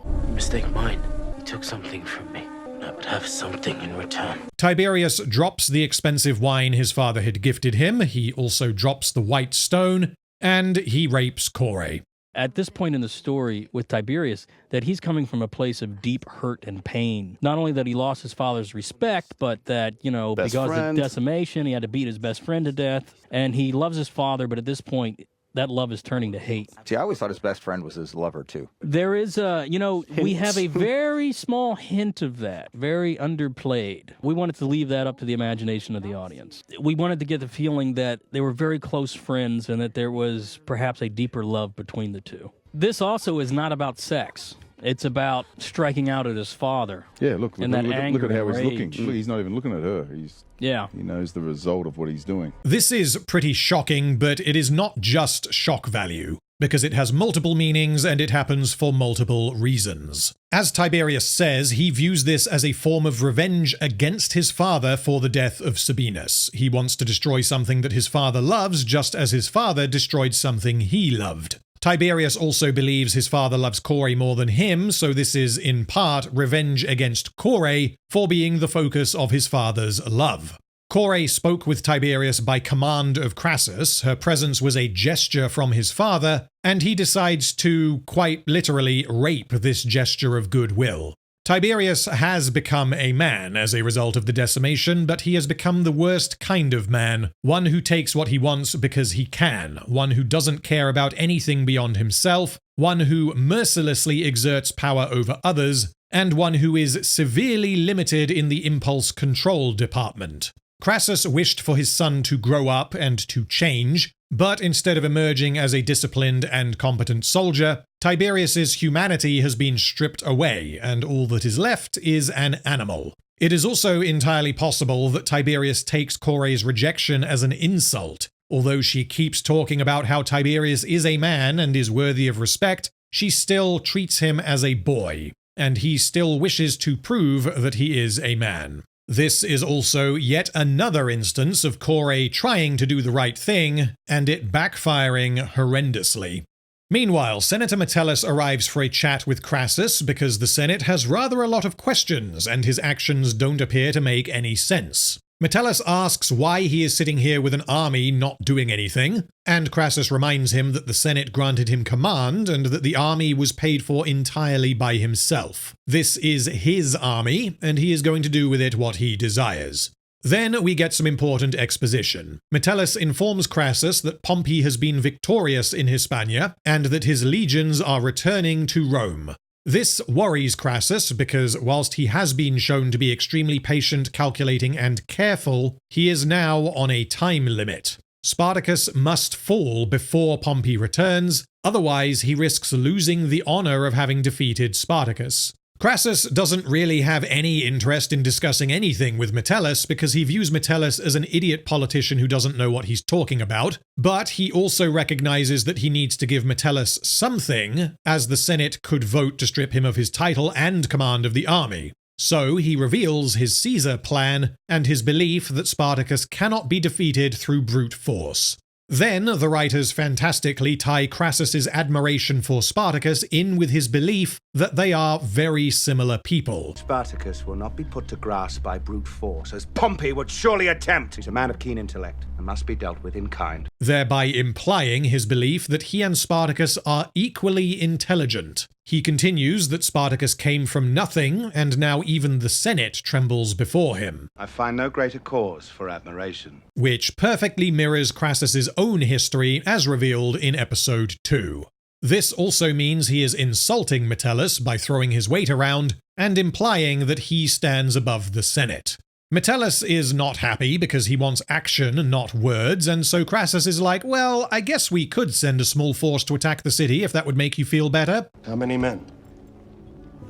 You mistake mine. You took something from me. I would have something in return. Tiberius drops the expensive wine his father had gifted him, he also drops the white stone, and he rapes Kore. At this point in the story with Tiberius, that he's coming from a place of deep hurt and pain. Not only that he lost his father's respect, but that, because of decimation, he had to beat his best friend to death. And he loves his father, but at this point, that love is turning to hate. See, I always thought his best friend was his lover, too. There is we have a very small hint of that, very underplayed. We wanted to leave that up to the imagination of the audience. We wanted to get the feeling that they were very close friends and that there was perhaps a deeper love between the two. This also is not about sex. It's about striking out at his father. Yeah, look at how he's and looking. rage. Look, he's not even looking at her. He knows the result of what he's doing. This is pretty shocking, but it is not just shock value, because it has multiple meanings and it happens for multiple reasons. As Tiberius says, he views this as a form of revenge against his father for the death of Sabinus. He wants to destroy something that his father loves, just as his father destroyed something he loved. Tiberius also believes his father loves Kore more than him, so this is, in part, revenge against Kore for being the focus of his father's love. Kore spoke with Tiberius by command of Crassus, her presence was a gesture from his father, and he decides to, quite literally, rape this gesture of goodwill. Tiberius has become a man as a result of the decimation, but he has become the worst kind of man, one who takes what he wants because he can, one who doesn't care about anything beyond himself, one who mercilessly exerts power over others, and one who is severely limited in the impulse control department. Crassus wished for his son to grow up and to change, but instead of emerging as a disciplined and competent soldier, Tiberius's humanity has been stripped away, and all that is left is an animal. It is also entirely possible that Tiberius takes Kore's rejection as an insult. Although she keeps talking about how Tiberius is a man and is worthy of respect, she still treats him as a boy, and he still wishes to prove that he is a man. This is also yet another instance of Kore trying to do the right thing, and it backfiring horrendously. Meanwhile, Senator Metellus arrives for a chat with Crassus because the Senate has rather a lot of questions, and his actions don't appear to make any sense. Metellus asks why he is sitting here with an army not doing anything, and Crassus reminds him that the Senate granted him command and that the army was paid for entirely by himself. This is his army, and he is going to do with it what he desires. Then we get some important exposition. Metellus informs Crassus that Pompey has been victorious in Hispania, and that his legions are returning to Rome. This worries Crassus because whilst he has been shown to be extremely patient, calculating, and careful, he is now on a time limit. Spartacus must fall before Pompey returns, otherwise he risks losing the honor of having defeated Spartacus. Crassus doesn't really have any interest in discussing anything with Metellus because he views Metellus as an idiot politician who doesn't know what he's talking about, but he also recognizes that he needs to give Metellus something, as the Senate could vote to strip him of his title and command of the army. So he reveals his Caesar plan and his belief that Spartacus cannot be defeated through brute force. Then the writers fantastically tie Crassus's admiration for Spartacus in with his belief that they are very similar people. Spartacus will not be put to grass by brute force, as Pompey would surely attempt. He's a man of keen intellect and must be dealt with in kind. Thereby implying his belief that he and Spartacus are equally intelligent. He continues that Spartacus came from nothing, and now even the Senate trembles before him. I find no greater cause for admiration. Which perfectly mirrors Crassus's own history as revealed in episode 2. This also means he is insulting Metellus by throwing his weight around, and implying that he stands above the Senate. Metellus is not happy because he wants action, not words, and so Crassus is like, well, I guess we could send a small force to attack the city if that would make you feel better. How many men?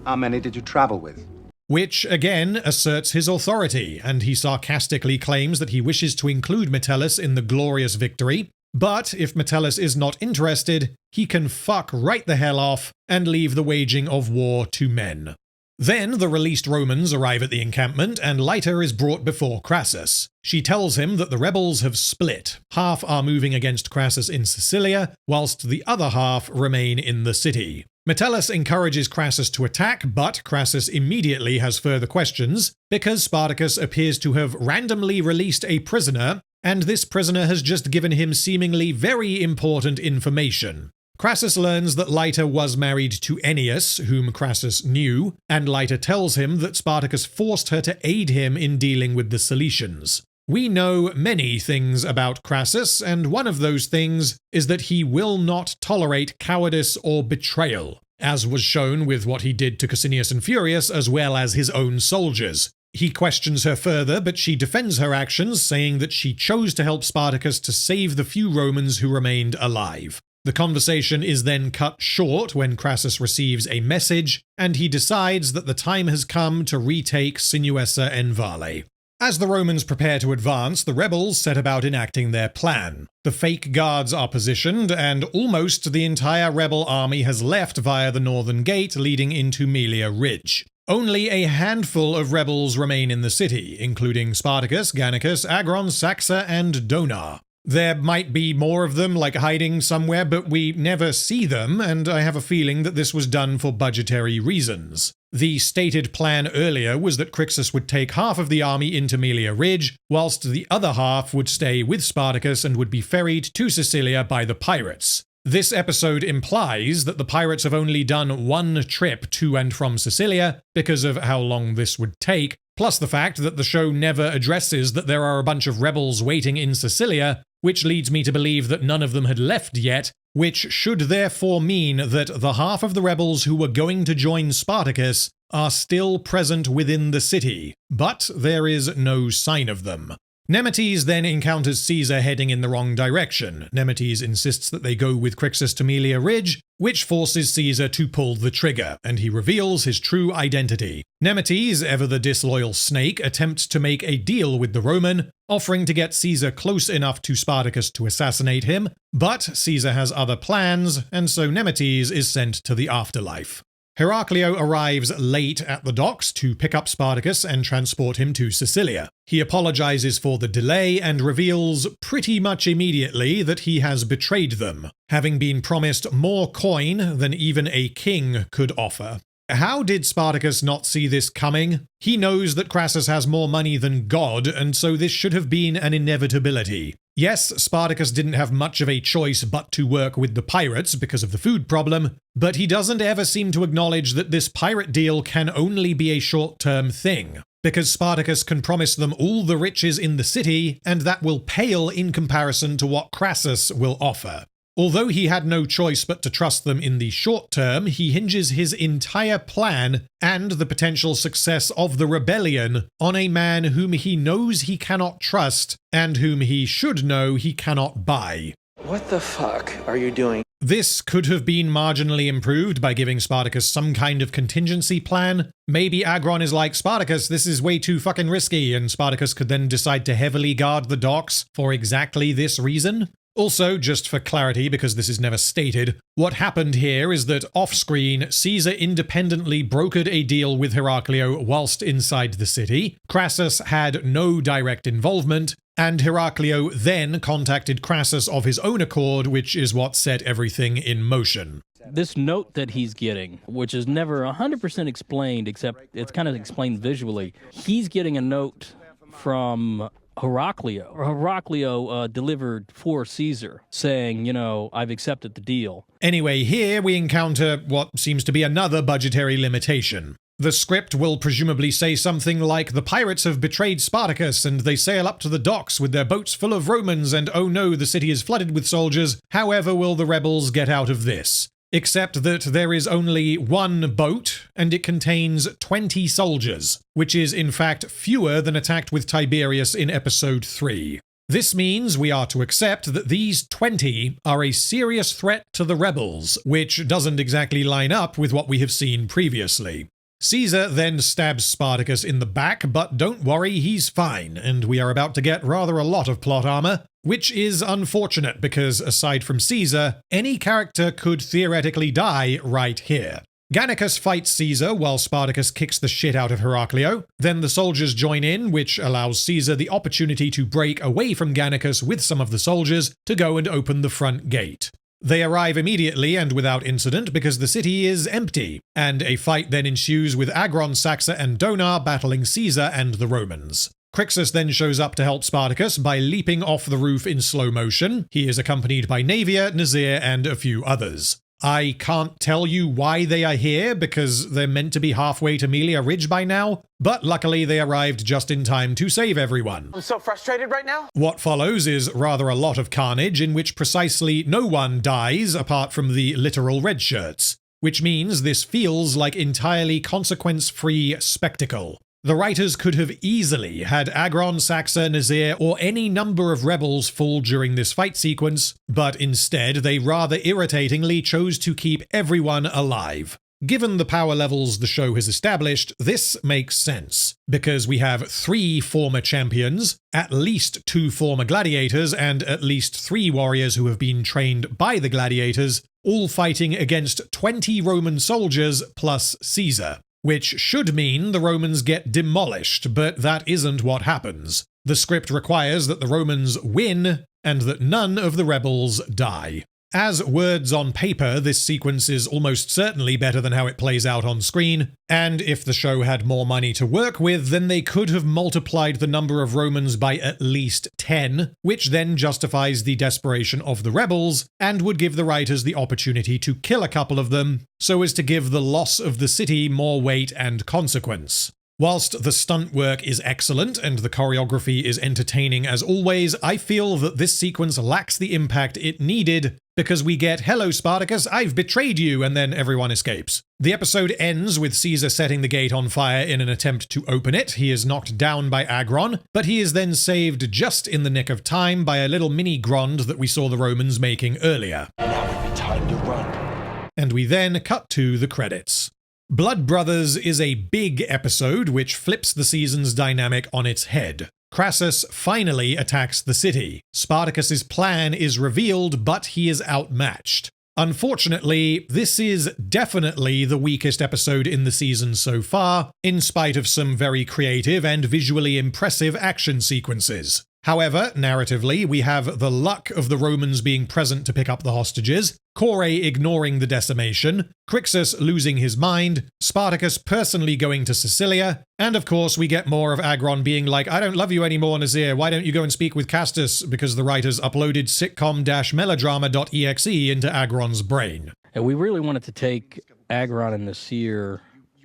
How many did you travel with? Which, again, asserts his authority, and he sarcastically claims that he wishes to include Metellus in the glorious victory, but if Metellus is not interested, he can fuck right the hell off and leave the waging of war to men. Then the released Romans arrive at the encampment, and Leiter is brought before Crassus. She tells him that the rebels have split. Half are moving against Crassus in Sicilia, whilst the other half remain in the city. Metellus encourages Crassus to attack, but Crassus immediately has further questions, because Spartacus appears to have randomly released a prisoner, and this prisoner has just given him seemingly very important information. Crassus learns that Leiter was married to Ennius, whom Crassus knew, and Leiter tells him that Spartacus forced her to aid him in dealing with the Cilicians. We know many things about Crassus, and one of those things is that he will not tolerate cowardice or betrayal, as was shown with what he did to Cassinius and Furius as well as his own soldiers. He questions her further, but she defends her actions, saying that she chose to help Spartacus to save the few Romans who remained alive. The conversation is then cut short when Crassus receives a message, and he decides that the time has come to retake Sinuessa and Vale. As the Romans prepare to advance, the rebels set about enacting their plan. The fake guards are positioned, and almost the entire rebel army has left via the northern gate leading into Melia Ridge. Only a handful of rebels remain in the city, including Spartacus, Gannicus, Agron, Saxa, and Donar. There might be more of them, like hiding somewhere, but we never see them, and I have a feeling that this was done for budgetary reasons. The stated plan earlier was that Crixus would take half of the army into Melia Ridge, whilst the other half would stay with Spartacus and would be ferried to Sicilia by the pirates. This episode implies that the pirates have only done one trip to and from Sicilia because of how long this would take, plus the fact that the show never addresses that there are a bunch of rebels waiting in Sicilia, which leads me to believe that none of them had left yet, which should therefore mean that the half of the rebels who were going to join Spartacus are still present within the city, but there is no sign of them. Nemetes then encounters Caesar heading in the wrong direction. Nemetes insists that they go with Crixus to Melia Ridge, which forces Caesar to pull the trigger, and he reveals his true identity. Nemetes, ever the disloyal snake, attempts to make a deal with the Roman, offering to get Caesar close enough to Spartacus to assassinate him, but Caesar has other plans, and so Nemetes is sent to the afterlife. Heraclio arrives late at the docks to pick up Spartacus and transport him to Sicilia. He apologizes for the delay and reveals pretty much immediately that he has betrayed them, having been promised more coin than even a king could offer. How did Spartacus not see this coming? He knows that Crassus has more money than God, and so this should have been an inevitability. Yes, Spartacus didn't have much of a choice but to work with the pirates because of the food problem, but he doesn't ever seem to acknowledge that this pirate deal can only be a short-term thing, because Spartacus can promise them all the riches in the city, and that will pale in comparison to what Crassus will offer. Although he had no choice but to trust them in the short term, he hinges his entire plan and the potential success of the rebellion on a man whom he knows he cannot trust and whom he should know he cannot buy. What the fuck are you doing? This could have been marginally improved by giving Spartacus some kind of contingency plan. Maybe Agron is like, Spartacus, this is way too fucking risky, and Spartacus could then decide to heavily guard the docks for exactly this reason. Also, just for clarity, because this is never stated, what happened here is that off-screen, Caesar independently brokered a deal with Heraclio whilst inside the city. Crassus had no direct involvement, and Heraclio then contacted Crassus of his own accord, which is what set everything in motion. This note that he's getting, which is never 100% explained, except it's kind of explained visually, he's getting a note from Heraclio. Heraclio delivered for Caesar, saying, I've accepted the deal. Anyway, here we encounter what seems to be another budgetary limitation. The script will presumably say something like, the pirates have betrayed Spartacus and they sail up to the docks with their boats full of Romans and oh no, the city is flooded with soldiers. However will the rebels get out of this? Except that there is only one boat, and it contains 20 soldiers, which is in fact fewer than attacked with Tiberius in episode 3. This means we are to accept that these 20 are a serious threat to the rebels, which doesn't exactly line up with what we have seen previously. Caesar then stabs Spartacus in the back, but don't worry, he's fine, and we are about to get rather a lot of plot armor, which is unfortunate because, aside from Caesar, any character could theoretically die right here. Gannicus fights Caesar while Spartacus kicks the shit out of Heraclio. Then the soldiers join in, which allows Caesar the opportunity to break away from Gannicus with some of the soldiers to go and open the front gate. They arrive immediately and without incident because the city is empty, and a fight then ensues with Agron, Saxa, and Donar battling Caesar and the Romans. Crixus then shows up to help Spartacus by leaping off the roof in slow motion. He is accompanied by Naevia, Nazir, and a few others. I can't tell you why they are here, because they're meant to be halfway to Melia Ridge by now, but luckily they arrived just in time to save everyone. I'm so frustrated right now. What follows is rather a lot of carnage in which precisely no one dies apart from the literal red shirts, which means this feels like entirely consequence-free spectacle. The writers could have easily had Agron, Saxa, Nazir, or any number of rebels fall during this fight sequence, but instead they rather irritatingly chose to keep everyone alive. Given the power levels the show has established, this makes sense, because we have 3 former champions, at least 2 former gladiators, and at least 3 warriors who have been trained by the gladiators, all fighting against 20 Roman soldiers plus Caesar. Which should mean the Romans get demolished, but that isn't what happens. The script requires that the Romans win, and that none of the rebels die. As words on paper, this sequence is almost certainly better than how it plays out on screen, and if the show had more money to work with, then they could have multiplied the number of Romans by at least 10, which then justifies the desperation of the rebels, and would give the writers the opportunity to kill a couple of them, so as to give the loss of the city more weight and consequence. Whilst the stunt work is excellent and the choreography is entertaining as always, I feel that this sequence lacks the impact it needed, because we get, "Hello Spartacus, I've betrayed you," and then everyone escapes. The episode ends with Caesar setting the gate on fire in an attempt to open it. He is knocked down by Agron, but he is then saved just in the nick of time by a little mini Grond that we saw the Romans making earlier. Now would be time to run. And we then cut to the credits. Blood Brothers is a big episode which flips the season's dynamic on its head. Crassus finally attacks the city. Spartacus's plan is revealed, but he is outmatched. Unfortunately, this is definitely the weakest episode in the season so far, in spite of some very creative and visually impressive action sequences. However, narratively, we have the luck of the Romans being present to pick up the hostages, Core ignoring the decimation, Crixus losing his mind, Spartacus personally going to Sicilia, and of course we get more of Agron being like, "I don't love you anymore, Nazir, why don't you go and speak with Castus?" because the writers uploaded sitcom-melodrama.exe into Agron's brain. And we really wanted to take Agron and Nasir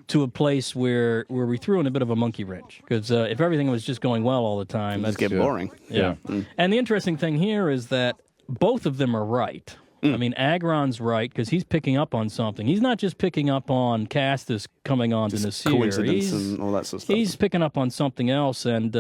to a place where we threw in a bit of a monkey wrench. Because if everything was just going well all the time, that's get boring. Yeah. And the interesting thing here is that both of them are right. I mean, Agron's right because he's picking up on something. He's not just picking up on Castus coming on to Nasir. Coincidence and all that sort of stuff. He's picking up on something else. And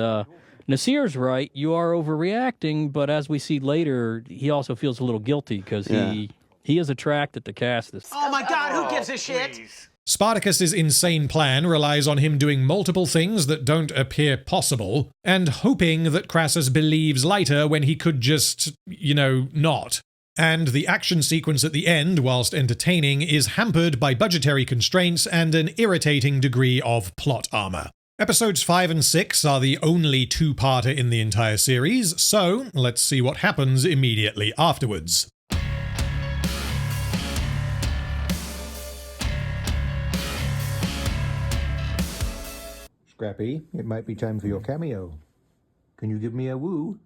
Nasir's right. You are overreacting. But as we see later, he also feels a little guilty because he is attracted to Castus. Oh my God, who gives a shit? Spartacus's insane plan relies on him doing multiple things that don't appear possible, and hoping that Crassus believes later when he could just, not. And the action sequence at the end, whilst entertaining, is hampered by budgetary constraints and an irritating degree of plot armor. Episodes 5 and 6 are the only two-parter in the entire series, so let's see what happens immediately afterwards. Scrappy, it might be time for your cameo. Can you give me a woo?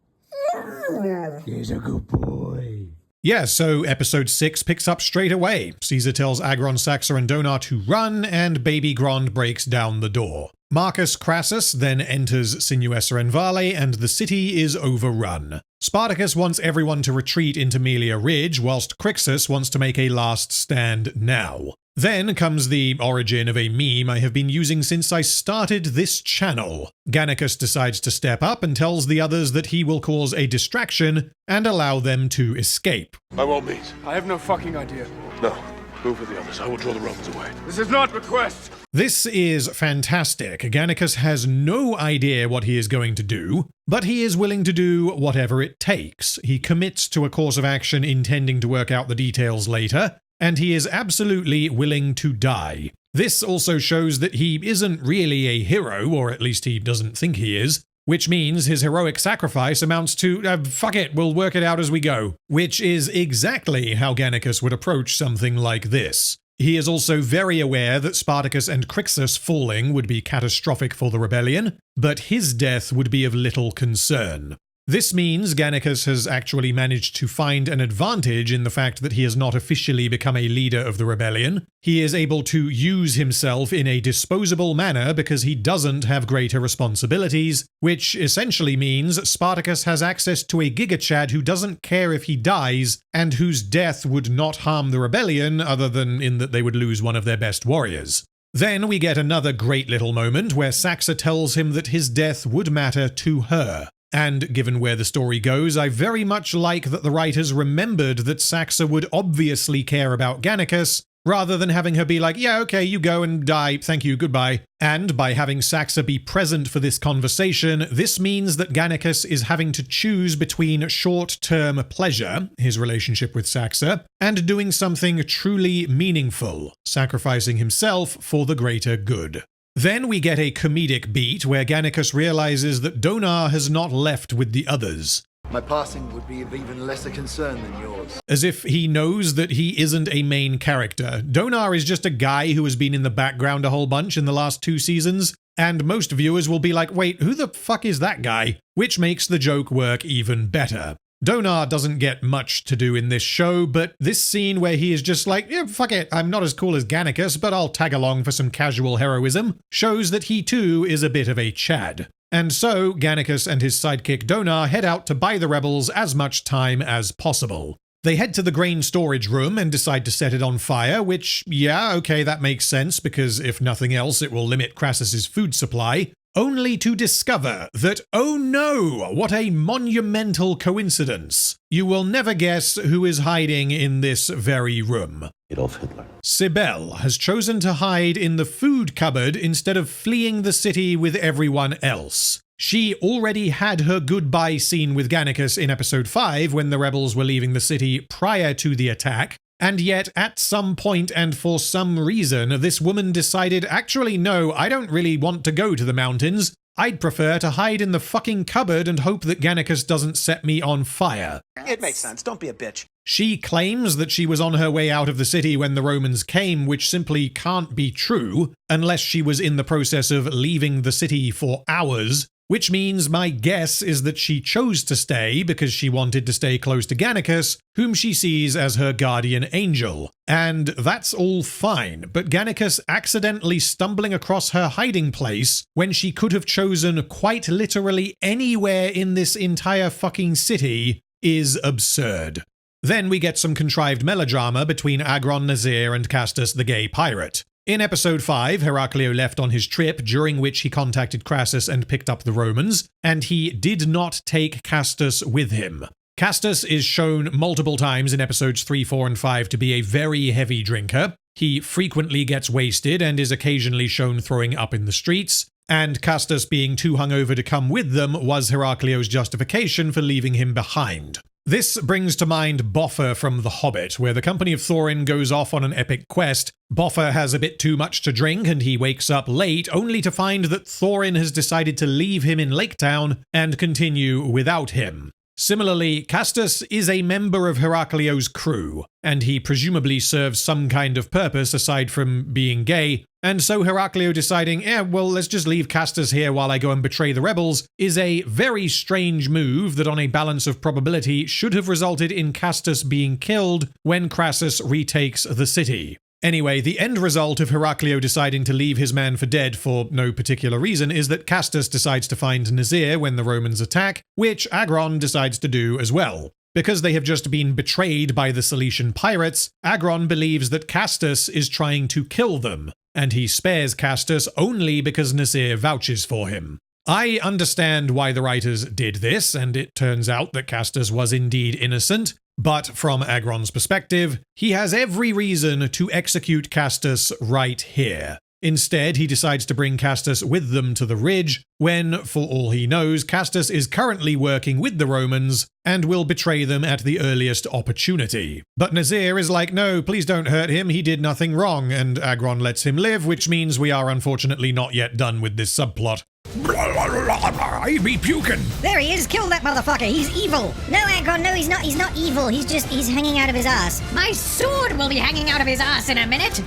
He's a good boy. Yeah, so episode 6 picks up straight away. Caesar tells Agron, Saxa, and Donar to run, and baby Grond breaks down the door. Marcus Crassus then enters Sinuessa and Vale, and the city is overrun. Spartacus wants everyone to retreat into Melia Ridge, whilst Crixus wants to make a last stand now. Then comes the origin of a meme I have been using since I started this channel. Gannicus decides to step up and tells the others that he will cause a distraction and allow them to escape. I won't meet. I have no fucking idea. No. Move with the others. I will draw the Romans away. This is not request. This is fantastic. Gannicus has no idea what he is going to do, but he is willing to do whatever it takes. He commits to a course of action intending to work out the details later, and he is absolutely willing to die. This also shows that he isn't really a hero, or at least he doesn't think he is, which means his heroic sacrifice amounts to, fuck it, we'll work it out as we go, which is exactly how Gannicus would approach something like this. He is also very aware that Spartacus and Crixus falling would be catastrophic for the rebellion, but his death would be of little concern. This means Gannicus has actually managed to find an advantage in the fact that he has not officially become a leader of the rebellion. He is able to use himself in a disposable manner because he doesn't have greater responsibilities, which essentially means Spartacus has access to a Giga-Chad who doesn't care if he dies, and whose death would not harm the rebellion other than in that they would lose one of their best warriors. Then we get another great little moment where Saxa tells him that his death would matter to her. And given where the story goes, I very much like that the writers remembered that Saxa would obviously care about Gannicus, rather than having her be like, yeah, okay, you go and die, thank you, goodbye. And by having Saxa be present for this conversation, this means that Gannicus is having to choose between short-term pleasure, his relationship with Saxa, and doing something truly meaningful, sacrificing himself for the greater good. Then we get a comedic beat where Gannicus realizes that Donar has not left with the others. My passing would be of even lesser concern than yours. As if he knows that he isn't a main character. Donar is just a guy who has been in the background a whole bunch in the last 2 seasons, and most viewers will be like, wait, who the fuck is that guy? Which makes the joke work even better. Donar doesn't get much to do in this show, but this scene where he is just like, yeah, fuck it, I'm not as cool as Gannicus, but I'll tag along for some casual heroism, shows that he too is a bit of a Chad. And so, Gannicus and his sidekick Donar head out to buy the rebels as much time as possible. They head to the grain storage room and decide to set it on fire, which, yeah, okay, that makes sense, because if nothing else, it will limit Crassus's food supply. Only to discover that, oh no, what a monumental coincidence. You will never guess who is hiding in this very room. Adolf Hitler. Sibel has chosen to hide in the food cupboard instead of fleeing the city with everyone else. She already had her goodbye scene with Gannicus in episode 5 when the rebels were leaving the city prior to the attack. And yet, at some point and for some reason, this woman decided, actually, no, I don't really want to go to the mountains. I'd prefer to hide in the fucking cupboard and hope that Gannicus doesn't set me on fire. It makes sense. Don't be a bitch. She claims that she was on her way out of the city when the Romans came, which simply can't be true, unless she was in the process of leaving the city for hours. Which means my guess is that she chose to stay because she wanted to stay close to Gannicus, whom she sees as her guardian angel. And that's all fine, but Gannicus accidentally stumbling across her hiding place when she could have chosen quite literally anywhere in this entire fucking city is absurd. Then we get some contrived melodrama between Agron Nazir and Castus the gay pirate. In episode 5, Heraclio left on his trip, during which he contacted Crassus and picked up the Romans, and he did not take Castus with him. Castus is shown multiple times in episodes 3, 4, and 5 to be a very heavy drinker. He frequently gets wasted and is occasionally shown throwing up in the streets, and Castus being too hungover to come with them was Heraclio's justification for leaving him behind. This brings to mind Boffa from The Hobbit, where the company of Thorin goes off on an epic quest. Boffa has a bit too much to drink and he wakes up late, only to find that Thorin has decided to leave him in Lake Town and continue without him. Similarly, Castus is a member of Heraclio's crew, and he presumably serves some kind of purpose aside from being gay, and so Heraclio deciding, well, let's just leave Castus here while I go and betray the rebels, is a very strange move that on a balance of probability should have resulted in Castus being killed when Crassus retakes the city. Anyway, the end result of Heraclio deciding to leave his man for dead for no particular reason is that Castus decides to find Nazir when the Romans attack, which Agron decides to do as well. Because they have just been betrayed by the Cilician pirates, Agron believes that Castus is trying to kill them, and he spares Castus only because Nazir vouches for him. I understand why the writers did this, and it turns out that Castus was indeed innocent, but from Agron's perspective, he has every reason to execute Castus right here. Instead, he decides to bring Castus with them to the ridge, when, for all he knows, Castus is currently working with the Romans and will betray them at the earliest opportunity. But Nazir is like, no, please don't hurt him, he did nothing wrong, and Agron lets him live, which means we are unfortunately not yet done with this subplot. I be puking. There he is. Kill that motherfucker. He's evil. No, Agron, no, he's not. He's not evil. He's hanging out of his ass. My sword will be hanging out of his ass in a minute.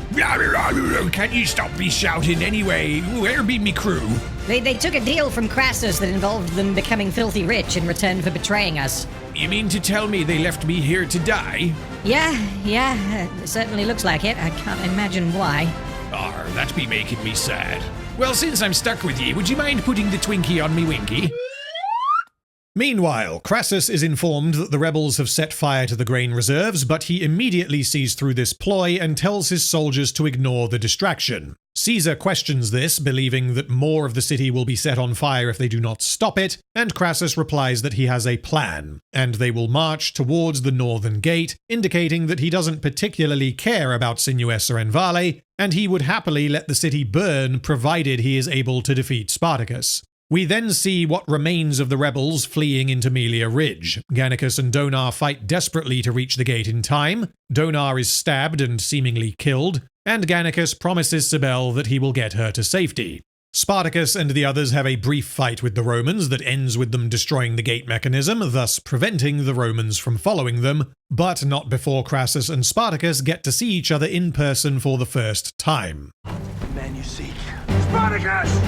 Can't you stop me shouting anyway? Where be me crew? They took a deal from Crassus that involved them becoming filthy rich in return for betraying us. You mean to tell me they left me here to die? Yeah, it certainly looks like it. I can't imagine why. That be making me sad. Well, since I'm stuck with ye, would you mind putting the Twinkie on me winky? Meanwhile, Crassus is informed that the rebels have set fire to the grain reserves, but he immediately sees through this ploy and tells his soldiers to ignore the distraction. Caesar questions this, believing that more of the city will be set on fire if they do not stop it, and Crassus replies that he has a plan, and they will march towards the northern gate, indicating that he doesn't particularly care about Sinuessa and Vale, and he would happily let the city burn provided he is able to defeat Spartacus. We then see what remains of the rebels fleeing into Melia Ridge. Gannicus and Donar fight desperately to reach the gate in time. Donar is stabbed and seemingly killed, and Gannicus promises Cybele that he will get her to safety. Spartacus and the others have a brief fight with the Romans that ends with them destroying the gate mechanism, thus preventing the Romans from following them, but not before Crassus and Spartacus get to see each other in person for the first time. The man you seek. Spartacus!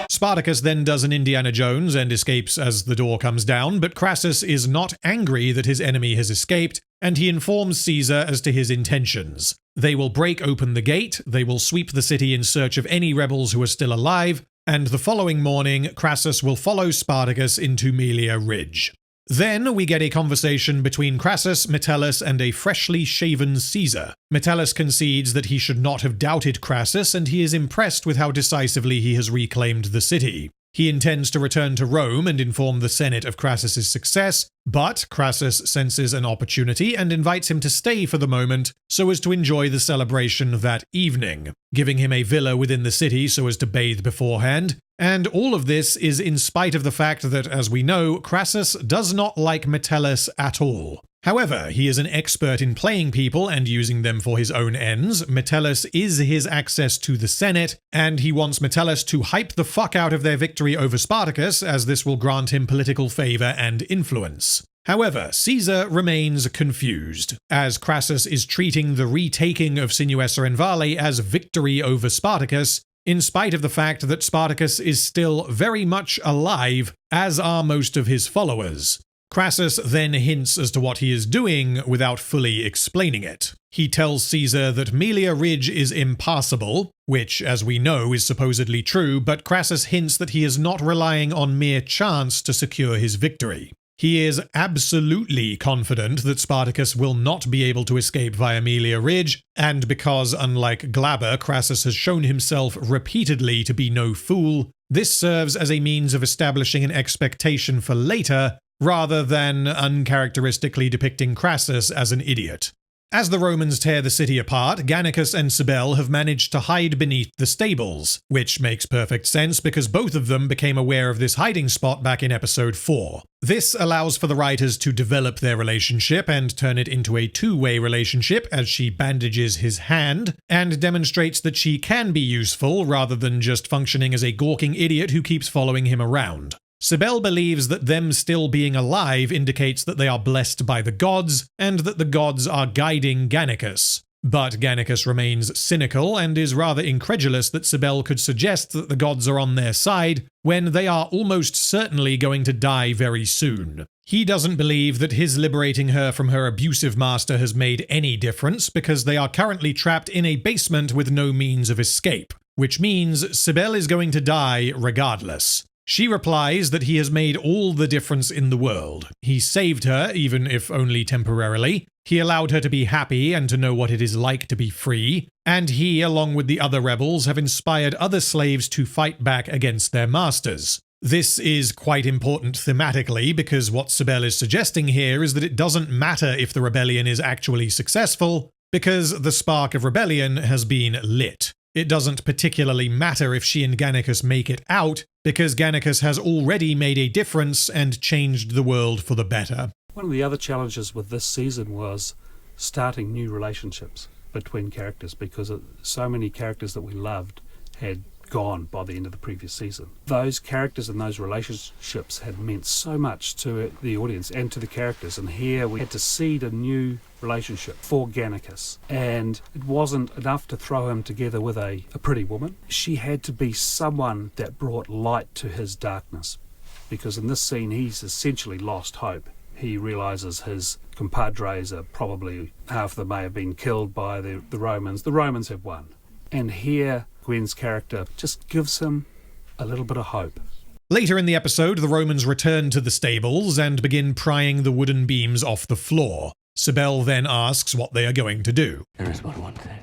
Spartacus then does an Indiana Jones and escapes as the door comes down, but Crassus is not angry that his enemy has escaped, and he informs Caesar as to his intentions. They will break open the gate, they will sweep the city in search of any rebels who are still alive, and the following morning, Crassus will follow Spartacus into Melia Ridge. Then we get a conversation between Crassus, Metellus, and a freshly shaven Caesar. Metellus concedes that he should not have doubted Crassus, and he is impressed with how decisively he has reclaimed the city. He intends to return to Rome and inform the Senate of Crassus's success, but Crassus senses an opportunity and invites him to stay for the moment so as to enjoy the celebration that evening, giving him a villa within the city so as to bathe beforehand. And all of this is in spite of the fact that, as we know, Crassus does not like Metellus at all. However, he is an expert in playing people and using them for his own ends. Metellus is his access to the Senate, and he wants Metellus to hype the fuck out of their victory over Spartacus, as this will grant him political favor and influence. However, Caesar remains confused, as Crassus is treating the retaking of Sinuessa and Vale as victory over Spartacus, in spite of the fact that Spartacus is still very much alive, as are most of his followers. Crassus then hints as to what he is doing without fully explaining it. He tells Caesar that Melia Ridge is impassable, which, as we know, is supposedly true, but Crassus hints that he is not relying on mere chance to secure his victory. He is absolutely confident that Spartacus will not be able to escape via Melia Ridge, and because, unlike Glaber, Crassus has shown himself repeatedly to be no fool, this serves as a means of establishing an expectation for later, rather than uncharacteristically depicting Crassus as an idiot. As the Romans tear the city apart, Gannicus and Cybele have managed to hide beneath the stables, which makes perfect sense because both of them became aware of this hiding spot back in episode 4. This allows for the writers to develop their relationship and turn it into a two-way relationship as she bandages his hand, and demonstrates that she can be useful rather than just functioning as a gawking idiot who keeps following him around. Cybele believes that them still being alive indicates that they are blessed by the gods, and that the gods are guiding Gannicus. But Gannicus remains cynical and is rather incredulous that Cybele could suggest that the gods are on their side, when they are almost certainly going to die very soon. He doesn't believe that his liberating her from her abusive master has made any difference, because they are currently trapped in a basement with no means of escape, which means Cybele is going to die regardless. She replies that he has made all the difference in the world. He saved her, even if only temporarily. He allowed her to be happy and to know what it is like to be free. And he, along with the other rebels, have inspired other slaves to fight back against their masters. This is quite important thematically, because what Cybele is suggesting here is that it doesn't matter if the rebellion is actually successful, because the spark of rebellion has been lit. It doesn't particularly matter if she and Gannicus make it out, because Gannicus has already made a difference and changed the world for the better. One of the other challenges with this season was starting new relationships between characters, because so many characters that we loved had gone by the end of the previous season. Those characters and those relationships had meant so much to the audience and to the characters, and here we had to seed a new relationship for Gannicus, and it wasn't enough to throw him together with a pretty woman. She had to be someone that brought light to his darkness, because in this scene he's essentially lost hope. He realises his compadres are probably, half of them may have been killed by the Romans. The Romans have won. And here Gwen's character just gives him a little bit of hope. Later in the episode, the Romans return to the stables and begin prying the wooden beams off the floor. Sibel then asks what they are going to do. There is but one thing.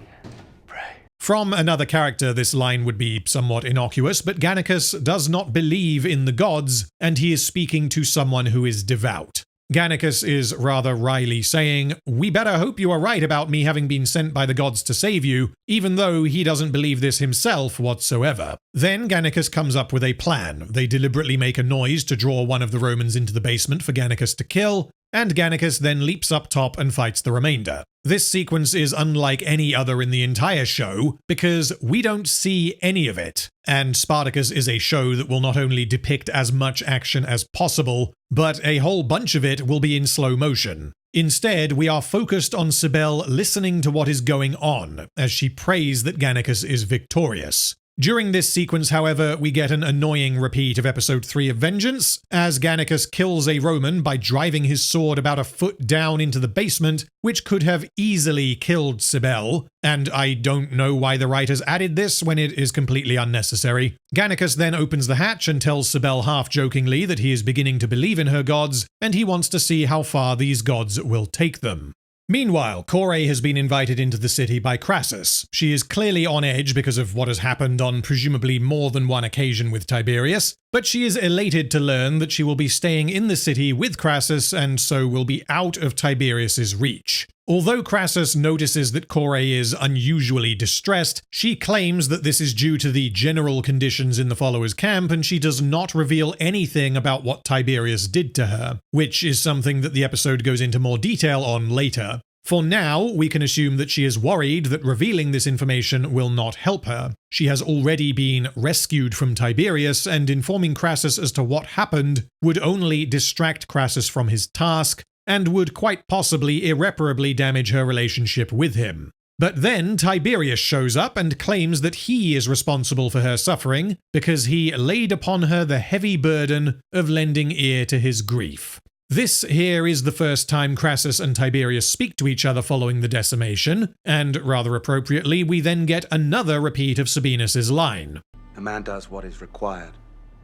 From another character, this line would be somewhat innocuous, but Gannicus does not believe in the gods, and he is speaking to someone who is devout. Gannicus is rather wryly saying, "We better hope you are right about me having been sent by the gods to save you," even though he doesn't believe this himself whatsoever. Then Gannicus comes up with a plan. They deliberately make a noise to draw one of the Romans into the basement for Gannicus to kill, and Gannicus then leaps up top and fights the remainder. This sequence is unlike any other in the entire show, because we don't see any of it, and Spartacus is a show that will not only depict as much action as possible, but a whole bunch of it will be in slow motion. Instead, we are focused on Sibel listening to what is going on, as she prays that Gannicus is victorious. During this sequence, however, we get an annoying repeat of episode 3 of Vengeance, as Gannicus kills a Roman by driving his sword about a foot down into the basement, which could have easily killed Sibel, and I don't know why the writers added this when it is completely unnecessary. Gannicus then opens the hatch and tells Sibel half-jokingly that he is beginning to believe in her gods, and he wants to see how far these gods will take them. Meanwhile, Kore has been invited into the city by Crassus. She is clearly on edge because of what has happened on presumably more than one occasion with Tiberius, but she is elated to learn that she will be staying in the city with Crassus and so will be out of Tiberius's reach. Although Crassus notices that Kore is unusually distressed, she claims that this is due to the general conditions in the followers' camp, and she does not reveal anything about what Tiberius did to her, which is something that the episode goes into more detail on later. For now, we can assume that she is worried that revealing this information will not help her. She has already been rescued from Tiberius, and informing Crassus as to what happened would only distract Crassus from his task, and would quite possibly irreparably damage her relationship with him. But then Tiberius shows up and claims that he is responsible for her suffering because he laid upon her the heavy burden of lending ear to his grief. This here is the first time Crassus and Tiberius speak to each other following the decimation, and rather appropriately, we then get another repeat of Sabinus's line. A man does what is required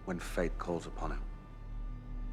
when fate calls upon him.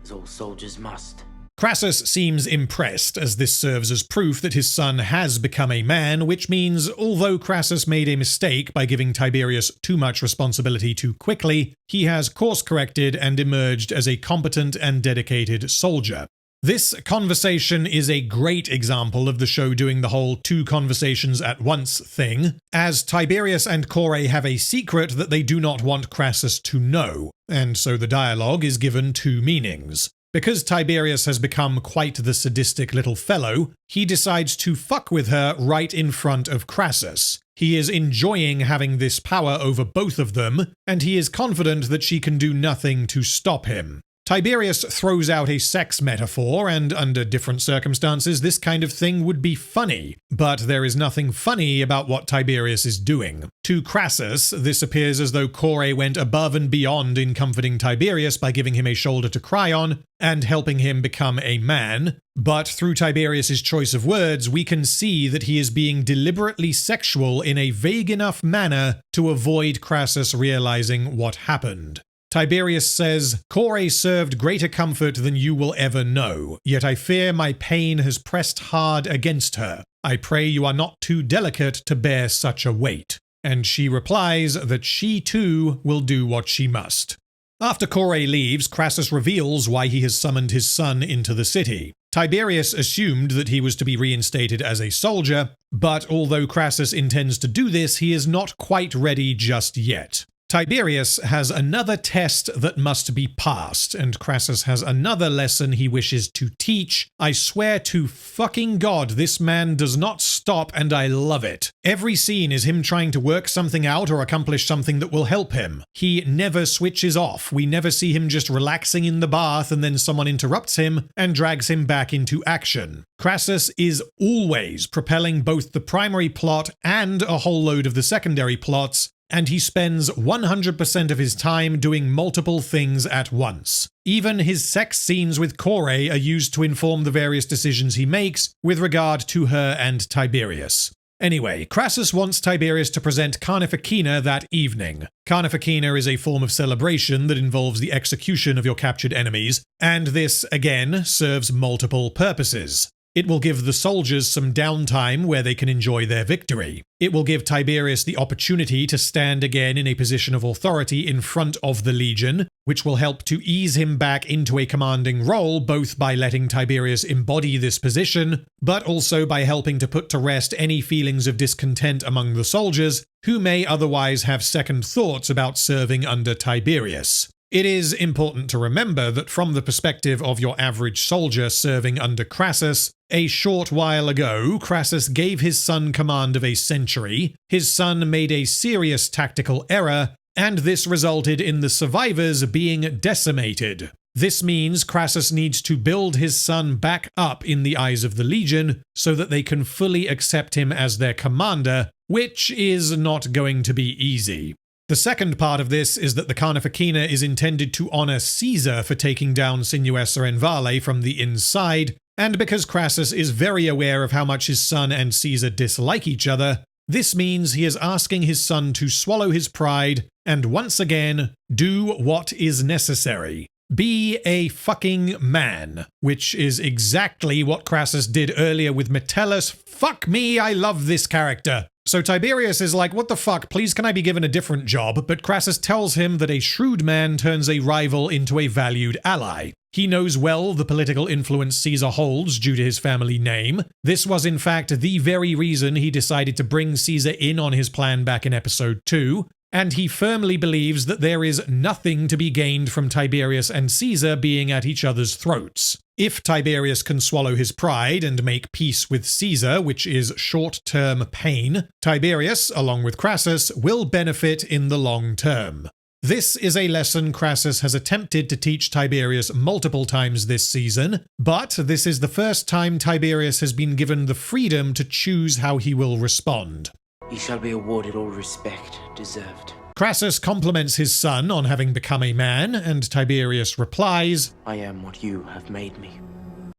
As all soldiers must. Crassus seems impressed, as this serves as proof that his son has become a man, which means, although Crassus made a mistake by giving Tiberius too much responsibility too quickly, he has course-corrected and emerged as a competent and dedicated soldier. This conversation is a great example of the show doing the whole two conversations at once thing, as Tiberius and Kore have a secret that they do not want Crassus to know, and so the dialogue is given two meanings. Because Tiberius has become quite the sadistic little fellow, he decides to fuck with her right in front of Crassus. He is enjoying having this power over both of them, and he is confident that she can do nothing to stop him. Tiberius throws out a sex metaphor, and under different circumstances this kind of thing would be funny, but there is nothing funny about what Tiberius is doing. To Crassus, this appears as though Kore went above and beyond in comforting Tiberius by giving him a shoulder to cry on, and helping him become a man, but through Tiberius's choice of words, we can see that he is being deliberately sexual in a vague enough manner to avoid Crassus realizing what happened. Tiberius says, "Kore served greater comfort than you will ever know, yet I fear my pain has pressed hard against her. I pray you are not too delicate to bear such a weight." And she replies that she too will do what she must. After Kore leaves, Crassus reveals why he has summoned his son into the city. Tiberius assumed that he was to be reinstated as a soldier, but although Crassus intends to do this, he is not quite ready just yet. Tiberius has another test that must be passed, and Crassus has another lesson he wishes to teach. I swear to fucking God, this man does not stop, and I love it. Every scene is him trying to work something out or accomplish something that will help him. He never switches off. We never see him just relaxing in the bath and then someone interrupts him and drags him back into action. Crassus is always propelling both the primary plot and a whole load of the secondary plots, and he spends 100% of his time doing multiple things at once. Even his sex scenes with Kore are used to inform the various decisions he makes with regard to her and Tiberius. Anyway, Crassus wants Tiberius to present Carnifexina that evening. Carnifexina is a form of celebration that involves the execution of your captured enemies, and this, again, serves multiple purposes. It will give the soldiers some downtime where they can enjoy their victory. It will give Tiberius the opportunity to stand again in a position of authority in front of the legion, which will help to ease him back into a commanding role, both by letting Tiberius embody this position, but also by helping to put to rest any feelings of discontent among the soldiers who may otherwise have second thoughts about serving under Tiberius. It is important to remember that from the perspective of your average soldier serving under Crassus, a short while ago, Crassus gave his son command of a century, his son made a serious tactical error, and this resulted in the survivors being decimated. This means Crassus needs to build his son back up in the eyes of the Legion so that they can fully accept him as their commander, which is not going to be easy. The second part of this is that the Carnifexina is intended to honor Caesar for taking down Sinuessa and Vale from the inside, and because Crassus is very aware of how much his son and Caesar dislike each other, this means he is asking his son to swallow his pride and once again do what is necessary. Be a fucking man, which is exactly what Crassus did earlier with Metellus. Fuck me, I love this character. So Tiberius is like, what the fuck, please can I be given a different job? But Crassus tells him that a shrewd man turns a rival into a valued ally. He knows well the political influence Caesar holds due to his family name. This was in fact the very reason he decided to bring Caesar in on his plan back in episode 2. And he firmly believes that there is nothing to be gained from Tiberius and Caesar being at each other's throats. If Tiberius can swallow his pride and make peace with Caesar, which is short-term pain, Tiberius, along with Crassus, will benefit in the long term. This is a lesson Crassus has attempted to teach Tiberius multiple times this season, but this is the first time Tiberius has been given the freedom to choose how he will respond. You shall be awarded all respect deserved. Crassus compliments his son on having become a man, and Tiberius replies, I am what you have made me.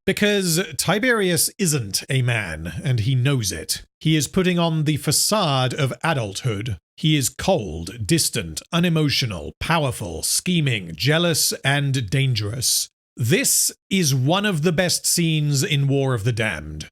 Because Tiberius isn't a man, and he knows it. He is putting on the facade of adulthood. He is cold, distant, unemotional, powerful, scheming, jealous, and dangerous. This is one of the best scenes in War of the Damned.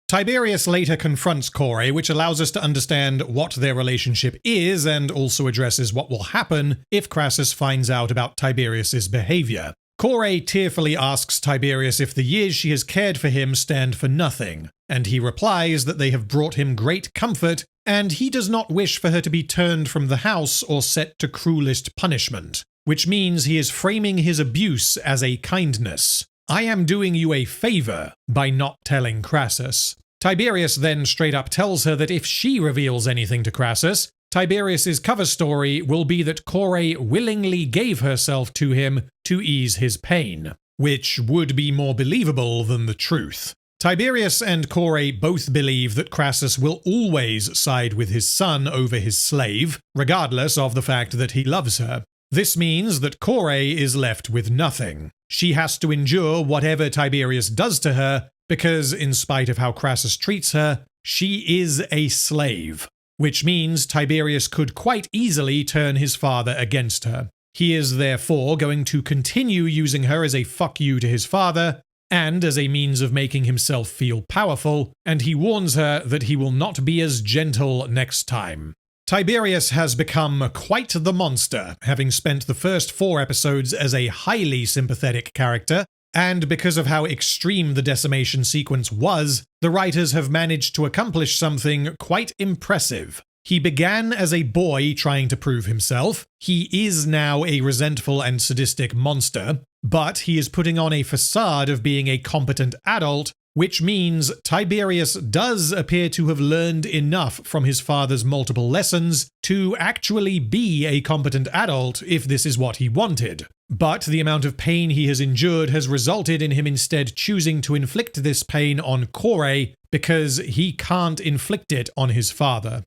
Tiberius later confronts Kore, which allows us to understand what their relationship is and also addresses what will happen if Crassus finds out about Tiberius's behavior. Kore tearfully asks Tiberius if the years she has cared for him stand for nothing, and he replies that they have brought him great comfort, and he does not wish for her to be turned from the house or set to cruelest punishment, which means he is framing his abuse as a kindness. I am doing you a favor by not telling Crassus. Tiberius then straight up tells her that if she reveals anything to Crassus, Tiberius's cover story will be that Kore willingly gave herself to him to ease his pain, which would be more believable than the truth. Tiberius and Kore both believe that Crassus will always side with his son over his slave, regardless of the fact that he loves her. This means that Kore is left with nothing. She has to endure whatever Tiberius does to her because, in spite of how Crassus treats her, she is a slave, which means Tiberius could quite easily turn his father against her. He is therefore going to continue using her as a fuck you to his father and as a means of making himself feel powerful, and he warns her that he will not be as gentle next time. Tiberius has become quite the monster, having spent the first 4 episodes as a highly sympathetic character, And because of how extreme the decimation sequence was, the writers have managed to accomplish something quite impressive. He began as a boy trying to prove himself. He is now a resentful and sadistic monster, but he is putting on a facade of being a competent adult, which means Tiberius does appear to have learned enough from his father's multiple lessons to actually be a competent adult if this is what he wanted. But the amount of pain he has endured has resulted in him instead choosing to inflict this pain on Kore because he can't inflict it on his father.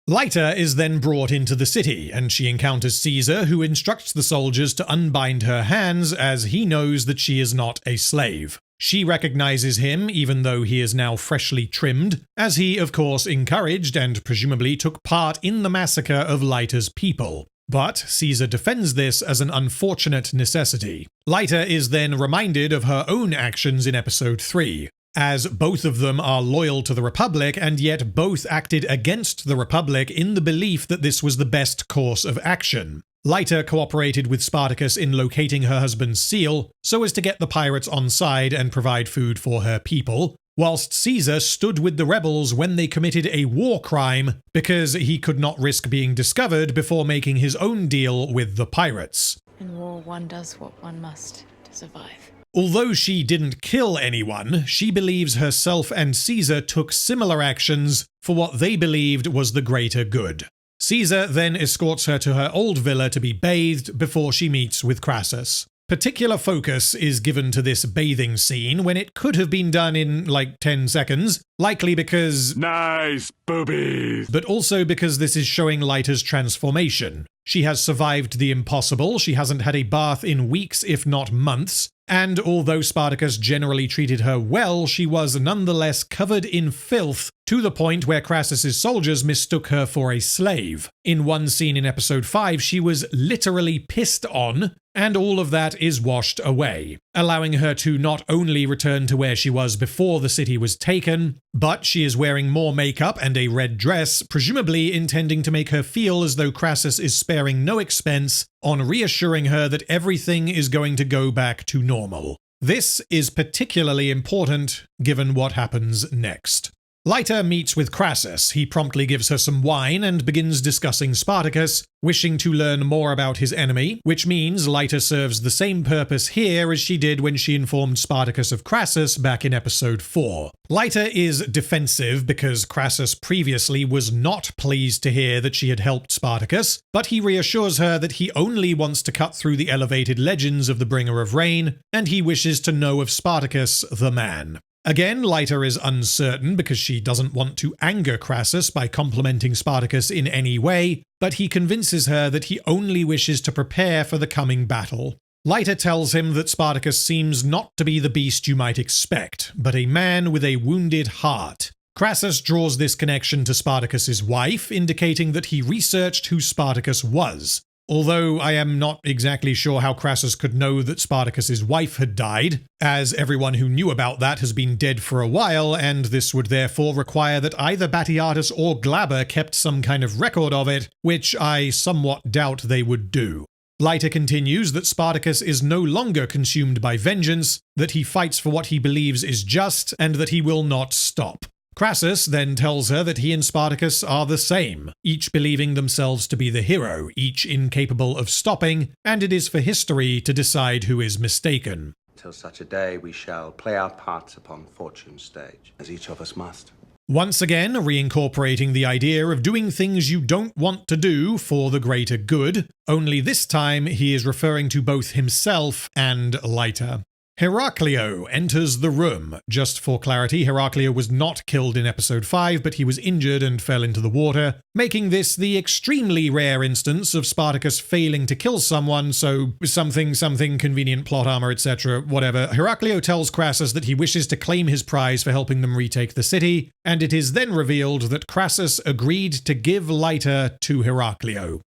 Lyta is then brought into the city, and she encounters Caesar, who instructs the soldiers to unbind her hands as he knows that she is not a slave. She recognizes him, even though he is now freshly trimmed, as he, of course, encouraged and presumably took part in the massacre of Lyta's people. But Caesar defends this as an unfortunate necessity. Lyta is then reminded of her own actions in episode 3. As both of them are loyal to the Republic and yet both acted against the Republic in the belief that this was the best course of action. Lyta cooperated with Spartacus in locating her husband's seal so as to get the pirates on side and provide food for her people, whilst Caesar stood with the rebels when they committed a war crime because he could not risk being discovered before making his own deal with the pirates. In war, one does what one must to survive. Although she didn't kill anyone, she believes herself and Caesar took similar actions for what they believed was the greater good. Caesar then escorts her to her old villa to be bathed before she meets with Crassus. Particular focus is given to this bathing scene when it could have been done in like 10 seconds, likely because nice boobies, but also because this is showing Lyta's transformation. She has survived the impossible, she hasn't had a bath in weeks if not months, and although Spartacus generally treated her well, she was nonetheless covered in filth to the point where Crassus's soldiers mistook her for a slave. In one scene in episode 5, she was literally pissed on, and all of that is washed away, allowing her to not only return to where she was before the city was taken, but she is wearing more makeup and a red dress, presumably intending to make her feel as though Crassus is sparing no expense on reassuring her that everything is going to go back to normal. This is particularly important given what happens next. Lyta meets with Crassus. He promptly gives her some wine and begins discussing Spartacus, wishing to learn more about his enemy, which means Lyta serves the same purpose here as she did when she informed Spartacus of Crassus back in episode 4. Lyta is defensive because Crassus previously was not pleased to hear that she had helped Spartacus, but he reassures her that he only wants to cut through the elevated legends of the Bringer of Rain, and he wishes to know of Spartacus the man. Again, Lyta is uncertain because she doesn't want to anger Crassus by complimenting Spartacus in any way, but he convinces her that he only wishes to prepare for the coming battle. Lyta tells him that Spartacus seems not to be the beast you might expect, but a man with a wounded heart. Crassus draws this connection to Spartacus's wife, indicating that he researched who Spartacus was. Although I am not exactly sure how Crassus could know that Spartacus's wife had died, as everyone who knew about that has been dead for a while, and this would therefore require that either Batiatus or Glaber kept some kind of record of it, which I somewhat doubt they would do. Lyta continues that Spartacus is no longer consumed by vengeance, that he fights for what he believes is just, and that he will not stop. Crassus then tells her that he and Spartacus are the same, each believing themselves to be the hero, each incapable of stopping, and it is for history to decide who is mistaken. Till such a day we shall play our parts upon fortune's stage, as each of us must. Once again, reincorporating the idea of doing things you don't want to do for the greater good, only this time he is referring to both himself and Lyta. Heraclio enters the room. Just for clarity, Heraclio was not killed in episode 5, but he was injured and fell into the water, making this the extremely rare instance of Spartacus failing to kill someone, so something, convenient plot armor, etc., whatever. Heraclio tells Crassus that he wishes to claim his prize for helping them retake the city, and it is then revealed that Crassus agreed to give Lyta to Heraclio.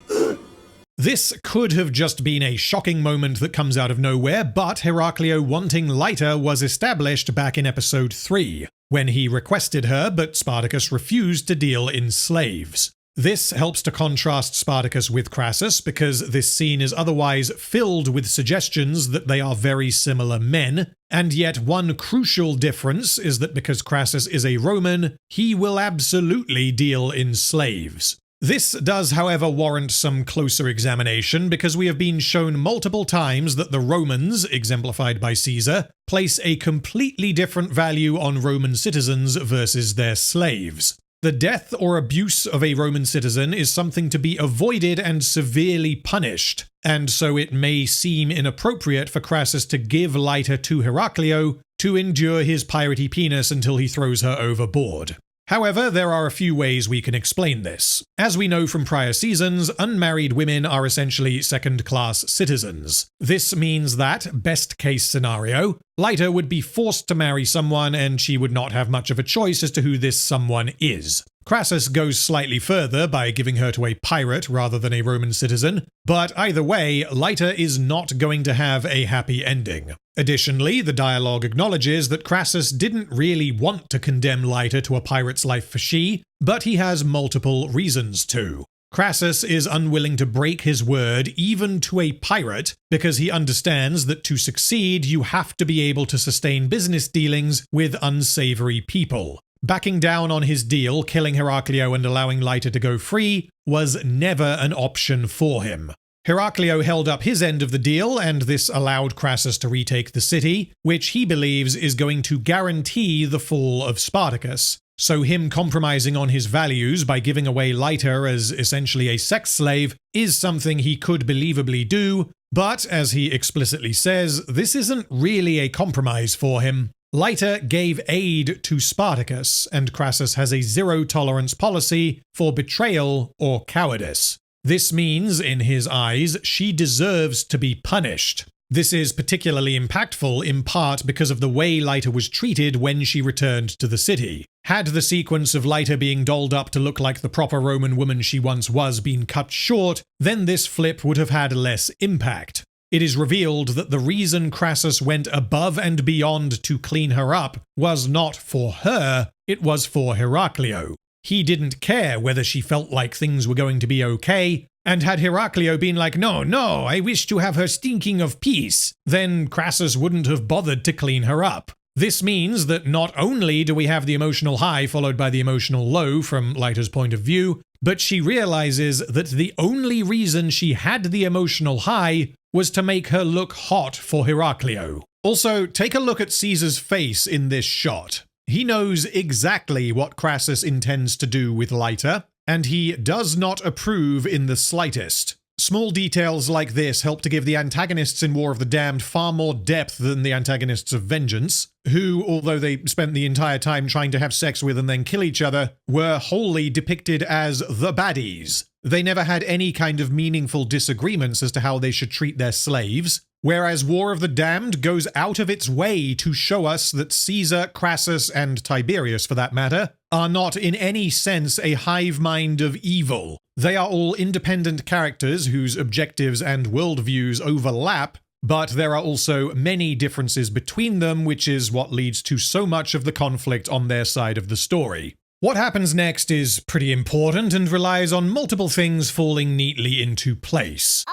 This could have just been a shocking moment that comes out of nowhere, but Heraclio wanting Lyta was established back in episode 3, when he requested her, but Spartacus refused to deal in slaves. This helps to contrast Spartacus with Crassus, because this scene is otherwise filled with suggestions that they are very similar men, and yet one crucial difference is that because Crassus is a Roman, he will absolutely deal in slaves. This does, however, warrant some closer examination, because we have been shown multiple times that the Romans, exemplified by Caesar, place a completely different value on Roman citizens versus their slaves. The death or abuse of a Roman citizen is something to be avoided and severely punished, and so it may seem inappropriate for Crassus to give Leiter to Heraclio to endure his piratey penis until he throws her overboard. However, there are a few ways we can explain this. As we know from prior seasons, unmarried women are essentially second-class citizens. This means that, best case scenario, Leiter would be forced to marry someone and she would not have much of a choice as to who this someone is. Crassus goes slightly further by giving her to a pirate rather than a Roman citizen, but either way, Leiter is not going to have a happy ending. Additionally, the dialogue acknowledges that Crassus didn't really want to condemn Leiter to a pirate's life for she, but he has multiple reasons to. Crassus is unwilling to break his word even to a pirate because he understands that to succeed you have to be able to sustain business dealings with unsavory people. Backing down on his deal, killing Heraclio and allowing Leiter to go free, was never an option for him. Heraclio held up his end of the deal, and this allowed Crassus to retake the city, which he believes is going to guarantee the fall of Spartacus. So him compromising on his values by giving away Leiter as essentially a sex slave is something he could believably do, but as he explicitly says, this isn't really a compromise for him. Leiter gave aid to Spartacus, and Crassus has a zero-tolerance policy for betrayal or cowardice. This means, in his eyes, she deserves to be punished. This is particularly impactful in part because of the way Leiter was treated when she returned to the city. Had the sequence of Leiter being dolled up to look like the proper Roman woman she once was been cut short, then this flip would have had less impact. It is revealed that the reason Crassus went above and beyond to clean her up was not for her, it was for Heraclio. He didn't care whether she felt like things were going to be okay, and had Heraclio been like, no, I wish to have her stinking of peace, then Crassus wouldn't have bothered to clean her up. This means that not only do we have the emotional high followed by the emotional low from Leiter's point of view, but she realizes that the only reason she had the emotional high was to make her look hot for Heraclio. Also, take a look at Caesar's face in this shot. He knows exactly what Crassus intends to do with Leiter, and he does not approve in the slightest. Small details like this help to give the antagonists in War of the Damned far more depth than the antagonists of Vengeance, who, although they spent the entire time trying to have sex with and then kill each other, were wholly depicted as the baddies. They never had any kind of meaningful disagreements as to how they should treat their slaves, whereas War of the Damned goes out of its way to show us that Caesar, Crassus, and Tiberius, for that matter, are not in any sense a hive mind of evil. They are all independent characters whose objectives and worldviews overlap, but there are also many differences between them, which is what leads to so much of the conflict on their side of the story. What happens next is pretty important and relies on multiple things falling neatly into place.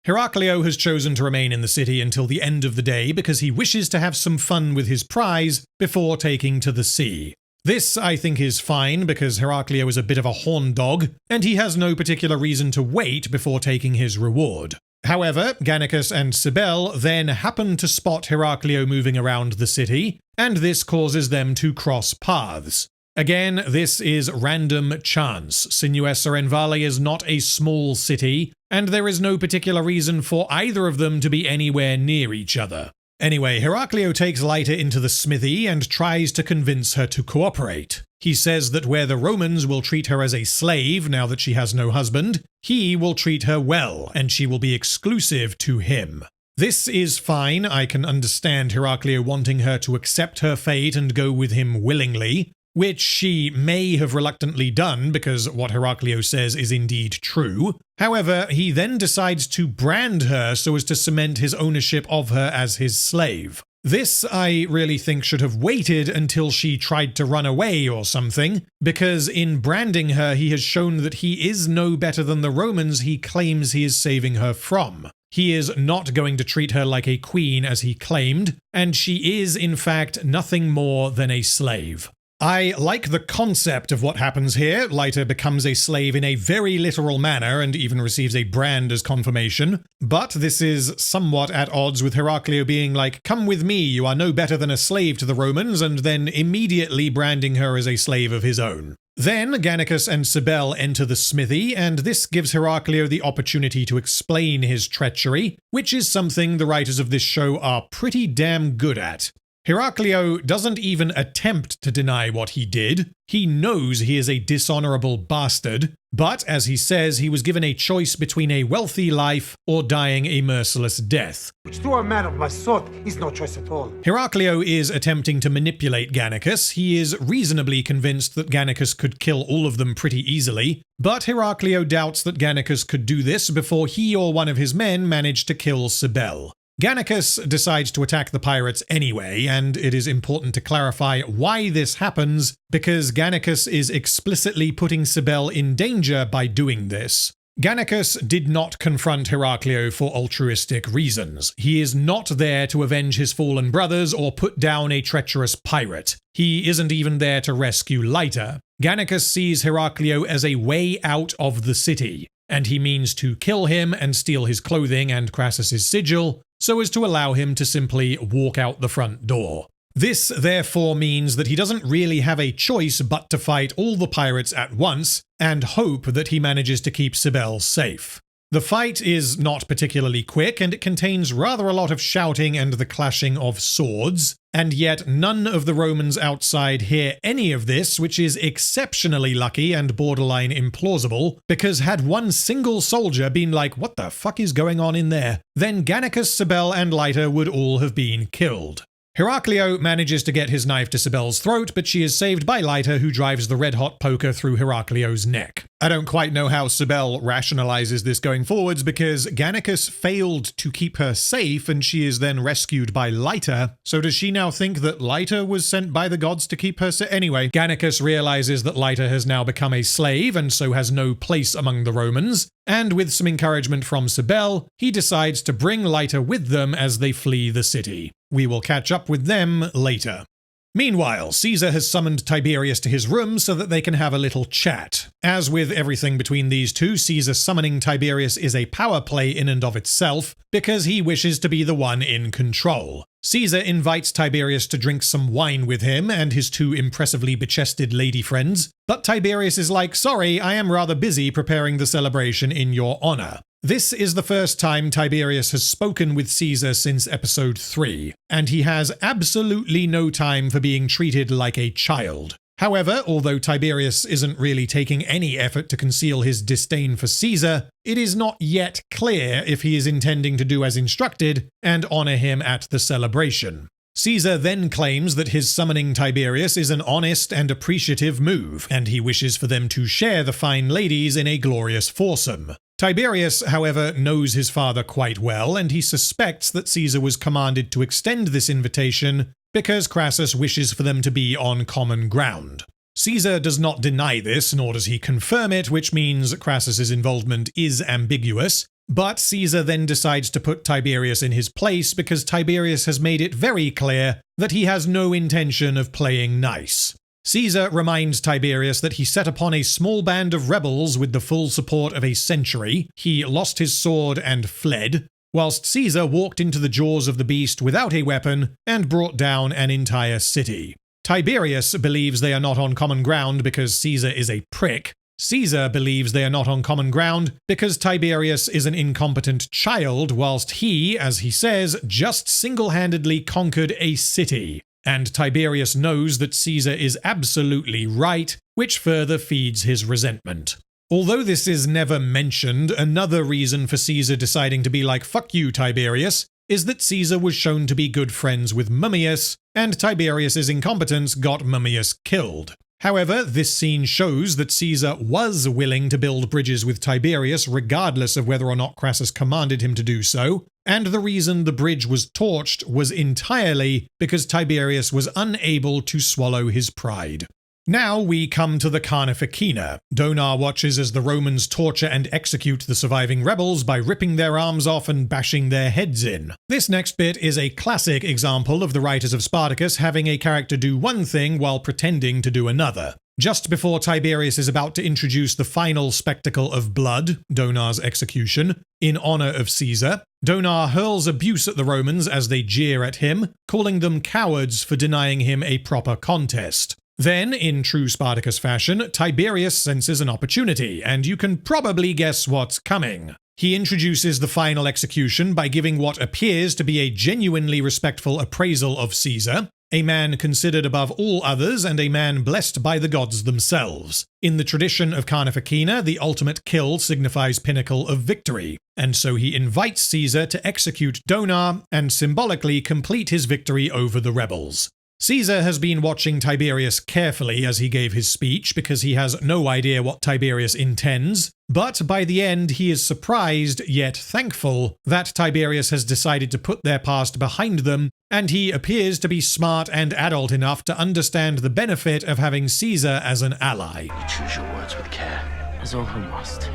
Heraclio has chosen to remain in the city until the end of the day because he wishes to have some fun with his prize before taking to the sea. This, I think, is fine because Heraclio is a bit of a horn dog, and he has no particular reason to wait before taking his reward. However, Gannicus and Cybele then happen to spot Heraclio moving around the city, and this causes them to cross paths. Again, this is random chance. Sinuessa Renvali is not a small city, and there is no particular reason for either of them to be anywhere near each other. Anyway, Heraclio takes Leiter into the smithy and tries to convince her to cooperate. He says that where the Romans will treat her as a slave now that she has no husband, he will treat her well, and she will be exclusive to him. This is fine. I can understand Heraclio wanting her to accept her fate and go with him willingly, which she may have reluctantly done because what Heraclio says is indeed true. However, he then decides to brand her so as to cement his ownership of her as his slave. This, I really think, should have waited until she tried to run away or something, because in branding her, he has shown that he is no better than the Romans he claims he is saving her from. He is not going to treat her like a queen as he claimed, and she is, in fact, nothing more than a slave. I like the concept of what happens here. Leiter becomes a slave in a very literal manner and even receives a brand as confirmation. But this is somewhat at odds with Heraclio being like, "Come with me, you are no better than a slave to the Romans," and then immediately branding her as a slave of his own. Then Gannicus and Cybele enter the smithy, and this gives Heraclio the opportunity to explain his treachery, which is something the writers of this show are pretty damn good at. Heraclio doesn't even attempt to deny what he did. He knows he is a dishonorable bastard, but as he says, he was given a choice between a wealthy life or dying a merciless death. Which to a man of my sort is no choice at all. Heraclio is attempting to manipulate Gannicus. He is reasonably convinced that Gannicus could kill all of them pretty easily, but Heraclio doubts that Gannicus could do this before he or one of his men managed to kill Cybele. Gannicus decides to attack the pirates anyway, and it is important to clarify why this happens, because Gannicus is explicitly putting Cybele in danger by doing this. Gannicus did not confront Heraclio for altruistic reasons. He is not there to avenge his fallen brothers or put down a treacherous pirate. He isn't even there to rescue Leiter. Gannicus sees Heraclio as a way out of the city, and he means to kill him and steal his clothing and Crassus's sigil, so as to allow him to simply walk out the front door. This therefore means that he doesn't really have a choice but to fight all the pirates at once, and hope that he manages to keep Cybele safe. The fight is not particularly quick, and it contains rather a lot of shouting and the clashing of swords, and yet none of the Romans outside hear any of this, which is exceptionally lucky and borderline implausible, because had one single soldier been like, "What the fuck is going on in there?" then Gannicus, Cybele, and Leiter would all have been killed. Heraclio manages to get his knife to Cybele's throat, but she is saved by Leiter, who drives the red-hot poker through Heraclio's neck. I don't quite know how Cybele rationalizes this going forwards, because Gannicus failed to keep her safe and she is then rescued by Leiter, so does she now think that Leiter was sent by the gods to keep her safe? Anyway, Gannicus realizes that Leiter has now become a slave and so has no place among the Romans, and with some encouragement from Cybele, he decides to bring Leiter with them as they flee the city. We will catch up with them later. Meanwhile, Caesar has summoned Tiberius to his room so that they can have a little chat. As with everything between these two, Caesar summoning Tiberius is a power play in and of itself, because he wishes to be the one in control. Caesar invites Tiberius to drink some wine with him and his two impressively bechested lady friends, but Tiberius is like, "Sorry, I am rather busy preparing the celebration in your honor." This is the first time Tiberius has spoken with Caesar since episode 3, and he has absolutely no time for being treated like a child. However, although Tiberius isn't really taking any effort to conceal his disdain for Caesar, it is not yet clear if he is intending to do as instructed and honor him at the celebration. Caesar then claims that his summoning Tiberius is an honest and appreciative move, and he wishes for them to share the fine ladies in a glorious foursome. Tiberius, however, knows his father quite well, and he suspects that Caesar was commanded to extend this invitation because Crassus wishes for them to be on common ground. Caesar does not deny this, nor does he confirm it, which means Crassus's involvement is ambiguous, but Caesar then decides to put Tiberius in his place because Tiberius has made it very clear that he has no intention of playing nice. Caesar reminds Tiberius that he set upon a small band of rebels with the full support of a century. He lost his sword and fled, whilst Caesar walked into the jaws of the beast without a weapon and brought down an entire city. Tiberius believes they are not on common ground because Caesar is a prick. Caesar believes they are not on common ground because Tiberius is an incompetent child, whilst he, as he says, just single-handedly conquered a city. And Tiberius knows that Caesar is absolutely right, which further feeds his resentment. Although this is never mentioned, another reason for Caesar deciding to be like, "Fuck you, Tiberius," is that Caesar was shown to be good friends with Mummius, and Tiberius's incompetence got Mummius killed. However, this scene shows that Caesar was willing to build bridges with Tiberius regardless of whether or not Crassus commanded him to do so, and the reason the bridge was torched was entirely because Tiberius was unable to swallow his pride. Now we come to the Carnificina. Donar watches as the Romans torture and execute the surviving rebels by ripping their arms off and bashing their heads in. This next bit is a classic example of the writers of Spartacus having a character do one thing while pretending to do another. Just before Tiberius is about to introduce the final spectacle of blood, Donar's execution, in honor of Caesar, Donar hurls abuse at the Romans as they jeer at him, calling them cowards for denying him a proper contest. Then, in true Spartacus fashion, Tiberius senses an opportunity, and you can probably guess what's coming. He introduces the final execution by giving what appears to be a genuinely respectful appraisal of Caesar, a man considered above all others and a man blessed by the gods themselves. In the tradition of Carnificina, the ultimate kill signifies pinnacle of victory, and so he invites Caesar to execute Donar and symbolically complete his victory over the rebels. Caesar has been watching Tiberius carefully as he gave his speech because he has no idea what Tiberius intends, but by the end he is surprised yet thankful that Tiberius has decided to put their past behind them, and he appears to be smart and adult enough to understand the benefit of having Caesar as an ally. You choose your words with care, as all who must,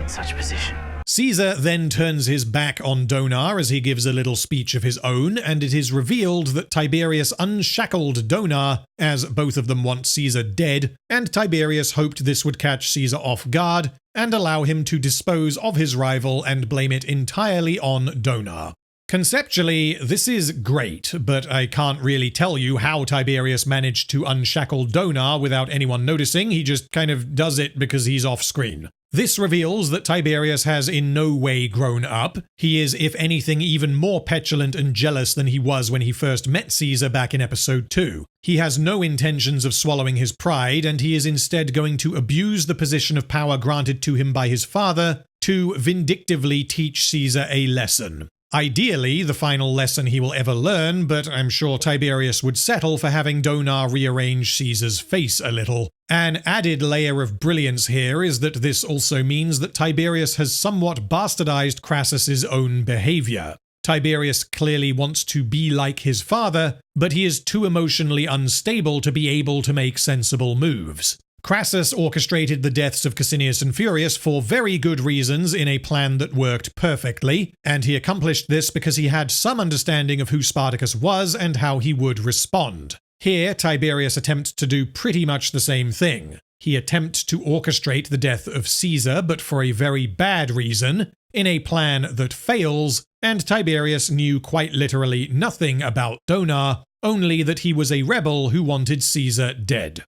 in such position. Caesar then turns his back on Donar as he gives a little speech of his own, and it is revealed that Tiberius unshackled Donar, as both of them want Caesar dead, and Tiberius hoped this would catch Caesar off guard and allow him to dispose of his rival and blame it entirely on Donar. Conceptually, this is great, but I can't really tell you how Tiberius managed to unshackle Donar without anyone noticing. He just kind of does it because he's off screen. This reveals that Tiberius has in no way grown up. He is, if anything, even more petulant and jealous than he was when he first met Caesar back in episode 2. He has no intentions of swallowing his pride, and he is instead going to abuse the position of power granted to him by his father to vindictively teach Caesar a lesson. Ideally, the final lesson he will ever learn, but I'm sure Tiberius would settle for having Donar rearrange Caesar's face a little. An added layer of brilliance here is that this also means that Tiberius has somewhat bastardized Crassus's own behavior. Tiberius clearly wants to be like his father, but he is too emotionally unstable to be able to make sensible moves. Crassus orchestrated the deaths of Cassinius and Furius for very good reasons in a plan that worked perfectly, and he accomplished this because he had some understanding of who Spartacus was and how he would respond. Here, Tiberius attempts to do pretty much the same thing. He attempts to orchestrate the death of Caesar, but for a very bad reason, in a plan that fails, and Tiberius knew quite literally nothing about Donar, only that he was a rebel who wanted Caesar dead.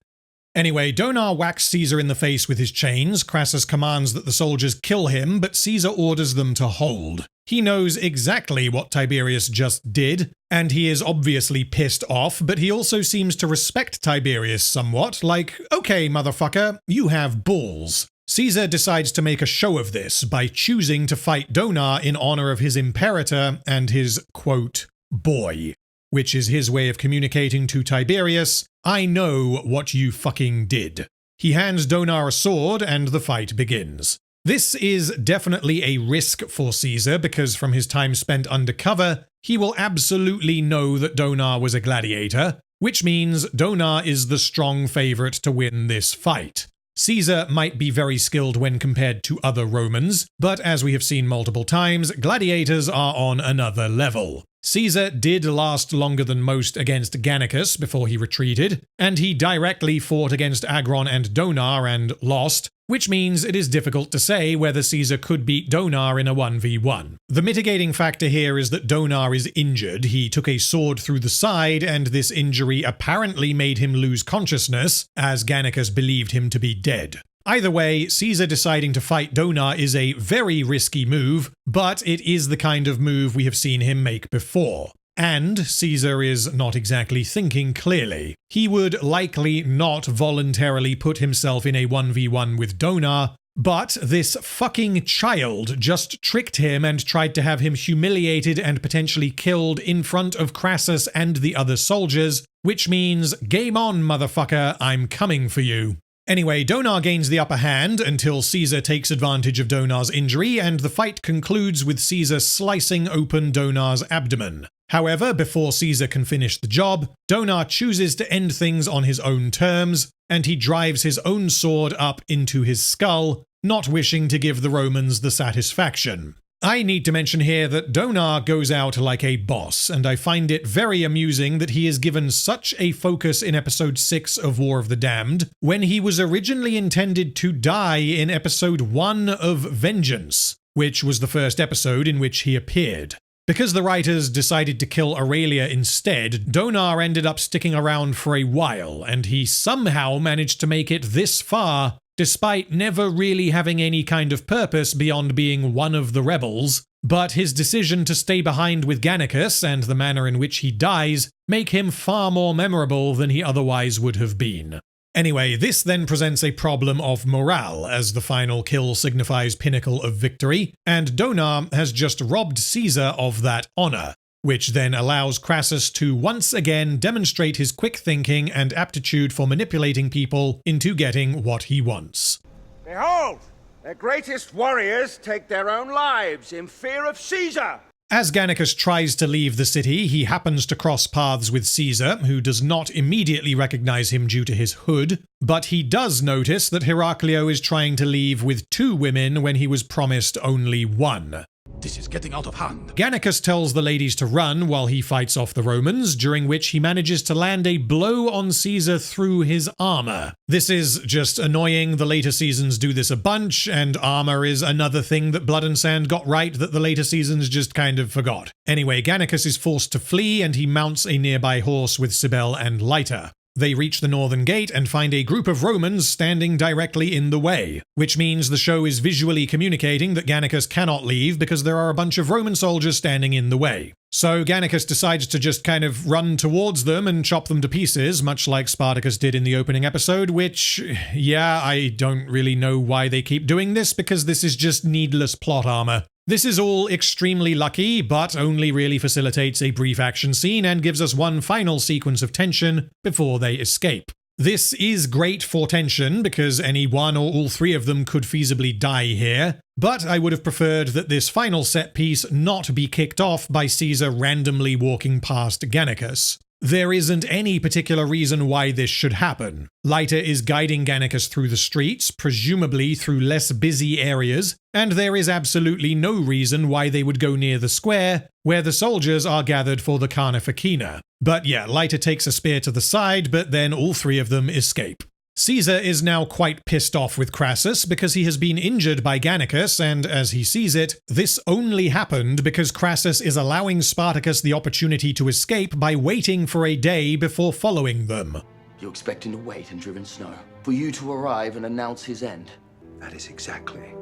Anyway, Donar whacks Caesar in the face with his chains. Crassus commands that the soldiers kill him, but Caesar orders them to hold. He knows exactly what Tiberius just did, and he is obviously pissed off, but he also seems to respect Tiberius somewhat, like, okay, motherfucker, you have balls. Caesar decides to make a show of this by choosing to fight Donar in honor of his imperator and his, quote, boy, which is his way of communicating to Tiberius, I know what you fucking did. He hands Donar a sword, and the fight begins. This is definitely a risk for Caesar, because from his time spent undercover, he will absolutely know that Donar was a gladiator, which means Donar is the strong favorite to win this fight. Caesar might be very skilled when compared to other Romans, but as we have seen multiple times, gladiators are on another level. Caesar did last longer than most against Gannicus before he retreated, and he directly fought against Agron and Donar and lost, which means it is difficult to say whether Caesar could beat Donar in a 1v1. The mitigating factor here is that Donar is injured. He took a sword through the side, and this injury apparently made him lose consciousness, as Gannicus believed him to be dead. Either way, Caesar deciding to fight Donar is a very risky move, but it is the kind of move we have seen him make before. And Caesar is not exactly thinking clearly. He would likely not voluntarily put himself in a 1v1 with Donar, But this fucking child just tricked him and tried to have him humiliated and potentially killed in front of Crassus and the other soldiers, which means, game on, motherfucker, I'm coming for you. Anyway, Donar gains the upper hand until Caesar takes advantage of Donar's injury, and the fight concludes with Caesar slicing open Donar's abdomen. However, before Caesar can finish the job, Donar chooses to end things on his own terms, and he drives his own sword up into his skull, not wishing to give the Romans the satisfaction. I need to mention here that Donar goes out like a boss, and I find it very amusing that he is given such a focus in episode 6 of War of the Damned, when he was originally intended to die in episode 1 of Vengeance, which was the first episode in which he appeared. Because the writers decided to kill Aurelia instead, Donar ended up sticking around for a while, and he somehow managed to make it this far, despite never really having any kind of purpose beyond being one of the rebels. But his decision to stay behind with Gannicus and the manner in which he dies make him far more memorable than he otherwise would have been. Anyway, this then presents a problem of morale, as the final kill signifies pinnacle of victory, and Donar has just robbed Caesar of that honor, which then allows Crassus to once again demonstrate his quick thinking and aptitude for manipulating people into getting what he wants. Behold! Their greatest warriors take their own lives in fear of Caesar! As Gannicus tries to leave the city, he happens to cross paths with Caesar, who does not immediately recognize him due to his hood, but he does notice that Heraclio is trying to leave with 2 women when he was promised only 1. This is getting out of hand. Gannicus tells the ladies to run while he fights off the Romans, during which he manages to land a blow on Caesar through his armor. This is just annoying. The later seasons do this a bunch, and armor is another thing that Blood and Sand got right that the later seasons just kind of forgot. Anyway, Gannicus is forced to flee, and he mounts a nearby horse with Cybele and Lyta. They reach the northern gate and find a group of Romans standing directly in the way, which means the show is visually communicating that Gannicus cannot leave because there are a bunch of Roman soldiers standing in the way. So Gannicus decides to just kind of run towards them and chop them to pieces, much like Spartacus did in the opening episode, which, yeah, I don't really know why they keep doing this because this is just needless plot armor. This is all extremely lucky, but only really facilitates a brief action scene and gives us one final sequence of tension before they escape. This is great for tension because any one or all 3 of them could feasibly die here, but I would have preferred that this final set piece not be kicked off by Caesar randomly walking past Gannicus. There isn't any particular reason why this should happen. Lyta is guiding Gannicus through the streets, presumably through less busy areas, and there is absolutely no reason why they would go near the square, where the soldiers are gathered for the Carnificina. But yeah, Lyta takes a spear to the side, but then all 3 of them escape. Caesar is now quite pissed off with Crassus because he has been injured by Gannicus, and as he sees it, this only happened because Crassus is allowing Spartacus the opportunity to escape by waiting for a day before following them. You're expecting to wait in driven snow for you to arrive and announce his end? That is exactly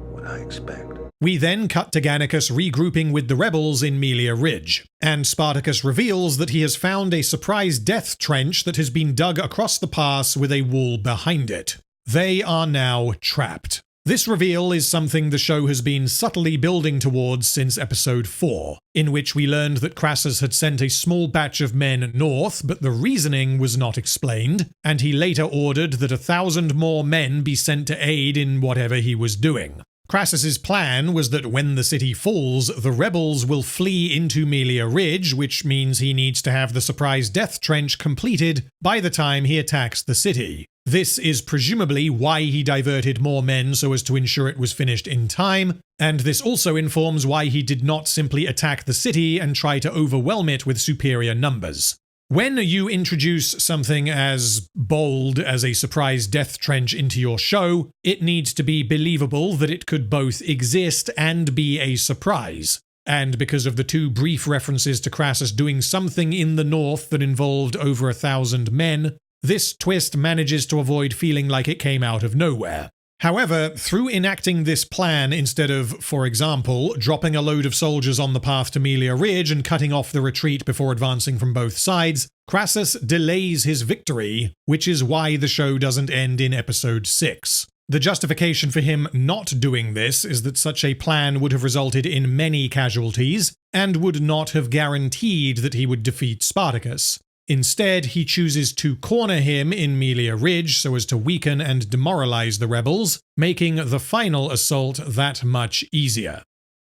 what I expect. We then cut to Gannicus regrouping with the rebels in Melia Ridge, and Spartacus reveals that he has found a surprise death trench that has been dug across the pass with a wall behind it. They are now trapped. This reveal is something the show has been subtly building towards since episode 4, in which we learned that Crassus had sent a small batch of men north, but the reasoning was not explained, and he later ordered that 1,000 more men be sent to aid in whatever he was doing. Crassus's plan was that when the city falls, the rebels will flee into Melia Ridge, which means he needs to have the surprise death trench completed by the time he attacks the city. This is presumably why he diverted more men so as to ensure it was finished in time, and this also informs why he did not simply attack the city and try to overwhelm it with superior numbers. When you introduce something as bold as a surprise death trench into your show, it needs to be believable that it could both exist and be a surprise. And because of the 2 brief references to Crassus doing something in the north that involved over 1,000 men, this twist manages to avoid feeling like it came out of nowhere. However, through enacting this plan instead of, for example, dropping a load of soldiers on the path to Melia Ridge and cutting off the retreat before advancing from both sides, Crassus delays his victory, which is why the show doesn't end in episode 6. The justification for him not doing this is that such a plan would have resulted in many casualties, and would not have guaranteed that he would defeat Spartacus. Instead, he chooses to corner him in Melia Ridge so as to weaken and demoralize the rebels, making the final assault that much easier.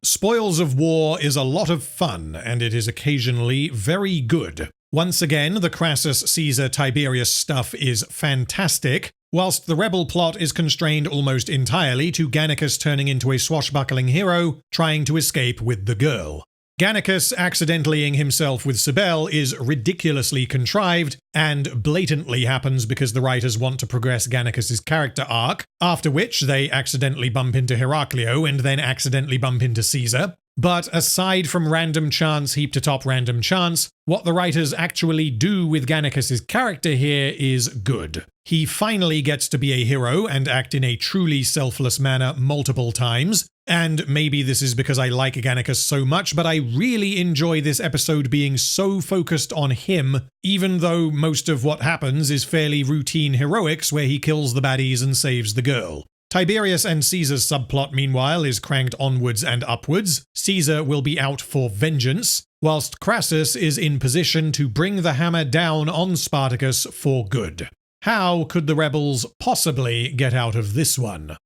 Spoils of War is a lot of fun, and it is occasionally very good. Once again, the Crassus, Caesar, Tiberius stuff is fantastic, whilst the rebel plot is constrained almost entirely to Gannicus turning into a swashbuckling hero, trying to escape with the girl. Gannicus accidentally-ing himself with Cybele is ridiculously contrived, and blatantly happens because the writers want to progress Gannicus's character arc, after which they accidentally bump into Heraclio and then accidentally bump into Caesar. But aside from random chance heaped atop random chance, what the writers actually do with Gannicus's character here is good. He finally gets to be a hero and act in a truly selfless manner multiple times, and maybe this is because I like Gannicus so much, but I really enjoy this episode being so focused on him, even though most of what happens is fairly routine heroics where he kills the baddies and saves the girl. Tiberius and Caesar's subplot, meanwhile, is cranked onwards and upwards. Caesar will be out for vengeance, whilst Crassus is in position to bring the hammer down on Spartacus for good. How could the rebels possibly get out of this one?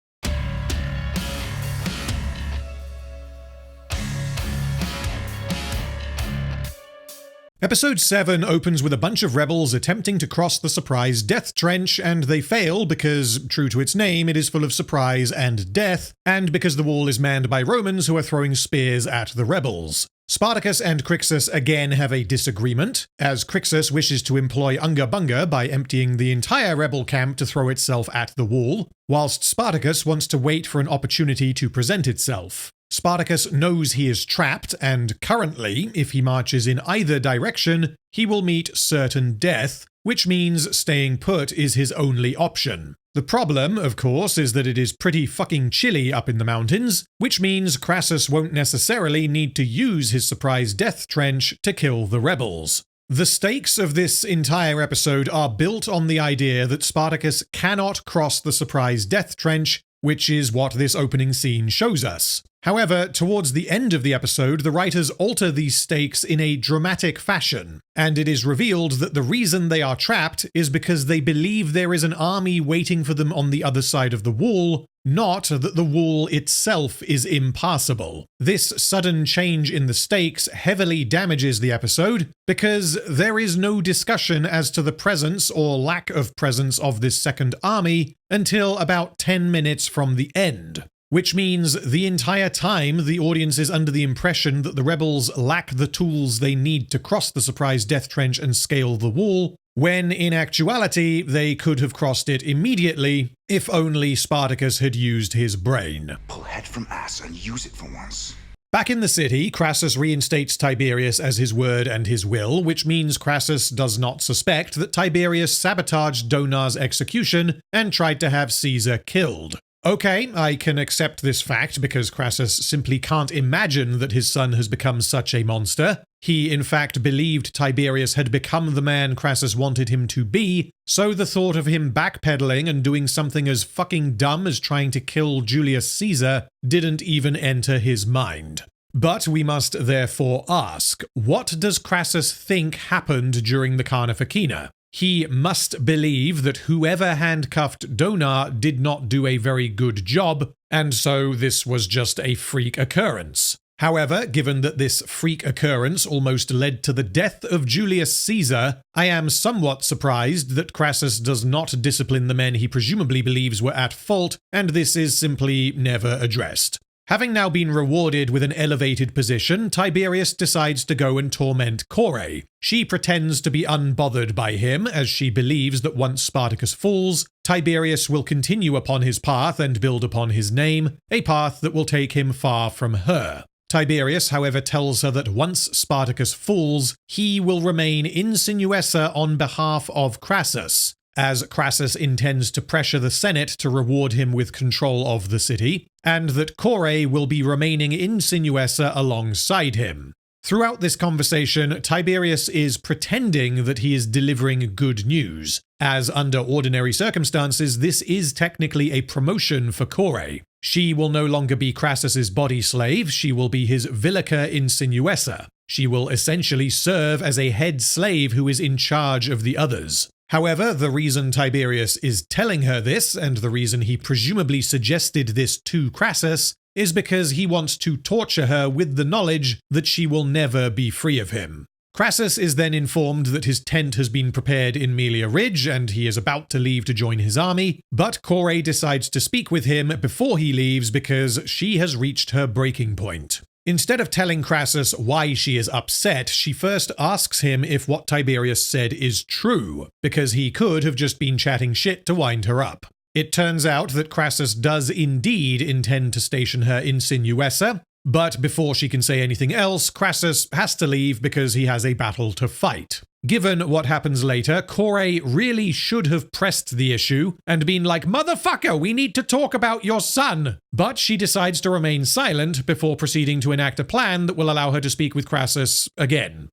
Episode 7 opens with a bunch of rebels attempting to cross the surprise death trench, and they fail because, true to its name, it is full of surprise and death, and because the wall is manned by Romans who are throwing spears at the rebels. Spartacus and Crixus again have a disagreement, as Crixus wishes to employ Unga Bunga by emptying the entire rebel camp to throw itself at the wall, whilst Spartacus wants to wait for an opportunity to present itself. Spartacus knows he is trapped, and currently, if he marches in either direction, he will meet certain death, which means staying put is his only option. The problem, of course, is that it is pretty fucking chilly up in the mountains, which means Crassus won't necessarily need to use his surprise death trench to kill the rebels. The stakes of this entire episode are built on the idea that Spartacus cannot cross the surprise death trench, which is what this opening scene shows us. However, towards the end of the episode, the writers alter these stakes in a dramatic fashion, and it is revealed that the reason they are trapped is because they believe there is an army waiting for them on the other side of the wall, not that the wall itself is impassable. This sudden change in the stakes heavily damages the episode, because there is no discussion as to the presence or lack of presence of this second army until about 10 minutes from the end. Which means the entire time the audience is under the impression that the rebels lack the tools they need to cross the surprise death trench and scale the wall, when in actuality they could have crossed it immediately if only Spartacus had used his brain. Pull head from ass and use it for once. Back in the city, Crassus reinstates Tiberius as his word and his will, which means Crassus does not suspect that Tiberius sabotaged Donar's execution and tried to have Caesar killed. Okay, I can accept this fact because Crassus simply can't imagine that his son has become such a monster. He, in fact, believed Tiberius had become the man Crassus wanted him to be, so the thought of him backpedaling and doing something as fucking dumb as trying to kill Julius Caesar didn't even enter his mind. But we must therefore ask, what does Crassus think happened during the Carnificina? He must believe that whoever handcuffed Donar did not do a very good job, and so this was just a freak occurrence. However, given that this freak occurrence almost led to the death of Julius Caesar, I am somewhat surprised that Crassus does not discipline the men he presumably believes were at fault, and this is simply never addressed. Having now been rewarded with an elevated position, Tiberius decides to go and torment Kore. She pretends to be unbothered by him, as she believes that once Spartacus falls, Tiberius will continue upon his path and build upon his name, a path that will take him far from her. Tiberius, however, tells her that once Spartacus falls, he will remain in Sinuessa on behalf of Crassus, as Crassus intends to pressure the Senate to reward him with control of the city, and that Kore will be remaining in Sinuessa alongside him. Throughout this conversation, Tiberius is pretending that he is delivering good news, as under ordinary circumstances, this is technically a promotion for Kore. She will no longer be Crassus's body slave, she will be his Vilica Insinuessa. She will essentially serve as a head slave who is in charge of the others. However, the reason Tiberius is telling her this, and the reason he presumably suggested this to Crassus, is because he wants to torture her with the knowledge that she will never be free of him. Crassus is then informed that his tent has been prepared in Melia Ridge and he is about to leave to join his army, but Kore decides to speak with him before he leaves because she has reached her breaking point. Instead of telling Crassus why she is upset, she first asks him if what Tiberius said is true, because he could have just been chatting shit to wind her up. It turns out that Crassus does indeed intend to station her in Sinuessa, but before she can say anything else, Crassus has to leave because he has a battle to fight. Given what happens later, Kore really should have pressed the issue and been like, "Motherfucker, we need to talk about your son!" But she decides to remain silent before proceeding to enact a plan that will allow her to speak with Crassus again.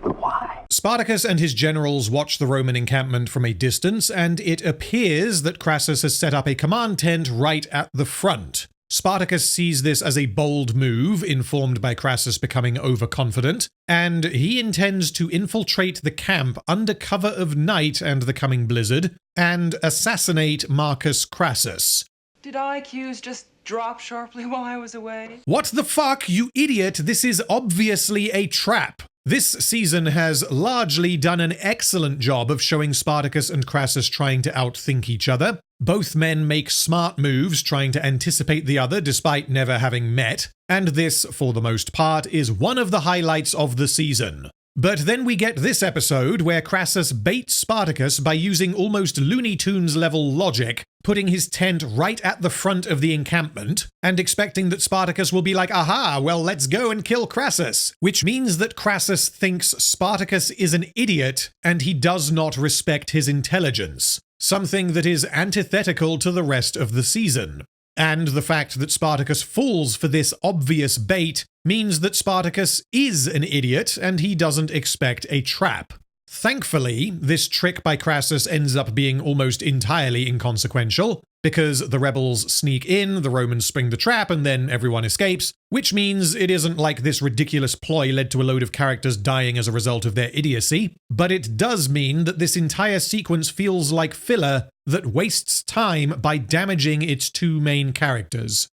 Why? Spartacus and his generals watch the Roman encampment from a distance, and it appears that Crassus has set up a command tent right at the front. Spartacus sees this as a bold move, informed by Crassus becoming overconfident, and he intends to infiltrate the camp under cover of night and the coming blizzard, and assassinate Marcus Crassus. Did IQs just drop sharply while I was away? What the fuck, you idiot? This is obviously a trap. This season has largely done an excellent job of showing Spartacus and Crassus trying to outthink each other. Both men make smart moves trying to anticipate the other despite never having met, and this, for the most part, is one of the highlights of the season. But then we get this episode where Crassus baits Spartacus by using almost Looney Tunes level logic, putting his tent right at the front of the encampment, and expecting that Spartacus will be like, "Aha, well let's go and kill Crassus," which means that Crassus thinks Spartacus is an idiot and he does not respect his intelligence, something that is antithetical to the rest of the season. And the fact that Spartacus falls for this obvious bait means that Spartacus is an idiot and he doesn't expect a trap. Thankfully, this trick by Crassus ends up being almost entirely inconsequential, because the rebels sneak in, the Romans spring the trap, and then everyone escapes, which means it isn't like this ridiculous ploy led to a load of characters dying as a result of their idiocy, but it does mean that this entire sequence feels like filler that wastes time by damaging its two main characters.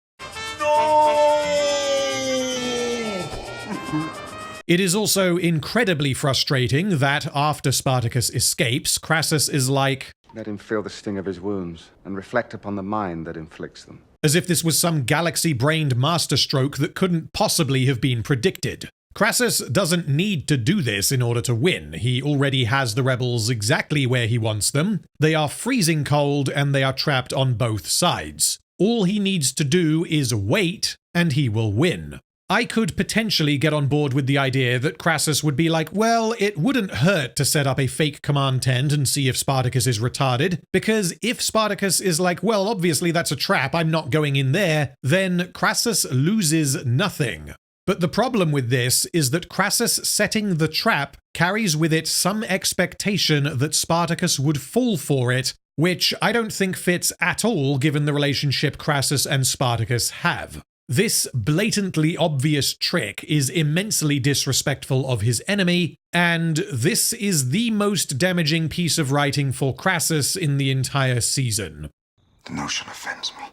It is also incredibly frustrating that after Spartacus escapes, Crassus is like, "Let him feel the sting of his wounds and reflect upon the mind that inflicts them." As if this was some galaxy-brained masterstroke that couldn't possibly have been predicted. Crassus doesn't need to do this in order to win. He already has the rebels exactly where he wants them. They are freezing cold and they are trapped on both sides. All he needs to do is wait and he will win. I could potentially get on board with the idea that Crassus would be like, well, it wouldn't hurt to set up a fake command tent and see if Spartacus is retarded, because if Spartacus is like, well, obviously that's a trap, I'm not going in there, then Crassus loses nothing. But the problem with this is that Crassus setting the trap carries with it some expectation that Spartacus would fall for it, which I don't think fits at all given the relationship Crassus and Spartacus have. This blatantly obvious trick is immensely disrespectful of his enemy, and this is the most damaging piece of writing for Crassus in the entire season. The notion offends me.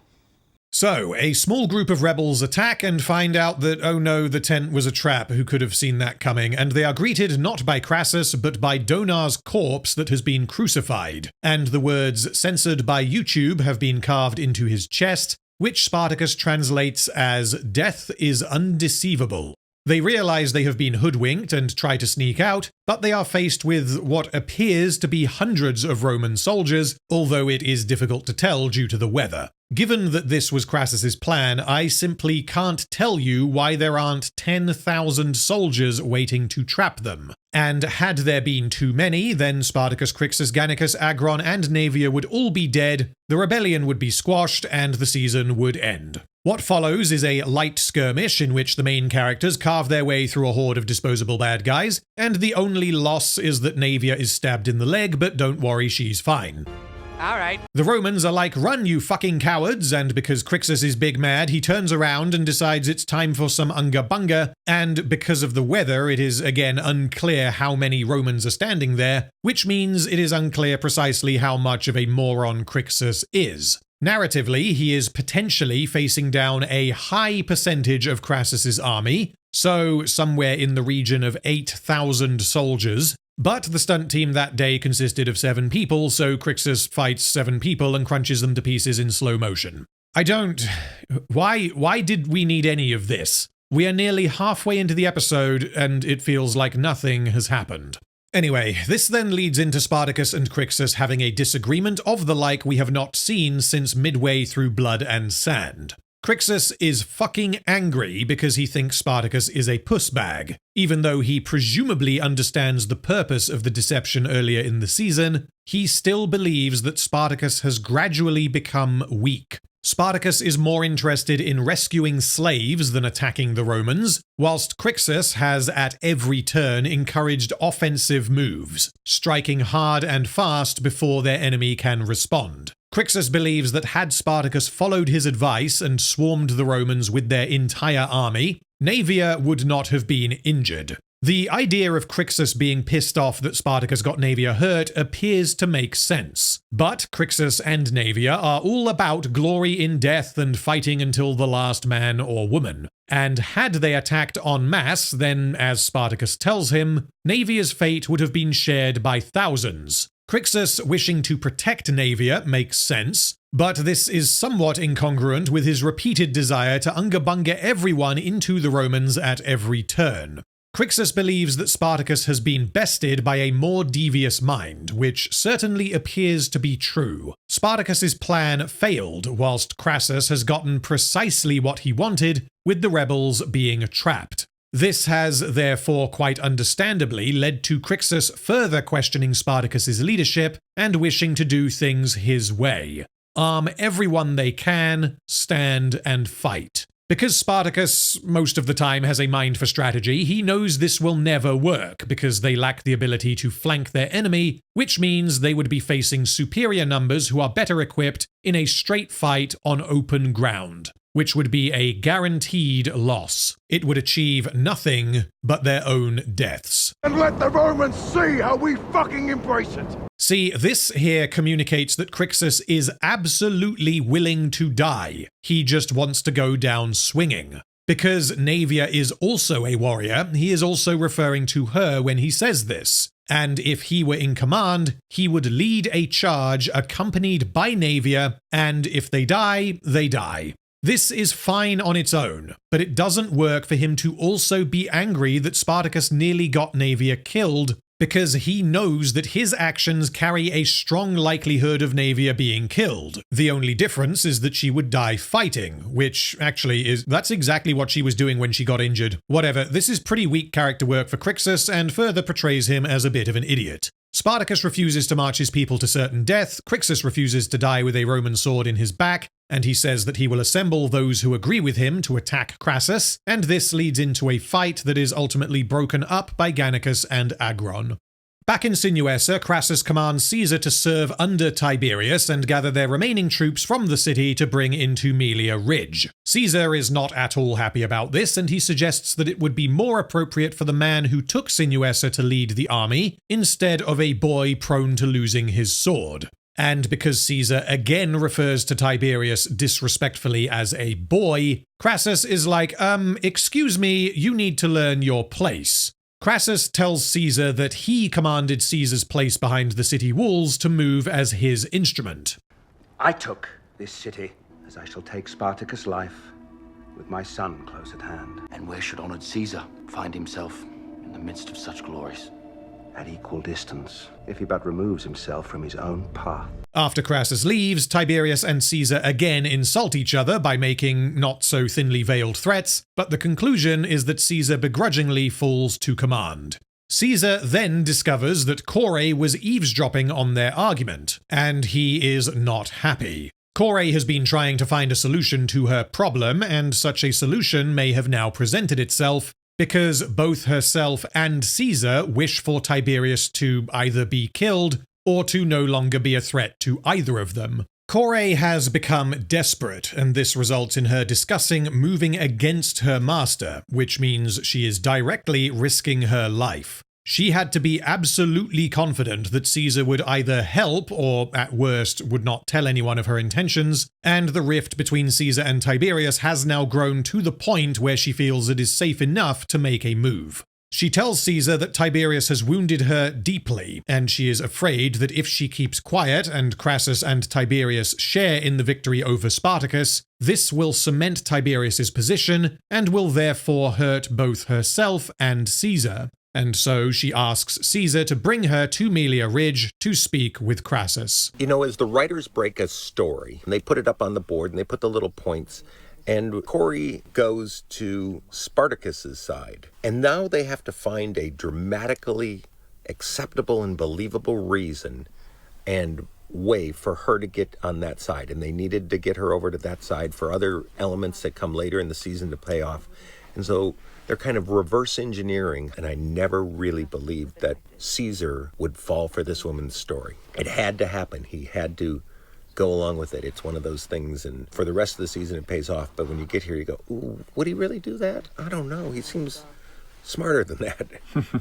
So, a small group of rebels attack and find out that, oh no, the tent was a trap, who could have seen that coming, and they are greeted not by Crassus, but by Donar's corpse that has been crucified, and the words "censored by YouTube" have been carved into his chest, which Spartacus translates as "death is undeceivable." They realize they have been hoodwinked and try to sneak out, but they are faced with what appears to be hundreds of Roman soldiers, although it is difficult to tell due to the weather. Given that this was Crassus's plan, I simply can't tell you why there aren't 10,000 soldiers waiting to trap them. And had there been too many, then Spartacus, Crixus, Gannicus, Agron, and Navia would all be dead, the rebellion would be squashed, and the season would end. What follows is a light skirmish in which the main characters carve their way through a horde of disposable bad guys, and the only loss is that Naevia is stabbed in the leg, but don't worry, she's fine. Alright. The Romans are like, run you fucking cowards, and because Crixus is big mad, he turns around and decides it's time for some unga bunga, and because of the weather, it is again unclear how many Romans are standing there, which means it is unclear precisely how much of a moron Crixus is. Narratively, he is potentially facing down a high percentage of Crassus's army, so somewhere in the region of 8,000 soldiers, but the stunt team that day consisted of 7 people, so Crixus fights 7 people and crunches them to pieces in slow motion. Why did we need any of this? We are nearly halfway into the episode, and it feels like nothing has happened. Anyway, this then leads into Spartacus and Crixus having a disagreement of the like we have not seen since midway through Blood and Sand. Crixus is fucking angry because he thinks Spartacus is a pussbag. Even though he presumably understands the purpose of the deception earlier in the season, he still believes that Spartacus has gradually become weak. Spartacus is more interested in rescuing slaves than attacking the Romans, whilst Crixus has at every turn encouraged offensive moves, striking hard and fast before their enemy can respond. Crixus believes that had Spartacus followed his advice and swarmed the Romans with their entire army, Naevia would not have been injured. The idea of Crixus being pissed off that Spartacus got Naevia hurt appears to make sense. But Crixus and Naevia are all about glory in death and fighting until the last man or woman. And had they attacked en masse, then, as Spartacus tells him, Naevia's fate would have been shared by thousands. Crixus wishing to protect Naevia makes sense, but this is somewhat incongruent with his repeated desire to unga-bunga everyone into the Romans at every turn. Crixus believes that Spartacus has been bested by a more devious mind, which certainly appears to be true. Spartacus's plan failed, whilst Crassus has gotten precisely what he wanted, with the rebels being trapped. This has, therefore, quite understandably led to Crixus further questioning Spartacus's leadership and wishing to do things his way. Arm everyone they can, stand and fight. Because Spartacus most of the time has a mind for strategy, he knows this will never work because they lack the ability to flank their enemy, which means they would be facing superior numbers who are better equipped in a straight fight on open ground, which would be a guaranteed loss. It would achieve nothing but their own deaths. And let the Romans see how we fucking embrace it! See, this here communicates that Crixus is absolutely willing to die. He just wants to go down swinging. Because Naevia is also a warrior, he is also referring to her when he says this. And if he were in command, he would lead a charge accompanied by Naevia, and if they die, they die. This is fine on its own, but it doesn't work for him to also be angry that Spartacus nearly got Naevia killed, because he knows that his actions carry a strong likelihood of Naevia being killed. The only difference is that she would die fighting, which actually that's exactly what she was doing when she got injured. Whatever, this is pretty weak character work for Crixus and further portrays him as a bit of an idiot. Spartacus refuses to march his people to certain death, Crixus refuses to die with a Roman sword in his back, and he says that he will assemble those who agree with him to attack Crassus, and this leads into a fight that is ultimately broken up by Gannicus and Agron. Back in Sinuessa, Crassus commands Caesar to serve under Tiberius and gather their remaining troops from the city to bring into Melia Ridge. Caesar is not at all happy about this, and he suggests that it would be more appropriate for the man who took Sinuessa to lead the army, instead of a boy prone to losing his sword. And because Caesar again refers to Tiberius disrespectfully as a boy, Crassus is like, excuse me, you need to learn your place. Crassus tells Caesar that he commanded Caesar's place behind the city walls to move as his instrument. I took this city, as I shall take Spartacus' life, with my son close at hand. And where should honored Caesar find himself in the midst of such glories? At equal distance, if he but removes himself from his own path. After Crassus leaves, Tiberius and Caesar again insult each other by making not so thinly veiled threats, but the conclusion is that Caesar begrudgingly falls to command. Caesar then discovers that Kore was eavesdropping on their argument, and he is not happy. Kore has been trying to find a solution to her problem, and such a solution may have now presented itself, because both herself and Caesar wish for Tiberius to either be killed or to no longer be a threat to either of them. Kore has become desperate, and this results in her discussing moving against her master, which means she is directly risking her life. She had to be absolutely confident that Caesar would either help or, at worst, would not tell anyone of her intentions, and the rift between Caesar and Tiberius has now grown to the point where she feels it is safe enough to make a move. She tells Caesar that Tiberius has wounded her deeply, and she is afraid that if she keeps quiet and Crassus and Tiberius share in the victory over Spartacus, this will cement Tiberius's position and will therefore hurt both herself and Caesar. And so she asks Caesar to bring her to Melia Ridge to speak with Crassus. You know, as the writers break a story, and they put it up on the board and they put the little points, and Corey goes to Spartacus's side. And now they have to find a dramatically acceptable and believable reason and way for her to get on that side. And they needed to get her over to that side for other elements that come later in the season to pay off. And so they're kind of reverse engineering, and I never really believed that Caesar would fall for this woman's story. It had to happen. He had to go along with it. It's one of those things, and for the rest of the season it pays off, but when you get here you go, ooh, would he really do that? I don't know. He seems smarter than that.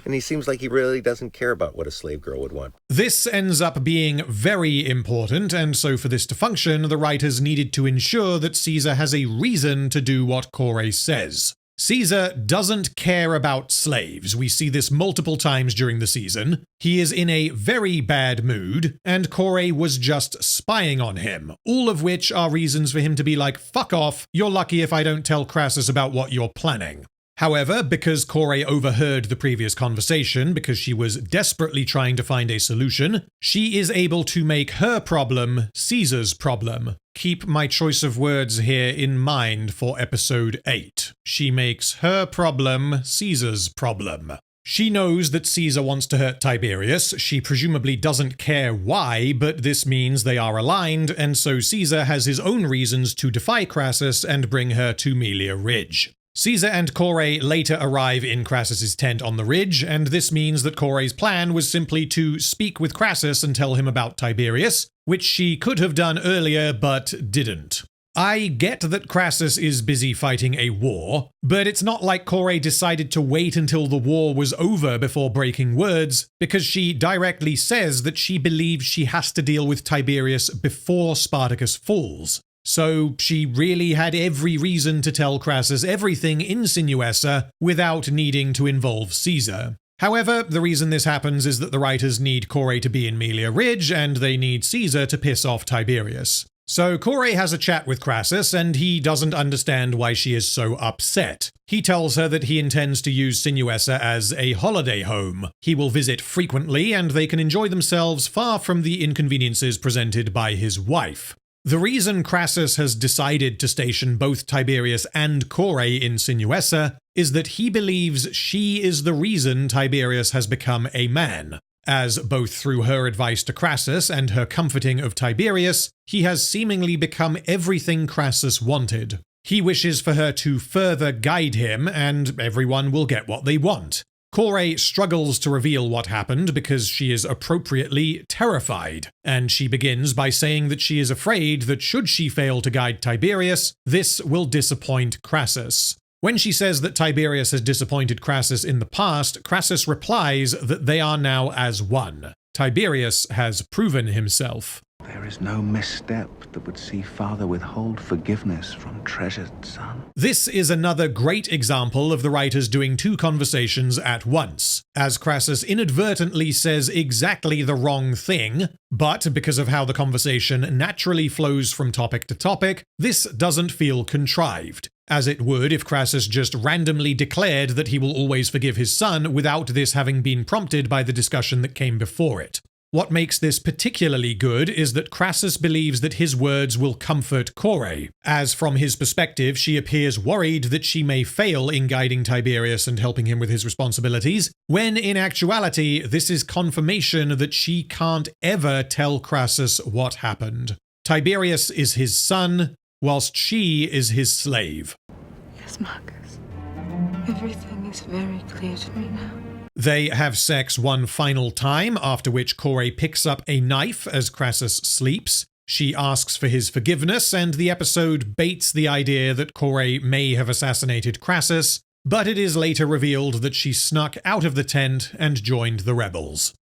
And he seems like he really doesn't care about what a slave girl would want. This ends up being very important, and so for this to function, the writers needed to ensure that Caesar has a reason to do what Kore says. Caesar doesn't care about slaves. We see this multiple times during the season. He is in a very bad mood, and Kore was just spying on him, all of which are reasons for him to be like, fuck off, you're lucky if I don't tell Crassus about what you're planning. However, because Kore overheard the previous conversation, because she was desperately trying to find a solution, she is able to make her problem Caesar's problem. Keep my choice of words here in mind for episode 8. She makes her problem Caesar's problem. She knows that Caesar wants to hurt Tiberius. She presumably doesn't care why, but this means they are aligned, and so Caesar has his own reasons to defy Crassus and bring her to Melia Ridge. Caesar and Kore later arrive in Crassus's tent on the ridge, and this means that Kore's plan was simply to speak with Crassus and tell him about Tiberius, which she could have done earlier but didn't. I get that Crassus is busy fighting a war, but it's not like Kore decided to wait until the war was over before breaking words, because she directly says that she believes she has to deal with Tiberius before Spartacus falls. So she really had every reason to tell Crassus everything in Sinuessa without needing to involve Caesar. However, the reason this happens is that the writers need Kore to be in Melia Ridge, and they need Caesar to piss off Tiberius. So Kore has a chat with Crassus, and he doesn't understand why she is so upset. He tells her that he intends to use Sinuessa as a holiday home. He will visit frequently, and they can enjoy themselves far from the inconveniences presented by his wife. The reason Crassus has decided to station both Tiberius and Kore in Sinuessa is that he believes she is the reason Tiberius has become a man, as both through her advice to Crassus and her comforting of Tiberius, he has seemingly become everything Crassus wanted. He wishes for her to further guide him, and everyone will get what they want. Kore struggles to reveal what happened because she is appropriately terrified, and she begins by saying that she is afraid that should she fail to guide Tiberius, this will disappoint Crassus. When she says that Tiberius has disappointed Crassus in the past, Crassus replies that they are now as one. Tiberius has proven himself. There is no misstep that would see father withhold forgiveness from treasured son. This is another great example of the writers doing two conversations at once, as Crassus inadvertently says exactly the wrong thing, but because of how the conversation naturally flows from topic to topic, this doesn't feel contrived, as it would if Crassus just randomly declared that he will always forgive his son without this having been prompted by the discussion that came before it. What makes this particularly good is that Crassus believes that his words will comfort Kore, as from his perspective she appears worried that she may fail in guiding Tiberius and helping him with his responsibilities, when in actuality this is confirmation that she can't ever tell Crassus what happened. Tiberius is his son, whilst she is his slave. Yes, Marcus. Everything is very clear to me now. They have sex one final time, after which Kore picks up a knife as Crassus sleeps. She asks for his forgiveness, and the episode baits the idea that Kore may have assassinated Crassus, but it is later revealed that she snuck out of the tent and joined the rebels.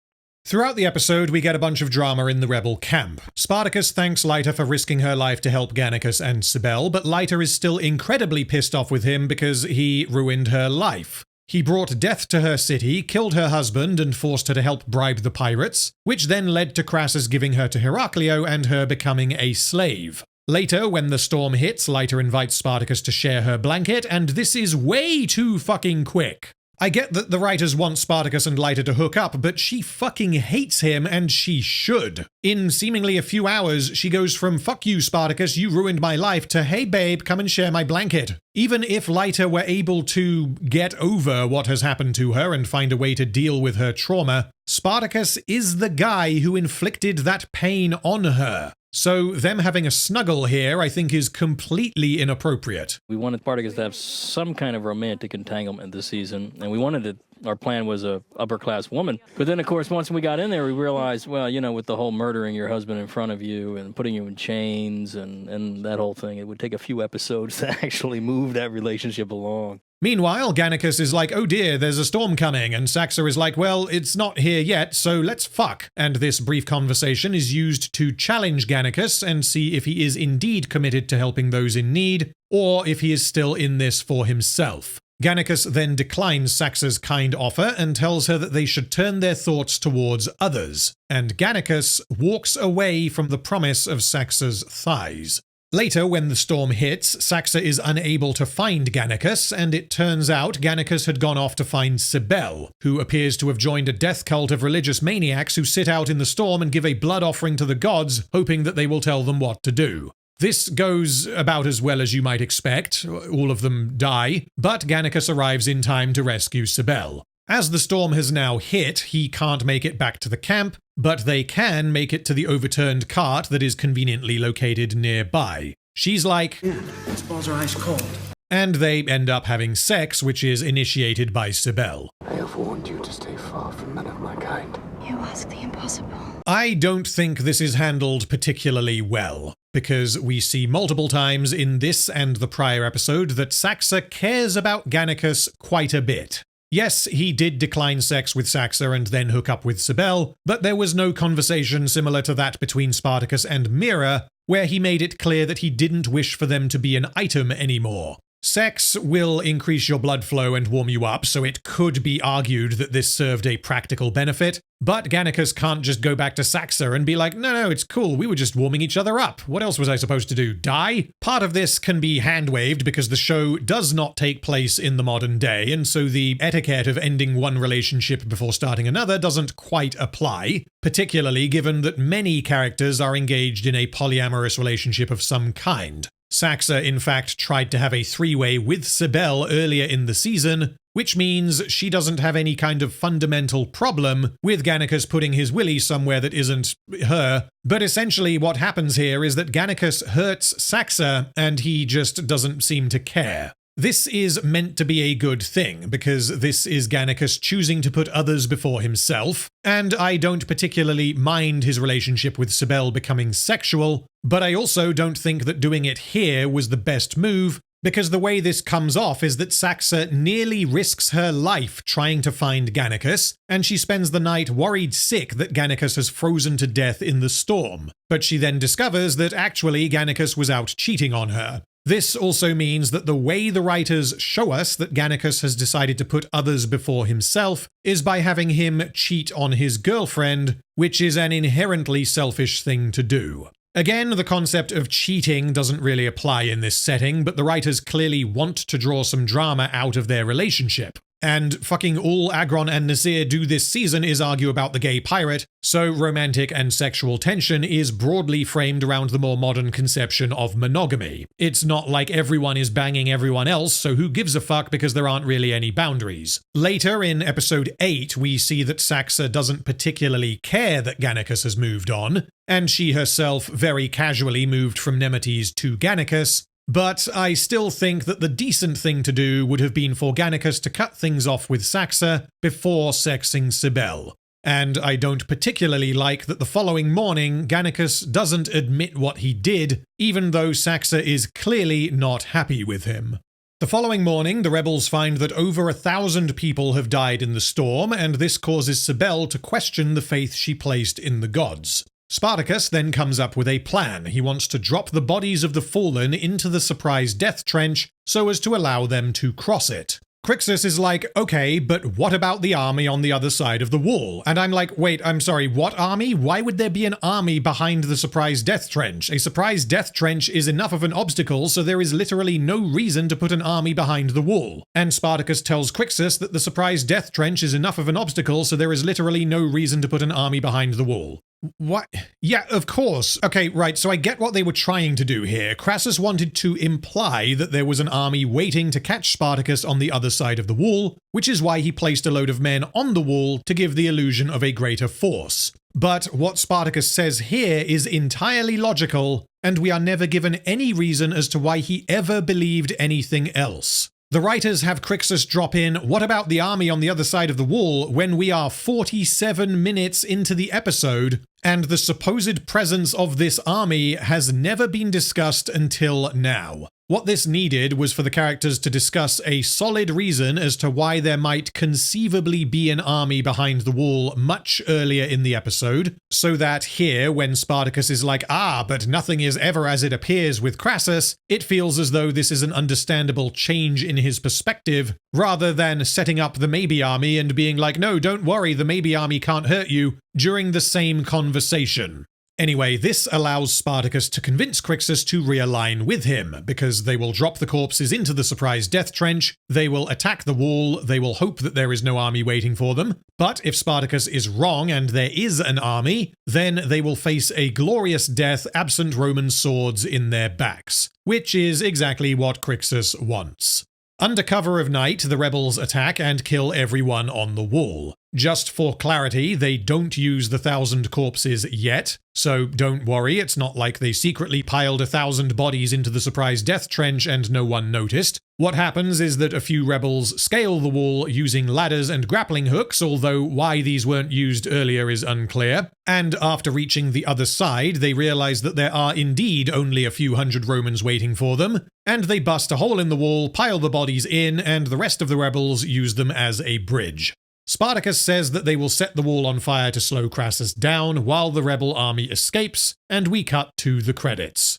Throughout the episode, we get a bunch of drama in the rebel camp. Spartacus thanks Lyta for risking her life to help Gannicus and Cybele, but Lyta is still incredibly pissed off with him because he ruined her life. He brought death to her city, killed her husband, and forced her to help bribe the pirates, which then led to Crassus giving her to Heraclio and her becoming a slave. Later, when the storm hits, Lyta invites Spartacus to share her blanket, and this is way too fucking quick. I get that the writers want Spartacus and Lyta to hook up, but she fucking hates him, and she should. In seemingly a few hours, she goes from "fuck you, Spartacus, you ruined my life" to "hey babe, come and share my blanket." Even if Lyta were able to get over what has happened to her and find a way to deal with her trauma, Spartacus is the guy who inflicted that pain on her. So them having a snuggle here, I think, is completely inappropriate. We wanted Spartacus to have some kind of romantic entanglement this season, and we wanted it. Our plan was a upper-class woman. But then, of course, once we got in there, we realized, well, you know, with the whole murdering your husband in front of you and putting you in chains and that whole thing, it would take a few episodes to actually move that relationship along. Meanwhile, Gannicus is like, "Oh dear, there's a storm coming," and Saxa is like, "Well, it's not here yet, so let's fuck." And this brief conversation is used to challenge Gannicus and see if he is indeed committed to helping those in need, or if he is still in this for himself. Gannicus then declines Saxa's kind offer and tells her that they should turn their thoughts towards others, and Gannicus walks away from the promise of Saxa's thighs. Later, when the storm hits, Saxa is unable to find Gannicus, and it turns out Gannicus had gone off to find Cybele, who appears to have joined a death cult of religious maniacs who sit out in the storm and give a blood offering to the gods, hoping that they will tell them what to do. This goes about as well as you might expect. All of them die, but Gannicus arrives in time to rescue Cybele. As the storm has now hit, he can't make it back to the camp, but they can make it to the overturned cart that is conveniently located nearby. She's like, These balls are ice cold. And they end up having sex, which is initiated by Cybele. I have warned you to stay far from men of my kind. You ask the impossible. I don't think this is handled particularly well, because we see multiple times in this and the prior episode that Saxa cares about Gannicus quite a bit. Yes, he did decline sex with Saxa and then hook up with Cybele, but there was no conversation similar to that between Spartacus and Mira, where he made it clear that he didn't wish for them to be an item anymore. Sex will increase your blood flow and warm you up, so it could be argued that this served a practical benefit, but Gannicus can't just go back to Saxa and be like, no, it's cool, we were just warming each other up. What else was I supposed to do, die? Part of this can be hand-waved because the show does not take place in the modern day, and so the etiquette of ending one relationship before starting another doesn't quite apply, particularly given that many characters are engaged in a polyamorous relationship of some kind. Saxa, in fact, tried to have a three-way with Cybele earlier in the season, which means she doesn't have any kind of fundamental problem with Gannicus putting his willy somewhere that isn't her. But essentially what happens here is that Gannicus hurts Saxa, and he just doesn't seem to care. This is meant to be a good thing, because this is Gannicus choosing to put others before himself, and I don't particularly mind his relationship with Cybele becoming sexual, but I also don't think that doing it here was the best move, because the way this comes off is that Saxa nearly risks her life trying to find Gannicus, and she spends the night worried sick that Gannicus has frozen to death in the storm, but she then discovers that actually Gannicus was out cheating on her. This also means that the way the writers show us that Gannicus has decided to put others before himself is by having him cheat on his girlfriend, which is an inherently selfish thing to do. Again, the concept of cheating doesn't really apply in this setting, but the writers clearly want to draw some drama out of their relationship. And fucking all Agron and Nasir do this season is argue about the gay pirate, so romantic and sexual tension is broadly framed around the more modern conception of monogamy. It's not like everyone is banging everyone else, so who gives a fuck because there aren't really any boundaries. Later in episode 8, we see that Saxa doesn't particularly care that Gannicus has moved on, and she herself very casually moved from Nemetes to Gannicus. But I still think that the decent thing to do would have been for Gannicus to cut things off with Saxa before sexing Sibel. And I don't particularly like that the following morning Gannicus doesn't admit what he did, even though Saxa is clearly not happy with him. The following morning, the rebels find that over 1,000 people have died in the storm, and this causes Sibel to question the faith she placed in the gods. Spartacus then comes up with a plan. He wants to drop the bodies of the fallen into the surprise death trench so as to allow them to cross it. Crixus is like, okay, but what about the army on the other side of the wall? And I'm like, wait, I'm sorry, what army? Why would there be an army behind the surprise death trench? A surprise death trench is enough of an obstacle, so there is literally no reason to put an army behind the wall. And Spartacus tells Crixus that the surprise death trench is enough of an obstacle, so there is literally no reason to put an army behind the wall. What? Yeah, of course. Okay, right, so I get what they were trying to do here. Crassus wanted to imply that there was an army waiting to catch Spartacus on the other side of the wall, which is why he placed a load of men on the wall to give the illusion of a greater force. But what Spartacus says here is entirely logical, and we are never given any reason as to why he ever believed anything else. The writers have Crixus drop in, what about the army on the other side of the wall, when we are 47 minutes into the episode, and the supposed presence of this army has never been discussed until now. What this needed was for the characters to discuss a solid reason as to why there might conceivably be an army behind the wall much earlier in the episode, so that here, when Spartacus is like, but nothing is ever as it appears with Crassus, it feels as though this is an understandable change in his perspective, rather than setting up the maybe army and being like, no, don't worry, the maybe army can't hurt you, during the same conversation. Anyway, this allows Spartacus to convince Crixus to realign with him, because they will drop the corpses into the surprise death trench, they will attack the wall, they will hope that there is no army waiting for them, but if Spartacus is wrong and there is an army, then they will face a glorious death absent Roman swords in their backs, which is exactly what Crixus wants. Under cover of night, the rebels attack and kill everyone on the wall. Just for clarity, they don't use the 1,000 corpses yet, so don't worry, it's not like they secretly piled 1,000 bodies into the surprise death trench and no one noticed. What happens is that a few rebels scale the wall using ladders and grappling hooks, although why these weren't used earlier is unclear, and after reaching the other side, they realize that there are indeed only a few hundred Romans waiting for them, and they bust a hole in the wall, pile the bodies in, and the rest of the rebels use them as a bridge. Spartacus says that they will set the wall on fire to slow Crassus down while the rebel army escapes, and we cut to the credits.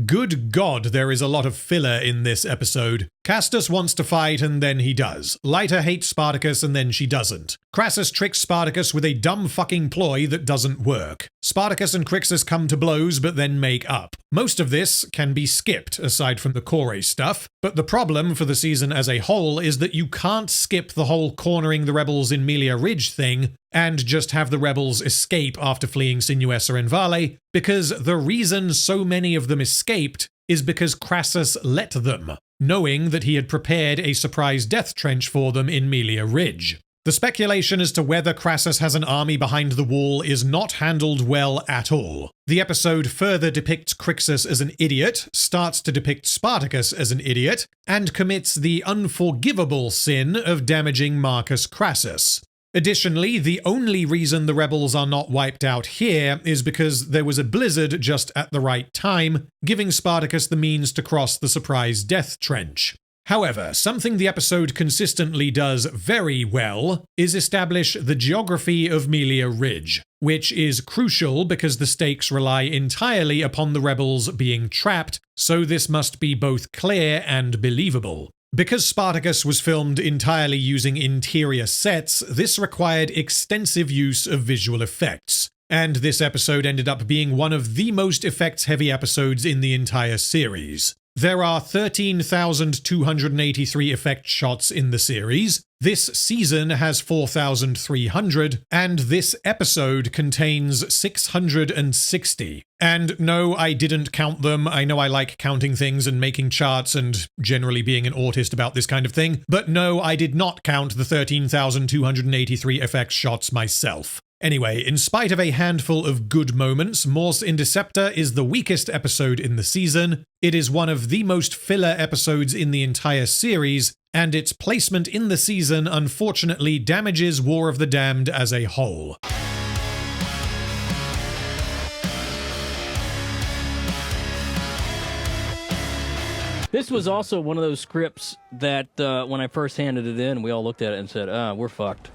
Good God, there is a lot of filler in this episode. Castus wants to fight and then he does. Lyta hates Spartacus and then she doesn't. Crassus tricks Spartacus with a dumb fucking ploy that doesn't work. Spartacus and Crixus come to blows but then make up. Most of this can be skipped, aside from the Core stuff, but the problem for the season as a whole is that you can't skip the whole cornering the rebels in Melia Ridge thing and just have the rebels escape after fleeing Sinuessa and Vale, because the reason so many of them escaped is because Crassus let them, knowing that he had prepared a surprise death trench for them in Melia Ridge. The speculation as to whether Crassus has an army behind the wall is not handled well at all. The episode further depicts Crixus as an idiot, starts to depict Spartacus as an idiot, and commits the unforgivable sin of damaging Marcus Crassus. Additionally, the only reason the rebels are not wiped out here is because there was a blizzard just at the right time, giving Spartacus the means to cross the surprise death trench. However, something the episode consistently does very well is establish the geography of Melia Ridge, which is crucial because the stakes rely entirely upon the rebels being trapped, so this must be both clear and believable. Because Spartacus was filmed entirely using interior sets, this required extensive use of visual effects, and this episode ended up being one of the most effects-heavy episodes in the entire series. There are 13,283 effect shots in the series. This season has 4,300, and this episode contains 660. And no, I didn't count them. I know I like counting things and making charts and generally being an autist about this kind of thing, but no, I did not count the 13,283 effect shots myself. Anyway, in spite of a handful of good moments, Mors Indecepta is the weakest episode in the season. It is one of the most filler episodes in the entire series, and its placement in the season unfortunately damages War of the Damned as a whole. This was also one of those scripts that when I first handed it in, we all looked at it and said, we're fucked.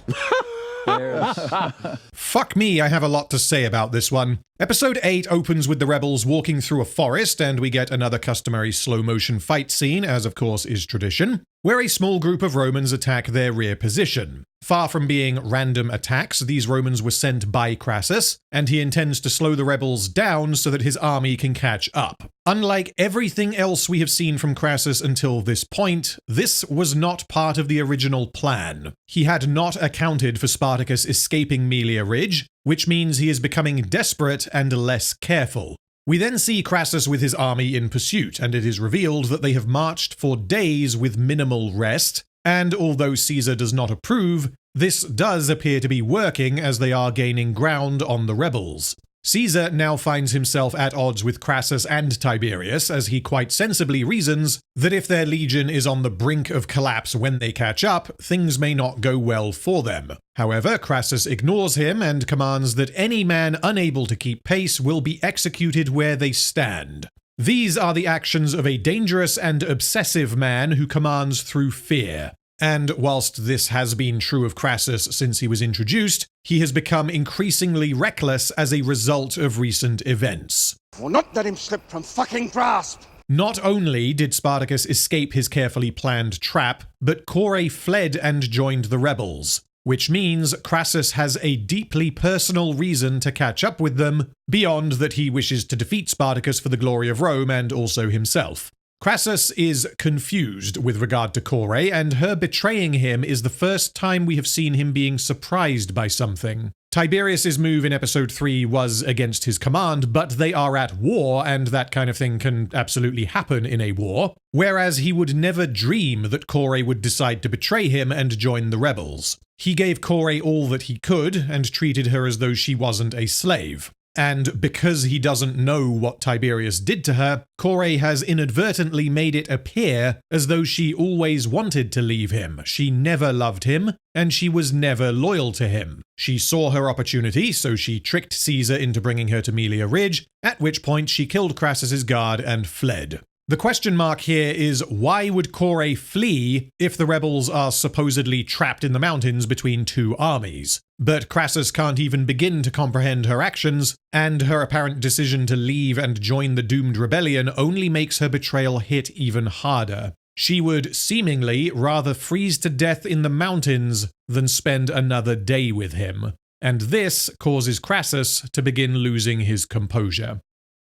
Fuck me, I have a lot to say about this one. Episode 8 opens with the rebels walking through a forest, and we get another customary slow-motion fight scene, as of course is tradition, where a small group of Romans attack their rear position. Far from being random attacks, these Romans were sent by Crassus, and he intends to slow the rebels down so that his army can catch up. Unlike everything else we have seen from Crassus until this point, this was not part of the original plan. He had not accounted for Spartacus escaping Melia Ridge, which means he is becoming desperate and less careful. We then see Crassus with his army in pursuit, and it is revealed that they have marched for days with minimal rest, and although Caesar does not approve, this does appear to be working as they are gaining ground on the rebels. Caesar now finds himself at odds with Crassus and Tiberius, as he quite sensibly reasons that if their legion is on the brink of collapse when they catch up, things may not go well for them. However, Crassus ignores him and commands that any man unable to keep pace will be executed where they stand. These are the actions of a dangerous and obsessive man who commands through fear. And whilst this has been true of Crassus since he was introduced, he has become increasingly reckless as a result of recent events. Will not let him slip from fucking grasp! Not only did Spartacus escape his carefully planned trap, but Core fled and joined the rebels, which means Crassus has a deeply personal reason to catch up with them, beyond that he wishes to defeat Spartacus for the glory of Rome and also himself. Crassus is confused with regard to Core, and her betraying him is the first time we have seen him being surprised by something. Tiberius's move in episode 3 was against his command, but they are at war, and that kind of thing can absolutely happen in a war, whereas he would never dream that Core would decide to betray him and join the rebels. He gave Core all that he could, and treated her as though she wasn't a slave. And because he doesn't know what Tiberius did to her, Core has inadvertently made it appear as though she always wanted to leave him. She never loved him, and she was never loyal to him. She saw her opportunity, so she tricked Caesar into bringing her to Melia Ridge, at which point she killed Crassus's guard and fled. The question mark here is, why would Core flee if the rebels are supposedly trapped in the mountains between two armies? But Crassus can't even begin to comprehend her actions, and her apparent decision to leave and join the doomed rebellion only makes her betrayal hit even harder. She would seemingly rather freeze to death in the mountains than spend another day with him. And this causes Crassus to begin losing his composure.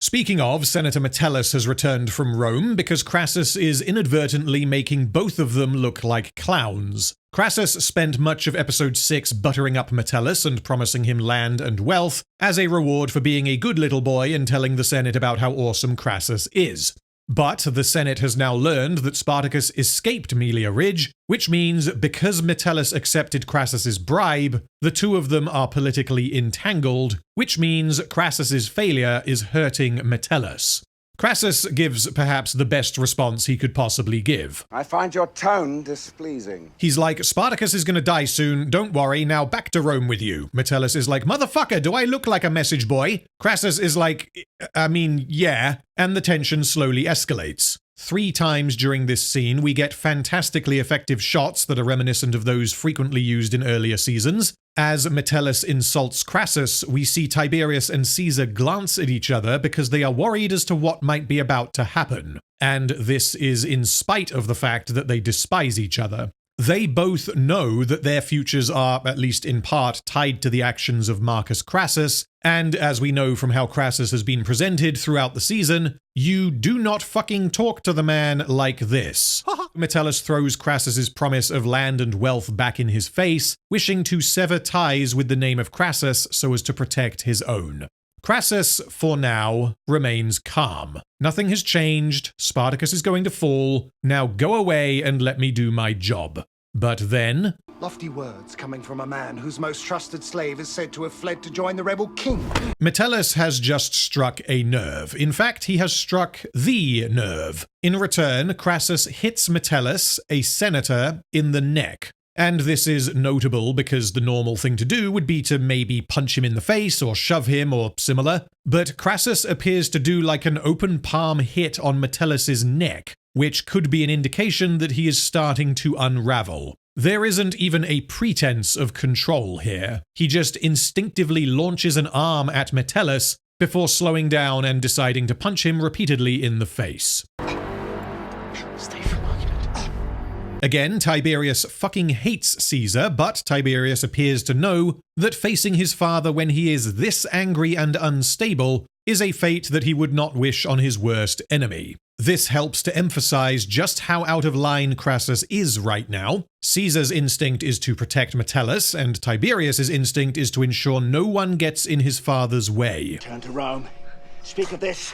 Speaking of, Senator Metellus has returned from Rome because Crassus is inadvertently making both of them look like clowns. Crassus spent much of episode 6 buttering up Metellus and promising him land and wealth as a reward for being a good little boy and telling the Senate about how awesome Crassus is. But the Senate has now learned that Spartacus escaped Melia Ridge, which means because Metellus accepted Crassus's bribe, the two of them are politically entangled, which means Crassus's failure is hurting Metellus. Crassus gives perhaps the best response he could possibly give. I find your tone displeasing. He's like, Spartacus is gonna die soon, don't worry, now back to Rome with you. Metellus is like, motherfucker, do I look like a message boy? Crassus is like, yeah, and the tension slowly escalates. 3 times during this scene, we get fantastically effective shots that are reminiscent of those frequently used in earlier seasons. As Metellus insults Crassus, we see Tiberius and Caesar glance at each other because they are worried as to what might be about to happen. And this is in spite of the fact that they despise each other. They both know that their futures are, at least in part, tied to the actions of Marcus Crassus, and as we know from how Crassus has been presented throughout the season, you do not fucking talk to the man like this. Metellus throws Crassus's promise of land and wealth back in his face, wishing to sever ties with the name of Crassus so as to protect his own. Crassus, for now, remains calm. Nothing has changed, Spartacus is going to fall, now go away and let me do my job. But then... Lofty words coming from a man whose most trusted slave is said to have fled to join the rebel king. Metellus has just struck a nerve. In fact, he has struck the nerve. In return, Crassus hits Metellus, a senator, in the neck. And this is notable because the normal thing to do would be to maybe punch him in the face or shove him or similar, but Crassus appears to do like an open palm hit on Metellus's neck, which could be an indication that he is starting to unravel. There isn't even a pretense of control here. He just instinctively launches an arm at Metellus before slowing down and deciding to punch him repeatedly in the face. Stay from argument. Again, Tiberius fucking hates Caesar, but Tiberius appears to know that facing his father when he is this angry and unstable is a fate that he would not wish on his worst enemy. This helps to emphasize just how out of line Crassus is right now. Caesar's instinct is to protect Metellus, and Tiberius's instinct is to ensure no one gets in his father's way. Turn to Rome. Speak of this,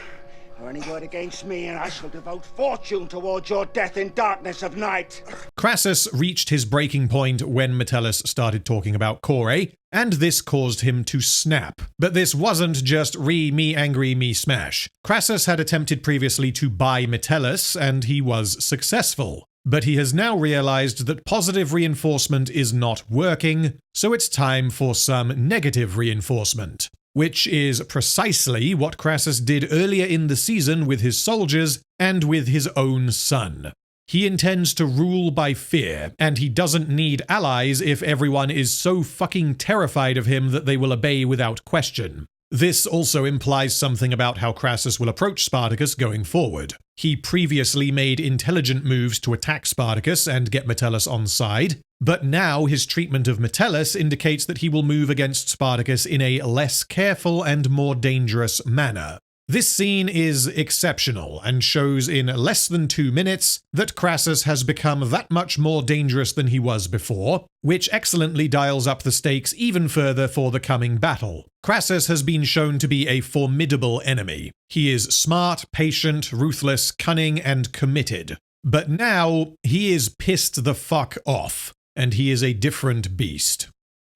or any word against me, and I shall devote fortune towards your death in darkness of night. Crassus reached his breaking point when Metellus started talking about Core, and this caused him to snap. But this wasn't just me angry, me smash. Crassus had attempted previously to buy Metellus, and he was successful. But he has now realized that positive reinforcement is not working, so it's time for some negative reinforcement. Which is precisely what Crassus did earlier in the season with his soldiers and with his own son. He intends to rule by fear, and he doesn't need allies if everyone is so fucking terrified of him that they will obey without question. This also implies something about how Crassus will approach Spartacus going forward. He previously made intelligent moves to attack Spartacus and get Metellus on side, but now his treatment of Metellus indicates that he will move against Spartacus in a less careful and more dangerous manner. This scene is exceptional and shows in less than 2 minutes that Crassus has become that much more dangerous than he was before, which excellently dials up the stakes even further for the coming battle. Crassus has been shown to be a formidable enemy. He is smart, patient, ruthless, cunning, and committed. But now he is pissed the fuck off, and he is a different beast.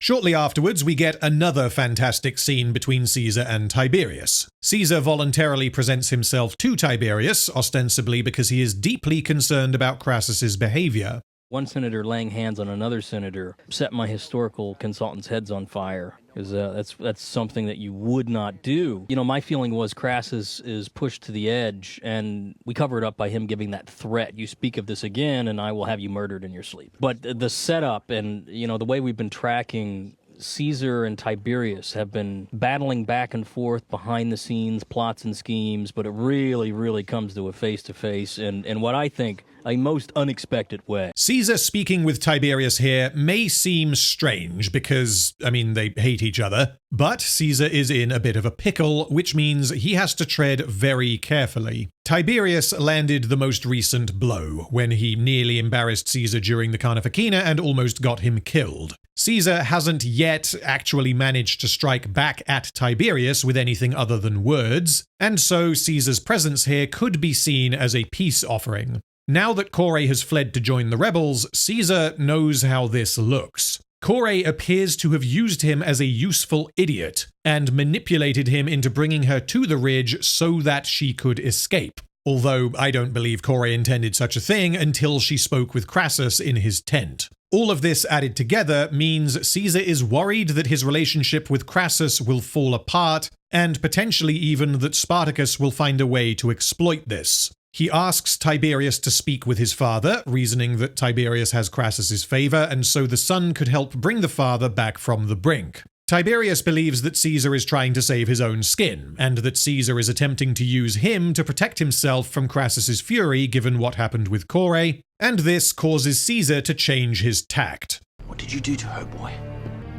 Shortly afterwards, we get another fantastic scene between Caesar and Tiberius. Caesar voluntarily presents himself to Tiberius, ostensibly because he is deeply concerned about Crassus's behavior. One senator laying hands on another senator set my historical consultants' heads on fire. Because that's something that you would not do. You know, my feeling was Crassus is pushed to the edge, and we cover it up by him giving that threat. You speak of this again, and I will have you murdered in your sleep. But the setup and, you know, the way we've been tracking Caesar and Tiberius have been battling back and forth behind the scenes, plots and schemes, but it really, really comes to a face-to-face in what I think a most unexpected way. Caesar speaking with Tiberius here may seem strange because, they hate each other, but Caesar is in a bit of a pickle, which means he has to tread very carefully. Tiberius landed the most recent blow when he nearly embarrassed Caesar during the Carnificina and almost got him killed. Caesar hasn't yet actually managed to strike back at Tiberius with anything other than words, and so Caesar's presence here could be seen as a peace offering. Now that Core has fled to join the rebels, Caesar knows how this looks. Core appears to have used him as a useful idiot and manipulated him into bringing her to the ridge so that she could escape. Although I don't believe Core intended such a thing until she spoke with Crassus in his tent. All of this added together means Caesar is worried that his relationship with Crassus will fall apart, and potentially even that Spartacus will find a way to exploit this. He asks Tiberius to speak with his father, reasoning that Tiberius has Crassus's favor, and so the son could help bring the father back from the brink. Tiberius believes that Caesar is trying to save his own skin, and that Caesar is attempting to use him to protect himself from Crassus's fury given what happened with Kore, and this causes Caesar to change his tact. What did you do to her, boy?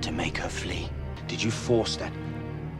To make her flee? Did you force that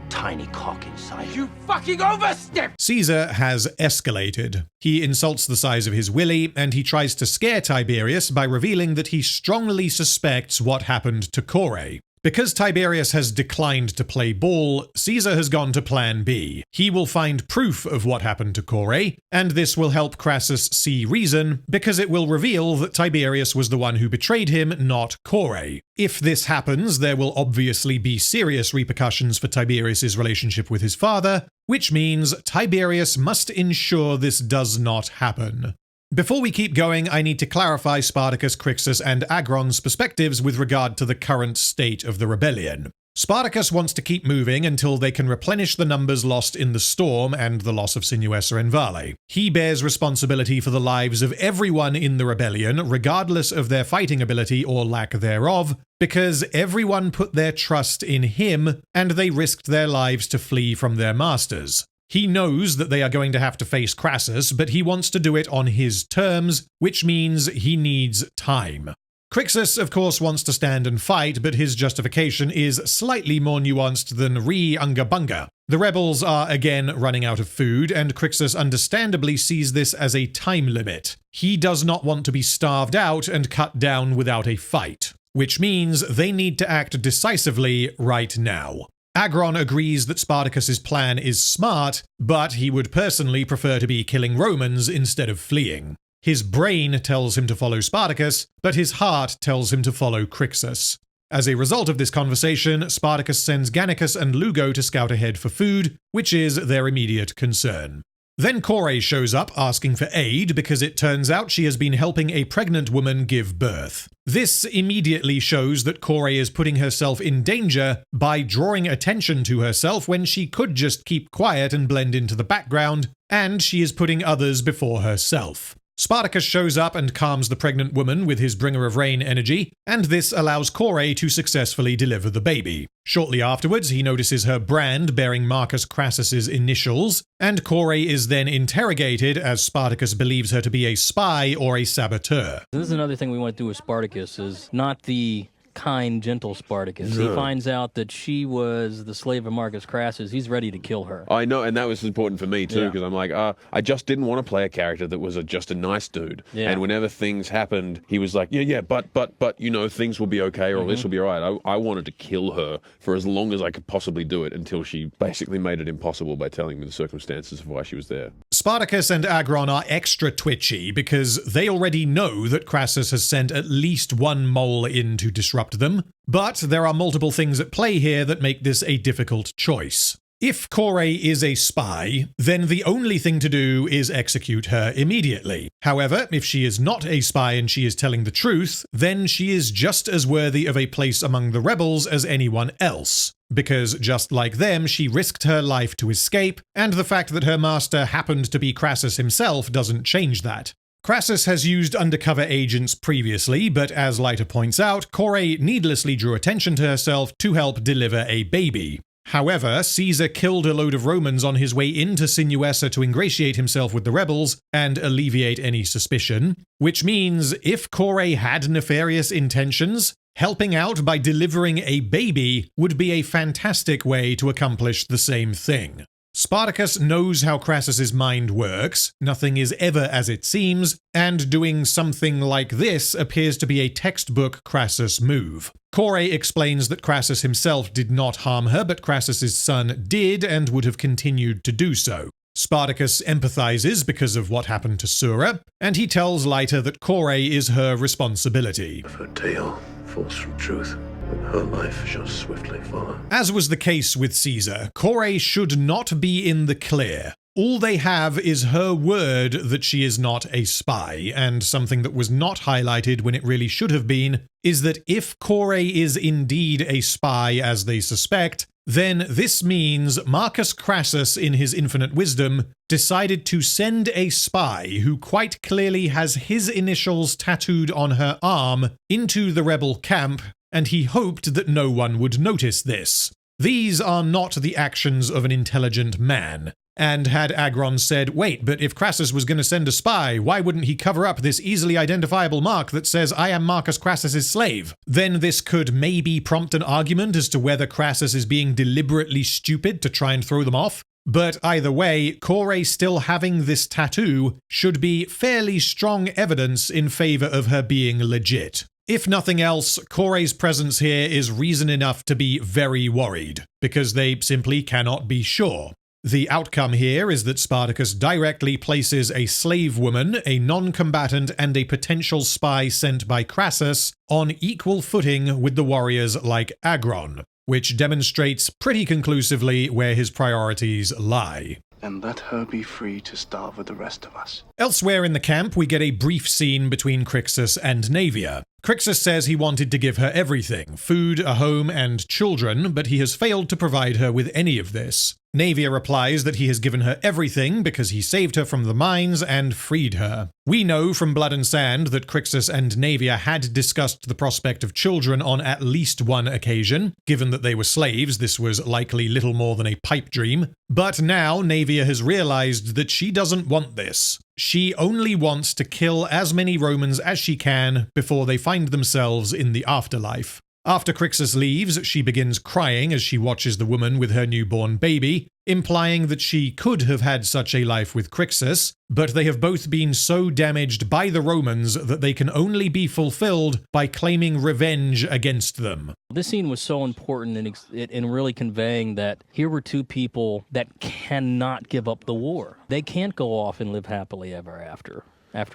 tiny cock inside? You fucking overstep! Caesar has escalated. He insults the size of his willy, and he tries to scare Tiberius by revealing that he strongly suspects what happened to Kore. Because Tiberius has declined to play ball, Caesar has gone to plan B. He will find proof of what happened to Kore, and this will help Crassus see reason, because it will reveal that Tiberius was the one who betrayed him, not Kore. If this happens, there will obviously be serious repercussions for Tiberius's relationship with his father, which means Tiberius must ensure this does not happen. Before we keep going, I need to clarify Spartacus, Crixus, and Agron's perspectives with regard to the current state of the rebellion. Spartacus wants to keep moving until they can replenish the numbers lost in the storm and the loss of Sinuessa and Vale. He bears responsibility for the lives of everyone in the rebellion, regardless of their fighting ability or lack thereof, because everyone put their trust in him, and they risked their lives to flee from their masters. He knows that they are going to have to face Crassus, but he wants to do it on his terms, which means he needs time. Crixus, of course, wants to stand and fight, but his justification is slightly more nuanced than Unga Bunga. The rebels are again running out of food, and Crixus understandably sees this as a time limit. He does not want to be starved out and cut down without a fight, which means they need to act decisively right now. Agron agrees that Spartacus's plan is smart, but he would personally prefer to be killing Romans instead of fleeing. His brain tells him to follow Spartacus, but his heart tells him to follow Crixus. As a result of this conversation, Spartacus sends Gannicus and Lugo to scout ahead for food, which is their immediate concern. Then Kore shows up asking for aid because it turns out she has been helping a pregnant woman give birth. This immediately shows that Kore is putting herself in danger by drawing attention to herself when she could just keep quiet and blend into the background, and she is putting others before herself. Spartacus shows up and calms the pregnant woman with his Bringer of Rain energy, and this allows Kore to successfully deliver the baby. Shortly afterwards, he notices her brand bearing Marcus Crassus's initials, and Kore is then interrogated as Spartacus believes her to be a spy or a saboteur. This is another thing we want to do with Spartacus, is not the kind, gentle Spartacus. No. He finds out that she was the slave of Marcus Crassus. He's ready to kill her. I know, and that was important for me too, Yeah. because I'm like, I just didn't want to play a character that was just a nice dude. Yeah. And whenever things happened, he was like, but, you know, things will be okay, or this will be all right. I wanted to kill her for as long as I could possibly do it, until she basically made it impossible by telling me the circumstances of why she was there. Spartacus and Agron are extra twitchy because they already know that Crassus has sent at least one mole in to disrupt them, but there are multiple things at play here that make this a difficult choice. If Kore is a spy, then the only thing to do is execute her immediately. However, if she is not a spy and she is telling the truth, then she is just as worthy of a place among the rebels as anyone else. Because just like them, she risked her life to escape, and the fact that her master happened to be Crassus himself doesn't change that. Crassus has used undercover agents previously, but as Leiter points out, Kore needlessly drew attention to herself to help deliver a baby. However, Caesar killed a load of Romans on his way into Sinuessa to ingratiate himself with the rebels and alleviate any suspicion, which means if Kore had nefarious intentions, helping out by delivering a baby would be a fantastic way to accomplish the same thing. Spartacus knows how Crassus's mind works, nothing is ever as it seems, and doing something like this appears to be a textbook Crassus move. Kore explains that Crassus himself did not harm her, but Crassus's son did and would have continued to do so. Spartacus empathizes because of what happened to Sura, and he tells Leiter that Kore is her responsibility. If her tale falls from truth, then her life shall swiftly follow. As was the case with Caesar, Kore should not be in the clear. All they have is her word that she is not a spy, and something that was not highlighted when it really should have been is that if Kore is indeed a spy as they suspect, then this means Marcus Crassus, in his infinite wisdom, decided to send a spy who quite clearly has his initials tattooed on her arm into the rebel camp and he hoped that no one would notice this. These are not the actions of an intelligent man. And had Agron said, wait, but if Crassus was going to send a spy, why wouldn't he cover up this easily identifiable mark that says, I am Marcus Crassus's slave? Then this could maybe prompt an argument as to whether Crassus is being deliberately stupid to try and throw them off. But either way, Kore still having this tattoo should be fairly strong evidence in favor of her being legit. If nothing else, Kore's presence here is reason enough to be very worried, because they simply cannot be sure. The outcome here is that Spartacus directly places a slave woman, a non-combatant, and a potential spy sent by Crassus on equal footing with the warriors like Agron, which demonstrates pretty conclusively where his priorities lie. And let her be free to starve with the rest of us. Elsewhere in the camp, we get a brief scene between Crixus and Navia. Crixus says he wanted to give her everything, food, a home, and children, but he has failed to provide her with any of this. Navia replies that he has given her everything because he saved her from the mines and freed her. We know from Blood and Sand that Crixus and Navia had discussed the prospect of children on at least one occasion. Given that they were slaves, this was likely little more than a pipe dream. But now Navia has realized that she doesn't want this. She only wants to kill as many Romans as she can before they find themselves in the afterlife. After Crixus leaves, she begins crying as she watches the woman with her newborn baby, implying that she could have had such a life with Crixus, but they have both been so damaged by the Romans that they can only be fulfilled by claiming revenge against them. This scene was so important in really conveying that here were two people that cannot give up the war. They can't go off and live happily ever after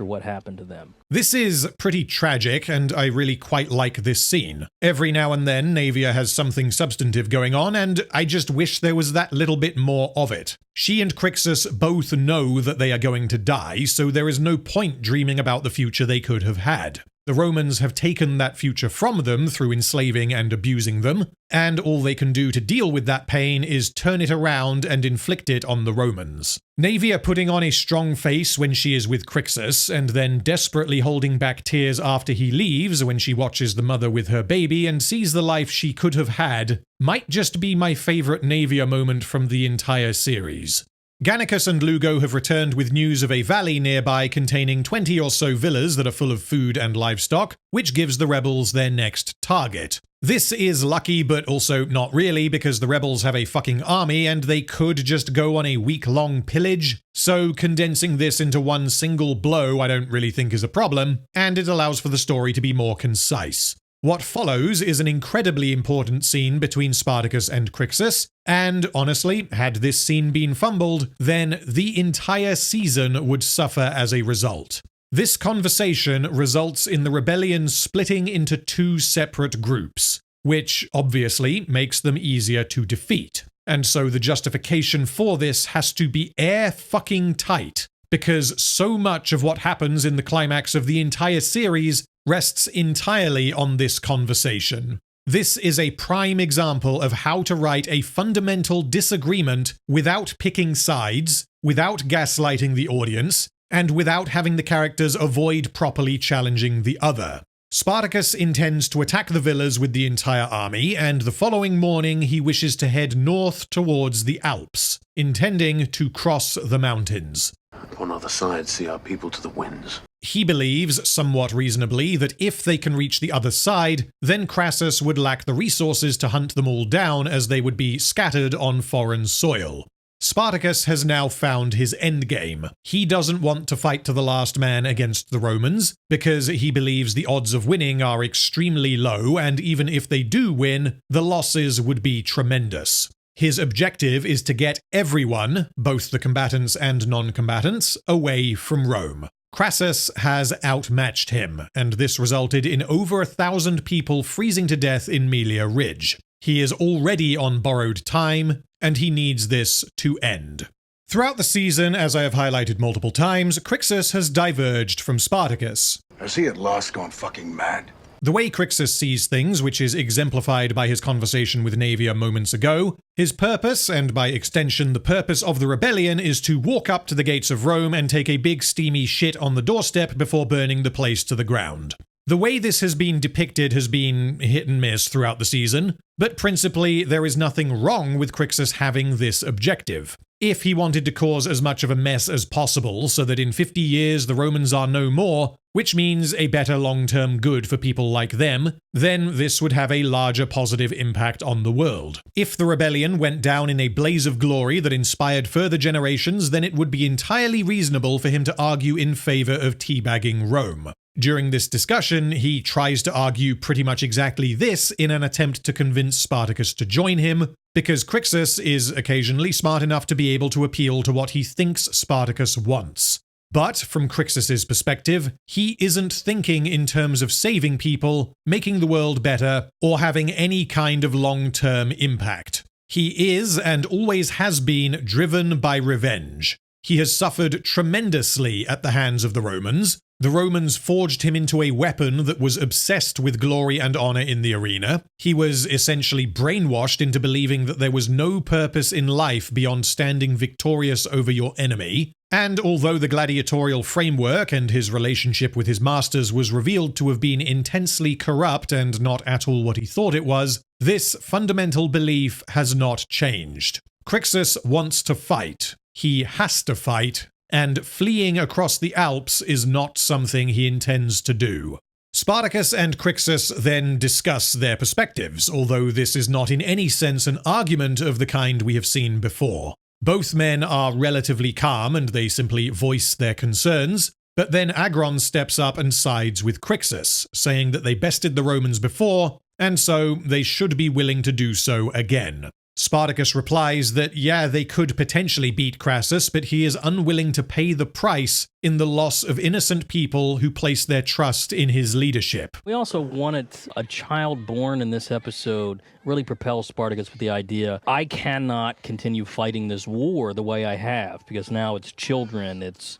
what happened to them. This is pretty tragic, and I really quite like this scene. Every now and then, Navia has something substantive going on, and I just wish there was that little bit more of it. She and Crixus both know that they are going to die, so there is no point dreaming about the future they could have had. The Romans have taken that future from them through enslaving and abusing them, and all they can do to deal with that pain is turn it around and inflict it on the Romans. Navia putting on a strong face when she is with Crixus, and then desperately holding back tears after he leaves when she watches the mother with her baby and sees the life she could have had, might just be my favorite Navia moment from the entire series. Gannicus and Lugo have returned with news of a valley nearby containing 20 or so villas that are full of food and livestock, which gives the rebels their next target. This is lucky, but also not really, because the rebels have a fucking army and they could just go on a week-long pillage, so condensing this into one single blow I don't really think is a problem, and it allows for the story to be more concise. What follows is an incredibly important scene between Spartacus and Crixus, and honestly, had this scene been fumbled, then the entire season would suffer as a result. This conversation results in the rebellion splitting into two separate groups, which obviously makes them easier to defeat. And so the justification for this has to be air-fucking tight, because so much of what happens in the climax of the entire series rests entirely on this conversation. This is a prime example of how to write a fundamental disagreement without picking sides, without gaslighting the audience, and without having the characters avoid properly challenging the other. Spartacus intends to attack the villas with the entire army, and the following morning he wishes to head north towards the Alps, intending to cross the mountains. On other side, see our people to the winds. He believes, somewhat reasonably, that if they can reach the other side, then Crassus would lack the resources to hunt them all down as they would be scattered on foreign soil. Spartacus has now found his endgame. He doesn't want to fight to the last man against the Romans, because he believes the odds of winning are extremely low, and even if they do win, the losses would be tremendous. His objective is to get everyone, both the combatants and non-combatants, away from Rome. Crassus has outmatched him, and this resulted in over 1,000 people freezing to death in Melia Ridge. He is already on borrowed time, and he needs this to end. Throughout the season, as I have highlighted multiple times, Crixus has diverged from Spartacus. Is he at last gone fucking mad? The way Crixus sees things, which is exemplified by his conversation with Navia moments ago, his purpose, and by extension the purpose of the rebellion, is to walk up to the gates of Rome and take a big steamy shit on the doorstep before burning the place to the ground. The way this has been depicted has been hit and miss throughout the season, but principally there is nothing wrong with Crixus having this objective. If he wanted to cause as much of a mess as possible so that in 50 years the Romans are no more, which means a better long-term good for people like them, then this would have a larger positive impact on the world. If the rebellion went down in a blaze of glory that inspired further generations, then it would be entirely reasonable for him to argue in favor of teabagging Rome. During this discussion, he tries to argue pretty much exactly this in an attempt to convince Spartacus to join him, because Crixus is occasionally smart enough to be able to appeal to what he thinks Spartacus wants. But from Crixus's perspective, he isn't thinking in terms of saving people, making the world better, or having any kind of long-term impact. He is, and always has been, driven by revenge. He has suffered tremendously at the hands of the Romans. The Romans forged him into a weapon that was obsessed with glory and honor in the arena. He was essentially brainwashed into believing that there was no purpose in life beyond standing victorious over your enemy. And although the gladiatorial framework and his relationship with his masters was revealed to have been intensely corrupt and not at all what he thought it was, this fundamental belief has not changed. Crixus wants to fight. He has to fight. And fleeing across the Alps is not something he intends to do. Spartacus and Crixus then discuss their perspectives, although this is not in any sense an argument of the kind we have seen before. Both men are relatively calm and they simply voice their concerns, but then Agron steps up and sides with Crixus, saying that they bested the Romans before, and so they should be willing to do so again. Spartacus replies that yeah, they could potentially beat Crassus, but he is unwilling to pay the price in the loss of innocent people who place their trust in his leadership. We also wanted a child born in this episode really propel Spartacus with the idea, I cannot continue fighting this war the way I have, because now it's children, it's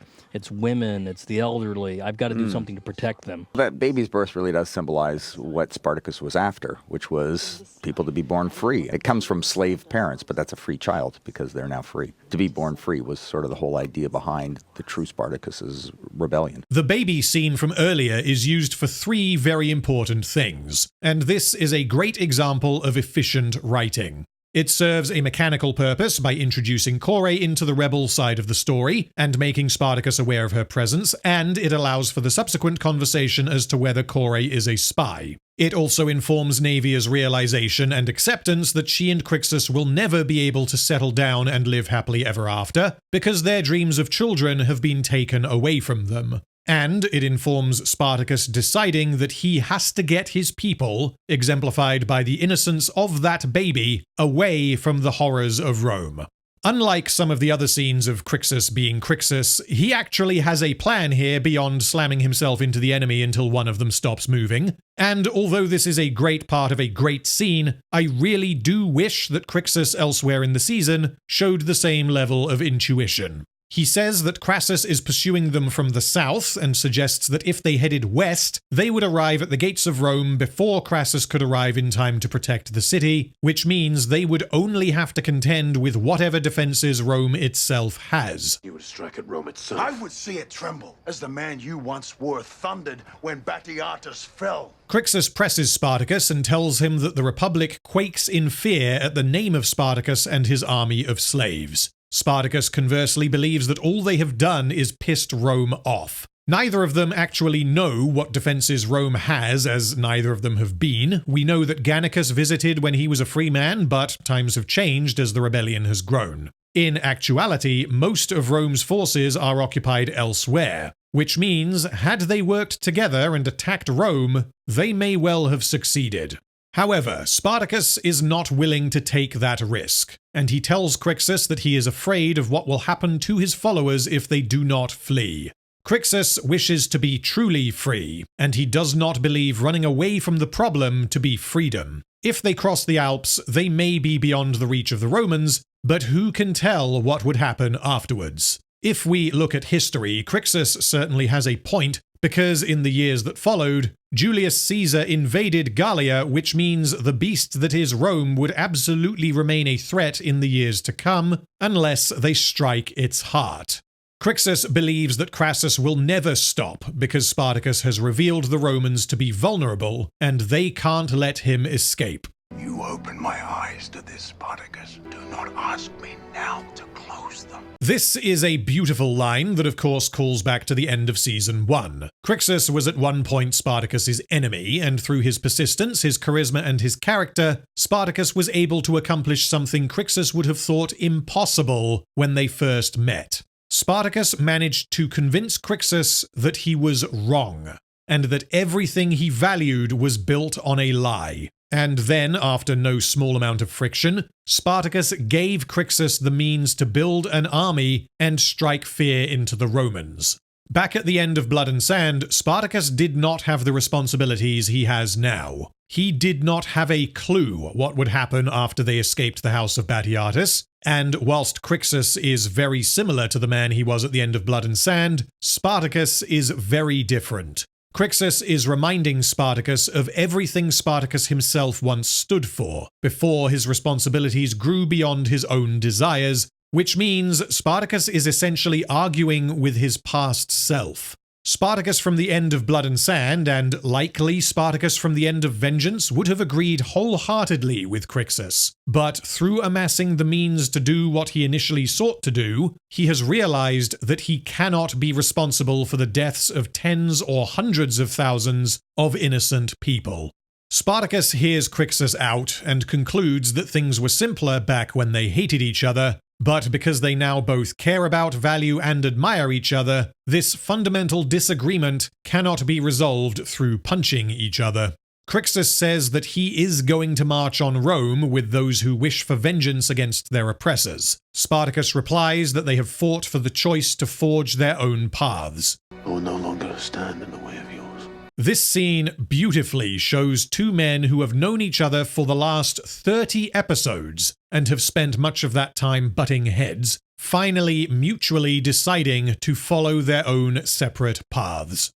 women, it's the elderly. I've got to do something to protect them. That baby's birth really does symbolize what Spartacus was after, which was people to be born free. It comes from slave parents, but that's a free child because they're now free. To be born free was sort of the whole idea behind the true Spartacus's rebellion. The baby scene from earlier is used for three very important things, and this is a great example of efficient writing. It serves a mechanical purpose by introducing Kore into the rebel side of the story and making Spartacus aware of her presence, and it allows for the subsequent conversation as to whether Kore is a spy. It also informs Naevia's realization and acceptance that she and Crixus will never be able to settle down and live happily ever after, because their dreams of children have been taken away from them. And it informs Spartacus deciding that he has to get his people, exemplified by the innocence of that baby, away from the horrors of Rome. Unlike some of the other scenes of Crixus being Crixus, he actually has a plan here beyond slamming himself into the enemy until one of them stops moving. And although this is a great part of a great scene, I really do wish that Crixus elsewhere in the season showed the same level of intuition. He says that Crassus is pursuing them from the south and suggests that if they headed west, they would arrive at the gates of Rome before Crassus could arrive in time to protect the city, which means they would only have to contend with whatever defenses Rome itself has. You would strike at Rome itself. I would see it tremble, as the man you once were thundered when Batiatus fell. Crixus presses Spartacus and tells him that the Republic quakes in fear at the name of Spartacus and his army of slaves. Spartacus conversely believes that all they have done is pissed Rome off. Neither of them actually know what defenses Rome has, as neither of them have been. We know that Gannicus visited when he was a free man, but times have changed as the rebellion has grown. In actuality, most of Rome's forces are occupied elsewhere, which means, had they worked together and attacked Rome, they may well have succeeded. However, Spartacus is not willing to take that risk, and he tells Crixus that he is afraid of what will happen to his followers if they do not flee. Crixus wishes to be truly free, and he does not believe running away from the problem to be freedom. If they cross the Alps, they may be beyond the reach of the Romans, but who can tell what would happen afterwards? If we look at history, Crixus certainly has a point, because in the years that followed, Julius Caesar invaded Gallia, which means the beast that is Rome would absolutely remain a threat in the years to come, unless they strike its heart. Crixus believes that Crassus will never stop because Spartacus has revealed the Romans to be vulnerable, and they can't let him escape. You opened my eyes to this, Spartacus. Do not ask me now to close them. This is a beautiful line that of course calls back to the end of Season 1. Crixus was at one point Spartacus's enemy, and through his persistence, his charisma, and his character, Spartacus was able to accomplish something Crixus would have thought impossible when they first met. Spartacus managed to convince Crixus that he was wrong, and that everything he valued was built on a lie. And then, after no small amount of friction, Spartacus gave Crixus the means to build an army and strike fear into the Romans. Back at the end of Blood and Sand, Spartacus did not have the responsibilities he has now. He did not have a clue what would happen after they escaped the house of Batiatus, and whilst Crixus is very similar to the man he was at the end of Blood and Sand, Spartacus is very different. Crixus is reminding Spartacus of everything Spartacus himself once stood for, before his responsibilities grew beyond his own desires, which means Spartacus is essentially arguing with his past self. Spartacus from the end of Blood and Sand, and likely Spartacus from the end of Vengeance, would have agreed wholeheartedly with Crixus. But through amassing the means to do what he initially sought to do, he has realized that he cannot be responsible for the deaths of tens or hundreds of thousands of innocent people. Spartacus hears Crixus out and concludes that things were simpler back when they hated each other, but because they now both care about, value, and admire each other, this fundamental disagreement cannot be resolved through punching each other. Crixus says that he is going to march on Rome with those who wish for vengeance against their oppressors. Spartacus replies that they have fought for the choice to forge their own paths. I will no longer stand in the way of yours. This scene beautifully shows two men who have known each other for the last 30 episodes and have spent much of that time butting heads, finally mutually deciding to follow their own separate paths.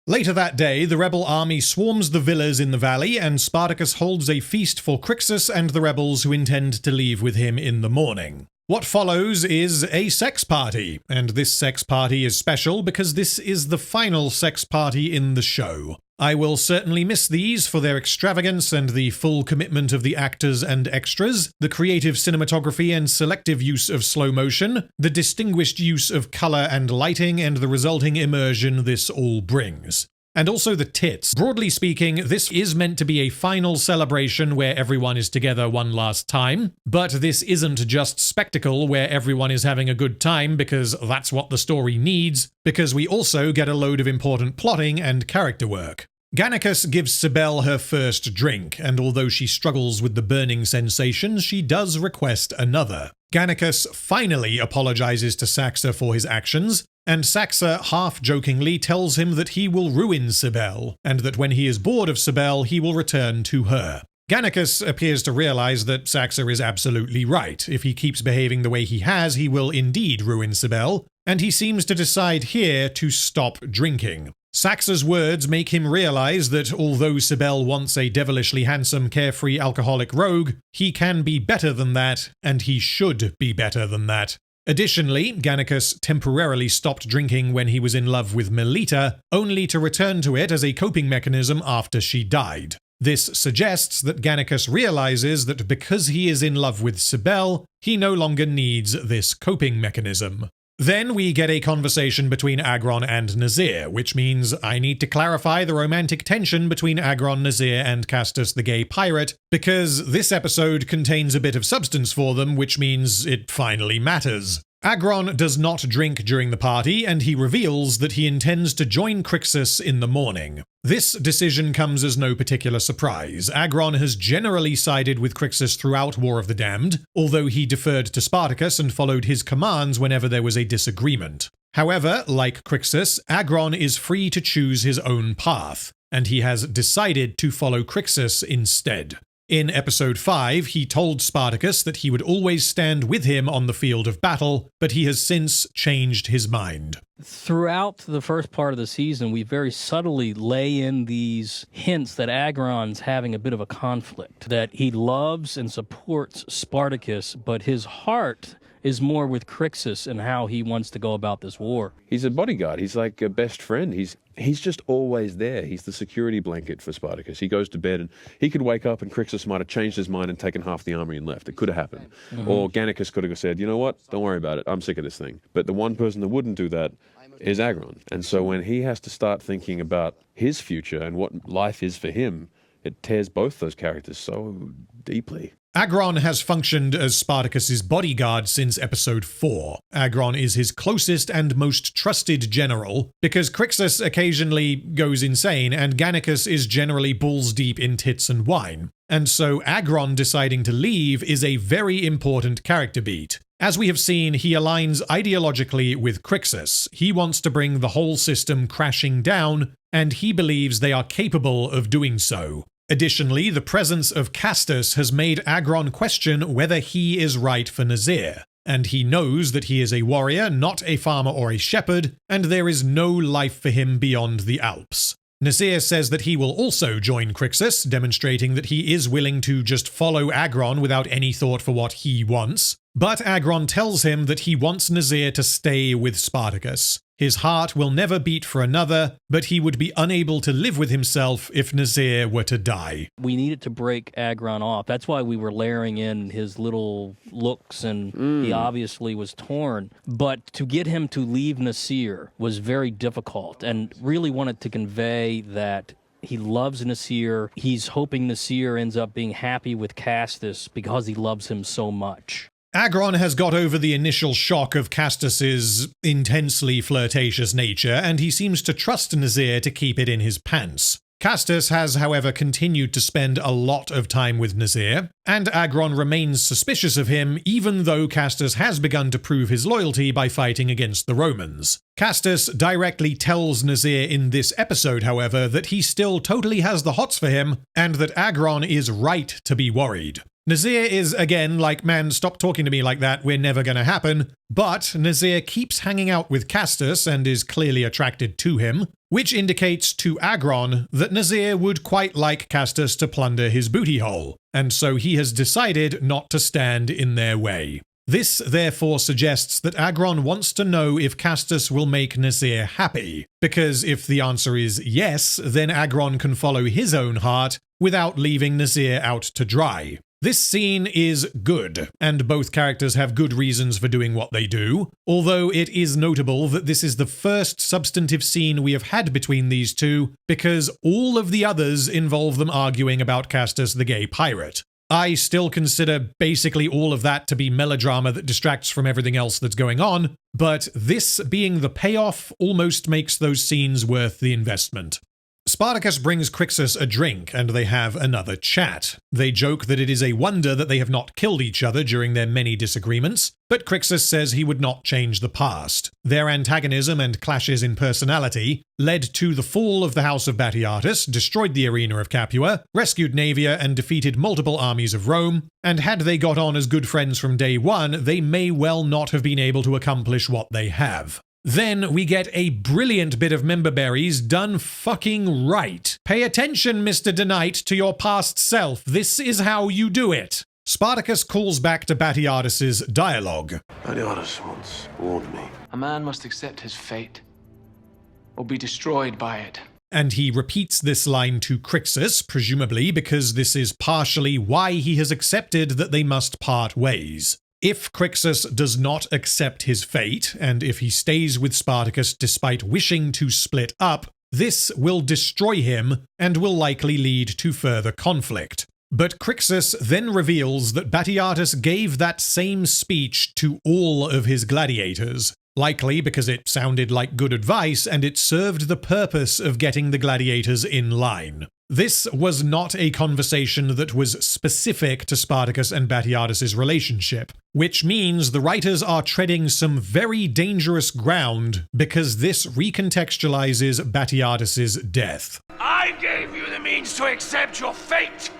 Later that day, the rebel army swarms the villas in the valley, and Spartacus holds a feast for Crixus and the rebels who intend to leave with him in the morning. What follows is a sex party, and this sex party is special because this is the final sex party in the show. I will certainly miss these for their extravagance and the full commitment of the actors and extras, the creative cinematography and selective use of slow motion, the distinguished use of color and lighting, and the resulting immersion this all brings. And also the tits. Broadly speaking, this is meant to be a final celebration where everyone is together one last time, but this isn't just spectacle where everyone is having a good time because that's what the story needs, because we also get a load of important plotting and character work. Gannicus gives Cybele her first drink, and although she struggles with the burning sensation, she does request another. Gannicus finally apologizes to Saxa for his actions, and Saxa half-jokingly tells him that he will ruin Cybele, and that when he is bored of Cybele, he will return to her. Gannicus appears to realize that Saxa is absolutely right. If he keeps behaving the way he has, he will indeed ruin Cybele, and he seems to decide here to stop drinking. Saxa's words make him realize that although Cybele wants a devilishly handsome, carefree alcoholic rogue, he can be better than that, and he should be better than that. Additionally, Gannicus temporarily stopped drinking when he was in love with Melita, only to return to it as a coping mechanism after she died. This suggests that Gannicus realizes that because he is in love with Cybele, he no longer needs this coping mechanism. Then we get a conversation between Agron and Nazir, which means I need to clarify the romantic tension between Agron, Nazir, and Castus the gay pirate, because this episode contains a bit of substance for them, which means it finally matters. Agron does not drink during the party, and he reveals that he intends to join Crixus in the morning. This decision comes as no particular surprise. Agron has generally sided with Crixus throughout War of the Damned, although he deferred to Spartacus and followed his commands whenever there was a disagreement. However, like Crixus, Agron is free to choose his own path, and he has decided to follow Crixus instead. In episode 5, he told Spartacus that he would always stand with him on the field of battle, but he has since changed his mind. Throughout the first part of the season, we very subtly lay in these hints that Agron's having a bit of a conflict, that he loves and supports Spartacus, but his heart is more with Crixus and how he wants to go about this war. He's a bodyguard. He's like a best friend. He's just always there. He's the security blanket for Spartacus. He goes to bed and he could wake up and Crixus might have changed his mind and taken half the army and left. It could have happened. Or Gannicus could have said, you know what, don't worry about it. I'm sick of this thing. But the one person that wouldn't do that is Agron. And so when he has to start thinking about his future and what life is for him, it tears both those characters so deeply. Agron has functioned as Spartacus's bodyguard since episode 4. Agron is his closest and most trusted general, because Crixus occasionally goes insane and Gannicus is generally balls deep in tits and wine. And so Agron deciding to leave is a very important character beat. As we have seen, he aligns ideologically with Crixus. He wants to bring the whole system crashing down, and he believes they are capable of doing so. Additionally, the presence of Castus has made Agron question whether he is right for Nazir, and he knows that he is a warrior, not a farmer or a shepherd, and there is no life for him beyond the Alps. Nazir says that he will also join Crixus, demonstrating that he is willing to just follow Agron without any thought for what he wants. But Agron tells him that he wants Nazir to stay with Spartacus. His heart will never beat for another, but he would be unable to live with himself if Nazir were to die. We needed to break Agron off. That's why we were layering in his little looks, and he obviously was torn. But to get him to leave Nasir was very difficult, and really wanted to convey that he loves Nasir. He's hoping Nasir ends up being happy with Castus because he loves him so much. Agron has got over the initial shock of Castus's intensely flirtatious nature, and he seems to trust Nazir to keep it in his pants. Castus has, however, continued to spend a lot of time with Nazir, and Agron remains suspicious of him, even though Castus has begun to prove his loyalty by fighting against the Romans. Castus directly tells Nazir in this episode, however, that he still totally has the hots for him, and that Agron is right to be worried. Nazir is, again, like, man, stop talking to me like that, we're never gonna happen. But Nazir keeps hanging out with Castus and is clearly attracted to him, which indicates to Agron that Nazir would quite like Castus to plunder his booty hole, and so he has decided not to stand in their way. This therefore suggests that Agron wants to know if Castus will make Nazir happy, because if the answer is yes, then Agron can follow his own heart without leaving Nazir out to dry. This scene is good, and both characters have good reasons for doing what they do, although it is notable that this is the first substantive scene we have had between these two, because all of the others involve them arguing about Castus the gay pirate. I still consider basically all of that to be melodrama that distracts from everything else that's going on, but this being the payoff almost makes those scenes worth the investment. Spartacus brings Crixus a drink, and they have another chat. They joke that it is a wonder that they have not killed each other during their many disagreements, but Crixus says he would not change the past. Their antagonism and clashes in personality led to the fall of the House of Batiatus, destroyed the arena of Capua, rescued Navia, and defeated multiple armies of Rome, and had they got on as good friends from day one, they may well not have been able to accomplish what they have. Then we get a brilliant bit of member berries done fucking right. Pay attention, Mr. DeKnight, to your past self. This is how you do it. Spartacus calls back to Batiatus's dialogue. Batiatus once warned me. A man must accept his fate, or be destroyed by it. And he repeats this line to Crixus, presumably because this is partially why he has accepted that they must part ways. If Crixus does not accept his fate, and if he stays with Spartacus despite wishing to split up, this will destroy him and will likely lead to further conflict. But Crixus then reveals that Batiatus gave that same speech to all of his gladiators, likely because it sounded like good advice and it served the purpose of getting the gladiators in line. This was not a conversation that was specific to Spartacus and Batiatus's relationship, which means the writers are treading some very dangerous ground because this recontextualizes Batiatus's death. I gave you the means to accept your fate.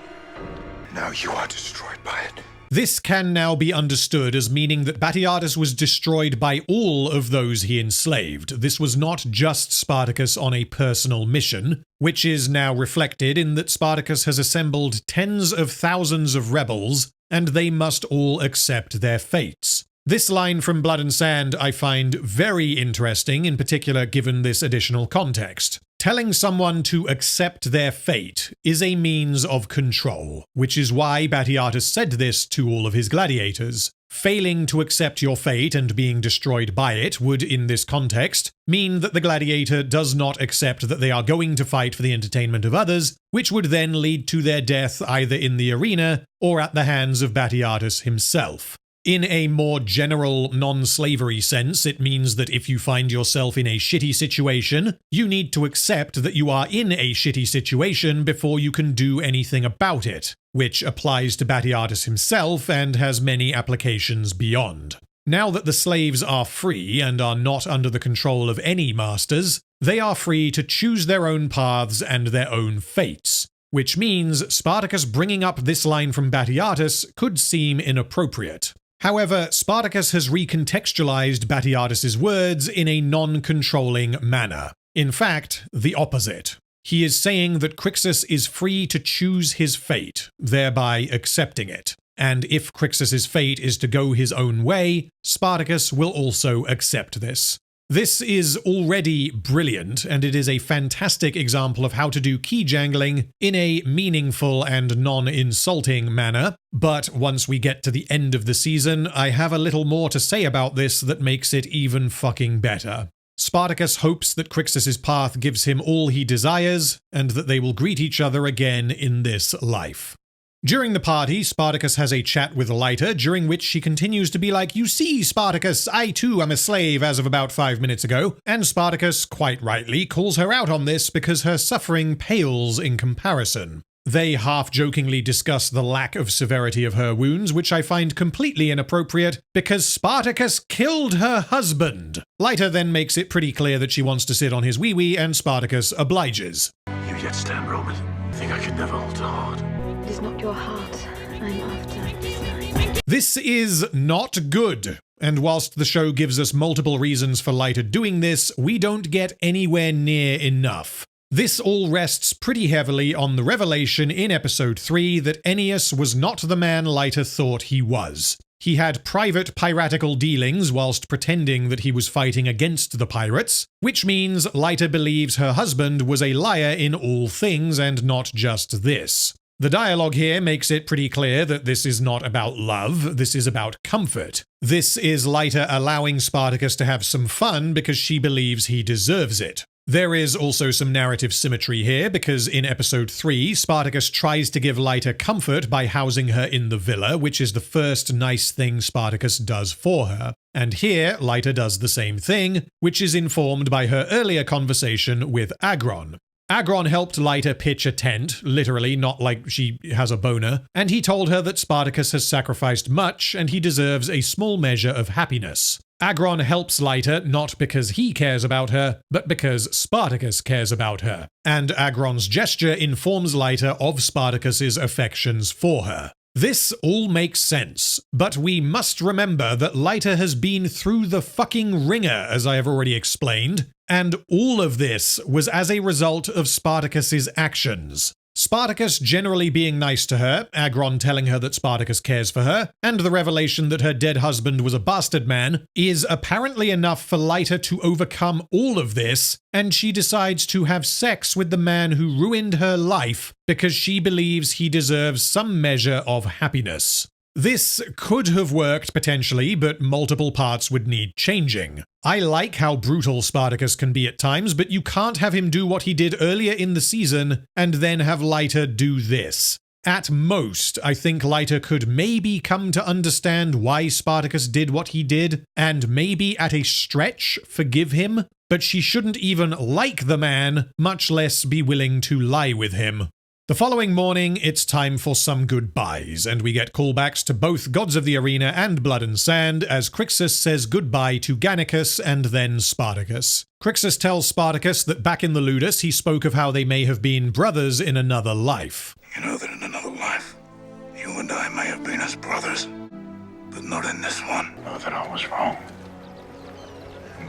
Now you are destroyed by it. This can now be understood as meaning that Batiatus was destroyed by all of those he enslaved. This was not just Spartacus on a personal mission, which is now reflected in that Spartacus has assembled tens of thousands of rebels, and they must all accept their fates. This line from Blood and Sand I find very interesting, in particular given this additional context. Telling someone to accept their fate is a means of control, which is why Batiatus said this to all of his gladiators. Failing to accept your fate and being destroyed by it would, in this context, mean that the gladiator does not accept that they are going to fight for the entertainment of others, which would then lead to their death either in the arena or at the hands of Batiatus himself. In a more general, non-slavery sense, it means that if you find yourself in a shitty situation, you need to accept that you are in a shitty situation before you can do anything about it, which applies to Batiatus himself and has many applications beyond. Now that the slaves are free and are not under the control of any masters, they are free to choose their own paths and their own fates, which means Spartacus bringing up this line from Batiatus could seem inappropriate. However, Spartacus has recontextualized Batiatus's words in a non-controlling manner. In fact, the opposite. He is saying that Crixus is free to choose his fate, thereby accepting it. And if Crixus's fate is to go his own way, Spartacus will also accept this. This is already brilliant, and it is a fantastic example of how to do key jangling in a meaningful and non-insulting manner, but once we get to the end of the season, I have a little more to say about this that makes it even fucking better. Spartacus hopes that Crixus's path gives him all he desires, and that they will greet each other again in this life. During the party, Spartacus has a chat with Lyta, during which she continues to be like, "You see, Spartacus, I too am a slave as of about 5 minutes ago," and Spartacus, quite rightly, calls her out on this because her suffering pales in comparison. They half-jokingly discuss the lack of severity of her wounds, which I find completely inappropriate, because Spartacus killed her husband. Lyta then makes it pretty clear that she wants to sit on his wee-wee, and Spartacus obliges. You yet stand, Roman. Think I could never alter heart. It is not your heart I'm after, design. This is not good. And whilst the show gives us multiple reasons for Lyta doing this, we don't get anywhere near enough. This all rests pretty heavily on the revelation in episode 3 that Ennius was not the man Lyta thought he was. He had private piratical dealings whilst pretending that he was fighting against the pirates, which means Lyta believes her husband was a liar in all things and not just this. The dialogue here makes it pretty clear that this is not about love, this is about comfort. This is Lyta allowing Spartacus to have some fun because she believes he deserves it. There is also some narrative symmetry here because in episode 3, Spartacus tries to give Lyta comfort by housing her in the villa, which is the first nice thing Spartacus does for her. And here, Lyta does the same thing, which is informed by her earlier conversation with Agron. Agron helped Lyta pitch a tent, literally, not like she has a boner, and he told her that Spartacus has sacrificed much and he deserves a small measure of happiness. Agron helps Lyta not because he cares about her, but because Spartacus cares about her. And Agron's gesture informs Lyta of Spartacus's affections for her. This all makes sense, but we must remember that Lyta has been through the fucking ringer, as I have already explained, and all of this was as a result of Spartacus's actions. Spartacus generally being nice to her, Agron telling her that Spartacus cares for her, and the revelation that her dead husband was a bastard man, is apparently enough for Lyta to overcome all of this, and she decides to have sex with the man who ruined her life because she believes he deserves some measure of happiness. This could have worked potentially, but multiple parts would need changing. I like how brutal Spartacus can be at times, but you can't have him do what he did earlier in the season and then have Lyta do this. At most, I think Lyta could maybe come to understand why Spartacus did what he did, and maybe at a stretch forgive him, but she shouldn't even like the man, much less be willing to lie with him. The following morning, it's time for some goodbyes, and we get callbacks to both Gods of the Arena and Blood and Sand as Crixus says goodbye to Gannicus and then Spartacus. Crixus tells Spartacus that back in the Ludus he spoke of how they may have been brothers in another life. You know that in another life, you and I may have been as brothers, but not in this one. Know that I was wrong.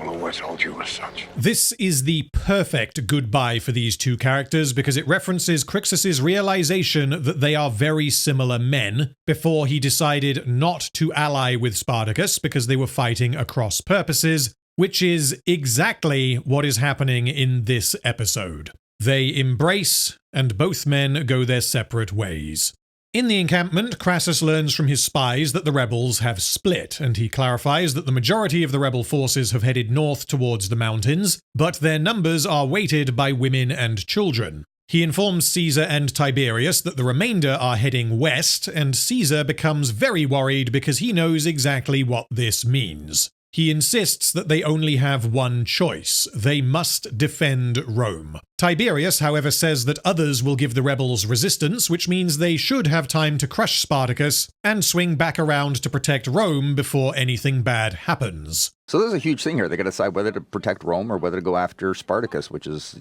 will always hold you as such. This is the perfect goodbye for these two characters because it references Crixus's realization that they are very similar men before he decided not to ally with Spartacus because they were fighting across purposes, which is exactly what is happening in this episode. They embrace, and both men go their separate ways. In the encampment, Crassus learns from his spies that the rebels have split, and he clarifies that the majority of the rebel forces have headed north towards the mountains, but their numbers are weighted by women and children. He informs Caesar and Tiberius that the remainder are heading west, and Caesar becomes very worried because he knows exactly what this means. He insists that they only have one choice. They must defend Rome. Tiberius, however, says that others will give the rebels resistance, which means they should have time to crush Spartacus and swing back around to protect Rome before anything bad happens. So there's a huge thing here. They got to decide whether to protect Rome or whether to go after Spartacus, which is,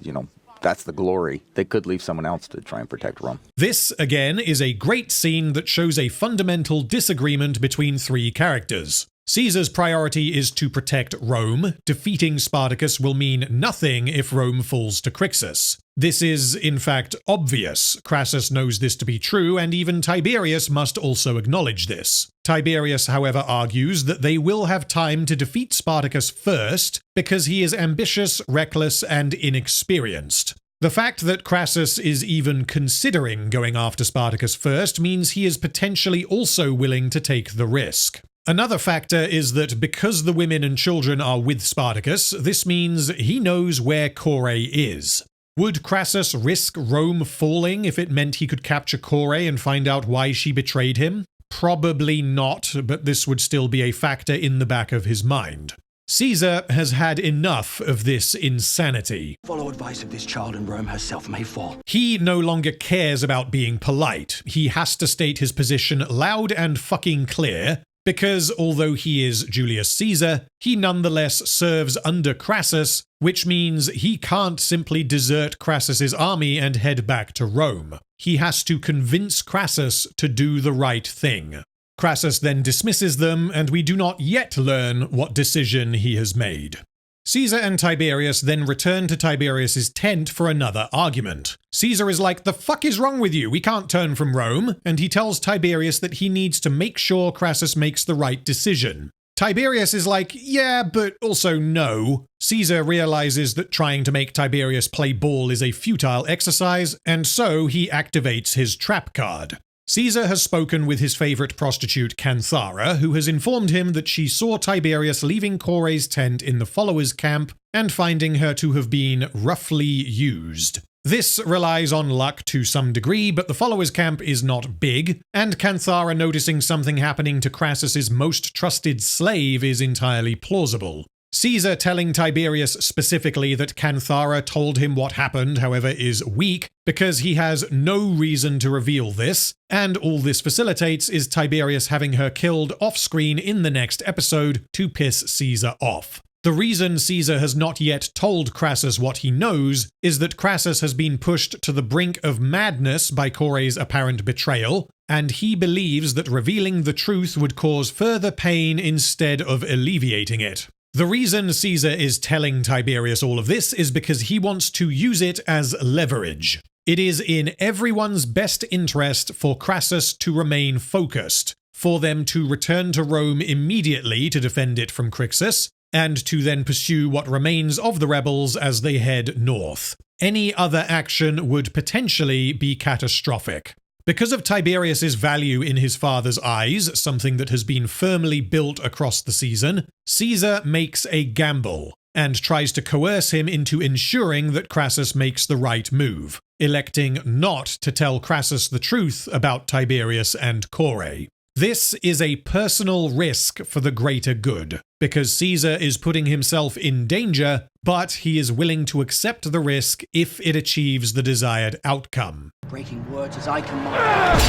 that's the glory. They could leave someone else to try and protect Rome. This, again, is a great scene that shows a fundamental disagreement between three characters. Caesar's priority is to protect Rome. Defeating Spartacus will mean nothing if Rome falls to Crixus. This is, in fact, obvious. Crassus knows this to be true, and even Tiberius must also acknowledge this. Tiberius, however, argues that they will have time to defeat Spartacus first because he is ambitious, reckless, and inexperienced. The fact that Crassus is even considering going after Spartacus first means he is potentially also willing to take the risk. Another factor is that because the women and children are with Spartacus, this means he knows where Korae is. Would Crassus risk Rome falling if it meant he could capture Korae and find out why she betrayed him? Probably not, but this would still be a factor in the back of his mind. Caesar has had enough of this insanity. Follow advice of this child and Rome herself may fall. He no longer cares about being polite. He has to state his position loud and fucking clear, because although he is Julius Caesar, he nonetheless serves under Crassus, which means he can't simply desert Crassus's army and head back to Rome. He has to convince Crassus to do the right thing. Crassus then dismisses them, and we do not yet learn what decision he has made. Caesar and Tiberius then return to Tiberius's tent for another argument. Caesar is like, "The fuck is wrong with you? We can't turn from Rome," and he tells Tiberius that he needs to make sure Crassus makes the right decision. Tiberius is like, "Yeah, but also no." Caesar realizes that trying to make Tiberius play ball is a futile exercise, and so he activates his trap card. Caesar has spoken with his favorite prostitute Canthara, who has informed him that she saw Tiberius leaving Korae's tent in the followers' camp and finding her to have been roughly used. This relies on luck to some degree, but the followers' camp is not big, and Canthara noticing something happening to Crassus's most trusted slave is entirely plausible. Caesar telling Tiberius specifically that Canthara told him what happened, however, is weak, because he has no reason to reveal this, and all this facilitates is Tiberius having her killed off-screen in the next episode to piss Caesar off. The reason Caesar has not yet told Crassus what he knows is that Crassus has been pushed to the brink of madness by Korae's apparent betrayal, and he believes that revealing the truth would cause further pain instead of alleviating it. The reason Caesar is telling Tiberius all of this is because he wants to use it as leverage. It is in everyone's best interest for Crassus to remain focused, for them to return to Rome immediately to defend it from Crixus, and to then pursue what remains of the rebels as they head north. Any other action would potentially be catastrophic. Because of Tiberius's value in his father's eyes, something that has been firmly built across the season, Caesar makes a gamble and tries to coerce him into ensuring that Crassus makes the right move, electing not to tell Crassus the truth about Tiberius and Korae. This is a personal risk for the greater good, because Caesar is putting himself in danger, but he is willing to accept the risk if it achieves the desired outcome. Breaking words as I command.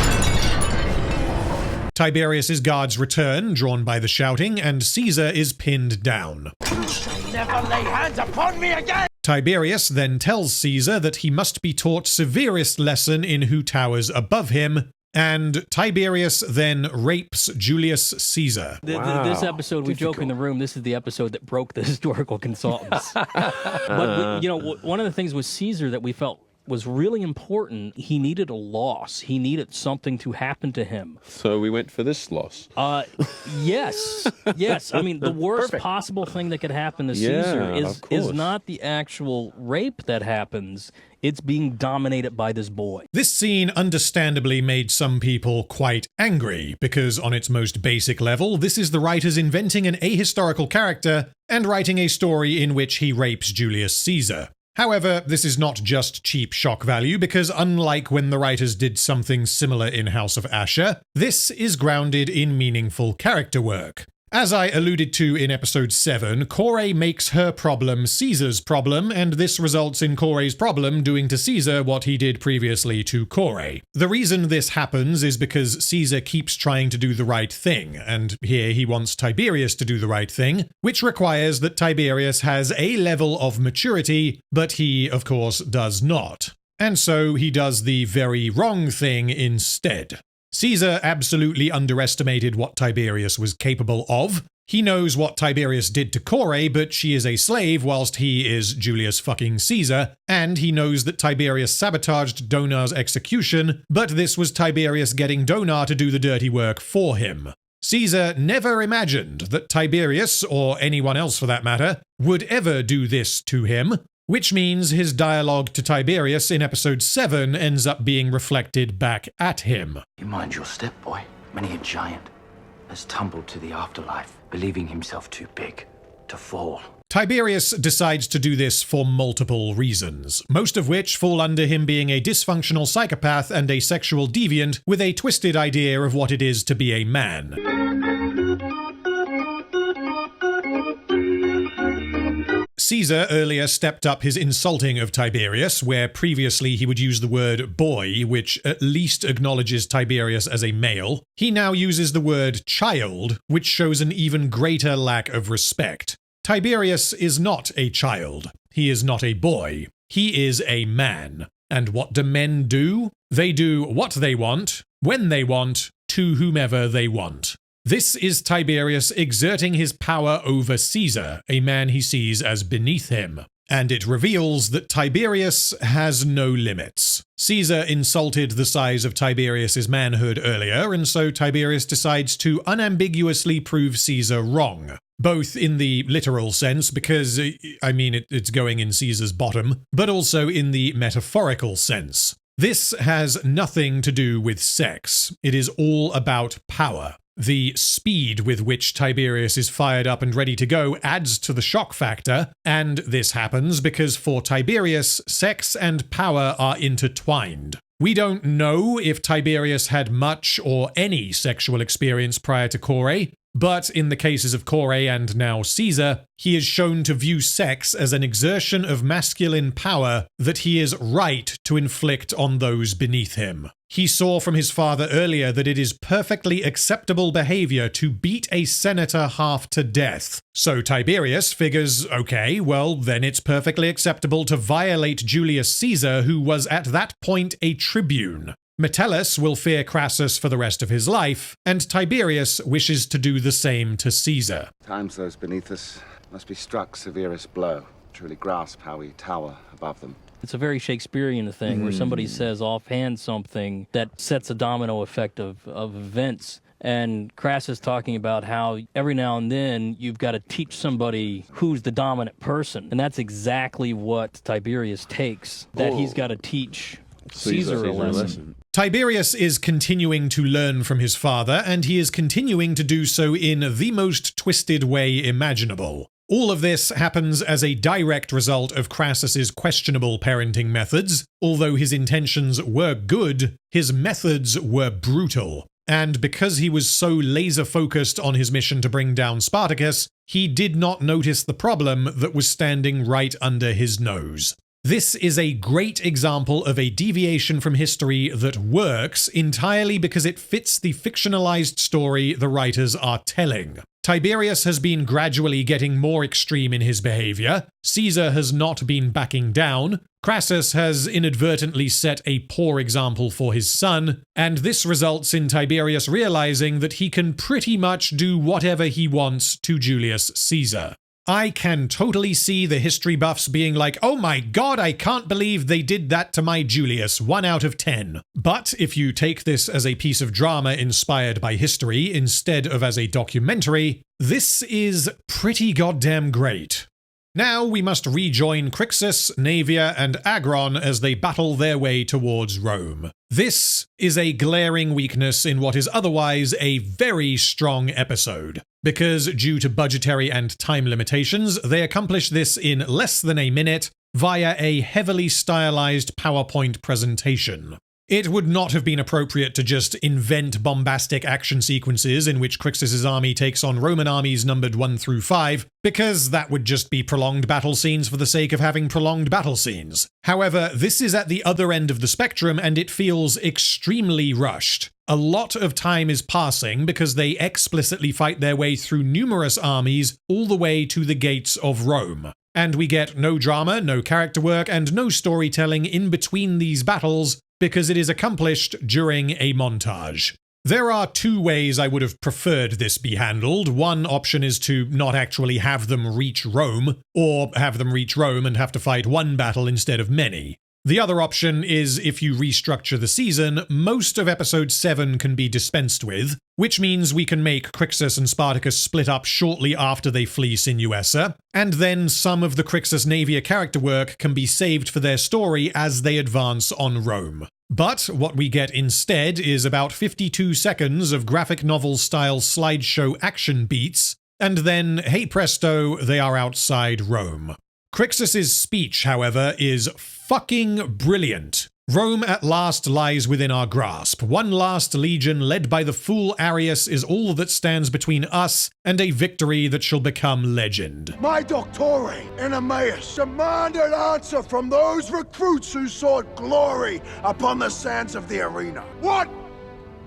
Tiberius's guards return, drawn by the shouting, and Caesar is pinned down. Never lay hands upon me again! Tiberius then tells Caesar that he must be taught severest lesson in who towers above him, and Tiberius then rapes Julius Caesar. This episode, we joke in the room, this is the episode that broke the historical consultants. But, one of the things with Caesar that we felt was really important, he needed a loss. He needed something to happen to him. So we went for this loss. Yes. I mean, the worst possible thing that could happen to Caesar is not the actual rape that happens. It's being dominated by this boy. This scene understandably made some people quite angry, because on its most basic level, this is the writers inventing an ahistorical character and writing a story in which he rapes Julius Caesar. However, this is not just cheap shock value, because unlike when the writers did something similar in House of Asher, this is grounded in meaningful character work. As I alluded to in episode 7, Kore makes her problem Caesar's problem, and this results in Kore's problem doing to Caesar what he did previously to Kore. The reason this happens is because Caesar keeps trying to do the right thing, and here he wants Tiberius to do the right thing, which requires that Tiberius has a level of maturity, but he, of course, does not. And so he does the very wrong thing instead. Caesar absolutely underestimated what Tiberius was capable of. He knows what Tiberius did to Kore, but she is a slave whilst he is Julius fucking Caesar, and he knows that Tiberius sabotaged Donar's execution, but this was Tiberius getting Donar to do the dirty work for him. Caesar never imagined that Tiberius, or anyone else for that matter, would ever do this to him, which means his dialogue to Tiberius in episode 7 ends up being reflected back at him. You mind your step, boy? Many a giant has tumbled to the afterlife, believing himself too big to fall. Tiberius decides to do this for multiple reasons, most of which fall under him being a dysfunctional psychopath and a sexual deviant with a twisted idea of what it is to be a man. Caesar earlier stepped up his insulting of Tiberius, where previously he would use the word boy, which at least acknowledges Tiberius as a male. He now uses the word child, which shows an even greater lack of respect. Tiberius is not a child. He is not a boy. He is a man. And what do men do? They do what they want, when they want, to whomever they want. This is Tiberius exerting his power over Caesar, a man he sees as beneath him. And it reveals that Tiberius has no limits. Caesar insulted the size of Tiberius's manhood earlier, and so Tiberius decides to unambiguously prove Caesar wrong. Both in the literal sense, because, it's going in Caesar's bottom, but also in the metaphorical sense. This has nothing to do with sex. It is all about power. The speed with which Tiberius is fired up and ready to go adds to the shock factor, and this happens because for Tiberius, sex and power are intertwined. We don't know if Tiberius had much or any sexual experience prior to Kore, but in the cases of Kore and now Caesar, he is shown to view sex as an exertion of masculine power that he is right to inflict on those beneath him. He saw from his father earlier that it is perfectly acceptable behavior to beat a senator half to death. So Tiberius figures, okay, well, then it's perfectly acceptable to violate Julius Caesar, who was at that point a tribune. Metellus will fear Crassus for the rest of his life, and Tiberius wishes to do the same to Caesar. Times those beneath us must be struck severest blow, truly grasp how we tower above them. It's a very Shakespearean thing where somebody says offhand something that sets a domino effect of events. And Crassus talking about how every now and then you've got to teach somebody who's the dominant person. And that's exactly what Tiberius takes, that he's got to teach Caesar a lesson. Tiberius is continuing to learn from his father, and he is continuing to do so in the most twisted way imaginable. All of this happens as a direct result of Crassus's questionable parenting methods. Although his intentions were good, his methods were brutal. And because he was so laser-focused on his mission to bring down Spartacus, he did not notice the problem that was standing right under his nose. This is a great example of a deviation from history that works entirely because it fits the fictionalized story the writers are telling. Tiberius has been gradually getting more extreme in his behavior, Caesar has not been backing down, Crassus has inadvertently set a poor example for his son, and this results in Tiberius realizing that he can pretty much do whatever he wants to Julius Caesar. I can totally see the history buffs being like, oh my god, I can't believe they did that to my Julius, 1 out of 10. But if you take this as a piece of drama inspired by history instead of as a documentary, this is pretty goddamn great. Now we must rejoin Crixus, Naevia, and Agron as they battle their way towards Rome. This is a glaring weakness in what is otherwise a very strong episode, because due to budgetary and time limitations, they accomplish this in less than a minute via a heavily stylized PowerPoint presentation. It would not have been appropriate to just invent bombastic action sequences in which Crixus's army takes on Roman armies numbered 1 through 5, because that would just be prolonged battle scenes for the sake of having prolonged battle scenes. However, this is at the other end of the spectrum and it feels extremely rushed. A lot of time is passing because they explicitly fight their way through numerous armies all the way to the gates of Rome. And we get no drama, no character work, and no storytelling in between these battles, because it is accomplished during a montage. There are 2 ways I would have preferred this be handled. One option is to not actually have them reach Rome, or have them reach Rome and have to fight 1 battle instead of many. The other option is, if you restructure the season, most of episode 7 can be dispensed with, which means we can make Crixus and Spartacus split up shortly after they flee Sinuessa, and then some of the Crixus Naevia character work can be saved for their story as they advance on Rome. But what we get instead is about 52 seconds of graphic novel-style slideshow action beats, and then, hey presto, they are outside Rome. Crixus's speech, however, is fucking brilliant. Rome at last lies within our grasp. 1 last legion led by the fool Arius is all that stands between us and a victory that shall become legend. My doctore and Emmaus demand an answer from those recruits who sought glory upon the sands of the arena. What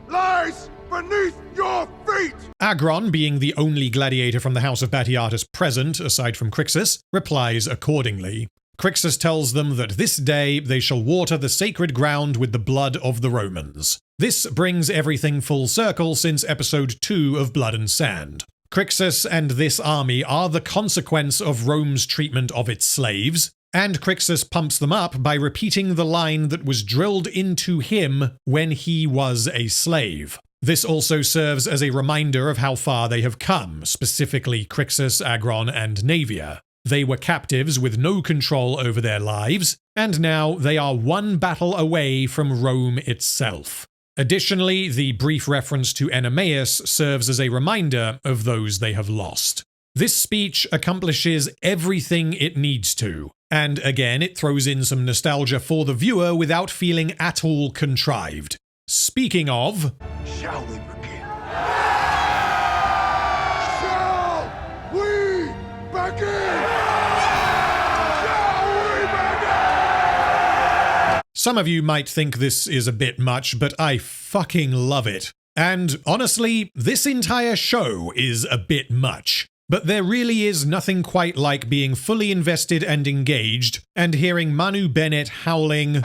lies beneath your feet? Agron, being the only gladiator from the House of Batiatus present, aside from Crixus, replies accordingly. Crixus tells them that this day they shall water the sacred ground with the blood of the Romans. This brings everything full circle since episode 2 of Blood and Sand. Crixus and this army are the consequence of Rome's treatment of its slaves, and Crixus pumps them up by repeating the line that was drilled into him when he was a slave. This also serves as a reminder of how far they have come, specifically Crixus, Agron, and Naevia. They were captives with no control over their lives, and now they are 1 battle away from Rome itself. Additionally, the brief reference to Enemaus serves as a reminder of those they have lost. This speech accomplishes everything it needs to, and again it throws in some nostalgia for the viewer without feeling at all contrived. Speaking of... Shall we begin? Shall we begin? Some of you might think this is a bit much, but I fucking love it. And honestly, this entire show is a bit much. But there really is nothing quite like being fully invested and engaged, and hearing Manu Bennett howling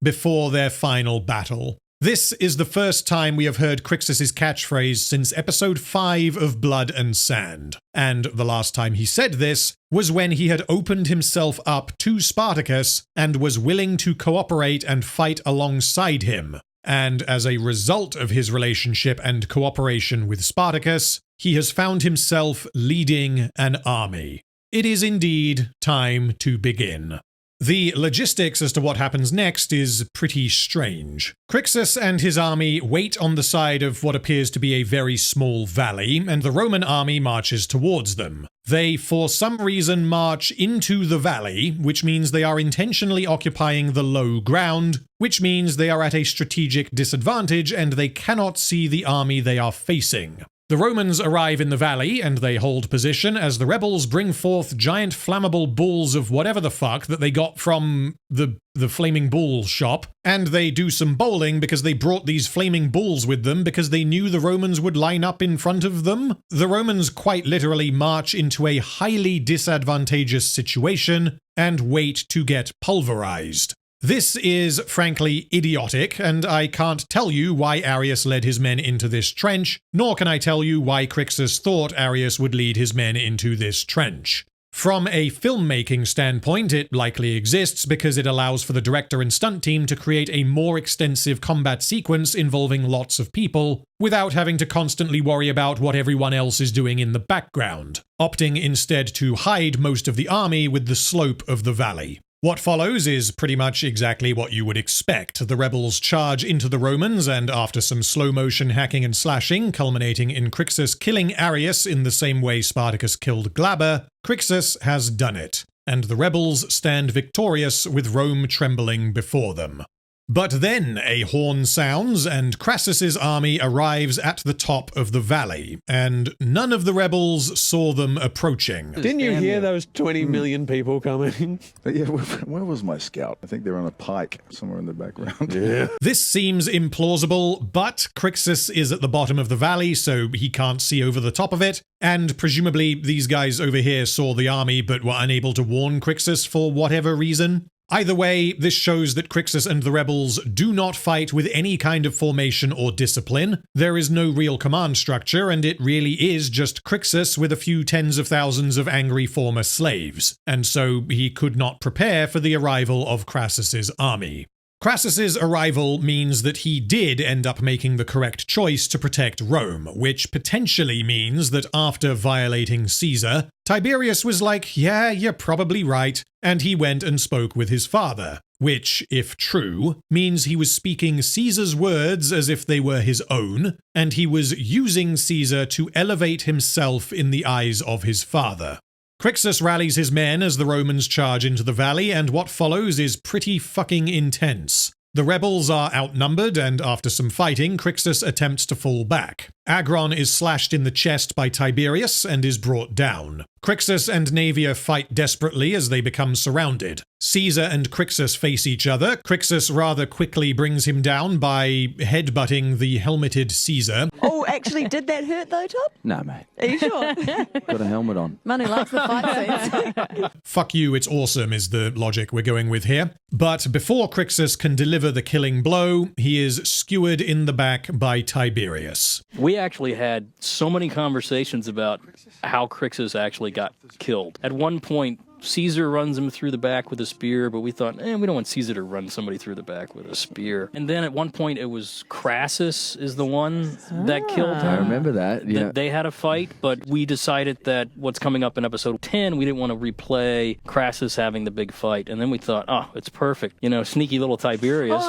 before their final battle. This is the first time we have heard Crixus's catchphrase since episode 5 of Blood and Sand, and the last time he said this was when he had opened himself up to Spartacus and was willing to cooperate and fight alongside him. And as a result of his relationship and cooperation with Spartacus, he has found himself leading an army. It is indeed time to begin. The logistics as to what happens next is pretty strange. Crixus and his army wait on the side of what appears to be a very small valley, and the Roman army marches towards them. They, for some reason, march into the valley, which means they are intentionally occupying the low ground, which means they are at a strategic disadvantage and they cannot see the army they are facing. The Romans arrive in the valley and they hold position as the rebels bring forth giant flammable balls of whatever the fuck that they got from the flaming bull shop, and they do some bowling because they brought these flaming bulls with them because they knew the Romans would line up in front of them. The Romans quite literally march into a highly disadvantageous situation and wait to get pulverized. This is, frankly, idiotic, and I can't tell you why Arius led his men into this trench, nor can I tell you why Crixus thought Arius would lead his men into this trench. From a filmmaking standpoint, it likely exists because it allows for the director and stunt team to create a more extensive combat sequence involving lots of people, without having to constantly worry about what everyone else is doing in the background, opting instead to hide most of the army with the slope of the valley. What follows is pretty much exactly what you would expect. The rebels charge into the Romans, and after some slow-motion hacking and slashing, culminating in Crixus killing Arius in the same way Spartacus killed Glaber, Crixus has done it, and the rebels stand victorious with Rome trembling before them. But then a horn sounds, and Crassus's army arrives at the top of the valley, and none of the rebels saw them approaching. Didn't you hear those 20 million people coming? Yeah, where was my scout? I think they're on a pike somewhere in the background. Yeah. This seems implausible, but Crixus is at the bottom of the valley, so he can't see over the top of it, and presumably these guys over here saw the army but were unable to warn Crixus for whatever reason. Either way, this shows that Crixus and the rebels do not fight with any kind of formation or discipline. There is no real command structure, and it really is just Crixus with a few tens of thousands of angry former slaves, and so he could not prepare for the arrival of Crassus's army. Crassus's arrival means that he did end up making the correct choice to protect Rome, which potentially means that after violating Caesar, Tiberius was like, yeah, you're probably right, and he went and spoke with his father, which, if true, means he was speaking Caesar's words as if they were his own, and he was using Caesar to elevate himself in the eyes of his father. Crixus rallies his men as the Romans charge into the valley, and what follows is pretty fucking intense. The rebels are outnumbered, and after some fighting, Crixus attempts to fall back. Agron is slashed in the chest by Tiberius and is brought down. Crixus and Naevia fight desperately as they become surrounded. Caesar and Crixus face each other. Crixus rather quickly brings him down by headbutting the helmeted Caesar. Oh, actually, did that hurt though, Tom? No, mate. Are you sure? Got a helmet on. Manu likes the fight scenes. Fuck you, it's awesome is the logic we're going with here. But before Crixus can deliver the killing blow, he is skewered in the back by Tiberius. We actually had so many conversations about how Crixus actually got killed. At one point, Caesar runs him through the back with a spear, but we thought, we don't want Caesar to run somebody through the back with a spear. And then at one point, it was Crassus is the one that killed him. I remember that, yeah. They had a fight, but we decided that what's coming up in episode 10, we didn't want to replay Crassus having the big fight. And then we thought, it's perfect. Sneaky little Tiberius.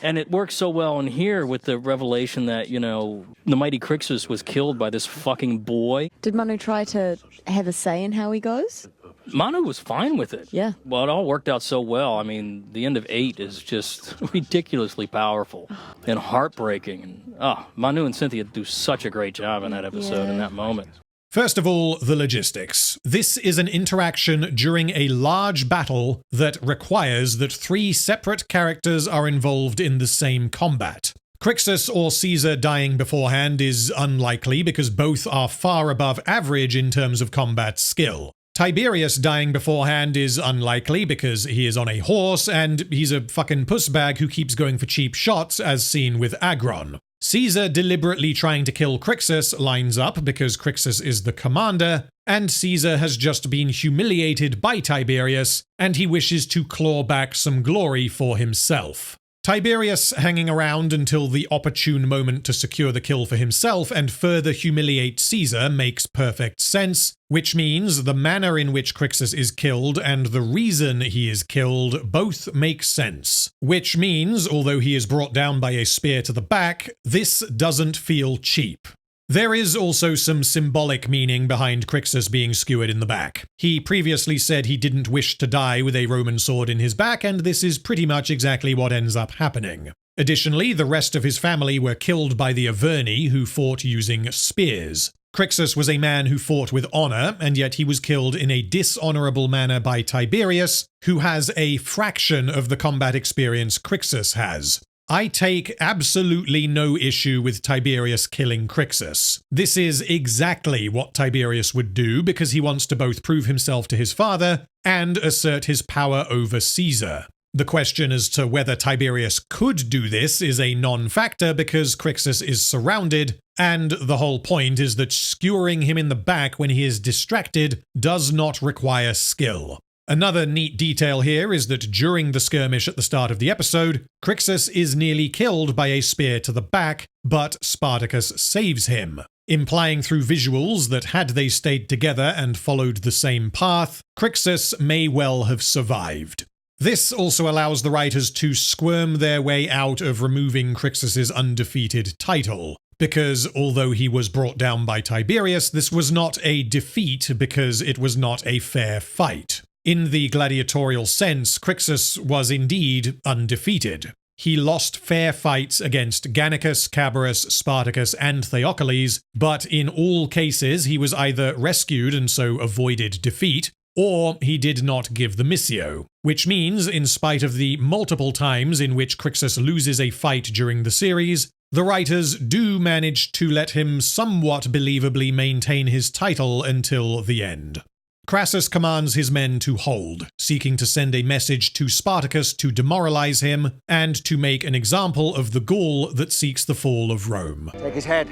And it works so well in here with the revelation that, the mighty Crixus was killed by this fucking boy. Did Manu try to have a say in how he goes? Manu was fine with it. Yeah. Well, it all worked out so well. I mean, the end of 8 is just ridiculously powerful and heartbreaking. And Manu and Cynthia do such a great job in that episode, in that moment. First of all, the logistics. This is an interaction during a large battle that requires that 3 separate characters are involved in the same combat. Crixus or Caesar dying beforehand is unlikely because both are far above average in terms of combat skill. Tiberius dying beforehand is unlikely because he is on a horse and he's a fucking pussbag who keeps going for cheap shots as seen with Agron. Caesar deliberately trying to kill Crixus lines up because Crixus is the commander, and Caesar has just been humiliated by Tiberius and he wishes to claw back some glory for himself. Tiberius hanging around until the opportune moment to secure the kill for himself and further humiliate Caesar makes perfect sense, which means the manner in which Crixus is killed and the reason he is killed both make sense. Which means, although he is brought down by a spear to the back, this doesn't feel cheap. There is also some symbolic meaning behind Crixus being skewered in the back. He previously said he didn't wish to die with a Roman sword in his back, and this is pretty much exactly what ends up happening. Additionally, the rest of his family were killed by the Averni, who fought using spears. Crixus was a man who fought with honor, and yet he was killed in a dishonorable manner by Tiberius, who has a fraction of the combat experience Crixus has. I take absolutely no issue with Tiberius killing Crixus. This is exactly what Tiberius would do because he wants to both prove himself to his father and assert his power over Caesar. The question as to whether Tiberius could do this is a non-factor because Crixus is surrounded, and the whole point is that skewering him in the back when he is distracted does not require skill. Another neat detail here is that during the skirmish at the start of the episode, Crixus is nearly killed by a spear to the back, but Spartacus saves him, implying through visuals that had they stayed together and followed the same path, Crixus may well have survived. This also allows the writers to squirm their way out of removing Crixus's undefeated title, because although he was brought down by Tiberius, this was not a defeat because it was not a fair fight. In the gladiatorial sense, Crixus was indeed undefeated. He lost fair fights against Gannicus, Cabarus, Spartacus, and Theocles, but in all cases he was either rescued and so avoided defeat, or he did not give the missio, which means, in spite of the multiple times in which Crixus loses a fight during the series, the writers do manage to let him somewhat believably maintain his title until the end. Crassus commands his men to hold, seeking to send a message to Spartacus to demoralize him and to make an example of the Gaul that seeks the fall of Rome. Take his head.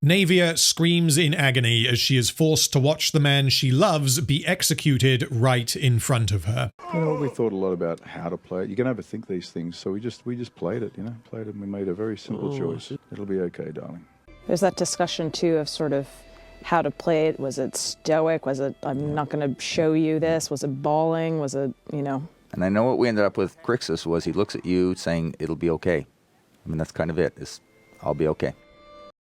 Naevia screams in agony as she is forced to watch the man she loves be executed right in front of her. You know, we thought a lot about how to play it. You can overthink these things, so we just played it, played it and we made a very simple choice. It'll be okay, darling. There's that discussion, too, of sort of how to play it. Was it stoic? Was it, I'm not going to show you this? Was it bawling? Was it, And I know what we ended up with Crixus was he looks at you saying, it'll be okay. I mean, that's kind of it, is I'll be okay.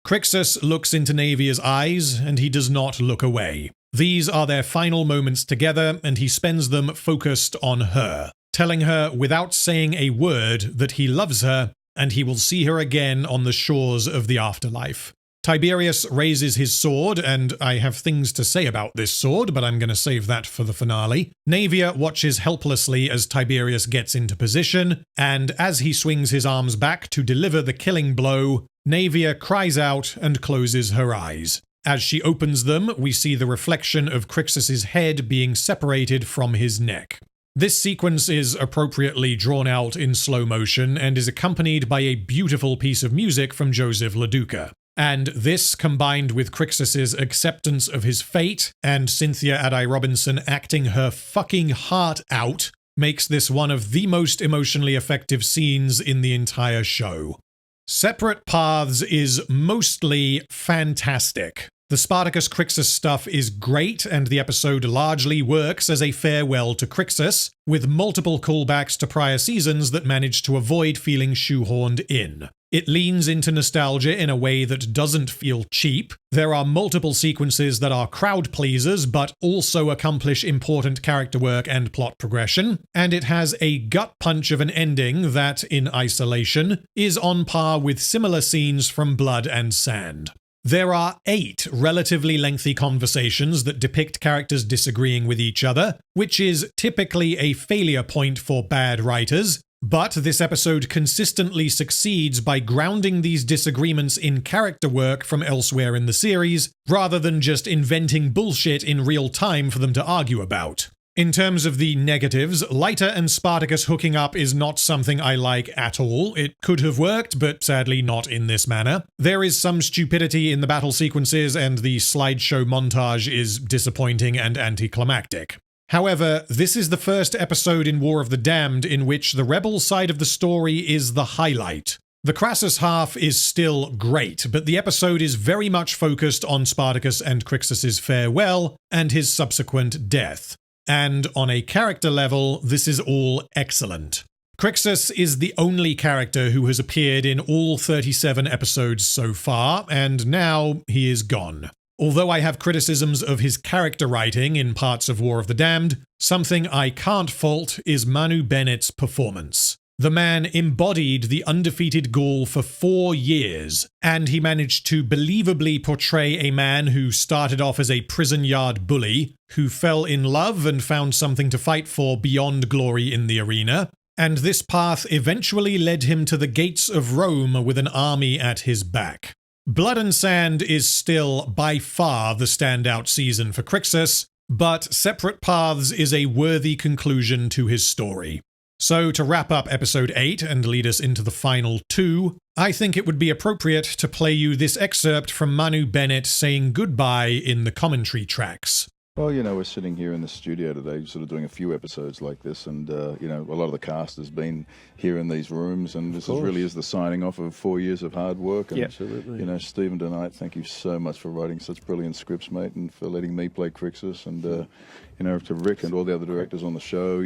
Crixus looks into Naevia's eyes, and he does not look away. These are their final moments together, and he spends them focused on her, telling her without saying a word that he loves her, and he will see her again on the shores of the afterlife. Tiberius raises his sword, and I have things to say about this sword, but I'm going to save that for the finale. Naevia watches helplessly as Tiberius gets into position, and as he swings his arms back to deliver the killing blow, Naevia cries out and closes her eyes. As she opens them, we see the reflection of Crixus's head being separated from his neck. This sequence is appropriately drawn out in slow motion and is accompanied by a beautiful piece of music from Joseph LaDuca. And this, combined with Crixus's acceptance of his fate and Cynthia Addai-Robinson acting her fucking heart out, makes this one of the most emotionally effective scenes in the entire show. Separate Paths is mostly fantastic. The Spartacus Crixus stuff is great, and the episode largely works as a farewell to Crixus, with multiple callbacks to prior seasons that manage to avoid feeling shoehorned in. It leans into nostalgia in a way that doesn't feel cheap. There are multiple sequences that are crowd pleasers but also accomplish important character work and plot progression, and it has a gut punch of an ending that, in isolation, is on par with similar scenes from Blood and Sand. There are 8 relatively lengthy conversations that depict characters disagreeing with each other, which is typically a failure point for bad writers, but this episode consistently succeeds by grounding these disagreements in character work from elsewhere in the series, rather than just inventing bullshit in real time for them to argue about. In terms of the negatives, Leiter and Spartacus hooking up is not something I like at all. It could have worked, but sadly not in this manner. There is some stupidity in the battle sequences, and the slideshow montage is disappointing and anticlimactic. However, this is the first episode in War of the Damned in which the rebel side of the story is the highlight. The Crassus half is still great, but the episode is very much focused on Spartacus and Crixus's farewell and his subsequent death. And on a character level, this is all excellent. Crixus is the only character who has appeared in all 37 episodes so far, and now he is gone. Although I have criticisms of his character writing in parts of War of the Damned, something I can't fault is Manu Bennett's performance. The man embodied the undefeated Gaul for 4 years, and he managed to believably portray a man who started off as a prison yard bully, who fell in love and found something to fight for beyond glory in the arena, and this path eventually led him to the gates of Rome with an army at his back. Blood and Sand is still by far the standout season for Crixus, but Separate Paths is a worthy conclusion to his story. So to wrap up episode 8 and lead us into the final 2, I think it would be appropriate to play you this excerpt from Manu Bennett saying goodbye in the commentary tracks. Well, we're sitting here in the studio today, sort of doing a few episodes like this, and, a lot of the cast has been here in these rooms, and this really is the signing off of 4 years of hard work. And, absolutely. Stephen DeKnight, thank you so much for writing such brilliant scripts, mate, and for letting me play Crixus, and, to Rick and all the other directors on the show,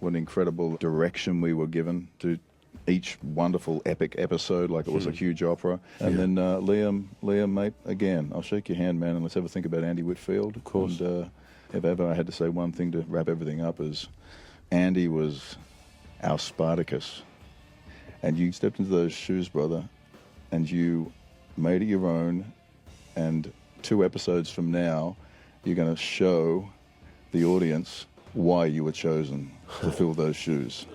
what incredible direction we were given to each wonderful epic episode, like it was a huge opera. And then Liam, mate, again, I'll shake your hand, man, and let's ever think about Andy Whitfield. Of course. And if ever I had to say one thing to wrap everything up, is Andy was our Spartacus. And you stepped into those shoes, brother, and you made it your own, and 2 episodes from now, you're going to show the audience why you were chosen to fill those shoes.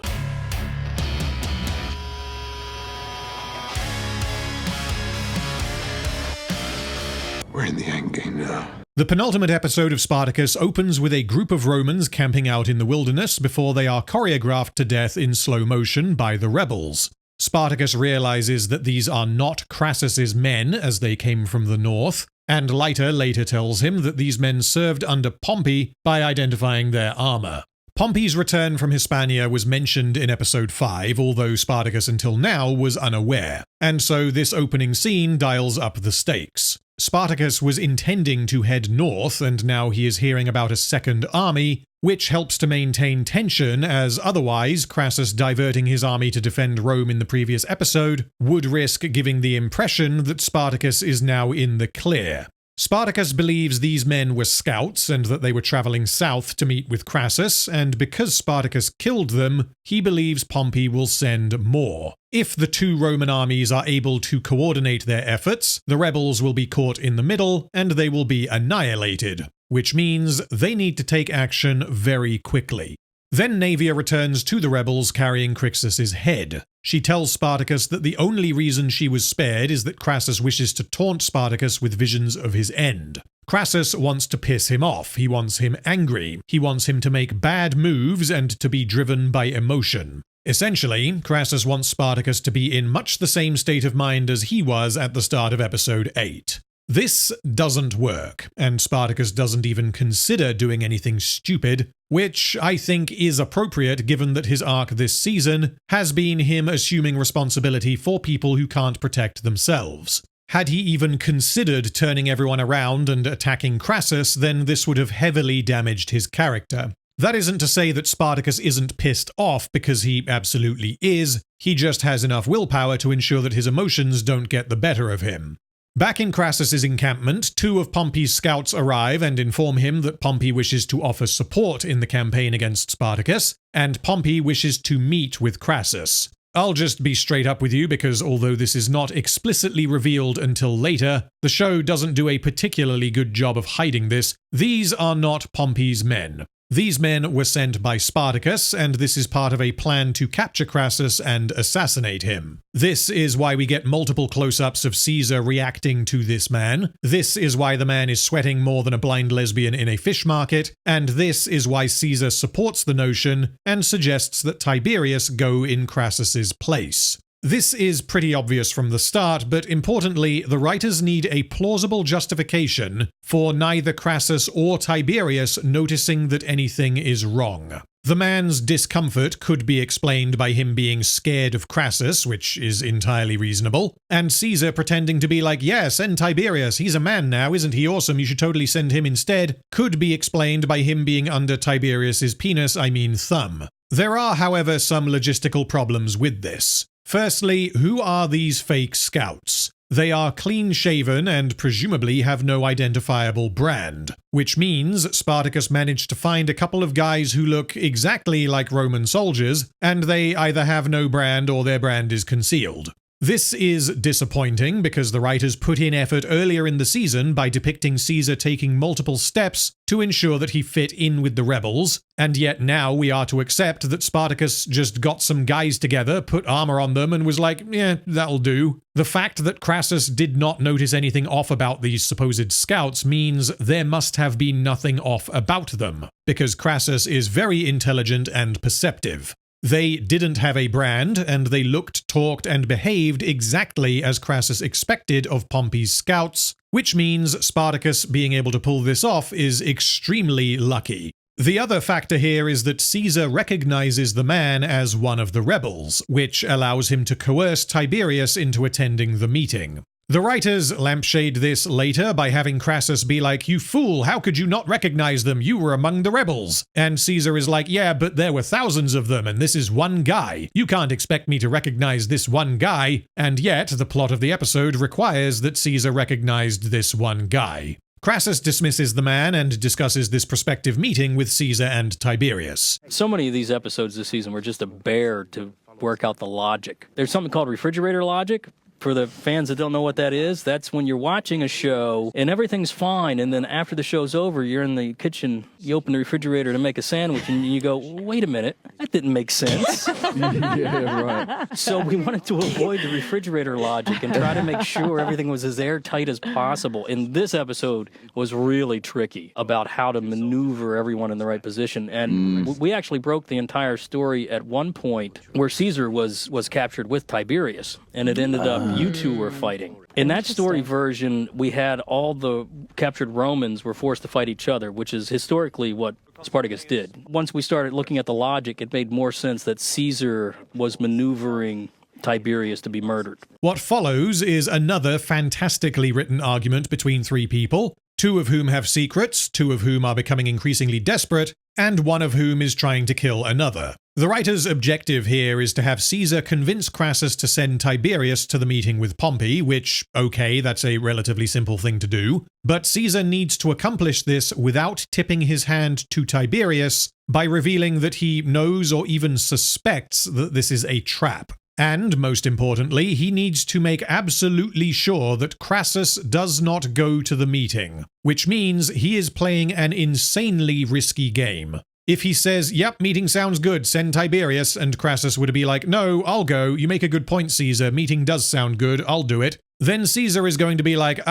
We're in the end game now. The penultimate episode of Spartacus opens with a group of Romans camping out in the wilderness before they are choreographed to death in slow motion by the rebels. Spartacus realizes that these are not Crassus's men, as they came from the north, and Leiter later tells him that these men served under Pompey by identifying their armor. Pompey's return from Hispania was mentioned in episode 5, although Spartacus until now was unaware, and so this opening scene dials up the stakes. Spartacus was intending to head north, and now he is hearing about a second army, which helps to maintain tension, as otherwise Crassus diverting his army to defend Rome in the previous episode would risk giving the impression that Spartacus is now in the clear. Spartacus believes these men were scouts and that they were traveling south to meet with Crassus, and because Spartacus killed them, he believes Pompey will send more. If the 2 Roman armies are able to coordinate their efforts, the rebels will be caught in the middle and they will be annihilated, which means they need to take action very quickly. Then Naevia returns to the rebels carrying Crixus's head. She tells Spartacus that the only reason she was spared is that Crassus wishes to taunt Spartacus with visions of his end. Crassus wants to piss him off, he wants him angry, he wants him to make bad moves and to be driven by emotion. Essentially, Crassus wants Spartacus to be in much the same state of mind as he was at the start of episode 8. This doesn't work, and Spartacus doesn't even consider doing anything stupid, which I think is appropriate given that his arc this season has been him assuming responsibility for people who can't protect themselves. Had he even considered turning everyone around and attacking Crassus, then this would have heavily damaged his character. That isn't to say that Spartacus isn't pissed off, because he absolutely is, he just has enough willpower to ensure that his emotions don't get the better of him. Back in Crassus's encampment, 2 of Pompey's scouts arrive and inform him that Pompey wishes to offer support in the campaign against Spartacus, and Pompey wishes to meet with Crassus. I'll just be straight up with you because although this is not explicitly revealed until later, the show doesn't do a particularly good job of hiding this. These are not Pompey's men. These men were sent by Spartacus, and this is part of a plan to capture Crassus and assassinate him. This is why we get multiple close-ups of Caesar reacting to this man. This is why the man is sweating more than a blind lesbian in a fish market, and this is why Caesar supports the notion and suggests that Tiberius go in Crassus's place. This is pretty obvious from the start, but importantly, the writers need a plausible justification for neither Crassus or Tiberius noticing that anything is wrong. The man's discomfort could be explained by him being scared of Crassus, which is entirely reasonable, and Caesar pretending to be like, yeah, send Tiberius, he's a man now, isn't he awesome, you should totally send him instead, could be explained by him being under Tiberius's penis, thumb. There are, however, some logistical problems with this. Firstly, who are these fake scouts? They are clean-shaven and presumably have no identifiable brand, which means Spartacus managed to find a couple of guys who look exactly like Roman soldiers, and they either have no brand or their brand is concealed. This is disappointing because the writers put in effort earlier in the season by depicting Caesar taking multiple steps to ensure that he fit in with the rebels, and yet now we are to accept that Spartacus just got some guys together, put armor on them, and was like, yeah, that'll do. The fact that Crassus did not notice anything off about these supposed scouts means there must have been nothing off about them, because Crassus is very intelligent and perceptive. They didn't have a brand, and they looked, talked, and behaved exactly as Crassus expected of Pompey's scouts, which means Spartacus being able to pull this off is extremely lucky. The other factor here is that Caesar recognizes the man as one of the rebels, which allows him to coerce Tiberius into attending the meeting. The writers lampshade this later by having Crassus be like, "You fool, how could you not recognize them? You were among the rebels." And Caesar is like, "Yeah, but there were thousands of them, and this is one guy. You can't expect me to recognize this one guy." And yet, the plot of the episode requires that Caesar recognized this one guy. Crassus dismisses the man and discusses this prospective meeting with Caesar and Tiberius. So many of these episodes this season were just a bear to work out the logic. There's something called refrigerator logic. For the fans that don't know what that is, that's when you're watching a show and everything's fine, and then after the show's over, you're in the kitchen, you open the refrigerator to make a sandwich, and you go, wait a minute, that didn't make sense. Yeah, right. So we wanted to avoid the refrigerator logic and try to make sure everything was as airtight as possible. And this episode was really tricky about how to maneuver everyone in the right position. And we actually broke the entire story at one point where Caesar was captured with Tiberius, and it ended up you two were fighting. In that story version, we had all the captured Romans were forced to fight each other, which is historically what Spartacus did. Once we started looking at the logic, it made more sense that Caesar was maneuvering Tiberius to be murdered. What follows is another fantastically written argument between three people, two of whom have secrets, two of whom are becoming increasingly desperate, and one of whom is trying to kill another. The writer's objective here is to have Caesar convince Crassus to send Tiberius to the meeting with Pompey, which, okay, that's a relatively simple thing to do, but Caesar needs to accomplish this without tipping his hand to Tiberius by revealing that he knows or even suspects that this is a trap. And, most importantly, he needs to make absolutely sure that Crassus does not go to the meeting, which means he is playing an insanely risky game. If he says, "Yep, meeting sounds good, send Tiberius," and Crassus would be like, "No, I'll go, you make a good point, Caesar, meeting does sound good, I'll do it," then Caesar is going to be like,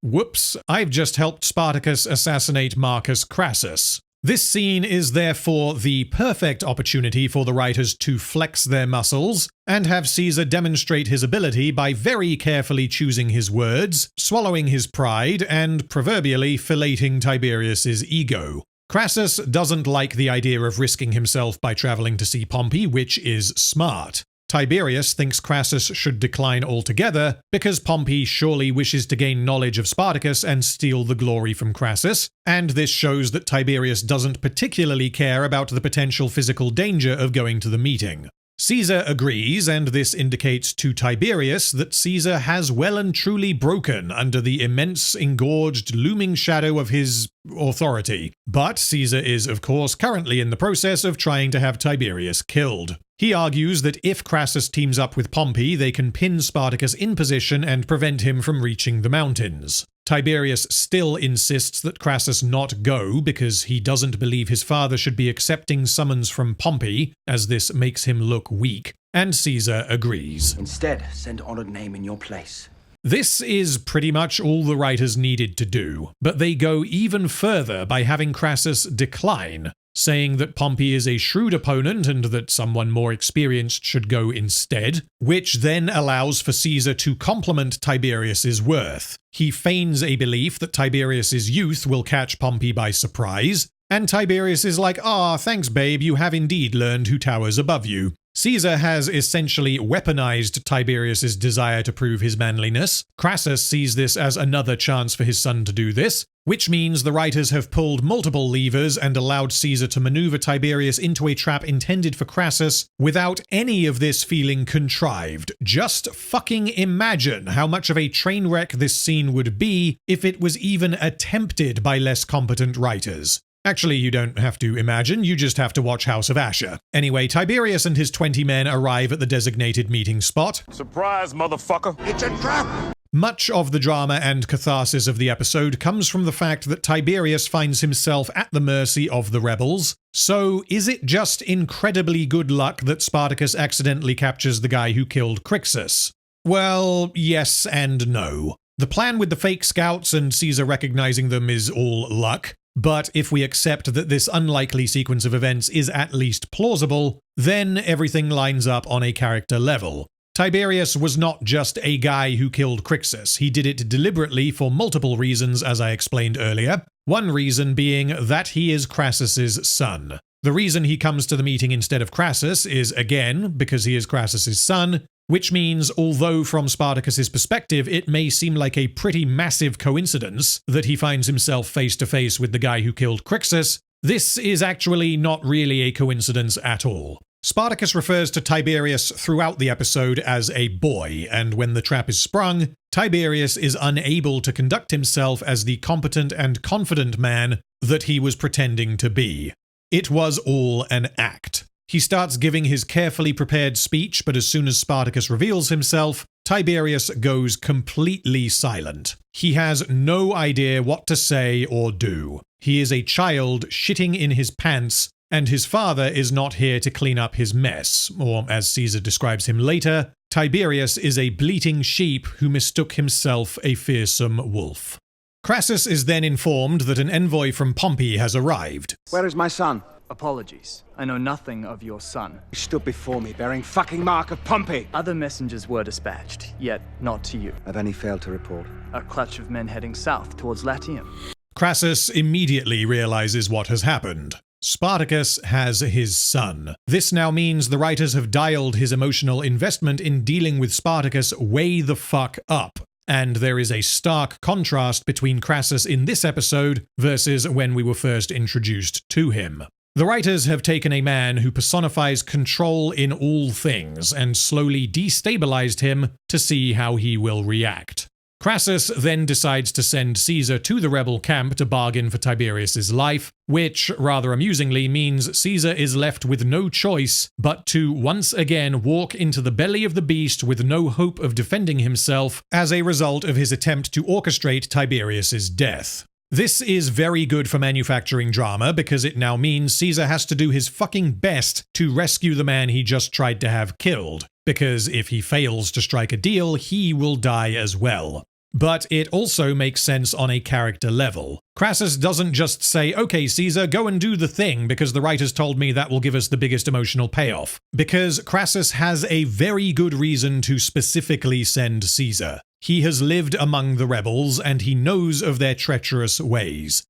whoops, I've just helped Spartacus assassinate Marcus Crassus. This scene is therefore the perfect opportunity for the writers to flex their muscles and have Caesar demonstrate his ability by very carefully choosing his words, swallowing his pride, and proverbially filleting Tiberius's ego. Crassus doesn't like the idea of risking himself by traveling to see Pompey, which is smart. Tiberius thinks Crassus should decline altogether because Pompey surely wishes to gain knowledge of Spartacus and steal the glory from Crassus, and this shows that Tiberius doesn't particularly care about the potential physical danger of going to the meeting. Caesar agrees, and this indicates to Tiberius that Caesar has well and truly broken under the immense, engorged, looming shadow of his authority. But Caesar is, of course, currently in the process of trying to have Tiberius killed. He argues that if Crassus teams up with Pompey, they can pin Spartacus in position and prevent him from reaching the mountains. Tiberius still insists that Crassus not go because he doesn't believe his father should be accepting summons from Pompey, as this makes him look weak, and Caesar agrees. Instead, send honored name in your place. This is pretty much all the writers needed to do, but they go even further by having Crassus decline, saying that Pompey is a shrewd opponent and that someone more experienced should go instead, which then allows for Caesar to compliment Tiberius's worth. He feigns a belief that Tiberius's youth will catch Pompey by surprise, and Tiberius is like, thanks babe, you have indeed learned who towers above you. Caesar has essentially weaponized Tiberius's desire to prove his manliness. Crassus sees this as another chance for his son to do this, which means the writers have pulled multiple levers and allowed Caesar to maneuver Tiberius into a trap intended for Crassus without any of this feeling contrived. Just fucking imagine how much of a train wreck this scene would be if it was even attempted by less competent writers. Actually, you don't have to imagine, you just have to watch House of Asher. Anyway, Tiberius and his 20 men arrive at the designated meeting spot. Surprise, motherfucker! It's a trap! Much of the drama and catharsis of the episode comes from the fact that Tiberius finds himself at the mercy of the rebels. So, is it just incredibly good luck that Spartacus accidentally captures the guy who killed Crixus? Well, yes and no. The plan with the fake scouts and Caesar recognizing them is all luck. But if we accept that this unlikely sequence of events is at least plausible, then everything lines up on a character level. Tiberius was not just a guy who killed Crixus. He did it deliberately for multiple reasons, as I explained earlier. One reason being that he is Crassus's son. The reason he comes to the meeting instead of Crassus is, again, because he is Crassus's son, which means, although from Spartacus's perspective it may seem like a pretty massive coincidence that he finds himself face to face with the guy who killed Crixus, this is actually not really a coincidence at all. Spartacus refers to Tiberius throughout the episode as a boy, and when the trap is sprung, Tiberius is unable to conduct himself as the competent and confident man that he was pretending to be. It was all an act. He starts giving his carefully prepared speech, but as soon as Spartacus reveals himself, Tiberius goes completely silent. He has no idea what to say or do. He is a child shitting in his pants, and his father is not here to clean up his mess, or as Caesar describes him later, Tiberius is a bleating sheep who mistook himself a fearsome wolf. Crassus is then informed that an envoy from Pompey has arrived. Where is my son? Apologies. I know nothing of your son. He stood before me bearing fucking mark of Pompey. Other messengers were dispatched, yet not to you. Have any failed to report? A clutch of men heading south towards Latium. Crassus immediately realizes what has happened. Spartacus has his son. This now means the writers have dialed his emotional investment in dealing with Spartacus way the fuck up. And there is a stark contrast between Crassus in this episode versus when we were first introduced to him. The writers have taken a man who personifies control in all things and slowly destabilized him to see how he will react. Crassus then decides to send Caesar to the rebel camp to bargain for Tiberius's life, which, rather amusingly, means Caesar is left with no choice but to once again walk into the belly of the beast with no hope of defending himself as a result of his attempt to orchestrate Tiberius's death. This is very good for manufacturing drama because it now means Caesar has to do his fucking best to rescue the man he just tried to have killed, because if he fails to strike a deal, he will die as well. But it also makes sense on a character level. Crassus doesn't just say, okay, Caesar, go and do the thing because the writers told me that will give us the biggest emotional payoff. Because Crassus has a very good reason to specifically send Caesar. He has lived among the rebels and he knows of their treacherous ways.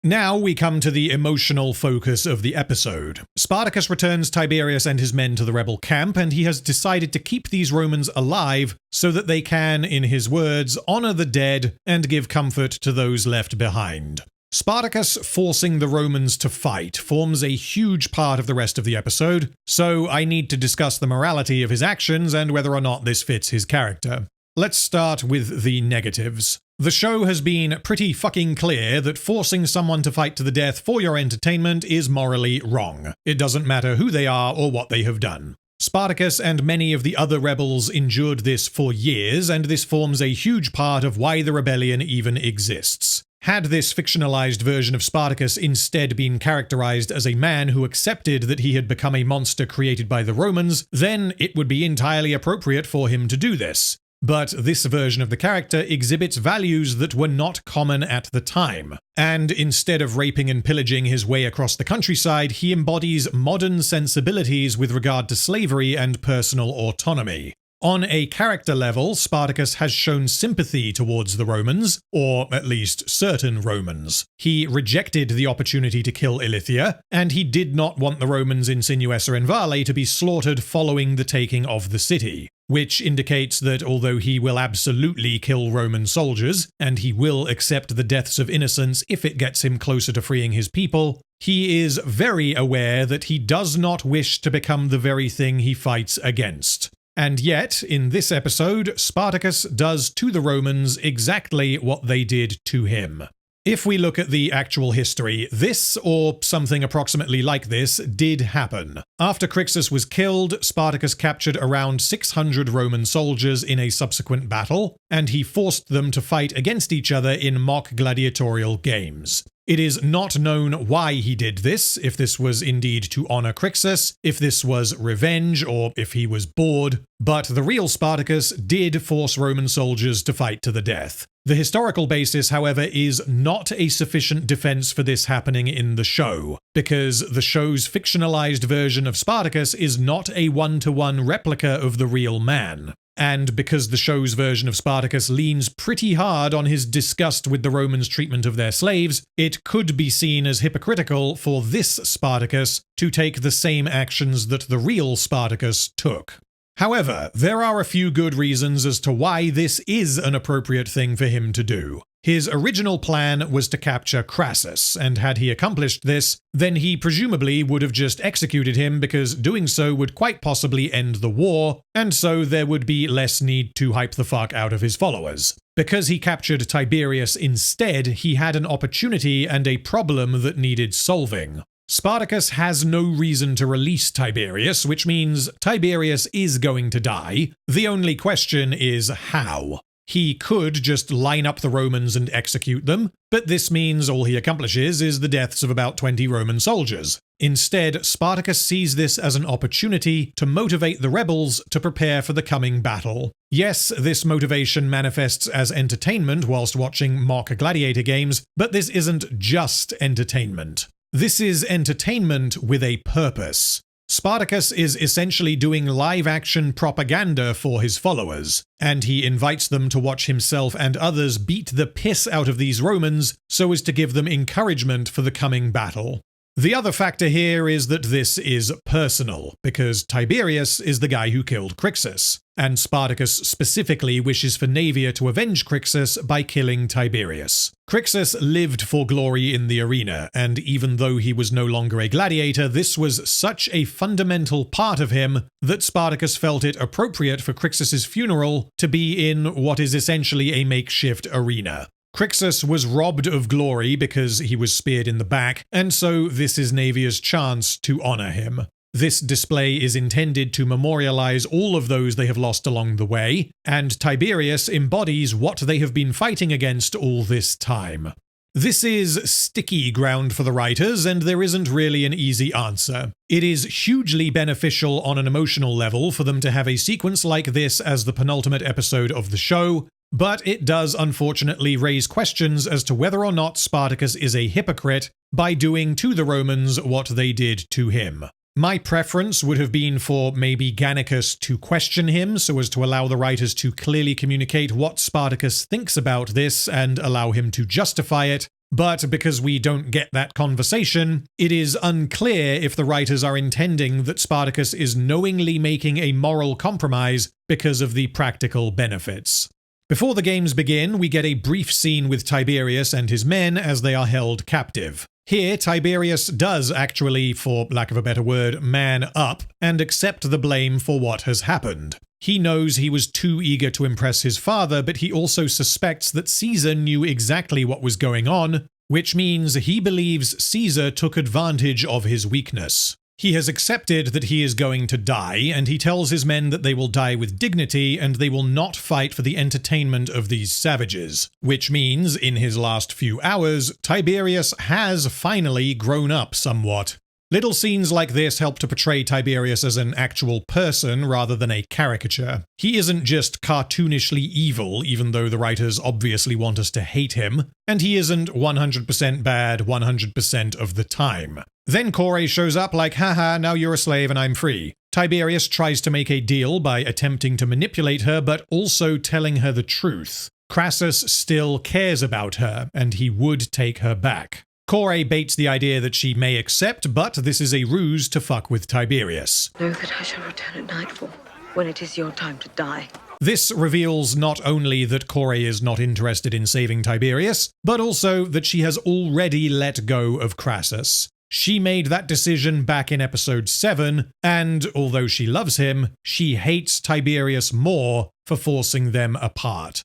Now we come to the emotional focus of the episode. Spartacus returns Tiberius and his men to the rebel camp, and he has decided to keep these Romans alive so that they can, in his words, honor the dead and give comfort to those left behind. Spartacus forcing the Romans to fight forms a huge part of the rest of the episode, so I need to discuss the morality of his actions and whether or not this fits his character. Let's start with the negatives. The show has been pretty fucking clear that forcing someone to fight to the death for your entertainment is morally wrong. It doesn't matter who they are or what they have done. Spartacus and many of the other rebels endured this for years, and this forms a huge part of why the rebellion even exists. Had this fictionalized version of Spartacus instead been characterized as a man who accepted that he had become a monster created by the Romans, then it would be entirely appropriate for him to do this. But this version of the character exhibits values that were not common at the time, and instead of raping and pillaging his way across the countryside, he embodies modern sensibilities with regard to slavery and personal autonomy. On a character level, Spartacus has shown sympathy towards the Romans, or at least certain Romans. He rejected the opportunity to kill Ilithia, and he did not want the Romans in Sinuessa and Vale to be slaughtered following the taking of the city, which indicates that although he will absolutely kill Roman soldiers, and he will accept the deaths of innocents if it gets him closer to freeing his people, he is very aware that he does not wish to become the very thing he fights against. And yet, in this episode, Spartacus does to the Romans exactly what they did to him. If we look at the actual history, this, or something approximately like this, did happen. After Crixus was killed, Spartacus captured around 600 Roman soldiers in a subsequent battle, and he forced them to fight against each other in mock gladiatorial games. It is not known why he did this, if this was indeed to honor Crixus, if this was revenge, or if he was bored, but the real Spartacus did force Roman soldiers to fight to the death. The historical basis, however, is not a sufficient defense for this happening in the show, because the show's fictionalized version of Spartacus is not a one-to-one replica of the real man. And because the show's version of Spartacus leans pretty hard on his disgust with the Romans' treatment of their slaves, it could be seen as hypocritical for this Spartacus to take the same actions that the real Spartacus took. However, there are a few good reasons as to why this is an appropriate thing for him to do. His original plan was to capture Crassus, and had he accomplished this, then he presumably would have just executed him because doing so would quite possibly end the war, and so there would be less need to hype the fuck out of his followers. Because he captured Tiberius instead, he had an opportunity and a problem that needed solving. Spartacus has no reason to release Tiberius, which means Tiberius is going to die. The only question is how. He could just line up the Romans and execute them, but this means all he accomplishes is the deaths of about 20 Roman soldiers. Instead, Spartacus sees this as an opportunity to motivate the rebels to prepare for the coming battle. Yes, this motivation manifests as entertainment whilst watching mock gladiator games, but this isn't just entertainment. This is entertainment with a purpose. Spartacus is essentially doing live-action propaganda for his followers, and he invites them to watch himself and others beat the piss out of these Romans so as to give them encouragement for the coming battle. The other factor here is that this is personal, because Tiberius is the guy who killed Crixus, and Spartacus specifically wishes for Naevia to avenge Crixus by killing Tiberius. Crixus lived for glory in the arena, and even though he was no longer a gladiator, this was such a fundamental part of him that Spartacus felt it appropriate for Crixus's funeral to be in what is essentially a makeshift arena. Crixus was robbed of glory because he was speared in the back, and so this is Naevia's chance to honor him. This display is intended to memorialize all of those they have lost along the way, and Tiberius embodies what they have been fighting against all this time. This is sticky ground for the writers, and there isn't really an easy answer. It is hugely beneficial on an emotional level for them to have a sequence like this as the penultimate episode of the show, but it does unfortunately raise questions as to whether or not Spartacus is a hypocrite by doing to the Romans what they did to him. My preference would have been for maybe Gannicus to question him so as to allow the writers to clearly communicate what Spartacus thinks about this and allow him to justify it, but because we don't get that conversation, it is unclear if the writers are intending that Spartacus is knowingly making a moral compromise because of the practical benefits. Before the games begin, we get a brief scene with Tiberius and his men as they are held captive. Here, Tiberius does actually, for lack of a better word, man up and accept the blame for what has happened. He knows he was too eager to impress his father, but he also suspects that Caesar knew exactly what was going on, which means he believes Caesar took advantage of his weakness. He has accepted that he is going to die, and he tells his men that they will die with dignity and they will not fight for the entertainment of these savages. Which means, in his last few hours, Tiberius has finally grown up somewhat. Little scenes like this help to portray Tiberius as an actual person rather than a caricature. He isn't just cartoonishly evil, even though the writers obviously want us to hate him, and he isn't 100% bad 100% of the time. Then Kore shows up like, haha, now you're a slave and I'm free. Tiberius tries to make a deal by attempting to manipulate her, but also telling her the truth. Crassus still cares about her, and he would take her back. Kore baits the idea that she may accept, but this is a ruse to fuck with Tiberius. Know that I shall return at nightfall, when it is your time to die. This reveals not only that Kore is not interested in saving Tiberius, but also that she has already let go of Crassus. She made that decision back in episode 7, and although she loves him, she hates Tiberius more for forcing them apart.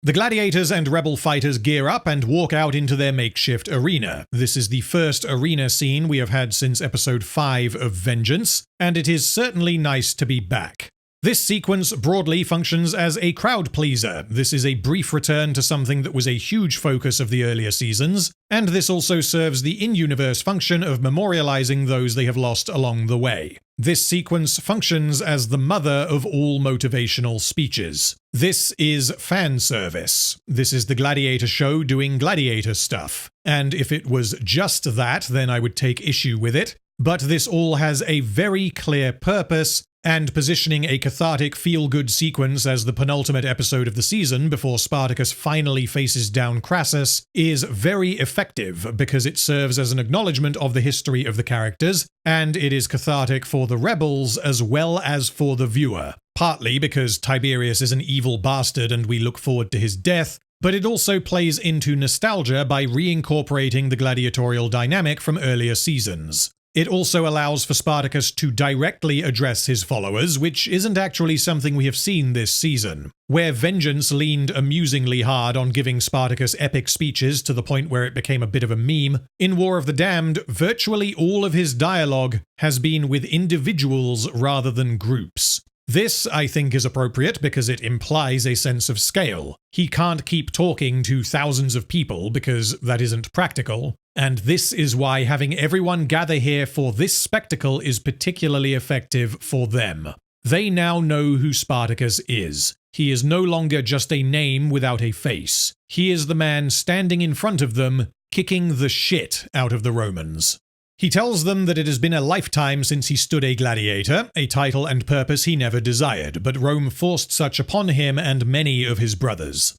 The gladiators and rebel fighters gear up and walk out into their makeshift arena. This is the first arena scene we have had since episode 5 of Vengeance, and it is certainly nice to be back. This sequence broadly functions as a crowd pleaser. This is a brief return to something that was a huge focus of the earlier seasons, and this also serves the in-universe function of memorializing those they have lost along the way. This sequence functions as the mother of all motivational speeches. This is fan service. This is the Gladiator show doing gladiator stuff. And if it was just that, then I would take issue with it. But this all has a very clear purpose, and positioning a cathartic feel-good sequence as the penultimate episode of the season before Spartacus finally faces down Crassus is very effective because it serves as an acknowledgement of the history of the characters, and it is cathartic for the rebels as well as for the viewer. Partly because Tiberius is an evil bastard and we look forward to his death, but it also plays into nostalgia by reincorporating the gladiatorial dynamic from earlier seasons. It also allows for Spartacus to directly address his followers, which isn't actually something we have seen this season. Where Vengeance leaned amusingly hard on giving Spartacus epic speeches to the point where it became a bit of a meme, in War of the Damned, virtually all of his dialogue has been with individuals rather than groups. This, I think, is appropriate because it implies a sense of scale. He can't keep talking to thousands of people because that isn't practical. And this is why having everyone gather here for this spectacle is particularly effective for them. They now know who Spartacus is. He is no longer just a name without a face. He is the man standing in front of them, kicking the shit out of the Romans. He tells them that it has been a lifetime since he stood a gladiator, a title and purpose he never desired, but Rome forced such upon him and many of his brothers.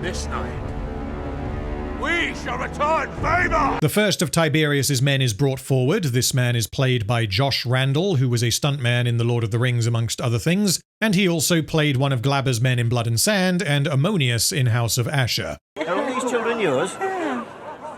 This night, we shall return favor! The first of Tiberius's men is brought forward. This man is played by Josh Randall, who was a stuntman in The Lord of the Rings amongst other things, and he also played one of Glaber's men in Blood and Sand and Ammonius in House of Asher. Are all these children yours?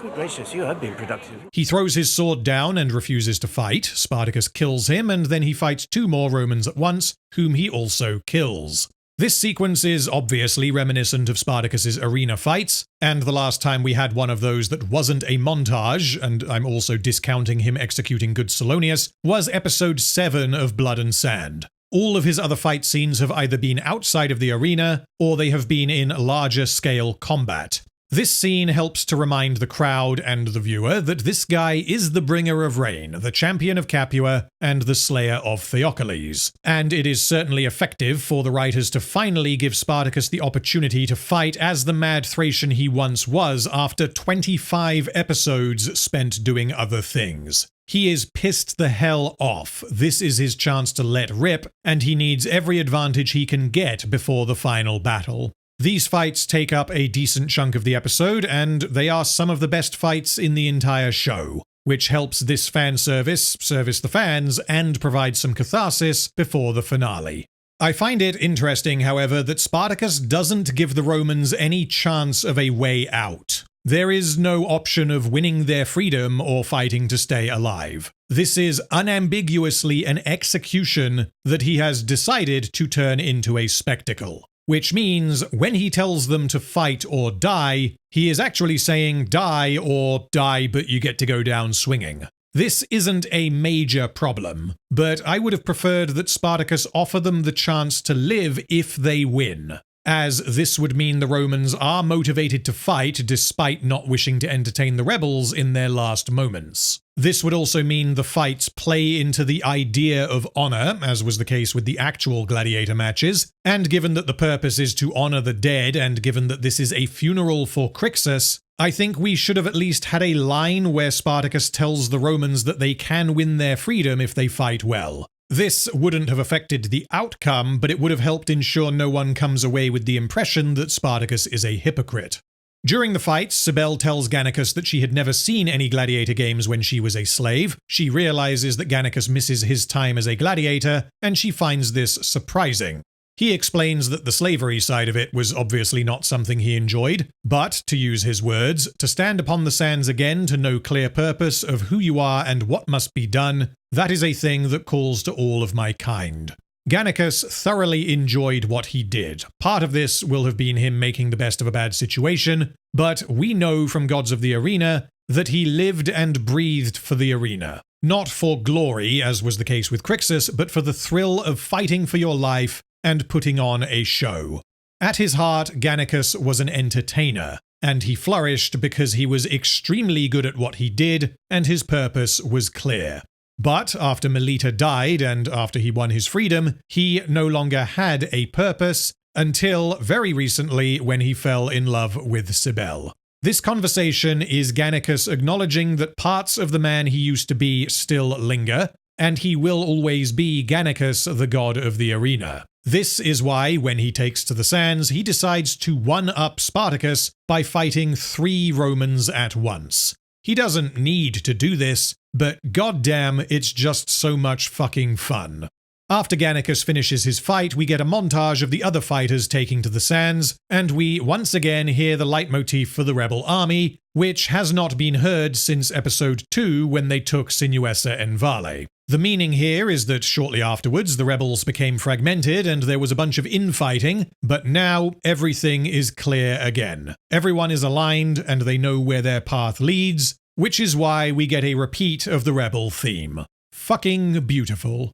Good gracious, you have been productive. He throws his sword down and refuses to fight. Spartacus kills him, and then he fights 2 more Romans at once, whom he also kills. This sequence is obviously reminiscent of Spartacus's arena fights, and the last time we had one of those that wasn't a montage, and I'm also discounting him executing good Solonius, was episode 7 of Blood and Sand. All of his other fight scenes have either been outside of the arena, or they have been in larger scale combat. This scene helps to remind the crowd and the viewer that this guy is the bringer of rain, the champion of Capua, and the slayer of Theocles. And it is certainly effective for the writers to finally give Spartacus the opportunity to fight as the mad Thracian he once was after 25 episodes spent doing other things. He is pissed the hell off. This is his chance to let rip, and he needs every advantage he can get before the final battle. These fights take up a decent chunk of the episode, and they are some of the best fights in the entire show, which helps this fan service the fans and provide some catharsis before the finale. I find it interesting, however, that Spartacus doesn't give the Romans any chance of a way out. There is no option of winning their freedom or fighting to stay alive. This is unambiguously an execution that he has decided to turn into a spectacle. Which means when he tells them to fight or die, he is actually saying die or die but you get to go down swinging. This isn't a major problem, but I would have preferred that Spartacus offer them the chance to live if they win, as this would mean the Romans are motivated to fight despite not wishing to entertain the rebels in their last moments. This would also mean the fights play into the idea of honor, as was the case with the actual gladiator matches, and given that the purpose is to honor the dead, and given that this is a funeral for Crixus, I think we should have at least had a line where Spartacus tells the Romans that they can win their freedom if they fight well. This wouldn't have affected the outcome, but it would have helped ensure no one comes away with the impression that Spartacus is a hypocrite. During the fight, Cybele tells Gannicus that she had never seen any gladiator games when she was a slave. She realizes that Gannicus misses his time as a gladiator, and she finds this surprising. He explains that the slavery side of it was obviously not something he enjoyed, but, to use his words, to stand upon the sands again to no clear purpose of who you are and what must be done, that is a thing that calls to all of my kind. Gannicus thoroughly enjoyed what he did. Part of this will have been him making the best of a bad situation, but we know from Gods of the Arena that he lived and breathed for the arena. Not for glory, as was the case with Crixus, but for the thrill of fighting for your life and putting on a show. At his heart, Gannicus was an entertainer, and he flourished because he was extremely good at what he did, and his purpose was clear. But after Melita died and after he won his freedom, he no longer had a purpose until very recently when he fell in love with Cybele. This conversation is Gannicus acknowledging that parts of the man he used to be still linger, and he will always be Gannicus, the god of the arena. This is why, when he takes to the sands, he decides to one-up Spartacus by fighting 3 Romans at once. He doesn't need to do this, but goddamn, it's just so much fucking fun. After Gannicus finishes his fight, we get a montage of the other fighters taking to the sands, and we once again hear the leitmotif for the rebel army, which has not been heard since episode 2 when they took Sinuessa and Vale. The meaning here is that shortly afterwards the rebels became fragmented and there was a bunch of infighting, but now everything is clear again. Everyone is aligned and they know where their path leads, which is why we get a repeat of the rebel theme. Fucking beautiful.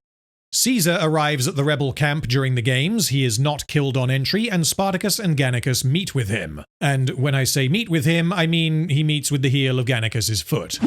Caesar arrives at the rebel camp during the games. He is not killed on entry, and Spartacus and Gannicus meet with him. And when I say meet with him, I mean he meets with the heel of Gannicus's foot.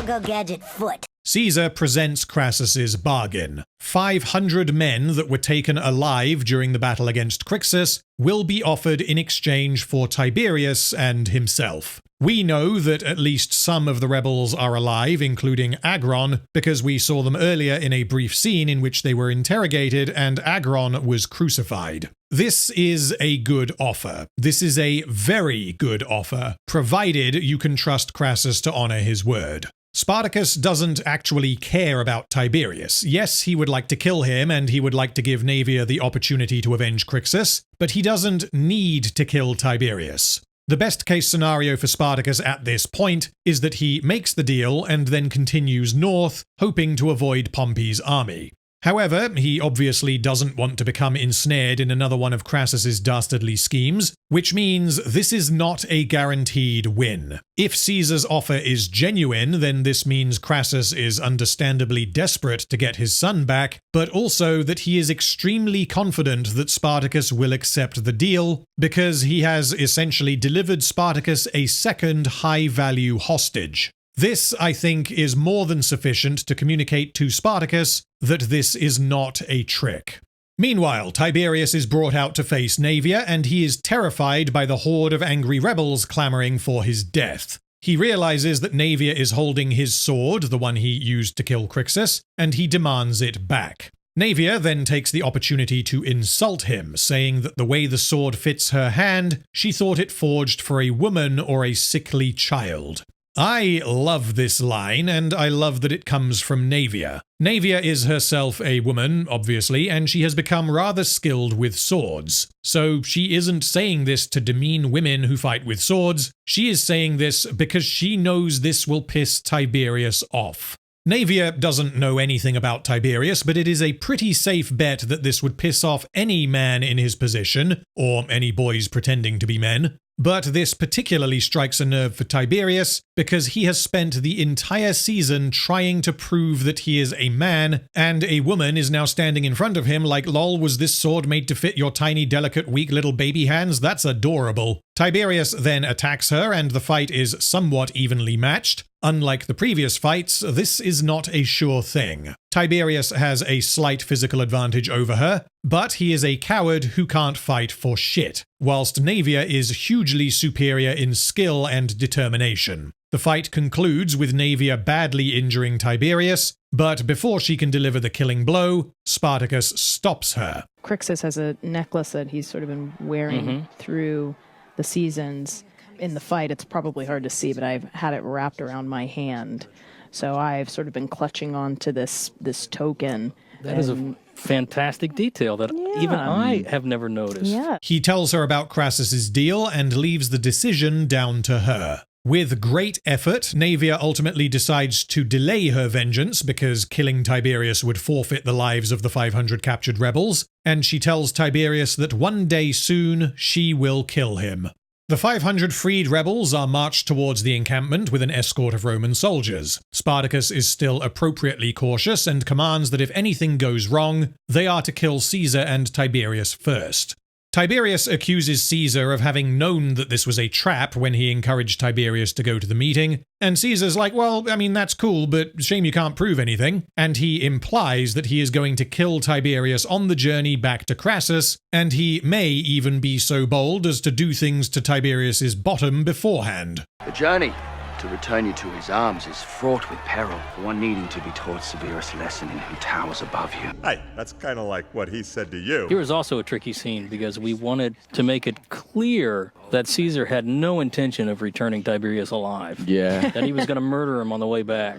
Go gadget foot. Caesar presents Crassus's bargain. 500 men that were taken alive during the battle against Crixus will be offered in exchange for Tiberius and himself. We know that at least some of the rebels are alive, including Agron, because we saw them earlier in a brief scene in which they were interrogated and Agron was crucified. This is a good offer. This is a very good offer, provided you can trust Crassus to honor his word. Spartacus doesn't actually care about Tiberius. Yes, he would like to kill him, and he would like to give Naevia the opportunity to avenge Crixus, but he doesn't need to kill Tiberius. The best case scenario for Spartacus at this point is that he makes the deal and then continues north, hoping to avoid Pompey's army. However, he obviously doesn't want to become ensnared in another one of Crassus's dastardly schemes, which means this is not a guaranteed win. If Caesar's offer is genuine, then this means Crassus is understandably desperate to get his son back, but also that he is extremely confident that Spartacus will accept the deal, because he has essentially delivered Spartacus a second high-value hostage. This, I think, is more than sufficient to communicate to Spartacus that this is not a trick. Meanwhile, Tiberius is brought out to face Naevia, and he is terrified by the horde of angry rebels clamoring for his death. He realizes that Naevia is holding his sword, the one he used to kill Crixus, and he demands it back. Naevia then takes the opportunity to insult him, saying that the way the sword fits her hand, she thought it forged for a woman or a sickly child. I love this line, and I love that it comes from Naevia. Naevia is herself a woman, obviously, and she has become rather skilled with swords. So she isn't saying this to demean women who fight with swords. She is saying this because she knows this will piss Tiberius off. Naevia doesn't know anything about Tiberius, but it is a pretty safe bet that this would piss off any man in his position, or any boys pretending to be men. But this particularly strikes a nerve for Tiberius because he has spent the entire season trying to prove that he is a man, and a woman is now standing in front of him like, lol, was this sword made to fit your tiny, delicate, weak little baby hands? That's adorable. Tiberius then attacks her, and the fight is somewhat evenly matched. Unlike the previous fights, this is not a sure thing. Tiberius has a slight physical advantage over her, but he is a coward who can't fight for shit, whilst Naevia is hugely superior in skill and determination. The fight concludes with Naevia badly injuring Tiberius, but before she can deliver the killing blow, Spartacus stops her. Crixus has a necklace that he's sort of been wearing through the seasons. In the fight, it's probably hard to see, but I've had it wrapped around my hand. So I've sort of been clutching on to this token. That is a fantastic detail that even I have never noticed. Yeah. He tells her about Crassus's deal and leaves the decision down to her. With great effort, Naevia ultimately decides to delay her vengeance because killing Tiberius would forfeit the lives of the 500 captured rebels, and she tells Tiberius that one day soon she will kill him. The 500 freed rebels are marched towards the encampment with an escort of Roman soldiers. Spartacus is still appropriately cautious and commands that if anything goes wrong, they are to kill Caesar and Tiberius first. Tiberius accuses Caesar of having known that this was a trap when he encouraged Tiberius to go to the meeting, and Caesar's like, well, I mean, that's cool, but shame you can't prove anything, and he implies that he is going to kill Tiberius on the journey back to Crassus, and he may even be so bold as to do things to Tiberius's bottom beforehand. The journey to return you to his arms is fraught with peril, for one needing to be taught severest lesson in who towers above you. Hey, that's kind of like what he said to you. Here was also a tricky scene because we wanted to make it clear that Caesar had no intention of returning Tiberius alive. Yeah. That he was going to murder him on the way back.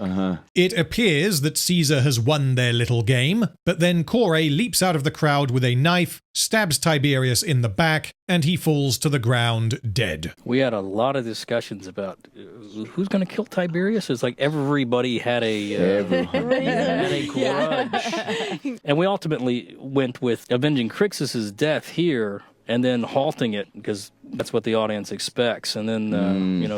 It appears that Caesar has won their little game, but then Kore leaps out of the crowd with a knife, stabs Tiberius in the back, and he falls to the ground dead. We had a lot of discussions about who's going to kill Tiberius. It's like everybody had a grudge. And we ultimately went with avenging Crixus's death here and then halting it because that's what the audience expects, and then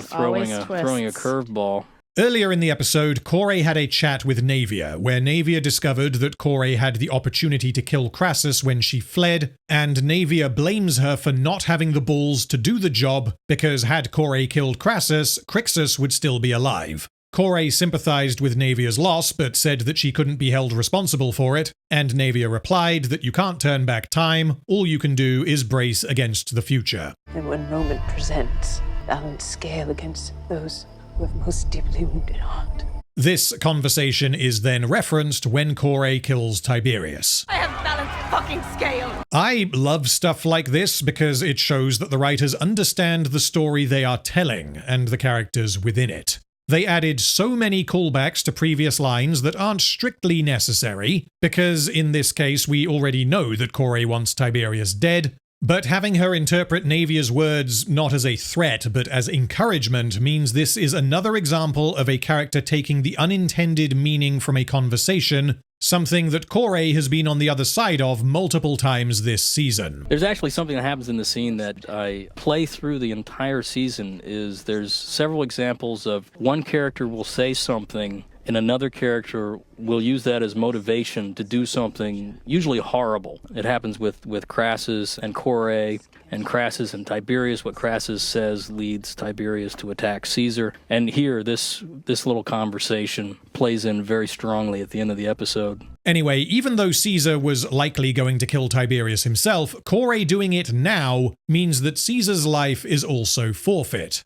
throwing a curveball. Earlier in the episode, Kore had a chat with Naevia, where Naevia discovered that Kore had the opportunity to kill Crassus when she fled, and Naevia blames her for not having the balls to do the job because had Kore killed Crassus, Crixus would still be alive. Kore sympathized with Naevia's loss, but said that she couldn't be held responsible for it, and Naevia replied that you can't turn back time, all you can do is brace against the future. And when Roman presents, balance scale against those who have most deeply wounded heart. This conversation is then referenced when Kore kills Tiberius. I have balanced fucking scale! I love stuff like this because it shows that the writers understand the story they are telling and the characters within it. They added so many callbacks to previous lines that aren't strictly necessary, because in this case we already know that Kore wants Tiberius dead, but having her interpret Naevia's words not as a threat but as encouragement means this is another example of a character taking the unintended meaning from a conversation, something that Kore has been on the other side of multiple times this season. There's actually something that happens in the scene that I play through the entire season. There's several examples of one character will say something and another character will use that as motivation to do something usually horrible. It happens with Crassus and Kore, and Crassus and Tiberius. What Crassus says leads Tiberius to attack Caesar. And here, this little conversation plays in very strongly at the end of the episode. Anyway, even though Caesar was likely going to kill Tiberius himself, Kore doing it now means that Caesar's life is also forfeit.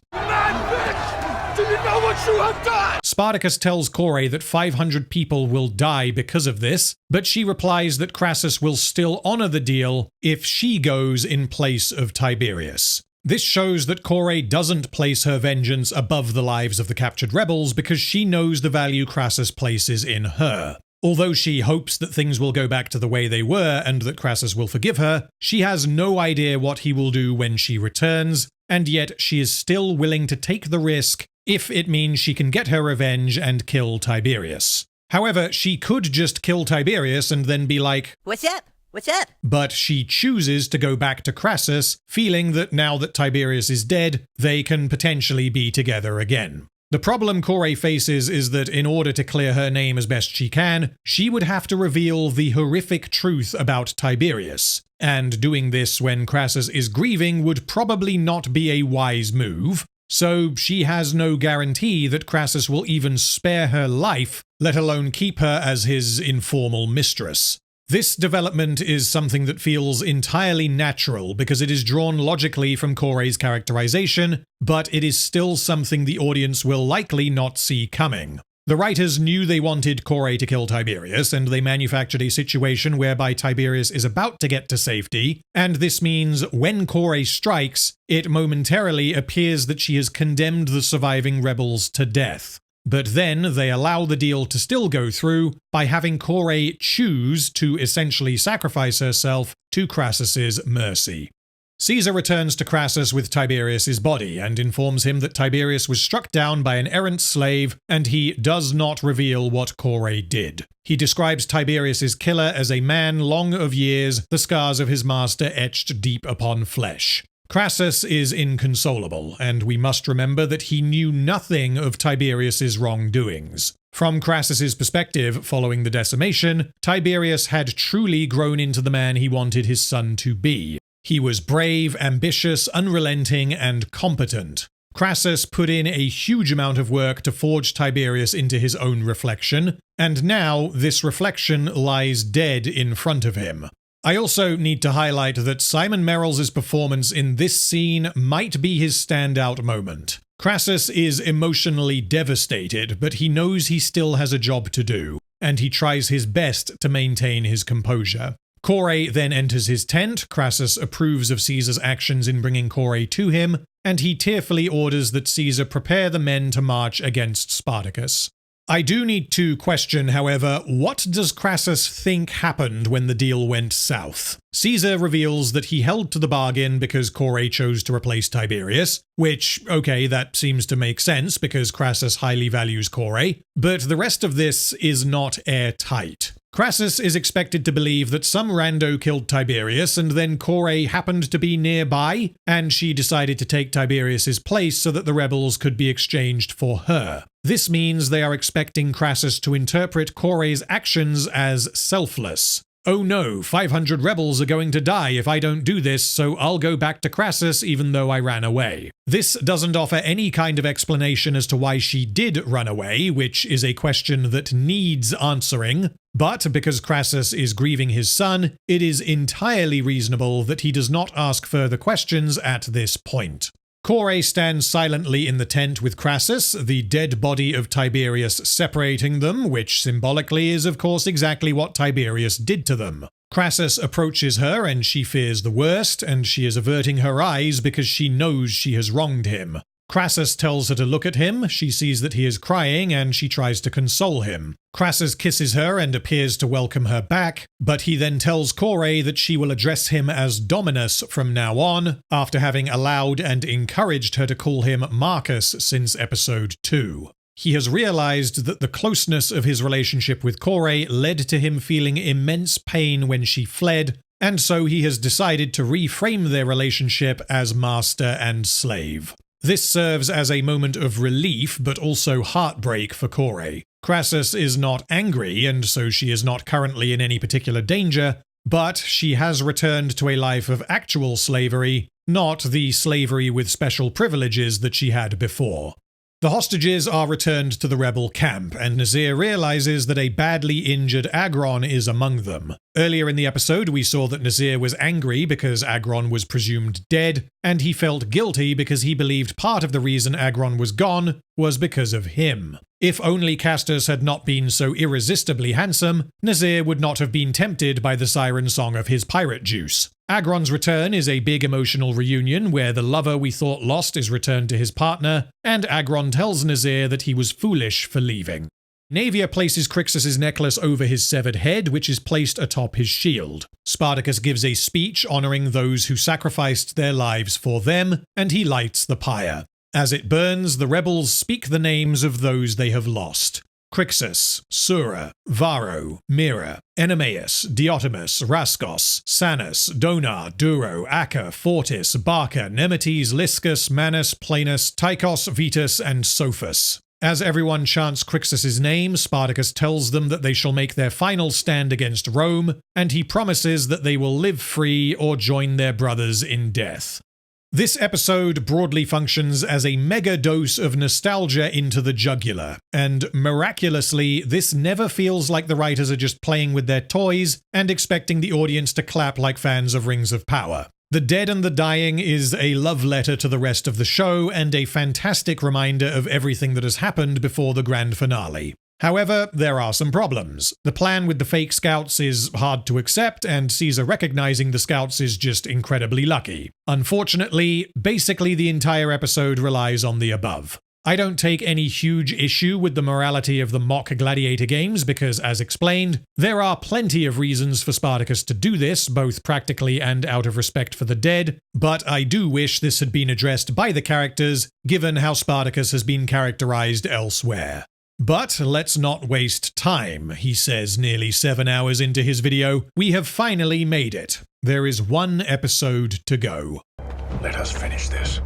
Do you know what you have done? Spartacus tells Kore that 500 people will die because of this, but she replies that Crassus will still honor the deal if she goes in place of Tiberius. This shows that Kore doesn't place her vengeance above the lives of the captured rebels because she knows the value Crassus places in her. Although she hopes that things will go back to the way they were and that Crassus will forgive her, she has no idea what he will do when she returns, and yet she is still willing to take the risk if it means she can get her revenge and kill Tiberius. However, she could just kill Tiberius and then be like, "What's up? What's up?" But she chooses to go back to Crassus, feeling that now that Tiberius is dead, they can potentially be together again. The problem Kore faces is that in order to clear her name as best she can, she would have to reveal the horrific truth about Tiberius. And doing this when Crassus is grieving would probably not be a wise move. So she has no guarantee that Crassus will even spare her life, let alone keep her as his informal mistress. This development is something that feels entirely natural because it is drawn logically from Corey's characterization, but it is still something the audience will likely not see coming. The writers knew they wanted Corey to kill Tiberius, and they manufactured a situation whereby Tiberius is about to get to safety, and this means when Corey strikes, it momentarily appears that she has condemned the surviving rebels to death. But then they allow the deal to still go through by having Corey choose to essentially sacrifice herself to Crassus's mercy. Caesar returns to Crassus with Tiberius's body and informs him that Tiberius was struck down by an errant slave, and he does not reveal what Corey did. He describes Tiberius's killer as a man long of years, the scars of his master etched deep upon flesh. Crassus is inconsolable, and we must remember that he knew nothing of Tiberius's wrongdoings. From Crassus's perspective, following the decimation, Tiberius had truly grown into the man he wanted his son to be. He was brave, ambitious, unrelenting, and competent. Crassus put in a huge amount of work to forge Tiberius into his own reflection, and now this reflection lies dead in front of him. I also need to highlight that Simon Merrill's performance in this scene might be his standout moment. Crassus is emotionally devastated, but he knows he still has a job to do, and he tries his best to maintain his composure. Corey then enters his tent. Crassus approves of Caesar's actions in bringing Corey to him, and he tearfully orders that Caesar prepare the men to march against Spartacus. I do need to question, however, what does Crassus think happened when the deal went south? Caesar reveals that he held to the bargain because Corey chose to replace Tiberius, which, okay, that seems to make sense because Crassus highly values Corey, but the rest of this is not airtight. Crassus is expected to believe that some rando killed Tiberius and then Corey happened to be nearby, and she decided to take Tiberius's place so that the rebels could be exchanged for her. This means they are expecting Crassus to interpret Corey's actions as selfless. Oh no, 500 rebels are going to die if I don't do this, so I'll go back to Crassus even though I ran away. This doesn't offer any kind of explanation as to why she did run away, which is a question that needs answering. But because Crassus is grieving his son, it is entirely reasonable that he does not ask further questions at this point. Corey stands silently in the tent with Crassus, the dead body of Tiberius separating them, which symbolically is of course exactly what Tiberius did to them. Crassus approaches her and she fears the worst, and she is averting her eyes because she knows she has wronged him. Crassus tells her to look at him, she sees that he is crying, and she tries to console him. Crassus kisses her and appears to welcome her back, but he then tells Corey that she will address him as Dominus from now on, after having allowed and encouraged her to call him Marcus since episode 2. He has realized that the closeness of his relationship with Corey led to him feeling immense pain when she fled, and so he has decided to reframe their relationship as master and slave. This serves as a moment of relief, but also heartbreak for Corey. Crassus is not angry, and so she is not currently in any particular danger, but she has returned to a life of actual slavery, not the slavery with special privileges that she had before. The hostages are returned to the rebel camp, and Nazir realizes that a badly injured Agron is among them. Earlier in the episode, we saw that Nazir was angry because Agron was presumed dead, and he felt guilty because he believed part of the reason Agron was gone was because of him. If only Castus had not been so irresistibly handsome, Nazir would not have been tempted by the siren song of his pirate juice. Agron's return is a big emotional reunion where the lover we thought lost is returned to his partner, and Agron tells Nazir that he was foolish for leaving. Naevia places Crixus's necklace over his severed head, which is placed atop his shield. Spartacus gives a speech honoring those who sacrificed their lives for them, and he lights the pyre. As it burns, the rebels speak the names of those they have lost. Crixus, Sura, Varro, Mira, Enemaeus, Diotimus, Raskos, Sanus, Donar, Duro, Acca, Fortis, Barca, Nemetes, Liscus, Manus, Planus, Tychos, Vetus, and Sophus. As everyone chants Crixus's name, Spartacus tells them that they shall make their final stand against Rome, and he promises that they will live free or join their brothers in death. This episode broadly functions as a mega dose of nostalgia into the jugular, and miraculously, this never feels like the writers are just playing with their toys and expecting the audience to clap like fans of Rings of Power. The Dead and the Dying is a love letter to the rest of the show and a fantastic reminder of everything that has happened before the grand finale. However, there are some problems. The plan with the fake scouts is hard to accept, and Caesar recognizing the scouts is just incredibly lucky. Unfortunately, basically the entire episode relies on the above. I don't take any huge issue with the morality of the mock gladiator games because, as explained, there are plenty of reasons for Spartacus to do this, both practically and out of respect for the dead, but I do wish this had been addressed by the characters, given how Spartacus has been characterized elsewhere. But let's not waste time, he says nearly 7 hours into his video. We have finally made it. There is one episode to go. Let us finish this.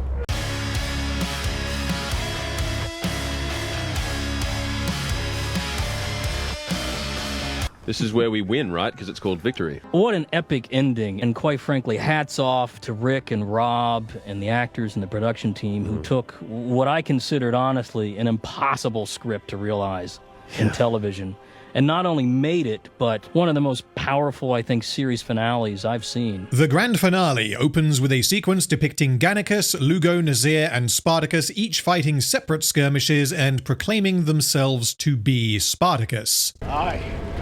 This is where we win, right? Because it's called victory. What an epic ending. And quite frankly, hats off to Rick and Rob and the actors and the production team who took what I considered, honestly, an impossible script to realize in television. And not only made it, but one of the most powerful, I think, series finales I've seen. The grand finale opens with a sequence depicting Gannicus, Lugo, Nazir, and Spartacus each fighting separate skirmishes and proclaiming themselves to be Spartacus. I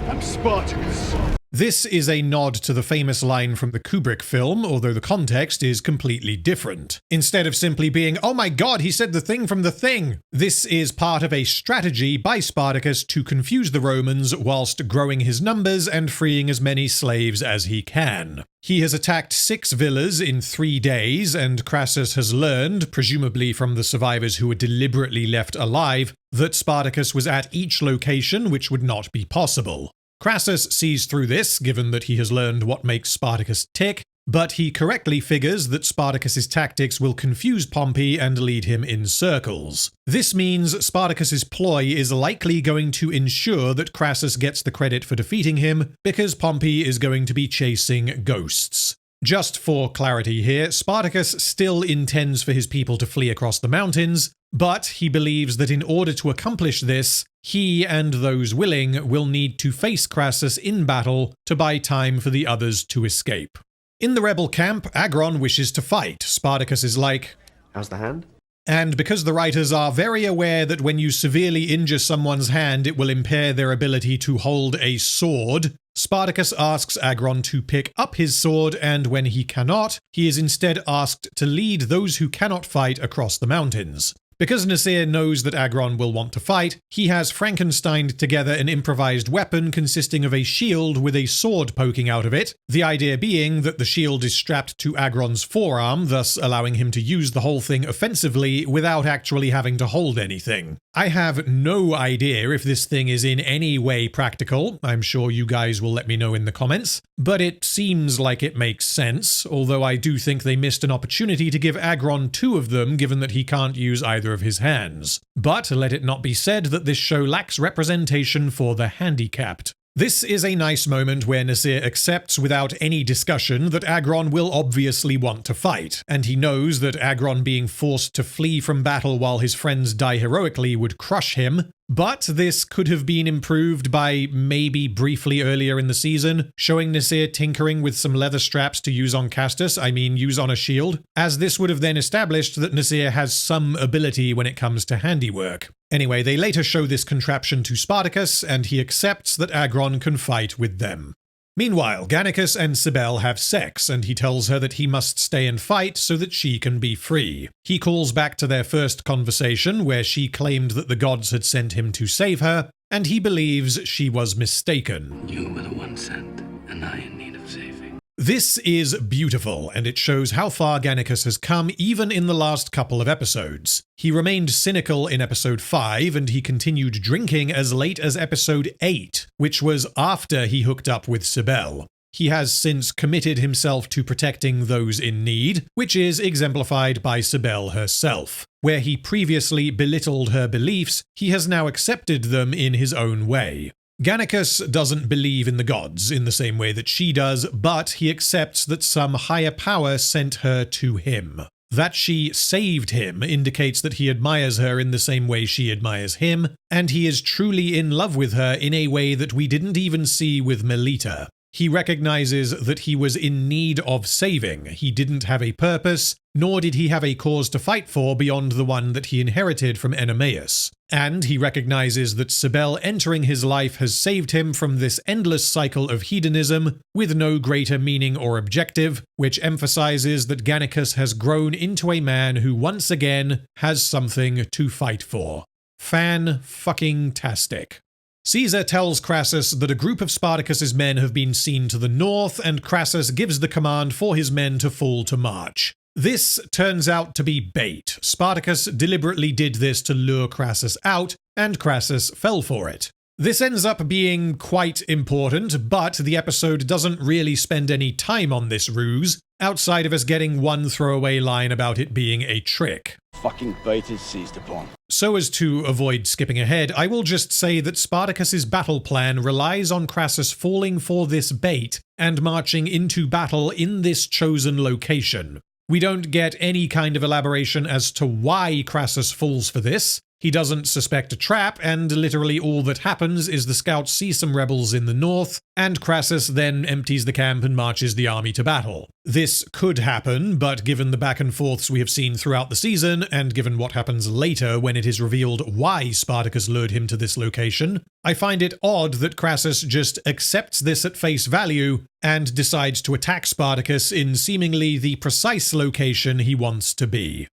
am Spartacus. This is a nod to the famous line from the Kubrick film, although the context is completely different. Instead of simply being, oh my god, he said the thing from the thing, this is part of a strategy by Spartacus to confuse the Romans whilst growing his numbers and freeing as many slaves as he can. He has attacked 6 villas in 3 days, and Crassus has learned, presumably from the survivors who were deliberately left alive, that Spartacus was at each location, which would not be possible. Crassus sees through this, given that he has learned what makes Spartacus tick, but he correctly figures that Spartacus's tactics will confuse Pompey and lead him in circles. This means Spartacus's ploy is likely going to ensure that Crassus gets the credit for defeating him, because Pompey is going to be chasing ghosts. Just for clarity here, Spartacus still intends for his people to flee across the mountains, but he believes that in order to accomplish this, he and those willing will need to face Crassus in battle to buy time for the others to escape. In the rebel camp, Agron wishes to fight. Spartacus is like, how's the hand? And because the writers are very aware that when you severely injure someone's hand, it will impair their ability to hold a sword, Spartacus asks Agron to pick up his sword, and when he cannot, he is instead asked to lead those who cannot fight across the mountains. Because Nasir knows that Agron will want to fight, he has Frankensteined together an improvised weapon consisting of a shield with a sword poking out of it, the idea being that the shield is strapped to Agron's forearm, thus allowing him to use the whole thing offensively without actually having to hold anything. I have no idea if this thing is in any way practical. I'm sure you guys will let me know in the comments, but it seems like it makes sense, although I do think they missed an opportunity to give Agron 2 of them, given that he can't use either of his hands. But let it not be said that this show lacks representation for the handicapped. This is a nice moment where Nasir accepts without any discussion that Agron will obviously want to fight, and he knows that Agron being forced to flee from battle while his friends die heroically would crush him, but this could have been improved by maybe briefly earlier in the season, showing Nasir tinkering with some leather straps to use on Castus, use on a shield, as this would have then established that Nasir has some ability when it comes to handiwork. Anyway, they later show this contraption to Spartacus, and he accepts that Agron can fight with them. Meanwhile, Gannicus and Cybele have sex, and he tells her that he must stay and fight so that she can be free. He calls back to their first conversation, where she claimed that the gods had sent him to save her, and he believes she was mistaken. You were the one sent, and I in need of saving. This is beautiful, and it shows how far Gannicus has come even in the last couple of episodes. He remained cynical in episode 5, and he continued drinking as late as episode 8, which was after he hooked up with Cybele. He has since committed himself to protecting those in need, which is exemplified by Cybele herself. Where he previously belittled her beliefs, he has now accepted them in his own way. Gannicus doesn't believe in the gods in the same way that she does, but he accepts that some higher power sent her to him. That she saved him indicates that he admires her in the same way she admires him, and he is truly in love with her in a way that we didn't even see with Melita. He recognizes that he was in need of saving. He didn't have a purpose, nor did he have a cause to fight for beyond the one that he inherited from Enemeus. And he recognizes that Cybele entering his life has saved him from this endless cycle of hedonism with no greater meaning or objective, which emphasizes that Gannicus has grown into a man who once again has something to fight for. Fan-fucking-tastic. Caesar tells Crassus that a group of Spartacus's men have been seen to the north, and Crassus gives the command for his men to fall to march. This turns out to be bait. Spartacus deliberately did this to lure Crassus out, and Crassus fell for it. This ends up being quite important, but the episode doesn't really spend any time on this ruse, outside of us getting one throwaway line about it being a trick. Fucking bait is seized upon. So as to avoid skipping ahead, I will just say that Spartacus's battle plan relies on Crassus falling for this bait and marching into battle in this chosen location. We don't get any kind of elaboration as to why Crassus falls for this. He doesn't suspect a trap, and literally all that happens is the scouts see some rebels in the north, and Crassus then empties the camp and marches the army to battle. This could happen, but given the back and forths we have seen throughout the season, and given what happens later when it is revealed why Spartacus lured him to this location, I find it odd that Crassus just accepts this at face value and decides to attack Spartacus in seemingly the precise location he wants to be.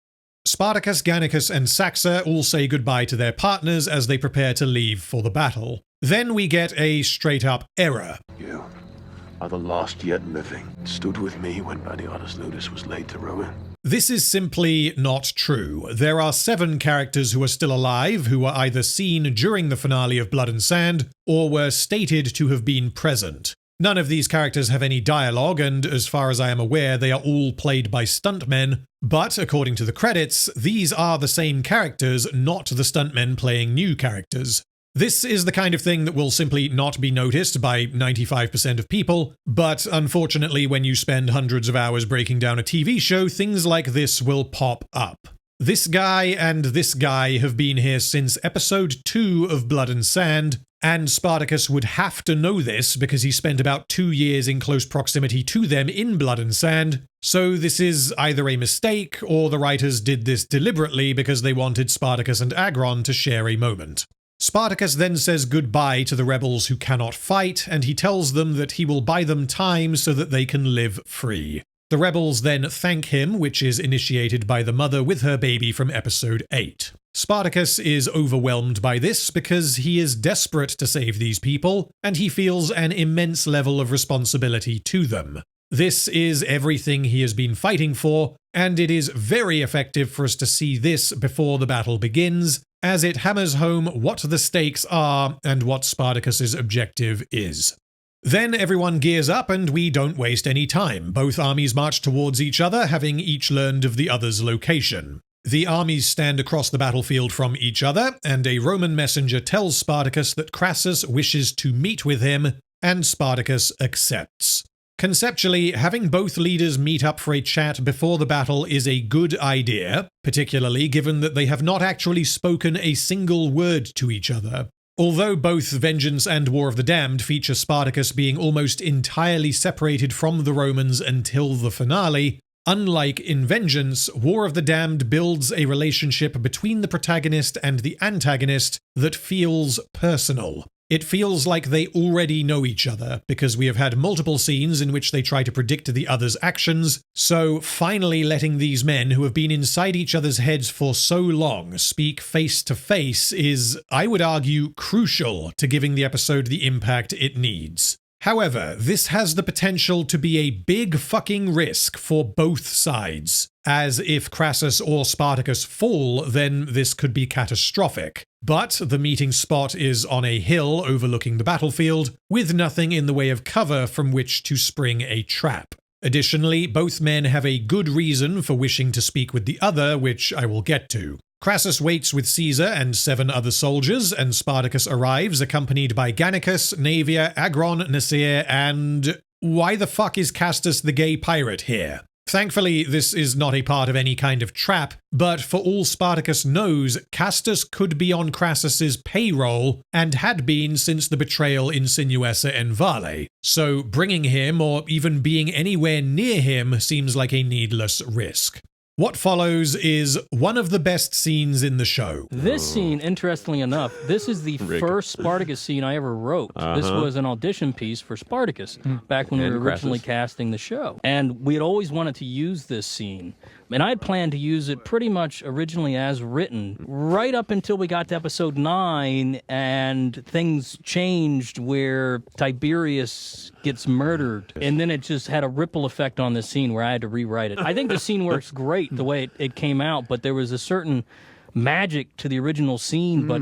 Spartacus, Gannicus, and Saxa all say goodbye to their partners as they prepare to leave for the battle. Then we get a straight-up error. You are the last yet living. Stood with me when Maniatus Ludus was laid to ruin. This is simply not true. There are 7 characters who are still alive, who were either seen during the finale of Blood and Sand, or were stated to have been present. None of these characters have any dialogue, and as far as I am aware, they are all played by stuntmen, but according to the credits, these are the same characters, not the stuntmen playing new characters. This is the kind of thing that will simply not be noticed by 95% of people, but unfortunately when you spend hundreds of hours breaking down a TV show, things like this will pop up. This guy and this guy have been here since episode 2 of Blood and Sand, and Spartacus would have to know this because he spent about 2 years in close proximity to them in Blood and Sand, so this is either a mistake or the writers did this deliberately because they wanted Spartacus and Agron to share a moment. Spartacus then says goodbye to the rebels who cannot fight, and he tells them that he will buy them time so that they can live free. The rebels then thank him, which is initiated by the mother with her baby from episode 8. Spartacus is overwhelmed by this because he is desperate to save these people, and he feels an immense level of responsibility to them. This is everything he has been fighting for, and it is very effective for us to see this before the battle begins, as it hammers home what the stakes are and what Spartacus's objective is. Then everyone gears up and we don't waste any time. Both armies march towards each other, having each learned of the other's location. The armies stand across the battlefield from each other, and a Roman messenger tells Spartacus that Crassus wishes to meet with him, and Spartacus accepts. Conceptually, having both leaders meet up for a chat before the battle is a good idea, particularly given that they have not actually spoken a single word to each other. Although both Vengeance and War of the Damned feature Spartacus being almost entirely separated from the Romans until the finale, unlike in Vengeance, War of the Damned builds a relationship between the protagonist and the antagonist that feels personal. It feels like they already know each other, because we have had multiple scenes in which they try to predict the other's actions, so finally letting these men who have been inside each other's heads for so long speak face to face is, I would argue, crucial to giving the episode the impact it needs. However, this has the potential to be a big fucking risk for both sides, as if Crassus or Spartacus fall, then this could be catastrophic. But the meeting spot is on a hill overlooking the battlefield, with nothing in the way of cover from which to spring a trap. Additionally, both men have a good reason for wishing to speak with the other, which I will get to. Crassus waits with Caesar and 7 other soldiers, and Spartacus arrives accompanied by Gannicus, Naevia, Agron, Nasir, and... why the fuck is Castus the gay pirate here? Thankfully, this is not a part of any kind of trap, but for all Spartacus knows, Castus could be on Crassus's payroll and had been since the betrayal in Sinuessa and Vale. So bringing him or even being anywhere near him seems like a needless risk. What follows is one of the best scenes in the show. This scene, interestingly enough, this is the first Spartacus scene I ever wrote. This was an audition piece for Spartacus back when we were originally casting the show. And we had always wanted to use this scene. And I had planned to use it pretty much originally as written, right up until we got to episode 9 and things changed where Tiberius gets murdered. And then it just had a ripple effect on the scene where I had to rewrite it. I think the scene works great the way it came out, but there was a certain magic to the original scene, but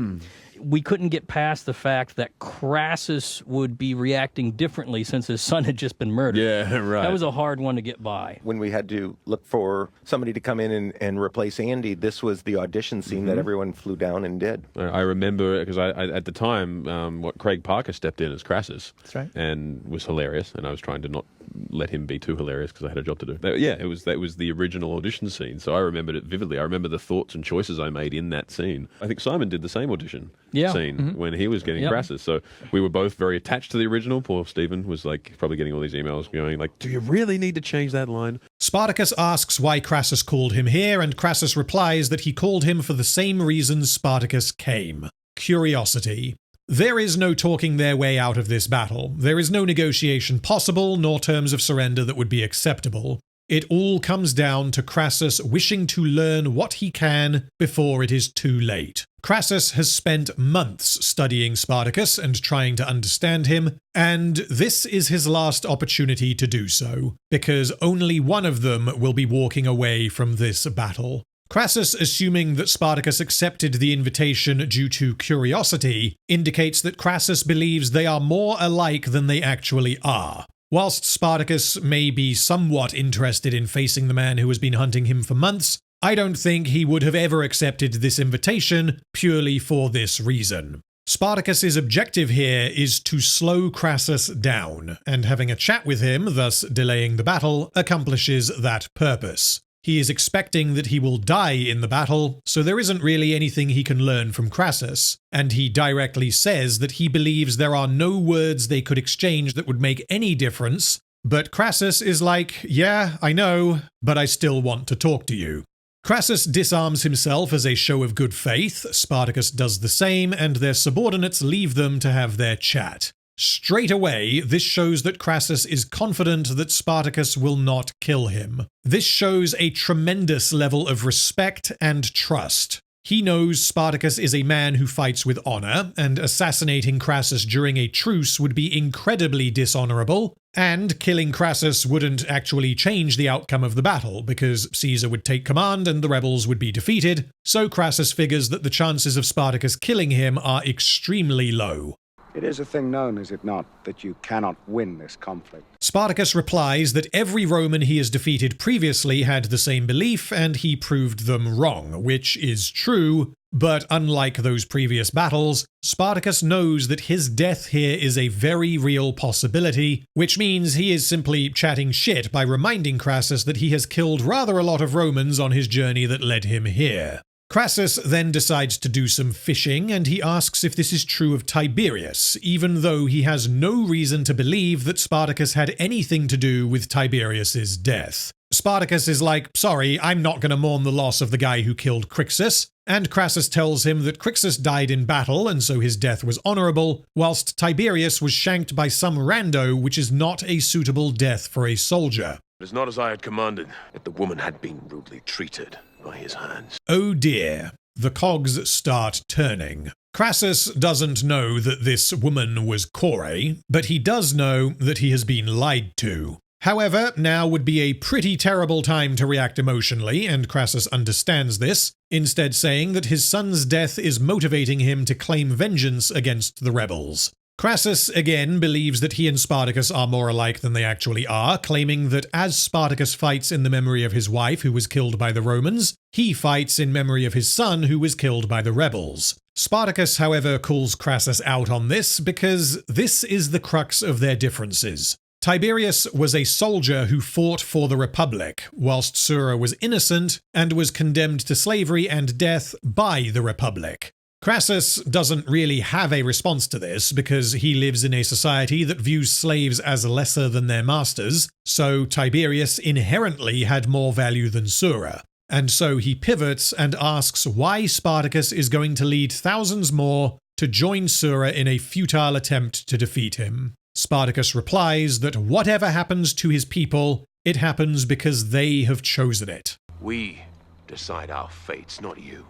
we couldn't get past the fact that Crassus would be reacting differently since his son had just been murdered. Yeah, right. That was a hard one to get by. When we had to look for somebody to come in and replace Andy, this was the audition scene that everyone flew down and did. I remember, because I at the time, Craig Parker stepped in as Crassus. That's right. And was hilarious, and I was trying to not let him be too hilarious because I had a job to do. But yeah, that was the original audition scene, so I remembered it vividly. I remember the thoughts and choices I made in that scene. I think Simon did the same audition scene when he was getting Crassus, so we were both very attached to the original. Poor Stephen was like probably getting all these emails going like, do you really need to change that line? Spartacus asks why Crassus called him here, and Crassus replies that he called him for the same reasons Spartacus came: curiosity. There is no talking their way out of this battle. There is no negotiation possible, nor terms of surrender that would be acceptable. It all comes down to Crassus wishing to learn what he can before it is too late. Crassus has spent months studying Spartacus and trying to understand him, and this is his last opportunity to do so, because only one of them will be walking away from this battle. Crassus, assuming that Spartacus accepted the invitation due to curiosity, indicates that Crassus believes they are more alike than they actually are. Whilst Spartacus may be somewhat interested in facing the man who has been hunting him for months, I don't think he would have ever accepted this invitation purely for this reason. Spartacus's objective here is to slow Crassus down, and having a chat with him, thus delaying the battle, accomplishes that purpose. He is expecting that he will die in the battle, so there isn't really anything he can learn from Crassus, and he directly says that he believes there are no words they could exchange that would make any difference, but Crassus is like, yeah, I know, but I still want to talk to you. Crassus disarms himself as a show of good faith, Spartacus does the same, and their subordinates leave them to have their chat. Straight away, this shows that Crassus is confident that Spartacus will not kill him. This shows a tremendous level of respect and trust. He knows Spartacus is a man who fights with honor, and assassinating Crassus during a truce would be incredibly dishonorable, and killing Crassus wouldn't actually change the outcome of the battle, because Caesar would take command and the rebels would be defeated, so Crassus figures that the chances of Spartacus killing him are extremely low. It is a thing known, is it not, that you cannot win this conflict? Spartacus replies that every Roman he has defeated previously had the same belief, and he proved them wrong, which is true, but unlike those previous battles, Spartacus knows that his death here is a very real possibility, which means he is simply chatting shit by reminding Crassus that he has killed rather a lot of Romans on his journey that led him here. Crassus then decides to do some fishing, and he asks if this is true of Tiberius, even though he has no reason to believe that Spartacus had anything to do with Tiberius's death. Spartacus is like, sorry, I'm not going to mourn the loss of the guy who killed Crixus, and Crassus tells him that Crixus died in battle and so his death was honorable, whilst Tiberius was shanked by some rando, which is not a suitable death for a soldier. It is not as I had commanded, yet the woman had been rudely treated by his hands. Oh dear. The cogs start turning. Crassus doesn't know that this woman was Kore, but he does know that he has been lied to. However, now would be a pretty terrible time to react emotionally, and Crassus understands this, instead saying that his son's death is motivating him to claim vengeance against the rebels. Crassus again believes that he and Spartacus are more alike than they actually are, claiming that as Spartacus fights in the memory of his wife who was killed by the Romans, he fights in memory of his son who was killed by the rebels. Spartacus, however, calls Crassus out on this because this is the crux of their differences. Tiberius was a soldier who fought for the Republic, whilst Sura was innocent and was condemned to slavery and death by the Republic. Crassus doesn't really have a response to this because he lives in a society that views slaves as lesser than their masters, so Tiberius inherently had more value than Sura. And so he pivots and asks why Spartacus is going to lead thousands more to join Sura in a futile attempt to defeat him. Spartacus replies that whatever happens to his people, it happens because they have chosen it. We decide our fates, not you.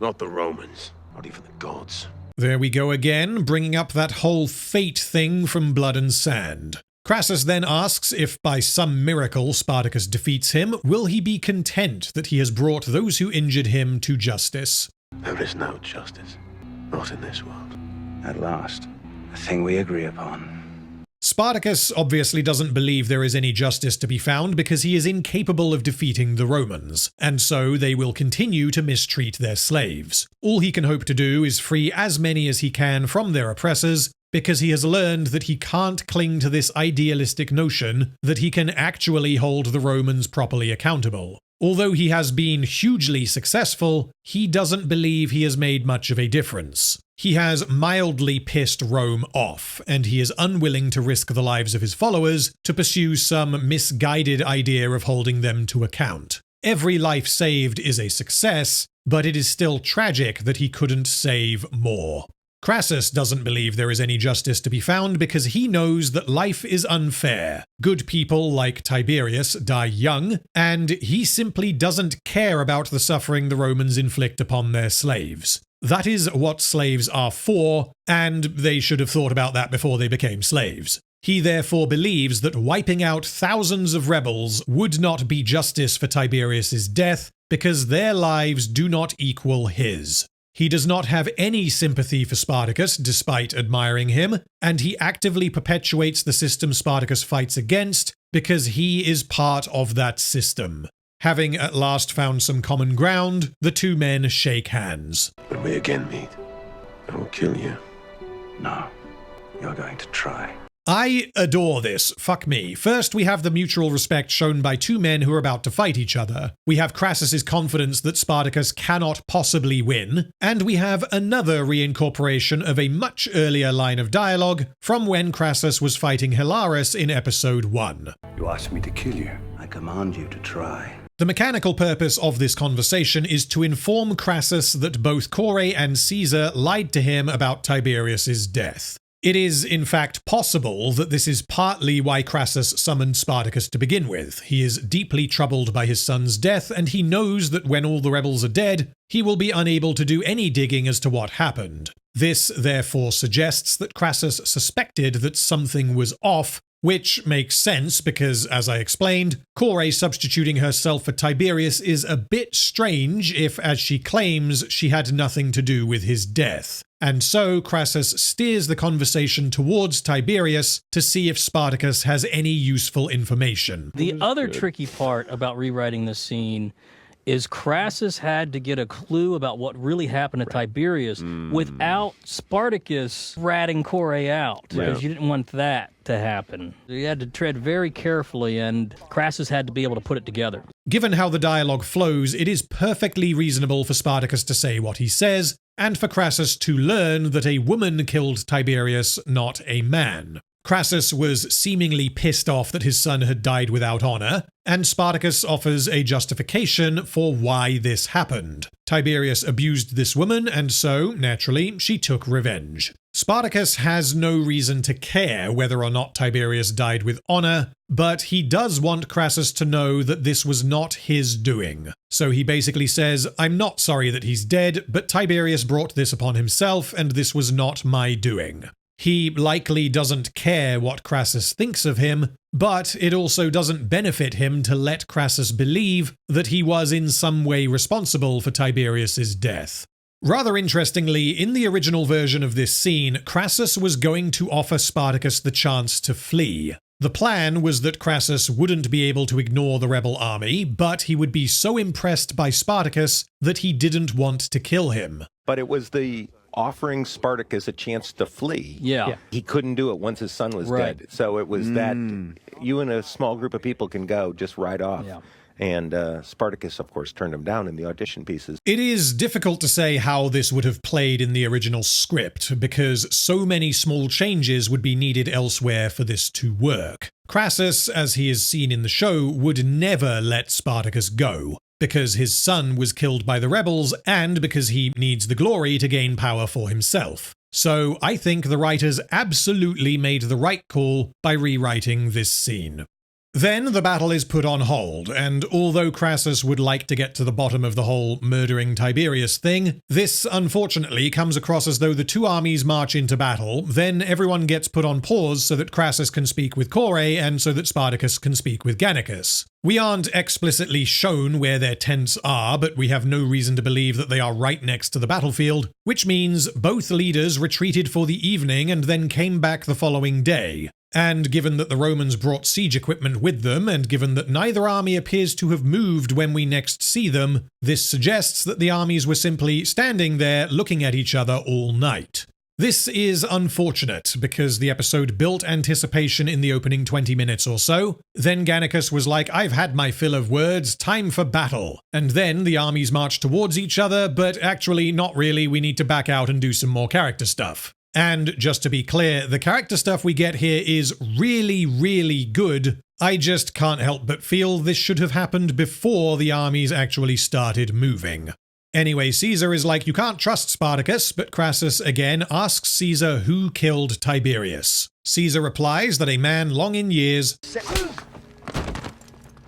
Not the Romans. Not even the gods. There we go again, bringing up that whole fate thing from Blood and Sand. Crassus then asks if by some miracle Spartacus defeats him, will he be content that he has brought those who injured him to justice? There is no justice. Not in this world. At last, a thing we agree upon. Spartacus obviously doesn't believe there is any justice to be found because he is incapable of defeating the Romans, and so they will continue to mistreat their slaves. All he can hope to do is free as many as he can from their oppressors, because he has learned that he can't cling to this idealistic notion that he can actually hold the Romans properly accountable. Although he has been hugely successful, he doesn't believe he has made much of a difference. He has mildly pissed Rome off, and he is unwilling to risk the lives of his followers to pursue some misguided idea of holding them to account. Every life saved is a success, but it is still tragic that he couldn't save more. Crassus doesn't believe there is any justice to be found because he knows that life is unfair. Good people like Tiberius die young, and he simply doesn't care about the suffering the Romans inflict upon their slaves. That is what slaves are for, and they should have thought about that before they became slaves. He therefore believes that wiping out thousands of rebels would not be justice for Tiberius's death because their lives do not equal his. He does not have any sympathy for Spartacus despite admiring him, and he actively perpetuates the system Spartacus fights against because he is part of that system. Having at last found some common ground, the two men shake hands. When we again meet, I will kill you. No, you're going to try. I adore this. Fuck me. First, we have the mutual respect shown by two men who are about to fight each other. We have Crassus's confidence that Spartacus cannot possibly win. And we have another reincorporation of a much earlier line of dialogue from when Crassus was fighting Hilarus in episode 1. You asked me to kill you. I command you to try. The mechanical purpose of this conversation is to inform Crassus that both Core and Caesar lied to him about Tiberius's death. It is, in fact, possible that this is partly why Crassus summoned Spartacus to begin with. He is deeply troubled by his son's death, and he knows that when all the rebels are dead, he will be unable to do any digging as to what happened. This, therefore, suggests that Crassus suspected that something was off, which makes sense because, as I explained, Core substituting herself for Tiberius is a bit strange if, as she claims, she had nothing to do with his death. And so Crassus steers the conversation towards Tiberius to see if Spartacus has any useful information. The other tricky part about rewriting this scene is Crassus had to get a clue about what really happened to Tiberius without Spartacus ratting Core out, because you didn't want that to happen. You had to tread very carefully, and Crassus had to be able to put it together. Given how the dialogue flows, it is perfectly reasonable for Spartacus to say what he says, and for Crassus to learn that a woman killed Tiberius, not a man. Crassus was seemingly pissed off that his son had died without honor, and Spartacus offers a justification for why this happened. Tiberius abused this woman, and so, naturally, she took revenge. Spartacus has no reason to care whether or not Tiberius died with honor, but he does want Crassus to know that this was not his doing. So he basically says, I'm not sorry that he's dead, but Tiberius brought this upon himself, and this was not my doing. He likely doesn't care what Crassus thinks of him, but it also doesn't benefit him to let Crassus believe that he was in some way responsible for Tiberius's death. Rather interestingly, in the original version of this scene, Crassus was going to offer Spartacus the chance to flee. The plan was that Crassus wouldn't be able to ignore the rebel army, but he would be so impressed by Spartacus that he didn't want to kill him. But it was the offering Spartacus a chance to flee. Yeah. He couldn't do it once his son was Right. dead. So it was that you and a small group of people can go just right off. Yeah. And Spartacus, of course, turned him down in the audition pieces. It is difficult to say how this would have played in the original script, because so many small changes would be needed elsewhere for this to work. Crassus, as he is seen in the show, would never let Spartacus go, because his son was killed by the rebels and because he needs the glory to gain power for himself. So I think the writers absolutely made the right call by rewriting this scene. Then the battle is put on hold, and although Crassus would like to get to the bottom of the whole murdering Tiberius thing, this unfortunately comes across as though the two armies march into battle, then everyone gets put on pause so that Crassus can speak with Core and so that Spartacus can speak with Gannicus. We aren't explicitly shown where their tents are, but we have no reason to believe that they are right next to the battlefield, which means both leaders retreated for the evening and then came back the following day. And given that the Romans brought siege equipment with them, and given that neither army appears to have moved when we next see them, this suggests that the armies were simply standing there looking at each other all night. This is unfortunate, because the episode built anticipation in the opening 20 minutes or so. Then Gannicus was like, I've had my fill of words, time for battle. And then the armies marched towards each other, but actually not really, we need to back out and do some more character stuff. And just to be clear, the character stuff we get here is really, really good. I just can't help but feel this should have happened before the armies actually started moving. Anyway, Caesar is like, you can't trust Spartacus, but Crassus again asks Caesar who killed Tiberius. Caesar replies that a man long in years...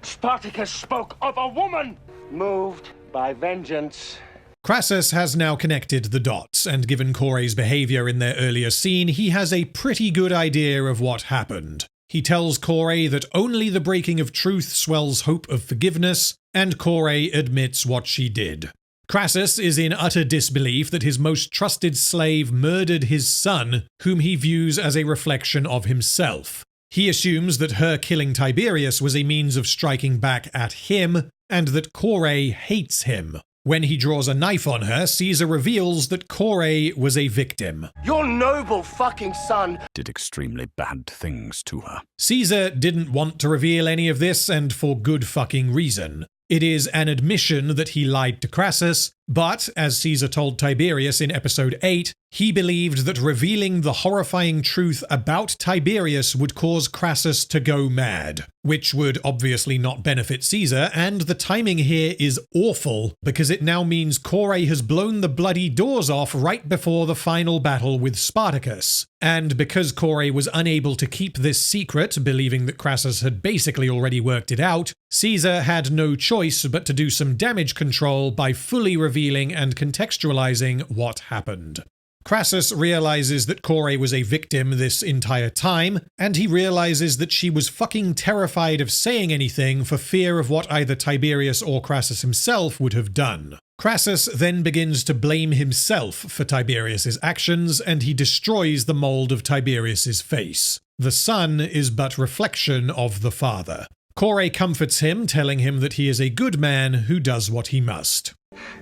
Spartacus spoke of a woman moved by vengeance. Crassus has now connected the dots, and given Core's behavior in their earlier scene, he has a pretty good idea of what happened. He tells Core that only the breaking of truth swells hope of forgiveness, and Core admits what she did. Crassus is in utter disbelief that his most trusted slave murdered his son, whom he views as a reflection of himself. He assumes that her killing Tiberius was a means of striking back at him, and that Core hates him. When he draws a knife on her, Caesar reveals that Core was a victim. Your noble fucking son did extremely bad things to her. Caesar didn't want to reveal any of this, and for good fucking reason. It is an admission that he lied to Crassus, but, as Caesar told Tiberius in episode 8, he believed that revealing the horrifying truth about Tiberius would cause Crassus to go mad, which would obviously not benefit Caesar, and the timing here is awful, because it now means Core has blown the bloody doors off right before the final battle with Spartacus. And because Core was unable to keep this secret, believing that Crassus had basically already worked it out, Caesar had no choice but to do some damage control by fully revealing and contextualizing what happened. Crassus realizes that Core was a victim this entire time, and he realizes that she was fucking terrified of saying anything for fear of what either Tiberius or Crassus himself would have done. Crassus then begins to blame himself for Tiberius's actions, and he destroys the mold of Tiberius's face. The son is but reflection of the father. Core comforts him, telling him that he is a good man who does what he must.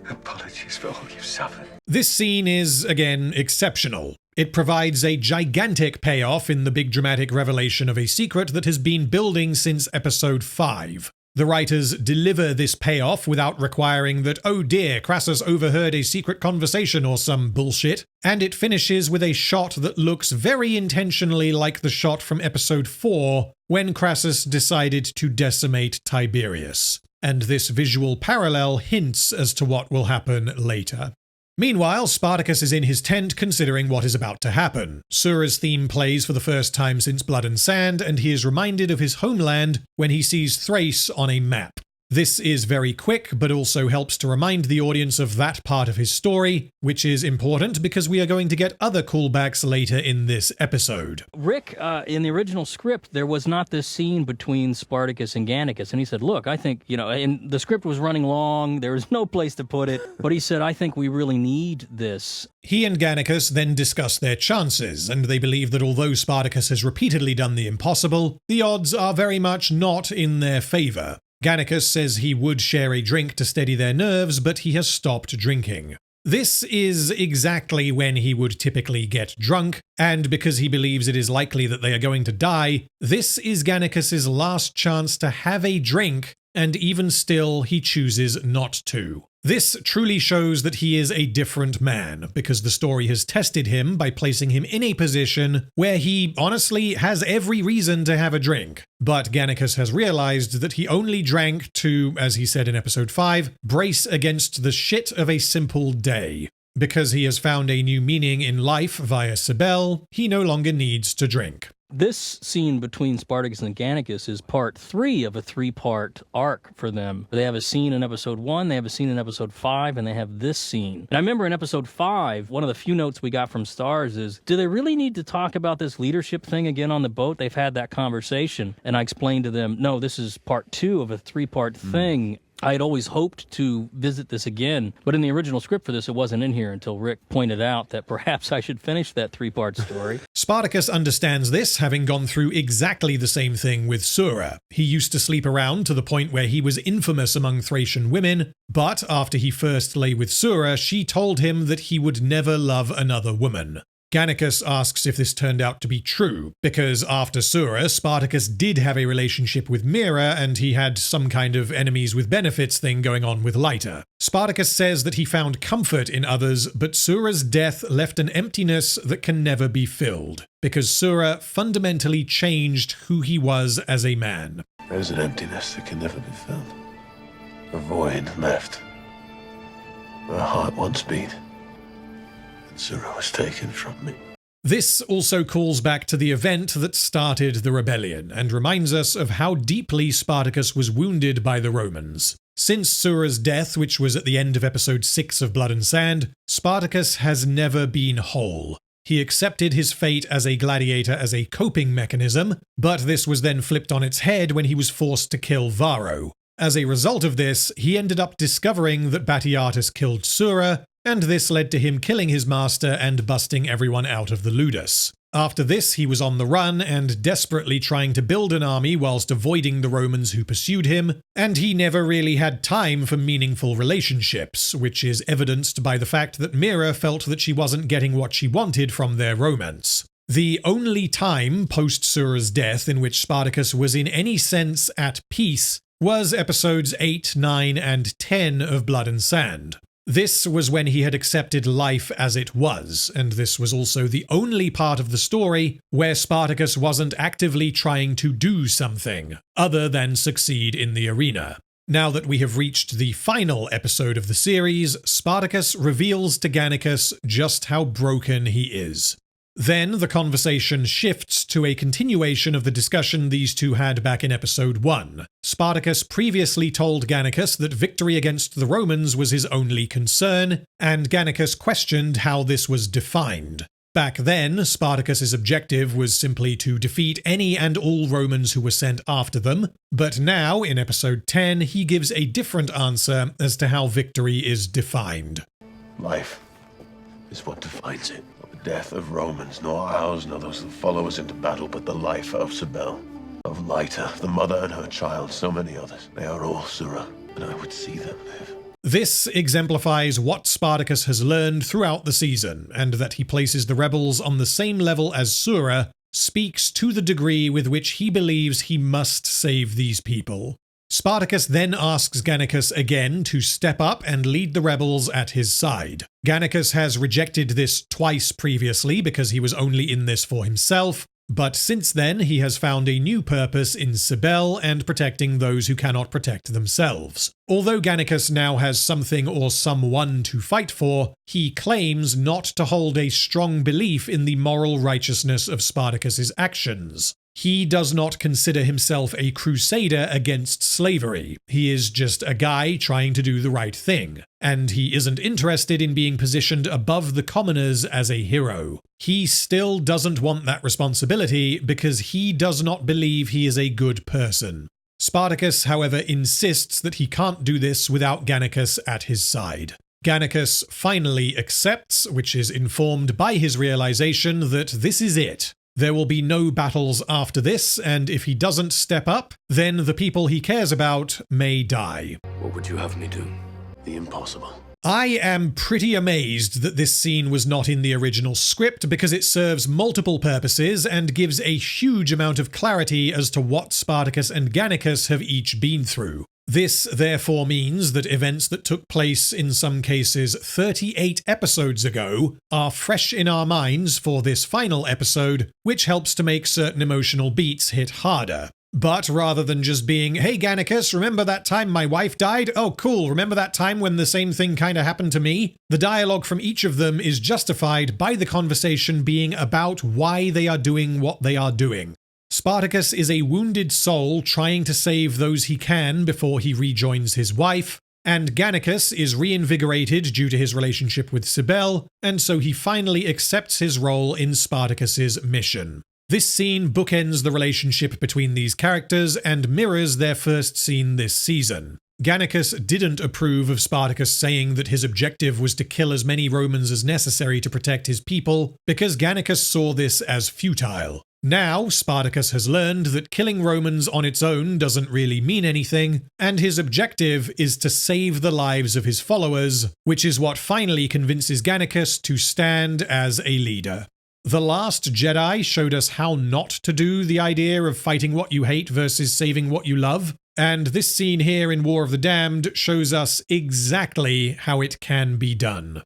Apologies for all you've suffered. This scene is, again, exceptional. It provides a gigantic payoff in the big dramatic revelation of a secret that has been building since episode 5. The writers deliver this payoff without requiring that, oh dear, Crassus overheard a secret conversation or some bullshit, and it finishes with a shot that looks very intentionally like the shot from episode 4, when Crassus decided to decimate Tiberius. And this visual parallel hints as to what will happen later. Meanwhile, Spartacus is in his tent considering what is about to happen. Sura's theme plays for the first time since Blood and Sand, and he is reminded of his homeland when he sees Thrace on a map. This is very quick, but also helps to remind the audience of that part of his story, which is important because we are going to get other callbacks later in this episode. Rick, in the original script, there was not this scene between Spartacus and Gannicus, and he said, look, I think, and the script was running long, there was no place to put it, but he said, I think we really need this. He and Gannicus then discuss their chances, and they believe that although Spartacus has repeatedly done the impossible, the odds are very much not in their favor. Gannicus says he would share a drink to steady their nerves, but he has stopped drinking. This is exactly when he would typically get drunk, and because he believes it is likely that they are going to die, this is Gannicus's last chance to have a drink, and even still, he chooses not to. This truly shows that he is a different man, because the story has tested him by placing him in a position where he honestly has every reason to have a drink. But Gannicus has realized that he only drank to, as he said in episode 5, brace against the shit of a simple day. Because he has found a new meaning in life via Cybele, he no longer needs to drink. This scene between Spartacus and Gannicus is part 3 of a 3-part arc for them. They have a scene in episode 1, they have a scene in episode 5, and they have this scene. And I remember in episode 5, one of the few notes we got from Stars is, do they really need to talk about this leadership thing again on the boat? They've had that conversation. And I explained to them, no, this is part 2 of a 3-part thing. I had always hoped to visit this again, but in the original script for this, it wasn't in here until Rick pointed out that perhaps I should finish that 3-part story. Spartacus understands this, having gone through exactly the same thing with Sura. He used to sleep around to the point where he was infamous among Thracian women, but after he first lay with Sura, she told him that he would never love another woman. Gannicus asks if this turned out to be true, because after Sura, Spartacus did have a relationship with Mira, and he had some kind of enemies with benefits thing going on with Lyta. Spartacus says that he found comfort in others, but Sura's death left an emptiness that can never be filled, because Sura fundamentally changed who he was as a man. There's an emptiness that can never be filled. A void left where a heart once beat. Sura was taken from me. This also calls back to the event that started the rebellion, and reminds us of how deeply Spartacus was wounded by the Romans. Since Sura's death, which was at the end of episode 6 of Blood and Sand, Spartacus has never been whole. He accepted his fate as a gladiator as a coping mechanism, but this was then flipped on its head when he was forced to kill Varro. As a result of this, he ended up discovering that Batiatus killed Sura, and this led to him killing his master and busting everyone out of the Ludus. After this, he was on the run and desperately trying to build an army whilst avoiding the Romans who pursued him, and he never really had time for meaningful relationships, which is evidenced by the fact that Mira felt that she wasn't getting what she wanted from their romance. The only time post-Sura's death in which Spartacus was in any sense at peace was episodes 8, 9, and 10 of Blood and Sand. This was when he had accepted life as it was, and this was also the only part of the story where Spartacus wasn't actively trying to do something, other than succeed in the arena. Now that we have reached the final episode of the series, Spartacus reveals to Gannicus just how broken he is. Then the conversation shifts to a continuation of the discussion these two had back in episode 1. Spartacus previously told Gannicus that victory against the Romans was his only concern, and Gannicus questioned how this was defined. Back then, Spartacus's objective was simply to defeat any and all Romans who were sent after them, but now, in episode 10, he gives a different answer as to how victory is defined. Life is what defines it. The death of Romans, nor ours, nor those that follow us into battle, but the life of Cybele, of Lyta, the mother and her child, so many others. They are all Sura, and I would see them live. This exemplifies what Spartacus has learned throughout the season, and that he places the rebels on the same level as Sura speaks to the degree with which he believes he must save these people. Spartacus then asks Gannicus again to step up and lead the rebels at his side. Gannicus has rejected this twice previously because he was only in this for himself, but since then he has found a new purpose in Cybele and protecting those who cannot protect themselves. Although Gannicus now has something or someone to fight for, he claims not to hold a strong belief in the moral righteousness of Spartacus's actions. He does not consider himself a crusader against slavery. He is just a guy trying to do the right thing, and he isn't interested in being positioned above the commoners as a hero. He still doesn't want that responsibility because he does not believe he is a good person. Spartacus, however, insists that he can't do this without Gannicus at his side. Gannicus finally accepts, which is informed by his realization that this is it. There will be no battles after this, and if he doesn't step up, then the people he cares about may die. What would you have me do? The impossible. I am pretty amazed that this scene was not in the original script because it serves multiple purposes and gives a huge amount of clarity as to what Spartacus and Gannicus have each been through. This therefore means that events that took place in some cases 38 episodes ago are fresh in our minds for this final episode, which helps to make certain emotional beats hit harder. But rather than just being, hey Gannicus, remember that time my wife died? Oh cool, remember that time when the same thing kinda happened to me? The dialogue from each of them is justified by the conversation being about why they are doing what they are doing. Spartacus is a wounded soul trying to save those he can before he rejoins his wife, and Gannicus is reinvigorated due to his relationship with Cybele, and so he finally accepts his role in Spartacus's mission. This scene bookends the relationship between these characters and mirrors their first scene this season. Gannicus didn't approve of Spartacus saying that his objective was to kill as many Romans as necessary to protect his people, because Gannicus saw this as futile. Now, Spartacus has learned that killing Romans on its own doesn't really mean anything, and his objective is to save the lives of his followers, which is what finally convinces Gannicus to stand as a leader. The Last Jedi showed us how not to do the idea of fighting what you hate versus saving what you love, and this scene here in War of the Damned shows us exactly how it can be done.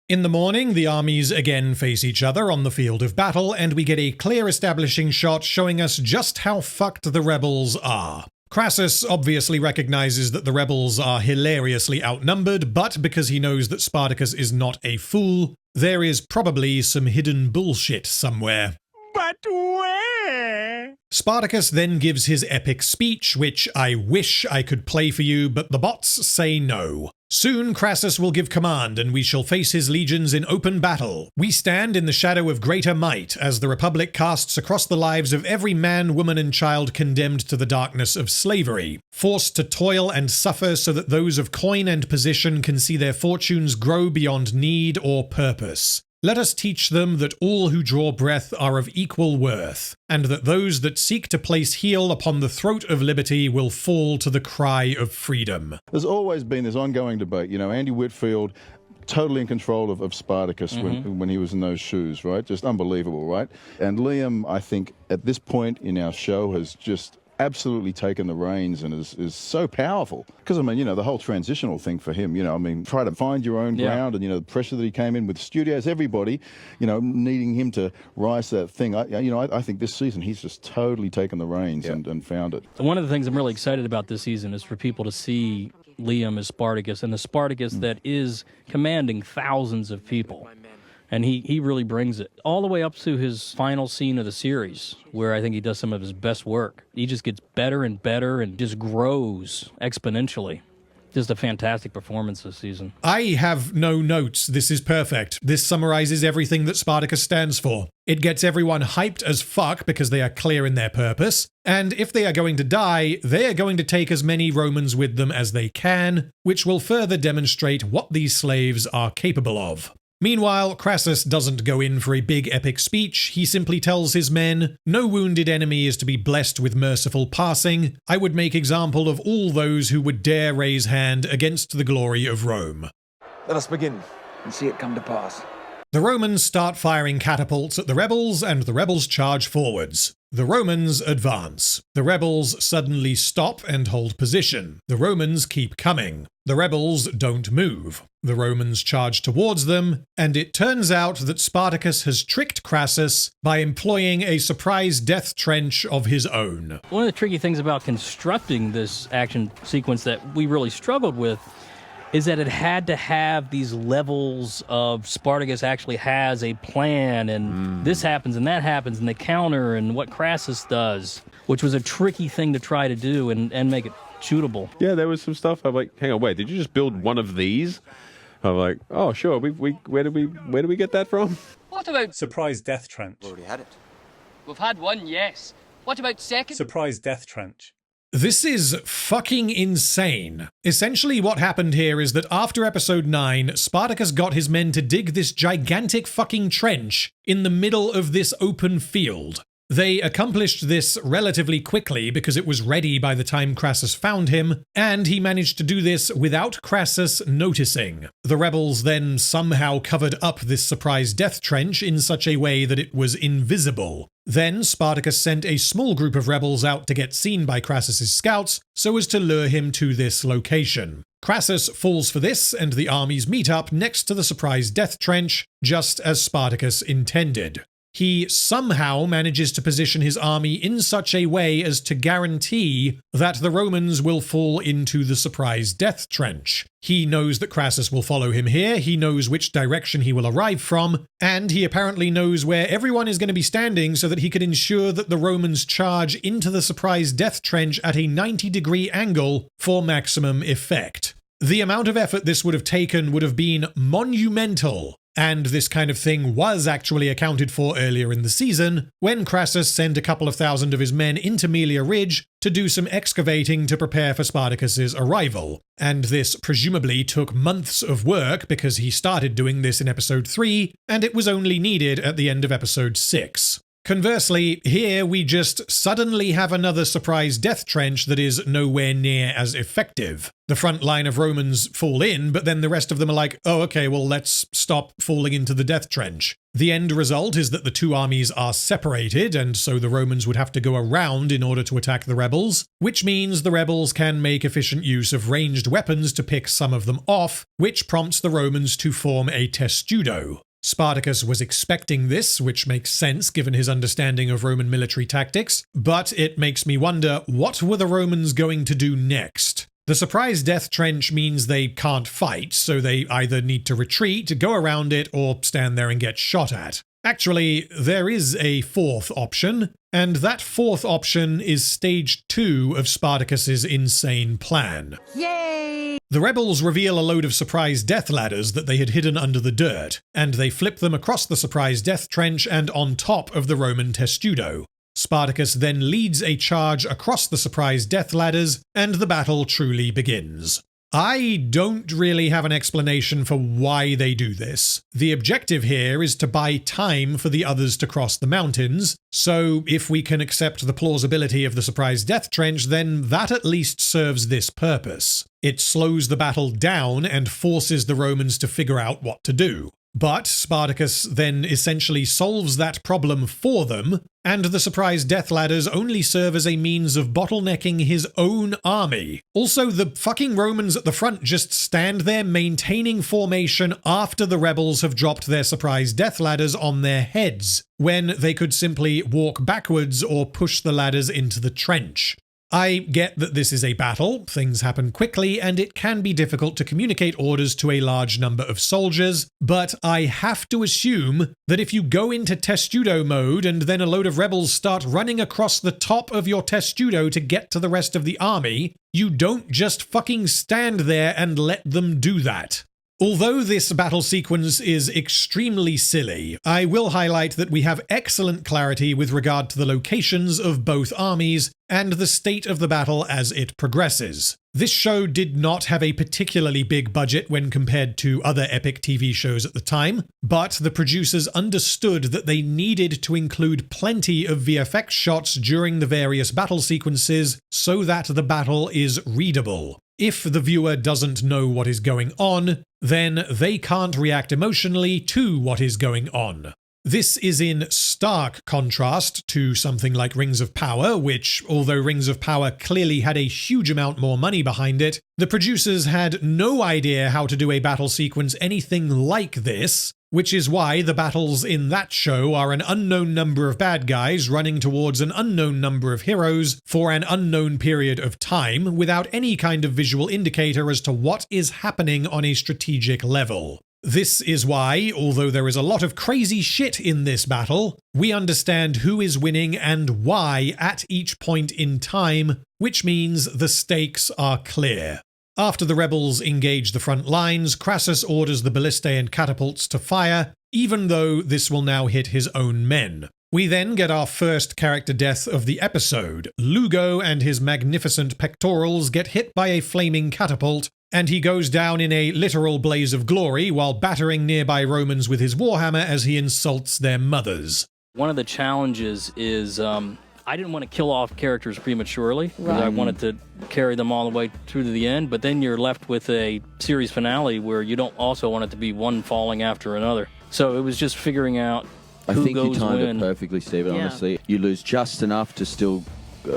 In the morning, the armies again face each other on the field of battle, and we get a clear establishing shot showing us just how fucked the rebels are. Crassus obviously recognizes that the rebels are hilariously outnumbered, but because he knows that Spartacus is not a fool, there is probably some hidden bullshit somewhere. But where? Spartacus then gives his epic speech, which I wish I could play for you, but the bots say no. Soon Crassus will give command, and we shall face his legions in open battle. We stand in the shadow of greater might, as the Republic casts across the lives of every man, woman, and child condemned to the darkness of slavery, forced to toil and suffer so that those of coin and position can see their fortunes grow beyond need or purpose. Let us teach them that all who draw breath are of equal worth, and that those that seek to place heel upon the throat of liberty will fall to the cry of freedom. There's always been this ongoing debate. You know, Andy Whitfield, totally in control of Spartacus when he was in those shoes, right? Just unbelievable, right? And Liam, I think, at this point in our show has just absolutely taken the reins and is so powerful. Because, I mean, you know, the whole transitional thing for him, you know, I mean, try to find your own ground and, you know, the pressure that he came in with studios, everybody, you know, needing him to rise to that thing. I think this season he's just totally taken the reins and found it. One of the things I'm really excited about this season is for people to see Liam as Spartacus, and the Spartacus that is commanding thousands of people. And he really brings it all the way up to his final scene of the series, where I think he does some of his best work. He just gets better and better and just grows exponentially. Just a fantastic performance this season. I have no notes. This is perfect. This summarizes everything that Spartacus stands for. It gets everyone hyped as fuck because they are clear in their purpose. And if they are going to die, they are going to take as many Romans with them as they can, which will further demonstrate what these slaves are capable of. Meanwhile, Crassus doesn't go in for a big epic speech. He simply tells his men, "No wounded enemy is to be blessed with merciful passing. I would make example of all those who would dare raise hand against the glory of Rome." Let us begin and see it come to pass. The Romans start firing catapults at the rebels, and the rebels charge forwards. The Romans advance. The rebels suddenly stop and hold position. The Romans keep coming. The rebels don't move. The Romans charge towards them, and it turns out that Spartacus has tricked Crassus by employing a surprise death trench of his own. One of the tricky things about constructing this action sequence that we really struggled with is that it had to have these levels of Spartacus actually has a plan, and this happens and that happens, and the counter, and what Crassus does, which was a tricky thing to try to do and make it shootable. Yeah, there was some stuff. I'm like, hang on, wait, did you just build one of these? I'm like, oh, sure. Where did we get that from? What about surprise death trench? Already had it. We've had one, yes. What about second? Surprise death trench. This is fucking insane. Essentially what happened here is that after episode 9, Spartacus got his men to dig this gigantic fucking trench in the middle of this open field. They accomplished this relatively quickly because it was ready by the time Crassus found him, and he managed to do this without Crassus noticing. The rebels then somehow covered up this surprise death trench in such a way that it was invisible. Then Spartacus sent a small group of rebels out to get seen by Crassus's scouts so as to lure him to this location. Crassus falls for this, and the armies meet up next to the surprise death trench, just as Spartacus intended. He somehow manages to position his army in such a way as to guarantee that the Romans will fall into the surprise death trench. He knows that Crassus will follow him here, he knows which direction he will arrive from, and he apparently knows where everyone is going to be standing so that he can ensure that the Romans charge into the surprise death trench at a 90-degree angle for maximum effect. The amount of effort this would have taken would have been monumental. And this kind of thing was actually accounted for earlier in the season, when Crassus sent a couple of thousand of his men into Melia Ridge to do some excavating to prepare for Spartacus's arrival. And this presumably took months of work because he started doing this in episode 3, and it was only needed at the end of episode 6. Conversely, here we just suddenly have another surprise death trench that is nowhere near as effective. The front line of Romans fall in, but then the rest of them are like, oh, okay, well, let's stop falling into the death trench. The end result is that the two armies are separated, and so the Romans would have to go around in order to attack the rebels, which means the rebels can make efficient use of ranged weapons to pick some of them off, which prompts the Romans to form a testudo. Spartacus was expecting this, which makes sense given his understanding of Roman military tactics, but it makes me wonder, what were the Romans going to do next? The surprise death trench means they can't fight, so they either need to retreat, go around it, or stand there and get shot at. Actually, there is a fourth option, and that fourth option is stage 2 of Spartacus's insane plan. Yay! The rebels reveal a load of surprise death ladders that they had hidden under the dirt, and they flip them across the surprise death trench and on top of the Roman testudo. Spartacus then leads a charge across the surprise death ladders, and the battle truly begins. I don't really have an explanation for why they do this. The objective here is to buy time for the others to cross the mountains, so if we can accept the plausibility of the surprise death trench, then that at least serves this purpose. It slows the battle down and forces the Romans to figure out what to do. But Spartacus then essentially solves that problem for them, and the surprise death ladders only serve as a means of bottlenecking his own army. Also, the fucking Romans at the front just stand there maintaining formation after the rebels have dropped their surprise death ladders on their heads, when they could simply walk backwards or push the ladders into the trench. I get that this is a battle, things happen quickly, and it can be difficult to communicate orders to a large number of soldiers, but I have to assume that if you go into testudo mode and then a load of rebels start running across the top of your testudo to get to the rest of the army, you don't just fucking stand there and let them do that. Although this battle sequence is extremely silly, I will highlight that we have excellent clarity with regard to the locations of both armies and the state of the battle as it progresses. This show did not have a particularly big budget when compared to other epic TV shows at the time, but the producers understood that they needed to include plenty of VFX shots during the various battle sequences so that the battle is readable. If the viewer doesn't know what is going on, then they can't react emotionally to what is going on. This is in stark contrast to something like Rings of Power, which, although Rings of Power clearly had a huge amount more money behind it, the producers had no idea how to do a battle sequence anything like this, which is why the battles in that show are an unknown number of bad guys running towards an unknown number of heroes for an unknown period of time without any kind of visual indicator as to what is happening on a strategic level. This is why, although there is a lot of crazy shit in this battle, we understand who is winning and why at each point in time, which means the stakes are clear. After the rebels engage the front lines, Crassus orders the ballistae and catapults to fire, even though this will now hit his own men. We then get our first character death of the episode. Lugo and his magnificent pectorals get hit by a flaming catapult, and he goes down in a literal blaze of glory while battering nearby Romans with his warhammer as he insults their mothers. One of the challenges is I didn't want to kill off characters prematurely because I Right. wanted to carry them all the way through to the end, but then you're left with a series finale where you don't also want it to be one falling after another. So it was just figuring out I who think you goes timed when. it perfectly, Stephen, Yeah. honestly. You lose just enough to still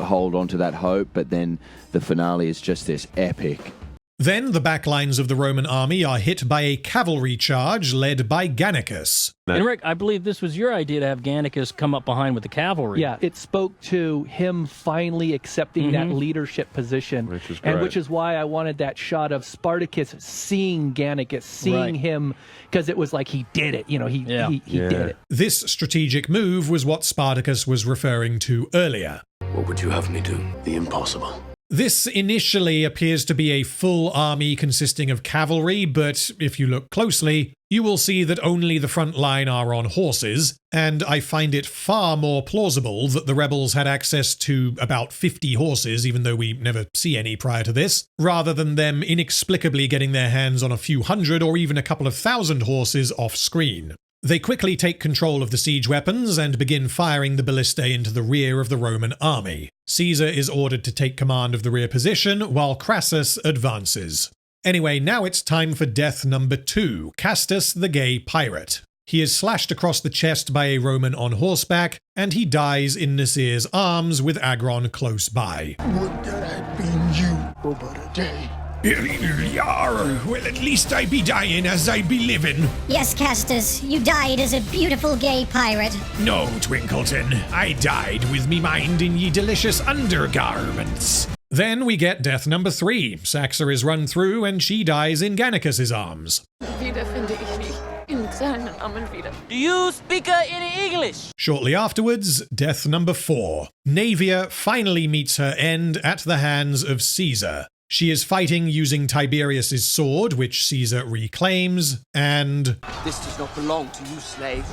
hold on to that hope, but then the finale is just this epic. Then the backlines of the Roman army are hit by a cavalry charge led by Gannicus. And Rick, I believe this was your idea to have Gannicus come up behind with the cavalry. Yeah, it spoke to him finally accepting that leadership position. Which is and great. which is why I wanted that shot of Spartacus seeing Gannicus, seeing Right. him, because it was like he did it. You know, he did it. This strategic move was what Spartacus was referring to earlier. What would you have me do? The impossible. This initially appears to be a full army consisting of cavalry, but if you look closely, you will see that only the front line are on horses, and I find it far more plausible that the rebels had access to about 50 horses, even though we never see any prior to this, rather than them inexplicably getting their hands on a few hundred or even a couple of thousand horses off-screen. They quickly take control of the siege weapons and begin firing the ballistae into the rear of the Roman army. Caesar is ordered to take command of the rear position, while Crassus advances. Anyway, now it's time for death number 2, Castus the Gay Pirate. He is slashed across the chest by a Roman on horseback, and he dies in Nasir's arms with Agron close by. Would that had been you for but a day. Well, at least I be dying as I be living. Yes, Castus, you died as a beautiful gay pirate. No, Twinkleton, I died with me mind in ye delicious undergarments. Then we get death number 3. Saxa is run through and she dies in Gannicus's arms. Wieder finde ich dich in seinen Armen wieder. Do you speak any English? Shortly afterwards, death number 4. Naevia finally meets her end at the hands of Caesar. She is fighting using Tiberius's sword, which Caesar reclaims, and This does not belong to you, slave.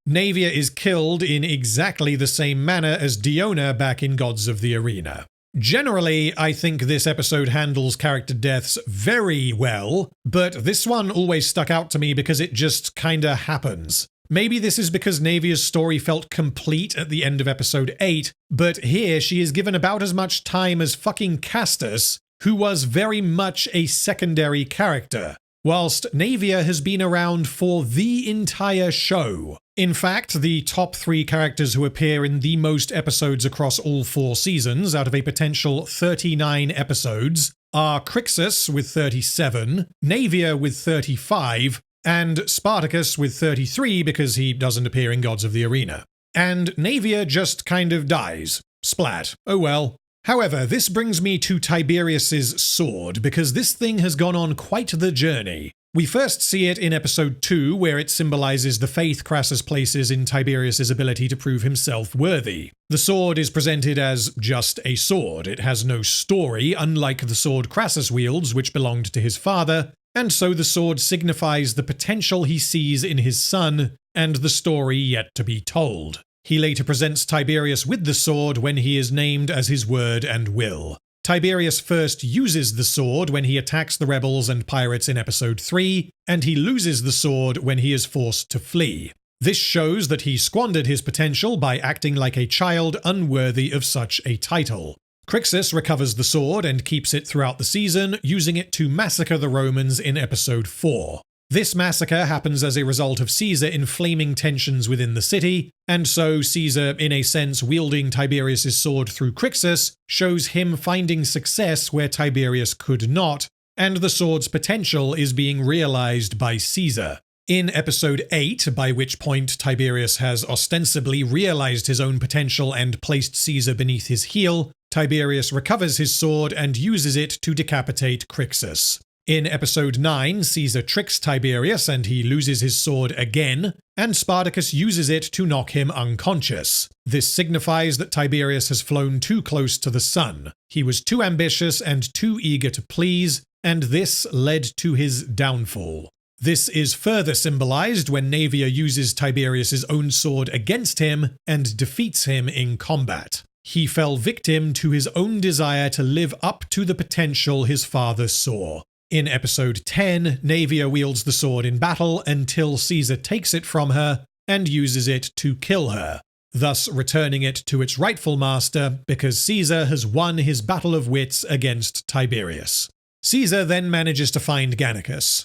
Naevia is killed in exactly the same manner as Diona back in Gods of the Arena. Generally, I think this episode handles character deaths very well, but this one always stuck out to me because it just kinda happens. Maybe this is because Naevia's story felt complete at the end of episode 8, but here she is given about as much time as fucking Castus, who was very much a secondary character, whilst Naevia has been around for the entire show. In fact, the top 3 characters who appear in the most episodes across all 4 seasons, out of a potential 39 episodes, are Crixus with 37, Naevia with 35, and Spartacus with 33 because he doesn't appear in Gods of the Arena. And Naevia just kind of dies. Splat. Oh well. However, this brings me to Tiberius's sword, because this thing has gone on quite the journey. We first see it in episode 2, where it symbolizes the faith Crassus places in Tiberius's ability to prove himself worthy. The sword is presented as just a sword. It has no story, unlike the sword Crassus wields, which belonged to his father, and so the sword signifies the potential he sees in his son, and the story yet to be told. He later presents Tiberius with the sword when he is named as his word and will. Tiberius first uses the sword when he attacks the rebels and pirates in episode 3, and he loses the sword when he is forced to flee. This shows that he squandered his potential by acting like a child unworthy of such a title. Crixus recovers the sword and keeps it throughout the season, using it to massacre the Romans in episode 4. This massacre happens as a result of Caesar inflaming tensions within the city, and so Caesar, in a sense wielding Tiberius's sword through Crixus, shows him finding success where Tiberius could not, and the sword's potential is being realized by Caesar. In episode 8, by which point Tiberius has ostensibly realized his own potential and placed Caesar beneath his heel, Tiberius recovers his sword and uses it to decapitate Crixus. In episode 9, Caesar tricks Tiberius and he loses his sword again, and Spartacus uses it to knock him unconscious. This signifies that Tiberius has flown too close to the sun. He was too ambitious and too eager to please, and this led to his downfall. This is further symbolized when Naevia uses Tiberius's own sword against him and defeats him in combat. He fell victim to his own desire to live up to the potential his father saw. In episode 10, Naevia wields the sword in battle until Caesar takes it from her, and uses it to kill her, thus returning it to its rightful master because Caesar has won his battle of wits against Tiberius. Caesar then manages to find Gannicus.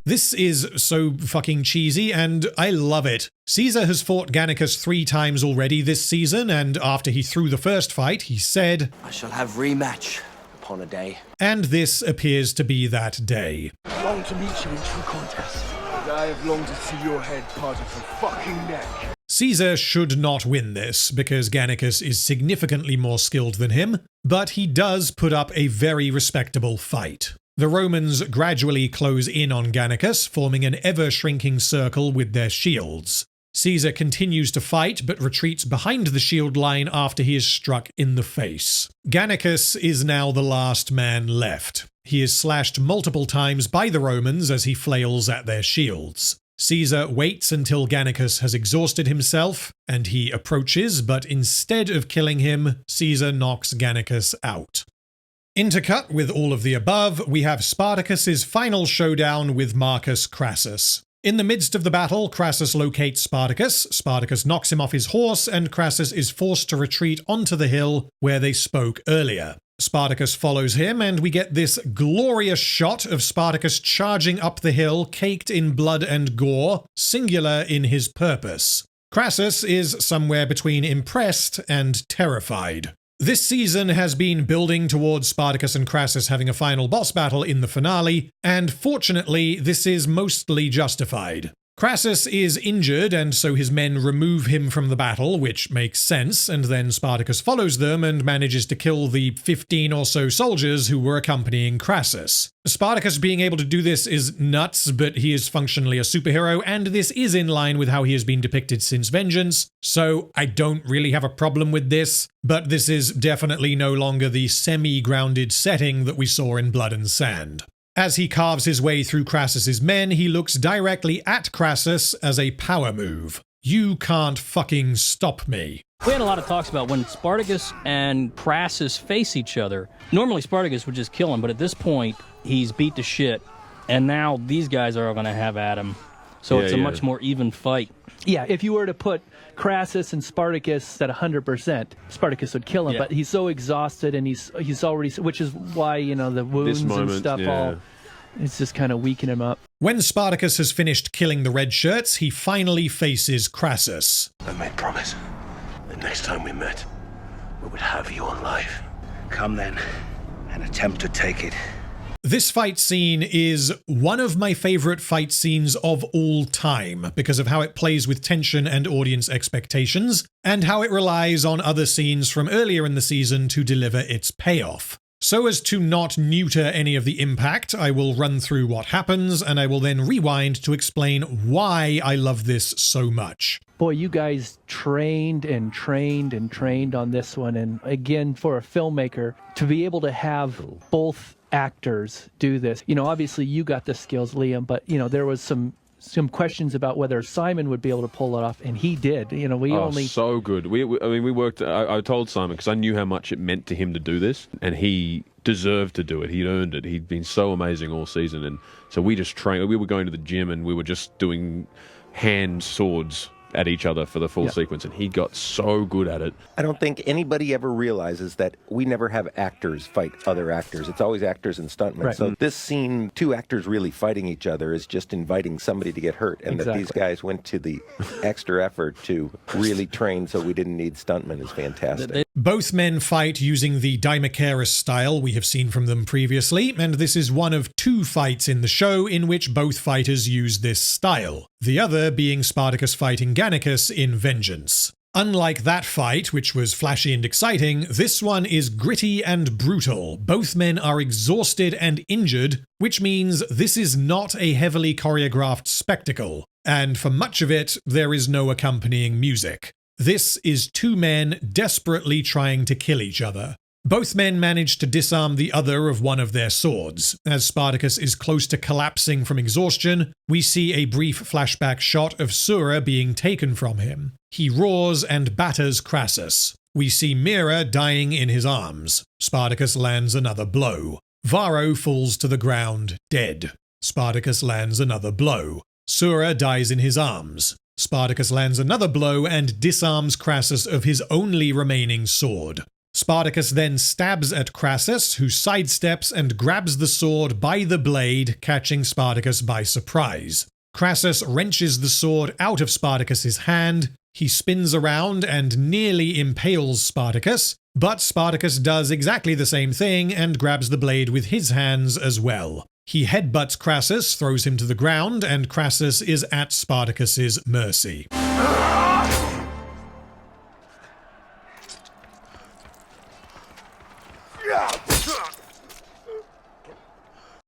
This is so fucking cheesy, and I love it. Caesar has fought Gannicus 3 times already this season, and after he threw the first fight, he said, I shall have rematch upon a day. and this appears to be that day. Long to meet you in true contest. And I have longed to see your head parted from fucking neck. Caesar should not win this, because Gannicus is significantly more skilled than him, but he does put up a very respectable fight. The Romans gradually close in on Gannicus, forming an ever-shrinking circle with their shields. Caesar continues to fight, but retreats behind the shield line after he is struck in the face. Gannicus is now the last man left. He is slashed multiple times by the Romans as he flails at their shields. Caesar waits until Gannicus has exhausted himself, and he approaches, but instead of killing him, Caesar knocks Gannicus out. Intercut with all of the above, we have Spartacus's final showdown with Marcus Crassus. In the midst of the battle, Crassus locates Spartacus, Spartacus knocks him off his horse, and Crassus is forced to retreat onto the hill where they spoke earlier. Spartacus follows him, and we get this glorious shot of Spartacus charging up the hill, caked in blood and gore, singular in his purpose. Crassus is somewhere between impressed and terrified. This season has been building towards Spartacus and Crassus having a final boss battle in the finale, and fortunately, this is mostly justified. Crassus is injured, and so his men remove him from the battle, which makes sense, and then Spartacus follows them and manages to kill the 15 or so soldiers who were accompanying Crassus. Spartacus being able to do this is nuts, but he is functionally a superhero, and this is in line with how he has been depicted since Vengeance, so I don't really have a problem with this, but this is definitely no longer the semi-grounded setting that we saw in Blood and Sand. As he carves his way through Crassus's men, he looks directly at Crassus as a power move. You can't fucking stop me. We had a lot of talks about when Spartacus and Crassus face each other. Normally Spartacus would just kill him, but at this point, he's beat to shit. And now these guys are going to have at him. So it's a much more even fight. Yeah, if you were to put Crassus and Spartacus at 100%, Spartacus would kill him. Yeah. But he's so exhausted, and he's already, which is why, you know, the wounds and stuff all, it's just kind of weakening him up. When Spartacus has finished killing the red shirts, he finally faces Crassus. I made promise. The next time we met, we would have you alive. Come then, and attempt to take it. This fight scene is one of my favorite fight scenes of all time because of how it plays with tension and audience expectations, and how it relies on other scenes from earlier in the season to deliver its payoff. So as to not neuter any of the impact, I will run through what happens, and I will then rewind to explain why I love this so much. Boy, you guys trained and trained and trained on this one. And again, for a filmmaker, to be able to have both actors do this, you know, obviously you got the skills, Liam, but, you know, there was some questions about whether Simon would be able to pull it off, and he did. You know, so good. We worked. I told Simon because I knew how much it meant to him to do this, and he deserved to do it. He'd earned it. He'd been so amazing all season, and so we just trained. We were going to the gym, and we were just doing hand swords at each other for the full sequence, and he got so good at it. I don't think anybody ever realizes that we never have actors fight other actors. It's always actors and stuntmen. Right. So this scene, 2 actors really fighting each other, is just inviting somebody to get hurt. And that these guys went to the extra effort to really train so we didn't need stuntmen is fantastic. Both men fight using the Dimachorus style we have seen from them previously, and this is one of 2 fights in the show in which both fighters use this style, the other being Spartacus fighting Gannicus in Vengeance. Unlike that fight, which was flashy and exciting, this one is gritty and brutal. Both men are exhausted and injured, which means this is not a heavily choreographed spectacle, and for much of it, there is no accompanying music. This is 2 men desperately trying to kill each other. Both men manage to disarm the other of one of their swords. As Spartacus is close to collapsing from exhaustion, we see a brief flashback shot of Sura being taken from him. He roars and batters Crassus. We see Mira dying in his arms. Spartacus lands another blow. Varro falls to the ground, dead. Spartacus lands another blow. Sura dies in his arms. Spartacus lands another blow and disarms Crassus of his only remaining sword. Spartacus then stabs at Crassus, who sidesteps and grabs the sword by the blade, catching Spartacus by surprise. Crassus wrenches the sword out of Spartacus's hand. He spins around and nearly impales Spartacus, but Spartacus does exactly the same thing and grabs the blade with his hands as well. He headbutts Crassus, throws him to the ground, and Crassus is at Spartacus's mercy.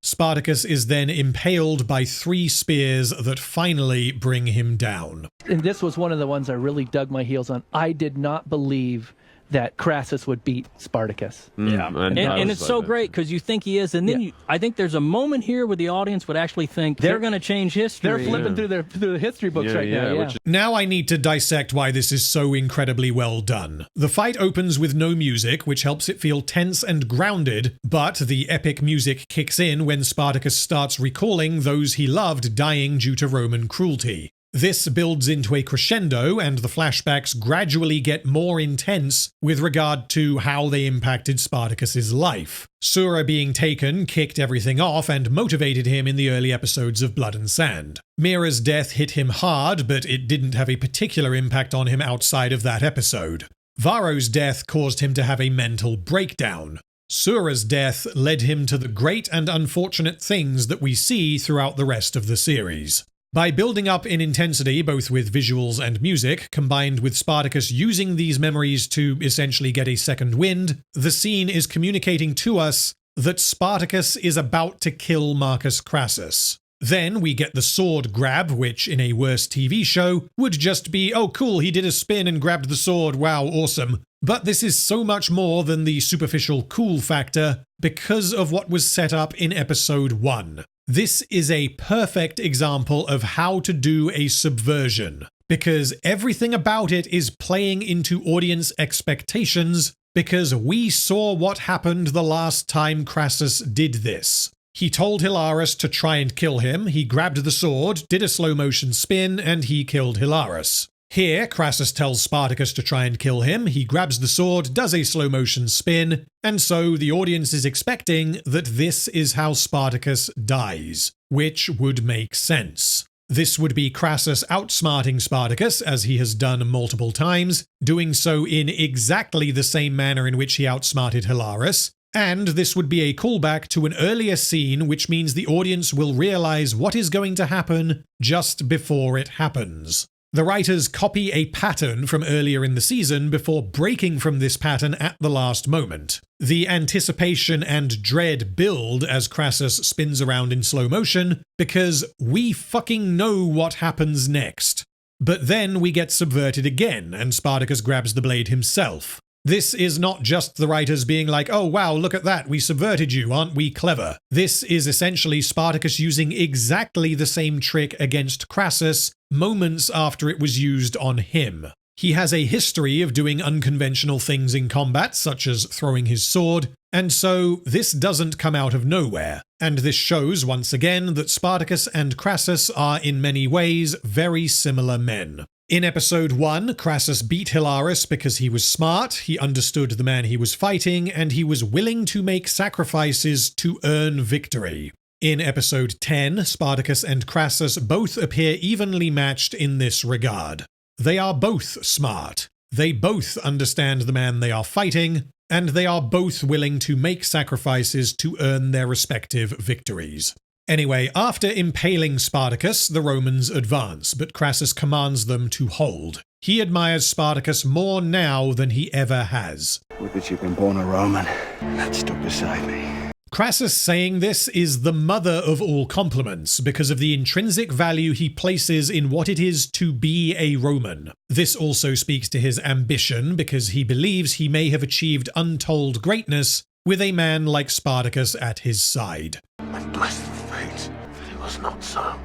Spartacus is then impaled by 3 spears that finally bring him down. And this was one of the ones I really dug my heels on. I did not believe that Crassus would beat Spartacus. Yeah, and it's so great because you think he is, and then I think there's a moment here where the audience would actually think they're going to change history. They're flipping through the history books right now. Yeah. Now I need to dissect why this is so incredibly well done. The fight opens with no music, which helps it feel tense and grounded, but the epic music kicks in when Spartacus starts recalling those he loved dying due to Roman cruelty. This builds into a crescendo, and the flashbacks gradually get more intense with regard to how they impacted Spartacus's life. Sura being taken kicked everything off and motivated him in the early episodes of Blood and Sand. Mira's death hit him hard, but it didn't have a particular impact on him outside of that episode. Varro's death caused him to have a mental breakdown. Sura's death led him to the great and unfortunate things that we see throughout the rest of the series. By building up in intensity both with visuals and music, combined with Spartacus using these memories to essentially get a second wind, the scene is communicating to us that Spartacus is about to kill Marcus Crassus. Then we get the sword grab, which in a worse TV show would just be, oh cool, he did a spin and grabbed the sword, wow, awesome. But this is so much more than the superficial cool factor because of what was set up in episode 1. This is a perfect example of how to do a subversion, because everything about it is playing into audience expectations, because we saw what happened the last time Crassus did this. He told Hilarus to try and kill him, he grabbed the sword, did a slow motion spin, and he killed Hilarus. Here, Crassus tells Spartacus to try and kill him, he grabs the sword, does a slow motion spin, and so the audience is expecting that this is how Spartacus dies, which would make sense. This would be Crassus outsmarting Spartacus, as he has done multiple times, doing so in exactly the same manner in which he outsmarted Hilarus, and this would be a callback to an earlier scene, which means the audience will realize what is going to happen just before it happens. The writers copy a pattern from earlier in the season before breaking from this pattern at the last moment. The anticipation and dread build as Crassus spins around in slow motion because we fucking know what happens next. But then we get subverted again and Spartacus grabs the blade himself. This is not just the writers being like, oh wow, look at that, we subverted you, aren't we clever? This is essentially Spartacus using exactly the same trick against Crassus moments after it was used on him. He has a history of doing unconventional things in combat, such as throwing his sword, and so this doesn't come out of nowhere. And this shows once again that Spartacus and Crassus are in many ways very similar men. In episode 1, Crassus beat Hilarus because he was smart, he understood the man he was fighting, and he was willing to make sacrifices to earn victory. In episode 10, Spartacus and Crassus both appear evenly matched in this regard. They are both smart, they both understand the man they are fighting, and they are both willing to make sacrifices to earn their respective victories. Anyway, after impaling Spartacus, the Romans advance, but Crassus commands them to hold. He admires Spartacus more now than he ever has. Would that you'd been born a Roman. That stuck beside me. Crassus saying this is the mother of all compliments because of the intrinsic value he places in what it is to be a Roman. This also speaks to his ambition because he believes he may have achieved untold greatness with a man like Spartacus at his side. And bless the fate that it was not so.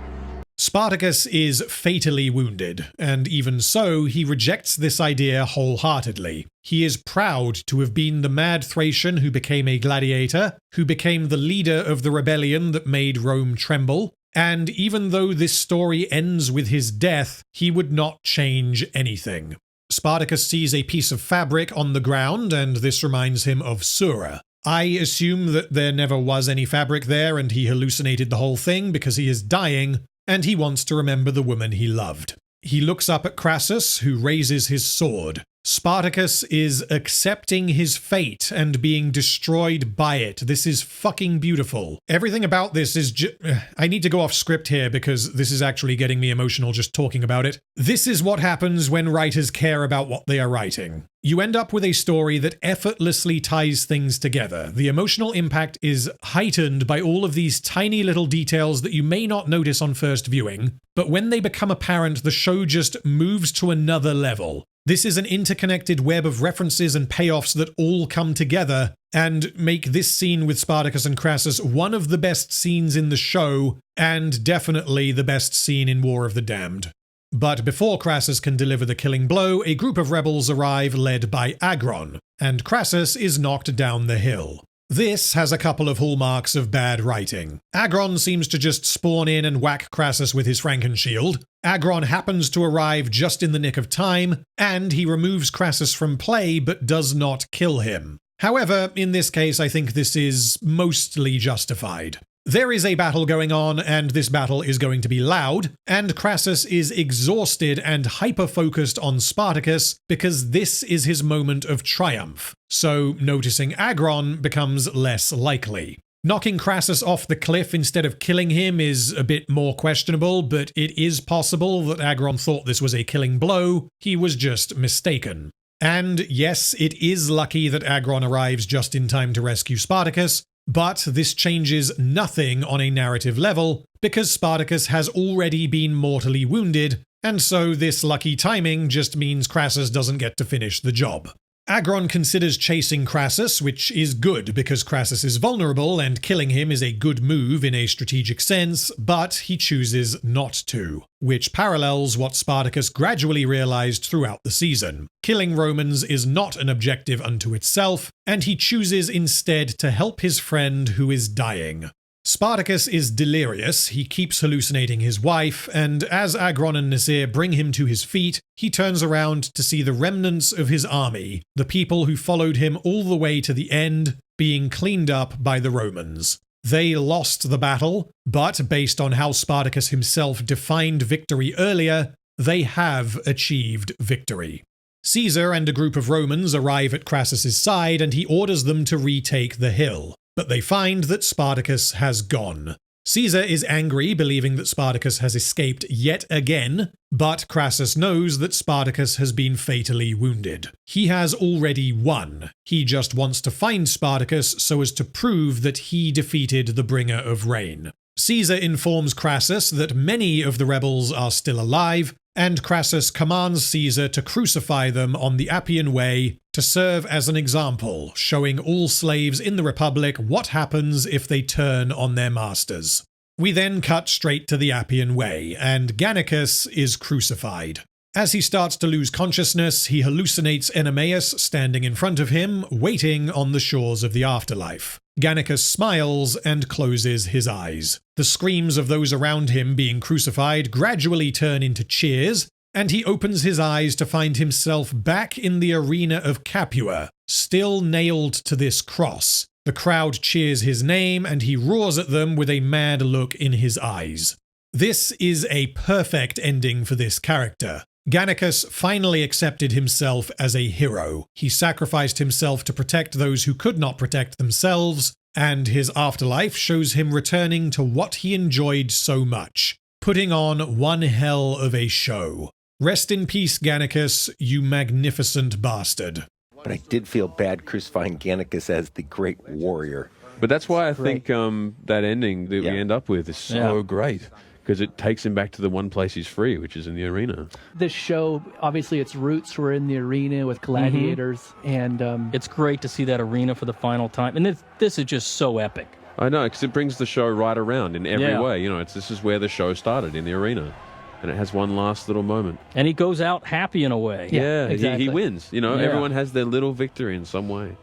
Spartacus is fatally wounded, and even so, he rejects this idea wholeheartedly. He is proud to have been the mad Thracian who became a gladiator, who became the leader of the rebellion that made Rome tremble, and even though this story ends with his death, he would not change anything. Spartacus sees a piece of fabric on the ground, and this reminds him of Sura. I assume that there never was any fabric there and he hallucinated the whole thing because he is dying, and he wants to remember the woman he loved. He looks up at Crassus, who raises his sword. Spartacus is accepting his fate and being destroyed by it. This is fucking beautiful. Everything about this is I need to go off script here because this is actually getting me emotional just talking about it. This is what happens when writers care about what they are writing. You end up with a story that effortlessly ties things together. The emotional impact is heightened by all of these tiny little details that you may not notice on first viewing, but when they become apparent, the show just moves to another level. This is an interconnected web of references and payoffs that all come together and make this scene with Spartacus and Crassus one of the best scenes in the show, and definitely the best scene in War of the Damned. But before Crassus can deliver the killing blow, a group of rebels arrive led by Agron, and Crassus is knocked down the hill. This has a couple of hallmarks of bad writing. Agron seems to just spawn in and whack Crassus with his Frankenshield. Agron happens to arrive just in the nick of time, and he removes Crassus from play but does not kill him. However, in this case, I think this is mostly justified. There is a battle going on, and this battle is going to be loud, and Crassus is exhausted and hyper-focused on Spartacus because this is his moment of triumph, so noticing Agron becomes less likely. Knocking Crassus off the cliff instead of killing him is a bit more questionable, but it is possible that Agron thought this was a killing blow. He was just mistaken. And yes, it is lucky that Agron arrives just in time to rescue Spartacus, but this changes nothing on a narrative level, because Spartacus has already been mortally wounded, and so this lucky timing just means Crassus doesn't get to finish the job. Agron considers chasing Crassus, which is good because Crassus is vulnerable and killing him is a good move in a strategic sense, but he chooses not to, which parallels what Spartacus gradually realized throughout the season. Killing Romans is not an objective unto itself, and he chooses instead to help his friend who is dying. Spartacus is delirious, he keeps hallucinating his wife, and as Agron and Nasir bring him to his feet, he turns around to see the remnants of his army, the people who followed him all the way to the end, being cleaned up by the Romans. They lost the battle, but based on how Spartacus himself defined victory earlier, they have achieved victory. Caesar and a group of Romans arrive at Crassus's side, and he orders them to retake the hill. But they find that Spartacus has gone. Caesar is angry, believing that Spartacus has escaped yet again, but Crassus knows that Spartacus has been fatally wounded. He has already won. He just wants to find Spartacus so as to prove that he defeated the bringer of rain. Caesar informs Crassus that many of the rebels are still alive, and Crassus commands Caesar to crucify them on the Appian Way to serve as an example, showing all slaves in the Republic what happens if they turn on their masters. We then cut straight to the Appian Way, and Gannicus is crucified. As he starts to lose consciousness, he hallucinates Enemeus standing in front of him, waiting on the shores of the afterlife. Gannicus smiles and closes his eyes. The screams of those around him being crucified gradually turn into cheers, and he opens his eyes to find himself back in the arena of Capua, still nailed to this cross. The crowd cheers his name, and he roars at them with a mad look in his eyes. This is a perfect ending for this character. Gannicus finally accepted himself as a hero. He sacrificed himself to protect those who could not protect themselves, and his afterlife shows him returning to what he enjoyed so much, putting on one hell of a show. Rest in peace, Gannicus, you magnificent bastard. But I did feel bad crucifying Gannicus as the great warrior. But that's why I think that ending that we end up with is so great. Because it takes him back to the one place he's free, which is in the arena. This show, obviously its roots were in the arena with gladiators, and it's great to see that arena for the final time. And this is just so epic. I know, because it brings the show right around in every way. You know, this is where the show started, in the arena. And it has one last little moment. And he goes out happy in a way. Yeah, exactly. he wins. You know, everyone has their little victory in some way.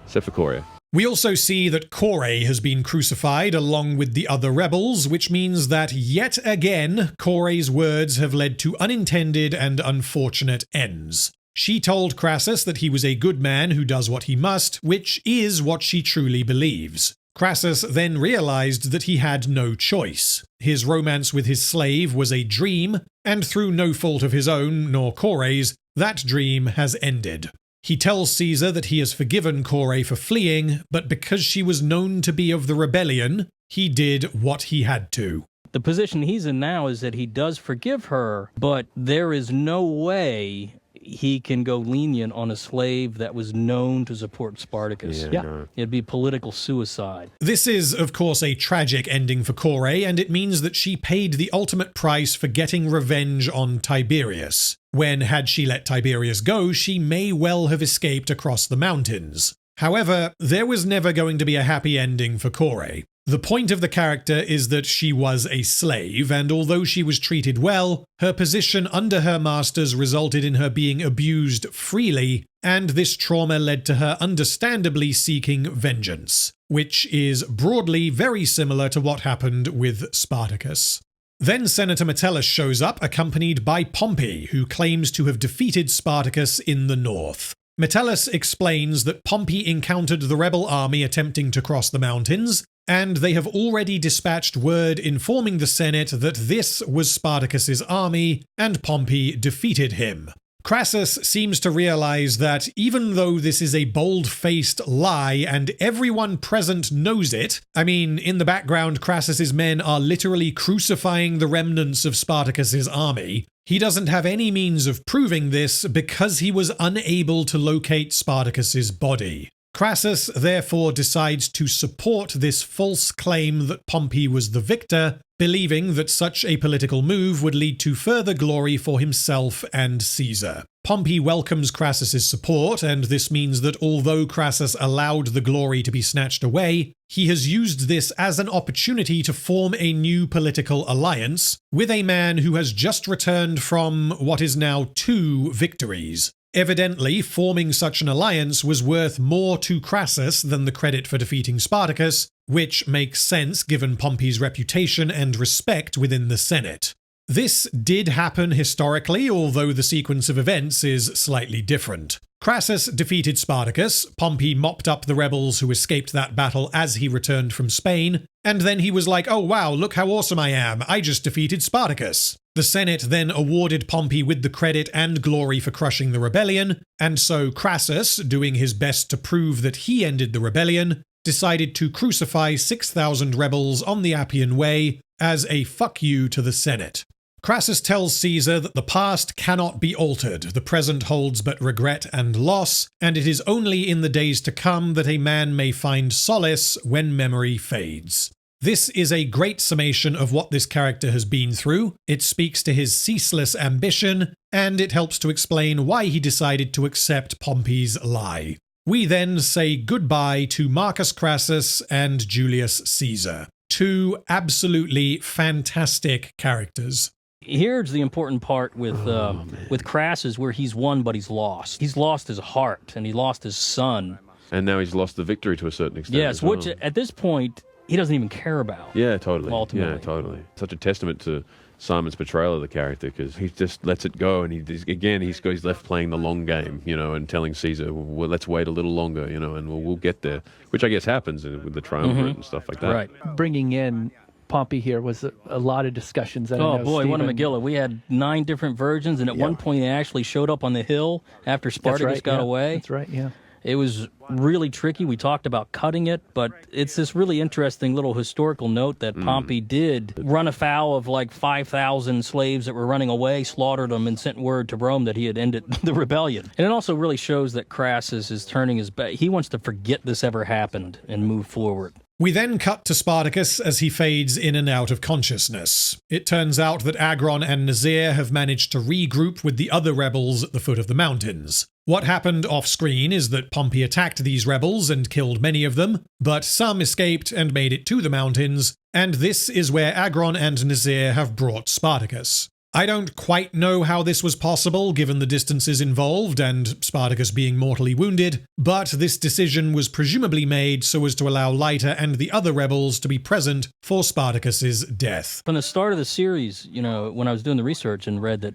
Except for Coria. We also see that Kore has been crucified along with the other rebels, which means that yet again, Kore's words have led to unintended and unfortunate ends. She told Crassus that he was a good man who does what he must, which is what she truly believes. Crassus then realized that he had no choice. His romance with his slave was a dream, and through no fault of his own nor Kore's, that dream has ended. He tells Caesar that he has forgiven Kore for fleeing, but because she was known to be of the rebellion, he did what he had to. The position he's in now is that he does forgive her, but there is no way he can go lenient on a slave that was known to support Spartacus. Yeah. No. It'd be political suicide. This is, of course, a tragic ending for Kore, and it means that she paid the ultimate price for getting revenge on Tiberius. When, had she let Tiberius go, she may well have escaped across the mountains. However, there was never going to be a happy ending for Kore. The point of the character is that she was a slave, and although she was treated well, her position under her masters resulted in her being abused freely, and this trauma led to her understandably seeking vengeance, which is broadly very similar to what happened with Spartacus. Then Senator Metellus shows up, accompanied by Pompey, who claims to have defeated Spartacus in the north. Metellus explains that Pompey encountered the rebel army attempting to cross the mountains, and they have already dispatched word informing the Senate that this was Spartacus's army, and Pompey defeated him. Crassus seems to realize that even though this is a bold-faced lie and everyone present knows it, I mean, in the background, Crassus's men are literally crucifying the remnants of Spartacus's army, he doesn't have any means of proving this because he was unable to locate Spartacus's body. Crassus therefore decides to support this false claim that Pompey was the victor, believing that such a political move would lead to further glory for himself and Caesar. Pompey welcomes Crassus's support, and this means that although Crassus allowed the glory to be snatched away, he has used this as an opportunity to form a new political alliance with a man who has just returned from what is now 2 victories. Evidently, forming such an alliance was worth more to Crassus than the credit for defeating Spartacus, which makes sense given Pompey's reputation and respect within the Senate. This did happen historically, although the sequence of events is slightly different. Crassus defeated Spartacus, Pompey mopped up the rebels who escaped that battle as he returned from Spain, and then he was like, oh wow, look how awesome I am, I just defeated Spartacus. The Senate then awarded Pompey with the credit and glory for crushing the rebellion, and so Crassus, doing his best to prove that he ended the rebellion, decided to crucify 6,000 rebels on the Appian Way as a fuck you to the Senate. Crassus tells Caesar that the past cannot be altered, the present holds but regret and loss, and it is only in the days to come that a man may find solace when memory fades. This is a great summation of what this character has been through, it speaks to his ceaseless ambition, and it helps to explain why he decided to accept Pompey's lie. We then say goodbye to Marcus Crassus and Julius Caesar, 2 absolutely fantastic characters. Here's the important part with Crassus, where he's won but he's lost. He's lost his heart and he lost his son. And now he's lost the victory to a certain extent. Yes, which at this point he doesn't even care about. Yeah, totally. Ultimately. Yeah, totally. Such a testament to Simon's portrayal of the character, because he just lets it go, and he's left playing the long game, and telling Caesar, well, let's wait a little longer, and we'll get there, which I guess happens with the triumvirate and stuff like that. Right. Bringing in Pompey here was a lot of discussions. Oh boy, what a Megillah. We had 9 different versions, and at one point they actually showed up on the hill after Spartacus got away. That's right, yeah. It was really tricky. We talked about cutting it, but it's this really interesting little historical note that Pompey did run afoul of like 5,000 slaves that were running away, slaughtered them, and sent word to Rome that he had ended the rebellion. And it also really shows that Crassus is turning his back. He wants to forget this ever happened and move forward. We then cut to Spartacus as he fades in and out of consciousness. It turns out that Agron and Nazir have managed to regroup with the other rebels at the foot of the mountains. What happened off-screen is that Pompey attacked these rebels and killed many of them, but some escaped and made it to the mountains, and this is where Agron and Nazir have brought Spartacus. I don't quite know how this was possible given the distances involved and Spartacus being mortally wounded, but this decision was presumably made so as to allow Leiter and the other rebels to be present for Spartacus's death. From the start of the series, you know, when I was doing the research and read that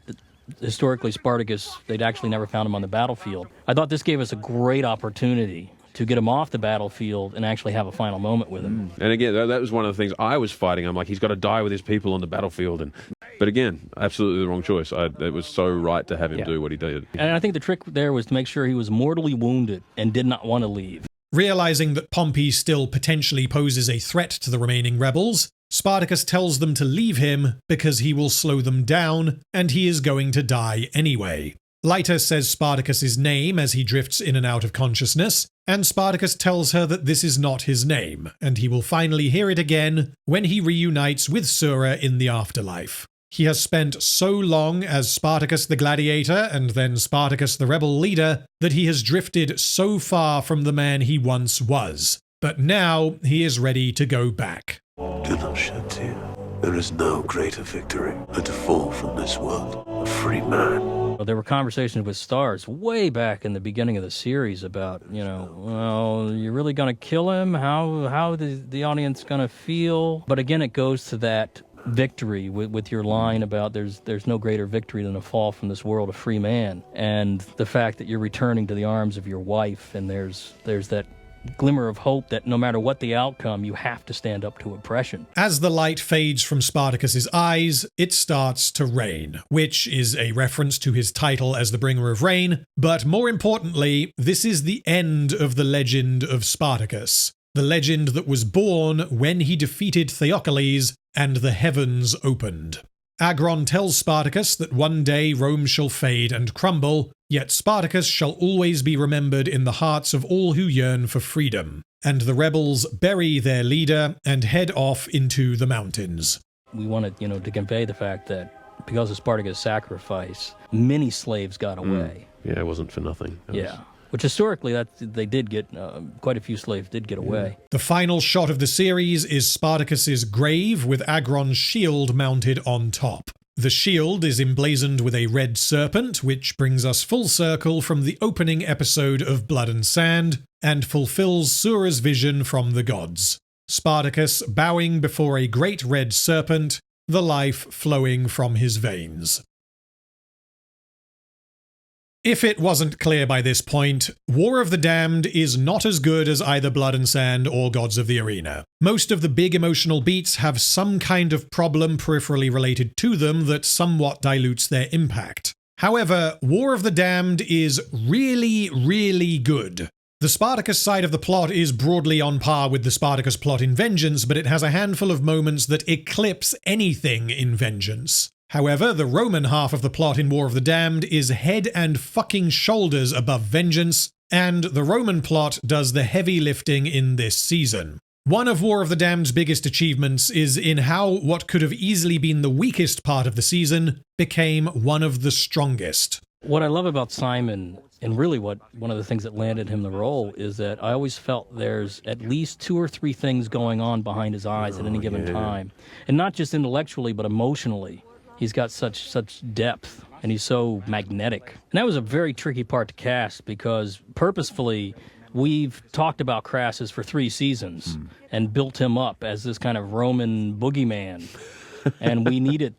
historically Spartacus, they'd actually never found him on the battlefield, I thought this gave us a great opportunity to get him off the battlefield and actually have a final moment with him. And again, that was one of the things I was fighting. I'm like, he's got to die with his people on the battlefield. But again, absolutely the wrong choice. It was so right to have him do what he did. And I think the trick there was to make sure he was mortally wounded and did not want to leave. Realizing that Pompey still potentially poses a threat to the remaining rebels, Spartacus tells them to leave him because he will slow them down and he is going to die anyway. Leiter says Spartacus's name as he drifts in and out of consciousness, and Spartacus tells her that this is not his name, and he will finally hear it again when he reunites with Sura in the afterlife. He has spent so long as Spartacus the gladiator and then Spartacus the rebel leader that he has drifted so far from the man he once was. But now he is ready to go back. Do not shed tears. There is no greater victory than to fall from this world a free man. There were conversations with stars way back in the beginning of the series about, you know, well, you're really going to kill him? How is the audience going to feel? But again, it goes to that victory with your line about there's no greater victory than a fall from this world a free man, and the fact that you're returning to the arms of your wife, and there's that glimmer of hope that no matter what the outcome, you have to stand up to oppression. As the light fades from Spartacus's eyes, it starts to rain, which is a reference to his title as the bringer of rain, but more importantly, this is the end of the legend of Spartacus, the legend that was born when he defeated Theocles and the heavens opened. Agron tells Spartacus that one day Rome shall fade and crumble, yet Spartacus shall always be remembered in the hearts of all who yearn for freedom. And the rebels bury their leader and head off into the mountains. We wanted, to convey the fact that because of Spartacus' sacrifice, many slaves got away. Yeah, it wasn't for nothing. Which historically, they did get, quite a few slaves did get away. The final shot of the series is Spartacus's grave with Agron's shield mounted on top. The shield is emblazoned with a red serpent, which brings us full circle from the opening episode of Blood and Sand, and fulfills Sura's vision from the gods. Spartacus bowing before a great red serpent, the life flowing from his veins. If it wasn't clear by this point, War of the Damned is not as good as either Blood and Sand or Gods of the Arena. Most of the big emotional beats have some kind of problem peripherally related to them that somewhat dilutes their impact. However, War of the Damned is really, really good. The Spartacus side of the plot is broadly on par with the Spartacus plot in Vengeance, but it has a handful of moments that eclipse anything in Vengeance. However, the Roman half of the plot in War of the Damned is head and fucking shoulders above Vengeance, and the Roman plot does the heavy lifting in this season. One of War of the Damned's biggest achievements is in how what could have easily been the weakest part of the season became one of the strongest. What I love about Simon, and really one of the things that landed him the role, is that I always felt there's at least 2 or 3 things going on behind his eyes at any given time. And not just intellectually, but emotionally. He's got such depth, and he's so magnetic. And that was a very tricky part to cast, because purposefully, we've talked about Crassus for 3 seasons and built him up as this kind of Roman boogeyman. And we needed,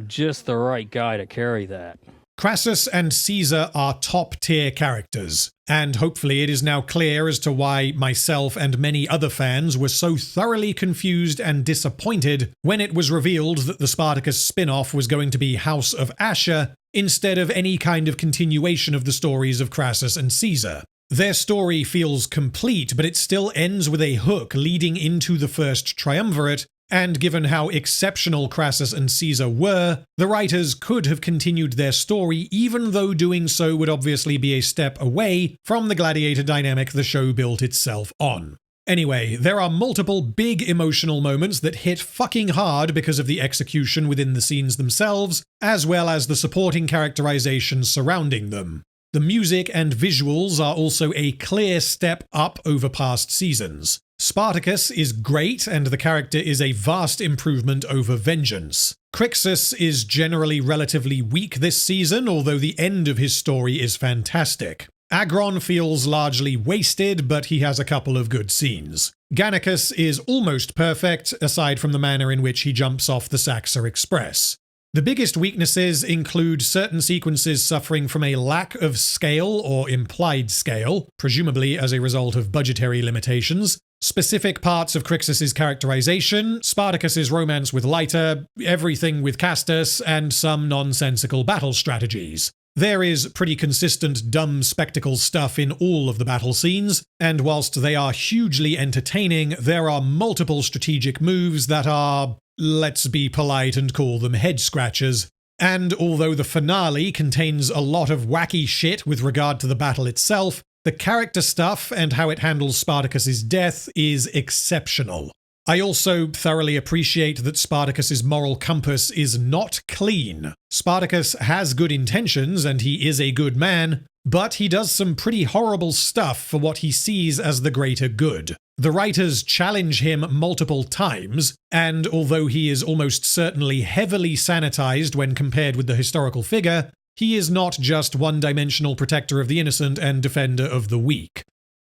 just the right guy to carry that. Crassus and Caesar are top-tier characters, and hopefully it is now clear as to why myself and many other fans were so thoroughly confused and disappointed when it was revealed that the Spartacus spin-off was going to be House of Asher instead of any kind of continuation of the stories of Crassus and Caesar. Their story feels complete, but it still ends with a hook leading into the first triumvirate, and given how exceptional Crassus and Caesar were, the writers could have continued their story, even though doing so would obviously be a step away from the gladiator dynamic the show built itself on. Anyway, there are multiple big emotional moments that hit fucking hard because of the execution within the scenes themselves, as well as the supporting characterization surrounding them. The music and visuals are also a clear step up over past seasons. Spartacus is great, and the character is a vast improvement over Vengeance. Crixus is generally relatively weak this season, although the end of his story is fantastic. Agron feels largely wasted, but he has a couple of good scenes. Gannicus is almost perfect, aside from the manner in which he jumps off the Saxa Express. The biggest weaknesses include certain sequences suffering from a lack of scale or implied scale, presumably as a result of budgetary limitations, specific parts of Crixus's characterization, Spartacus's romance with Lyta, everything with Castus, and some nonsensical battle strategies. There is pretty consistent dumb spectacle stuff in all of the battle scenes, and whilst they are hugely entertaining, there are multiple strategic moves that are, let's be polite and call them head-scratchers. And although the finale contains a lot of wacky shit with regard to the battle itself, the character stuff and how it handles Spartacus's death is exceptional. I also thoroughly appreciate that Spartacus's moral compass is not clean. Spartacus has good intentions and he is a good man, but he does some pretty horrible stuff for what he sees as the greater good. The writers challenge him multiple times, and although he is almost certainly heavily sanitized when compared with the historical figure, he is not just one-dimensional protector of the innocent and defender of the weak.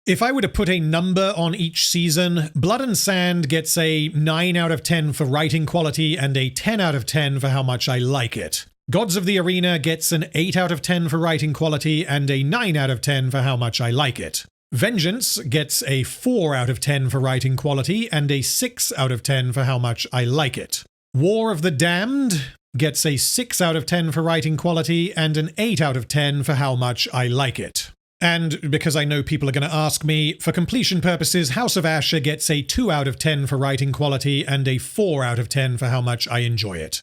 If I were to put a number on each season, Blood and Sand gets a 9 out of 10 for writing quality and a 10 out of 10 for how much I like it. Gods of the Arena gets an 8 out of 10 for writing quality and a 9 out of 10 for how much I like it. Vengeance gets a 4 out of 10 for writing quality and a 6 out of 10 for how much I like it. War of the Damned gets a 6 out of 10 for writing quality and an 8 out of 10 for how much I like it. And because I know people are going to ask me, for completion purposes, House of Asher gets a 2 out of 10 for writing quality and a 4 out of 10 for how much I enjoy it.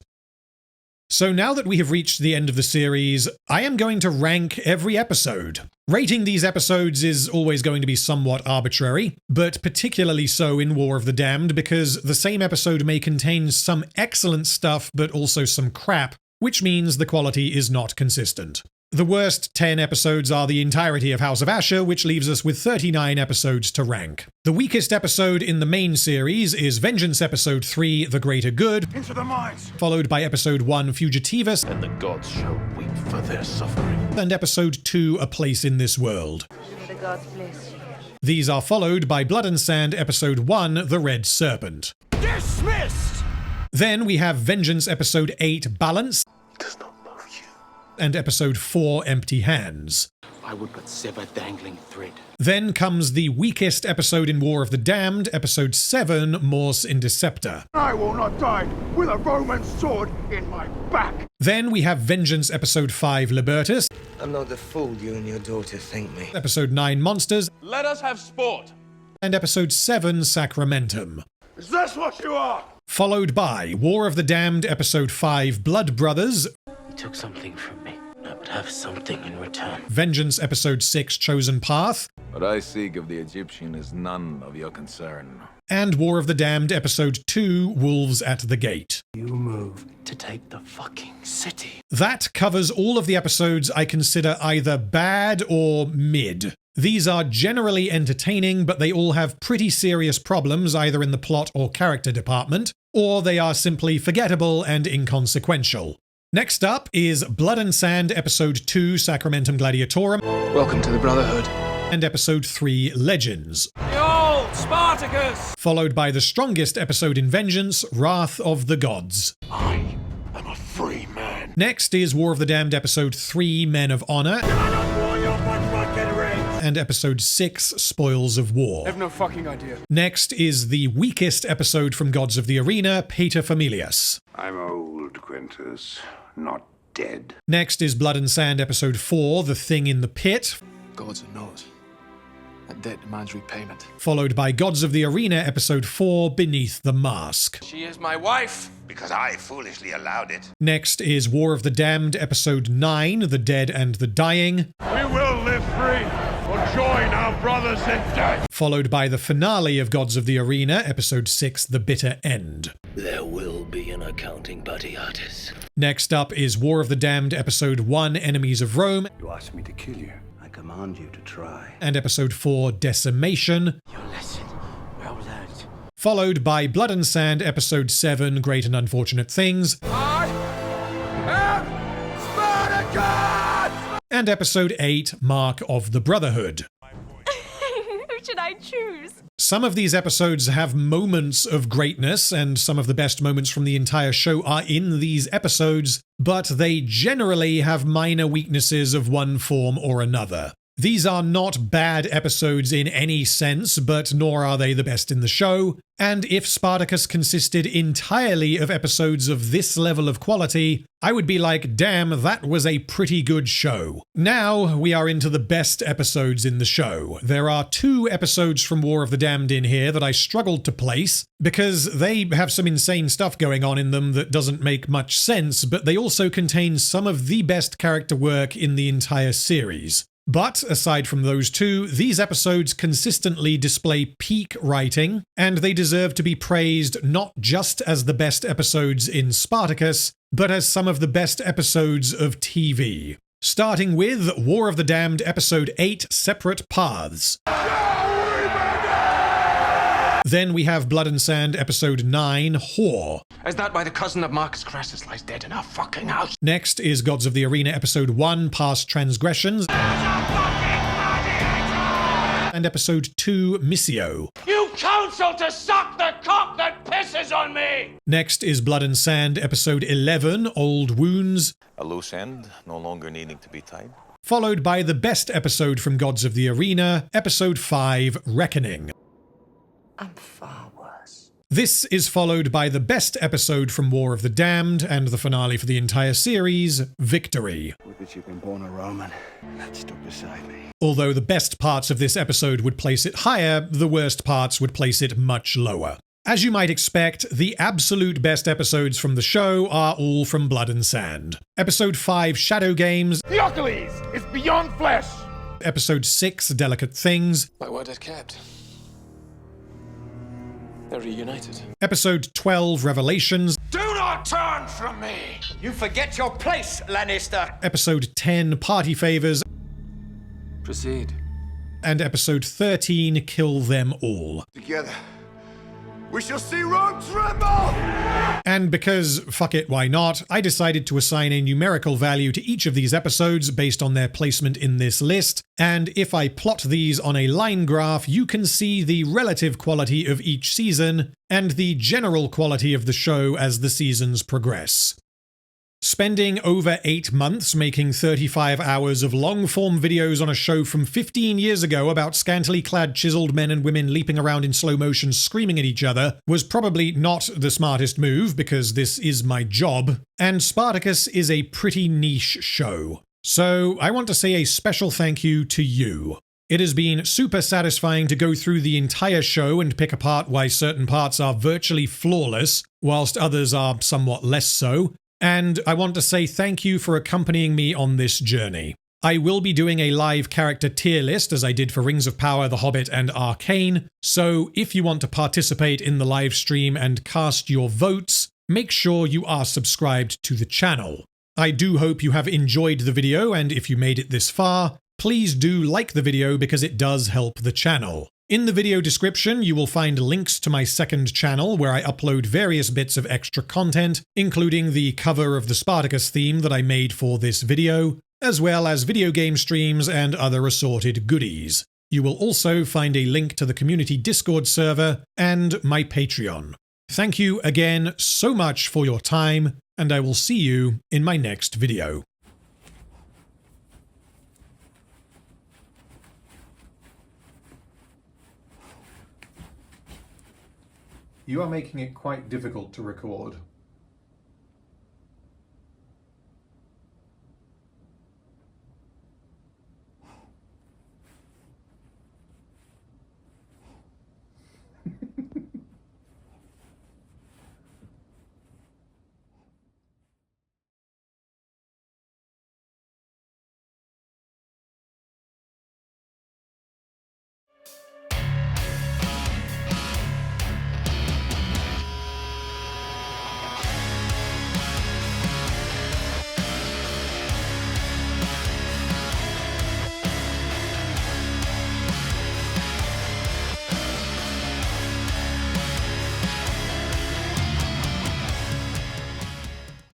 So now that we have reached the end of the series, I am going to rank every episode. Rating these episodes is always going to be somewhat arbitrary, but particularly so in War of the Damned because the same episode may contain some excellent stuff but also some crap, which means the quality is not consistent. The worst 10 episodes are the entirety of House of Asher, which leaves us with 39 episodes to rank. The weakest episode in the main series is Vengeance Episode 3, The Greater Good, Into the mines! followed by Episode 1, Fugitivus, And the gods shall weep for their suffering. and Episode 2, A Place in This World. May the gods bless you. These are followed by Blood and Sand Episode 1, The Red Serpent. Dismissed! Then we have Vengeance Episode 8, Balance, and Episode 4, Empty Hands. I would but sever dangling thread. Then comes the weakest episode in War of the Damned, Episode 7, Mors Indecepta. I will not die with a Roman sword in my back! Then we have Vengeance Episode 5, Libertus, I'm not the fool you and your daughter think me. Episode 9, Monsters, Let us have sport! and Episode 7, Sacramentum. Is this what you are? Followed by War of the Damned, Episode 5, Blood Brothers, You took something from me. I would have something in return. Vengeance Episode 6, Chosen Path, What I seek of the Egyptian is none of your concern. and War of the Damned, Episode 2, Wolves at the Gate. You move to take the fucking city. That covers all of the episodes I consider either bad or mid. These are generally entertaining, but they all have pretty serious problems either in the plot or character department, or they are simply forgettable and inconsequential. Next up is Blood and Sand Episode 2, Sacramentum Gladiatorum, Welcome to the Brotherhood. and Episode 3, Legends, Behold, Spartacus! followed by the strongest episode in Vengeance, Wrath of the Gods. I am a free man. Next is War of the Damned Episode 3, Men of Honor, and Episode 6, Spoils of War. I have no fucking idea. Next is the weakest episode from Gods of the Arena, Pater Familias. I'm old, Quintus, not dead. Next is Blood and Sand Episode 4, The Thing in the Pit, Gods are not. That debt demands repayment. followed by Gods of the Arena Episode 4, Beneath the Mask. She is my wife! Because I foolishly allowed it. Next is War of the Damned Episode 9, The Dead and the Dying, We will live free, or join our brothers in death! followed by the finale of Gods of the Arena Episode 6, The Bitter End. There will be an accounting, buddy artist. Next up is War of the Damned Episode 1, Enemies of Rome, You asked me to kill you. I command you to try. and Episode 4, Decimation, Your lesson, well learned. followed by Blood and Sand Episode 7, Great and Unfortunate Things, and Episode 8, Mark of the Brotherhood. Who should I choose? Some of these episodes have moments of greatness, and some of the best moments from the entire show are in these episodes, but they generally have minor weaknesses of one form or another. These are not bad episodes in any sense, but nor are they the best in the show, and if Spartacus consisted entirely of episodes of this level of quality, I would be like, damn, that was a pretty good show. Now we are into the best episodes in the show. There are 2 episodes from War of the Damned in here that I struggled to place, because they have some insane stuff going on in them that doesn't make much sense, but they also contain some of the best character work in the entire series. But, aside from those 2, these episodes consistently display peak writing, and they deserve to be praised not just as the best episodes in Spartacus, but as some of the best episodes of TV. Starting with War of the Damned Episode 8, Separate Paths. Then we have Blood and Sand Episode 9, Whore. Is that why the cousin of Marcus Crassus lies dead in our fucking house? Next is Gods of the Arena Episode 1, Past Transgressions. And Episode 2, Missio. You counsel to suck the cock that pisses on me! Next is Blood and Sand Episode 11, Old Wounds. A loose end, no longer needing to be tied. Followed by the best episode from Gods of the Arena, Episode 5, Reckoning. I'm far worse. This is followed by the best episode from War of the Damned and the finale for the entire series, Victory. Would that you'd been born a Roman. That stuck beside me. Although the best parts of this episode would place it higher, the worst parts would place it much lower. As you might expect, the absolute best episodes from the show are all from Blood and Sand. Episode 5, Shadow Games. Theocles is beyond flesh! Episode 6, Delicate Things. My word is kept. They're reunited. Episode 12, Revelations. Do not turn from me! You forget your place, Lannister! Episode 10, Party Favors. Proceed. And Episode 13, Kill Them All. Together, we shall see Rome tremble! And because, fuck it, why not, I decided to assign a numerical value to each of these episodes based on their placement in this list, and if I plot these on a line graph, you can see the relative quality of each season, and the general quality of the show as the seasons progress. Spending over 8 months making 35 hours of long-form videos on a show from 15 years ago about scantily clad chiseled men and women leaping around in slow motion screaming at each other was probably not the smartest move, because this is my job, and Spartacus is a pretty niche show. So I want to say a special thank you to you. It has been super satisfying to go through the entire show and pick apart why certain parts are virtually flawless, whilst others are somewhat less so. And I want to say thank you for accompanying me on this journey. I will be doing a live character tier list as I did for Rings of Power, The Hobbit, and Arcane, so if you want to participate in the live stream and cast your votes, make sure you are subscribed to the channel. I do hope you have enjoyed the video, and if you made it this far, please do like the video because it does help the channel. In the video description, you will find links to my second channel where I upload various bits of extra content, including the cover of the Spartacus theme that I made for this video, as well as video game streams and other assorted goodies. You will also find a link to the community Discord server and my Patreon. Thank you again so much for your time, and I will see you in my next video. You are making it quite difficult to record.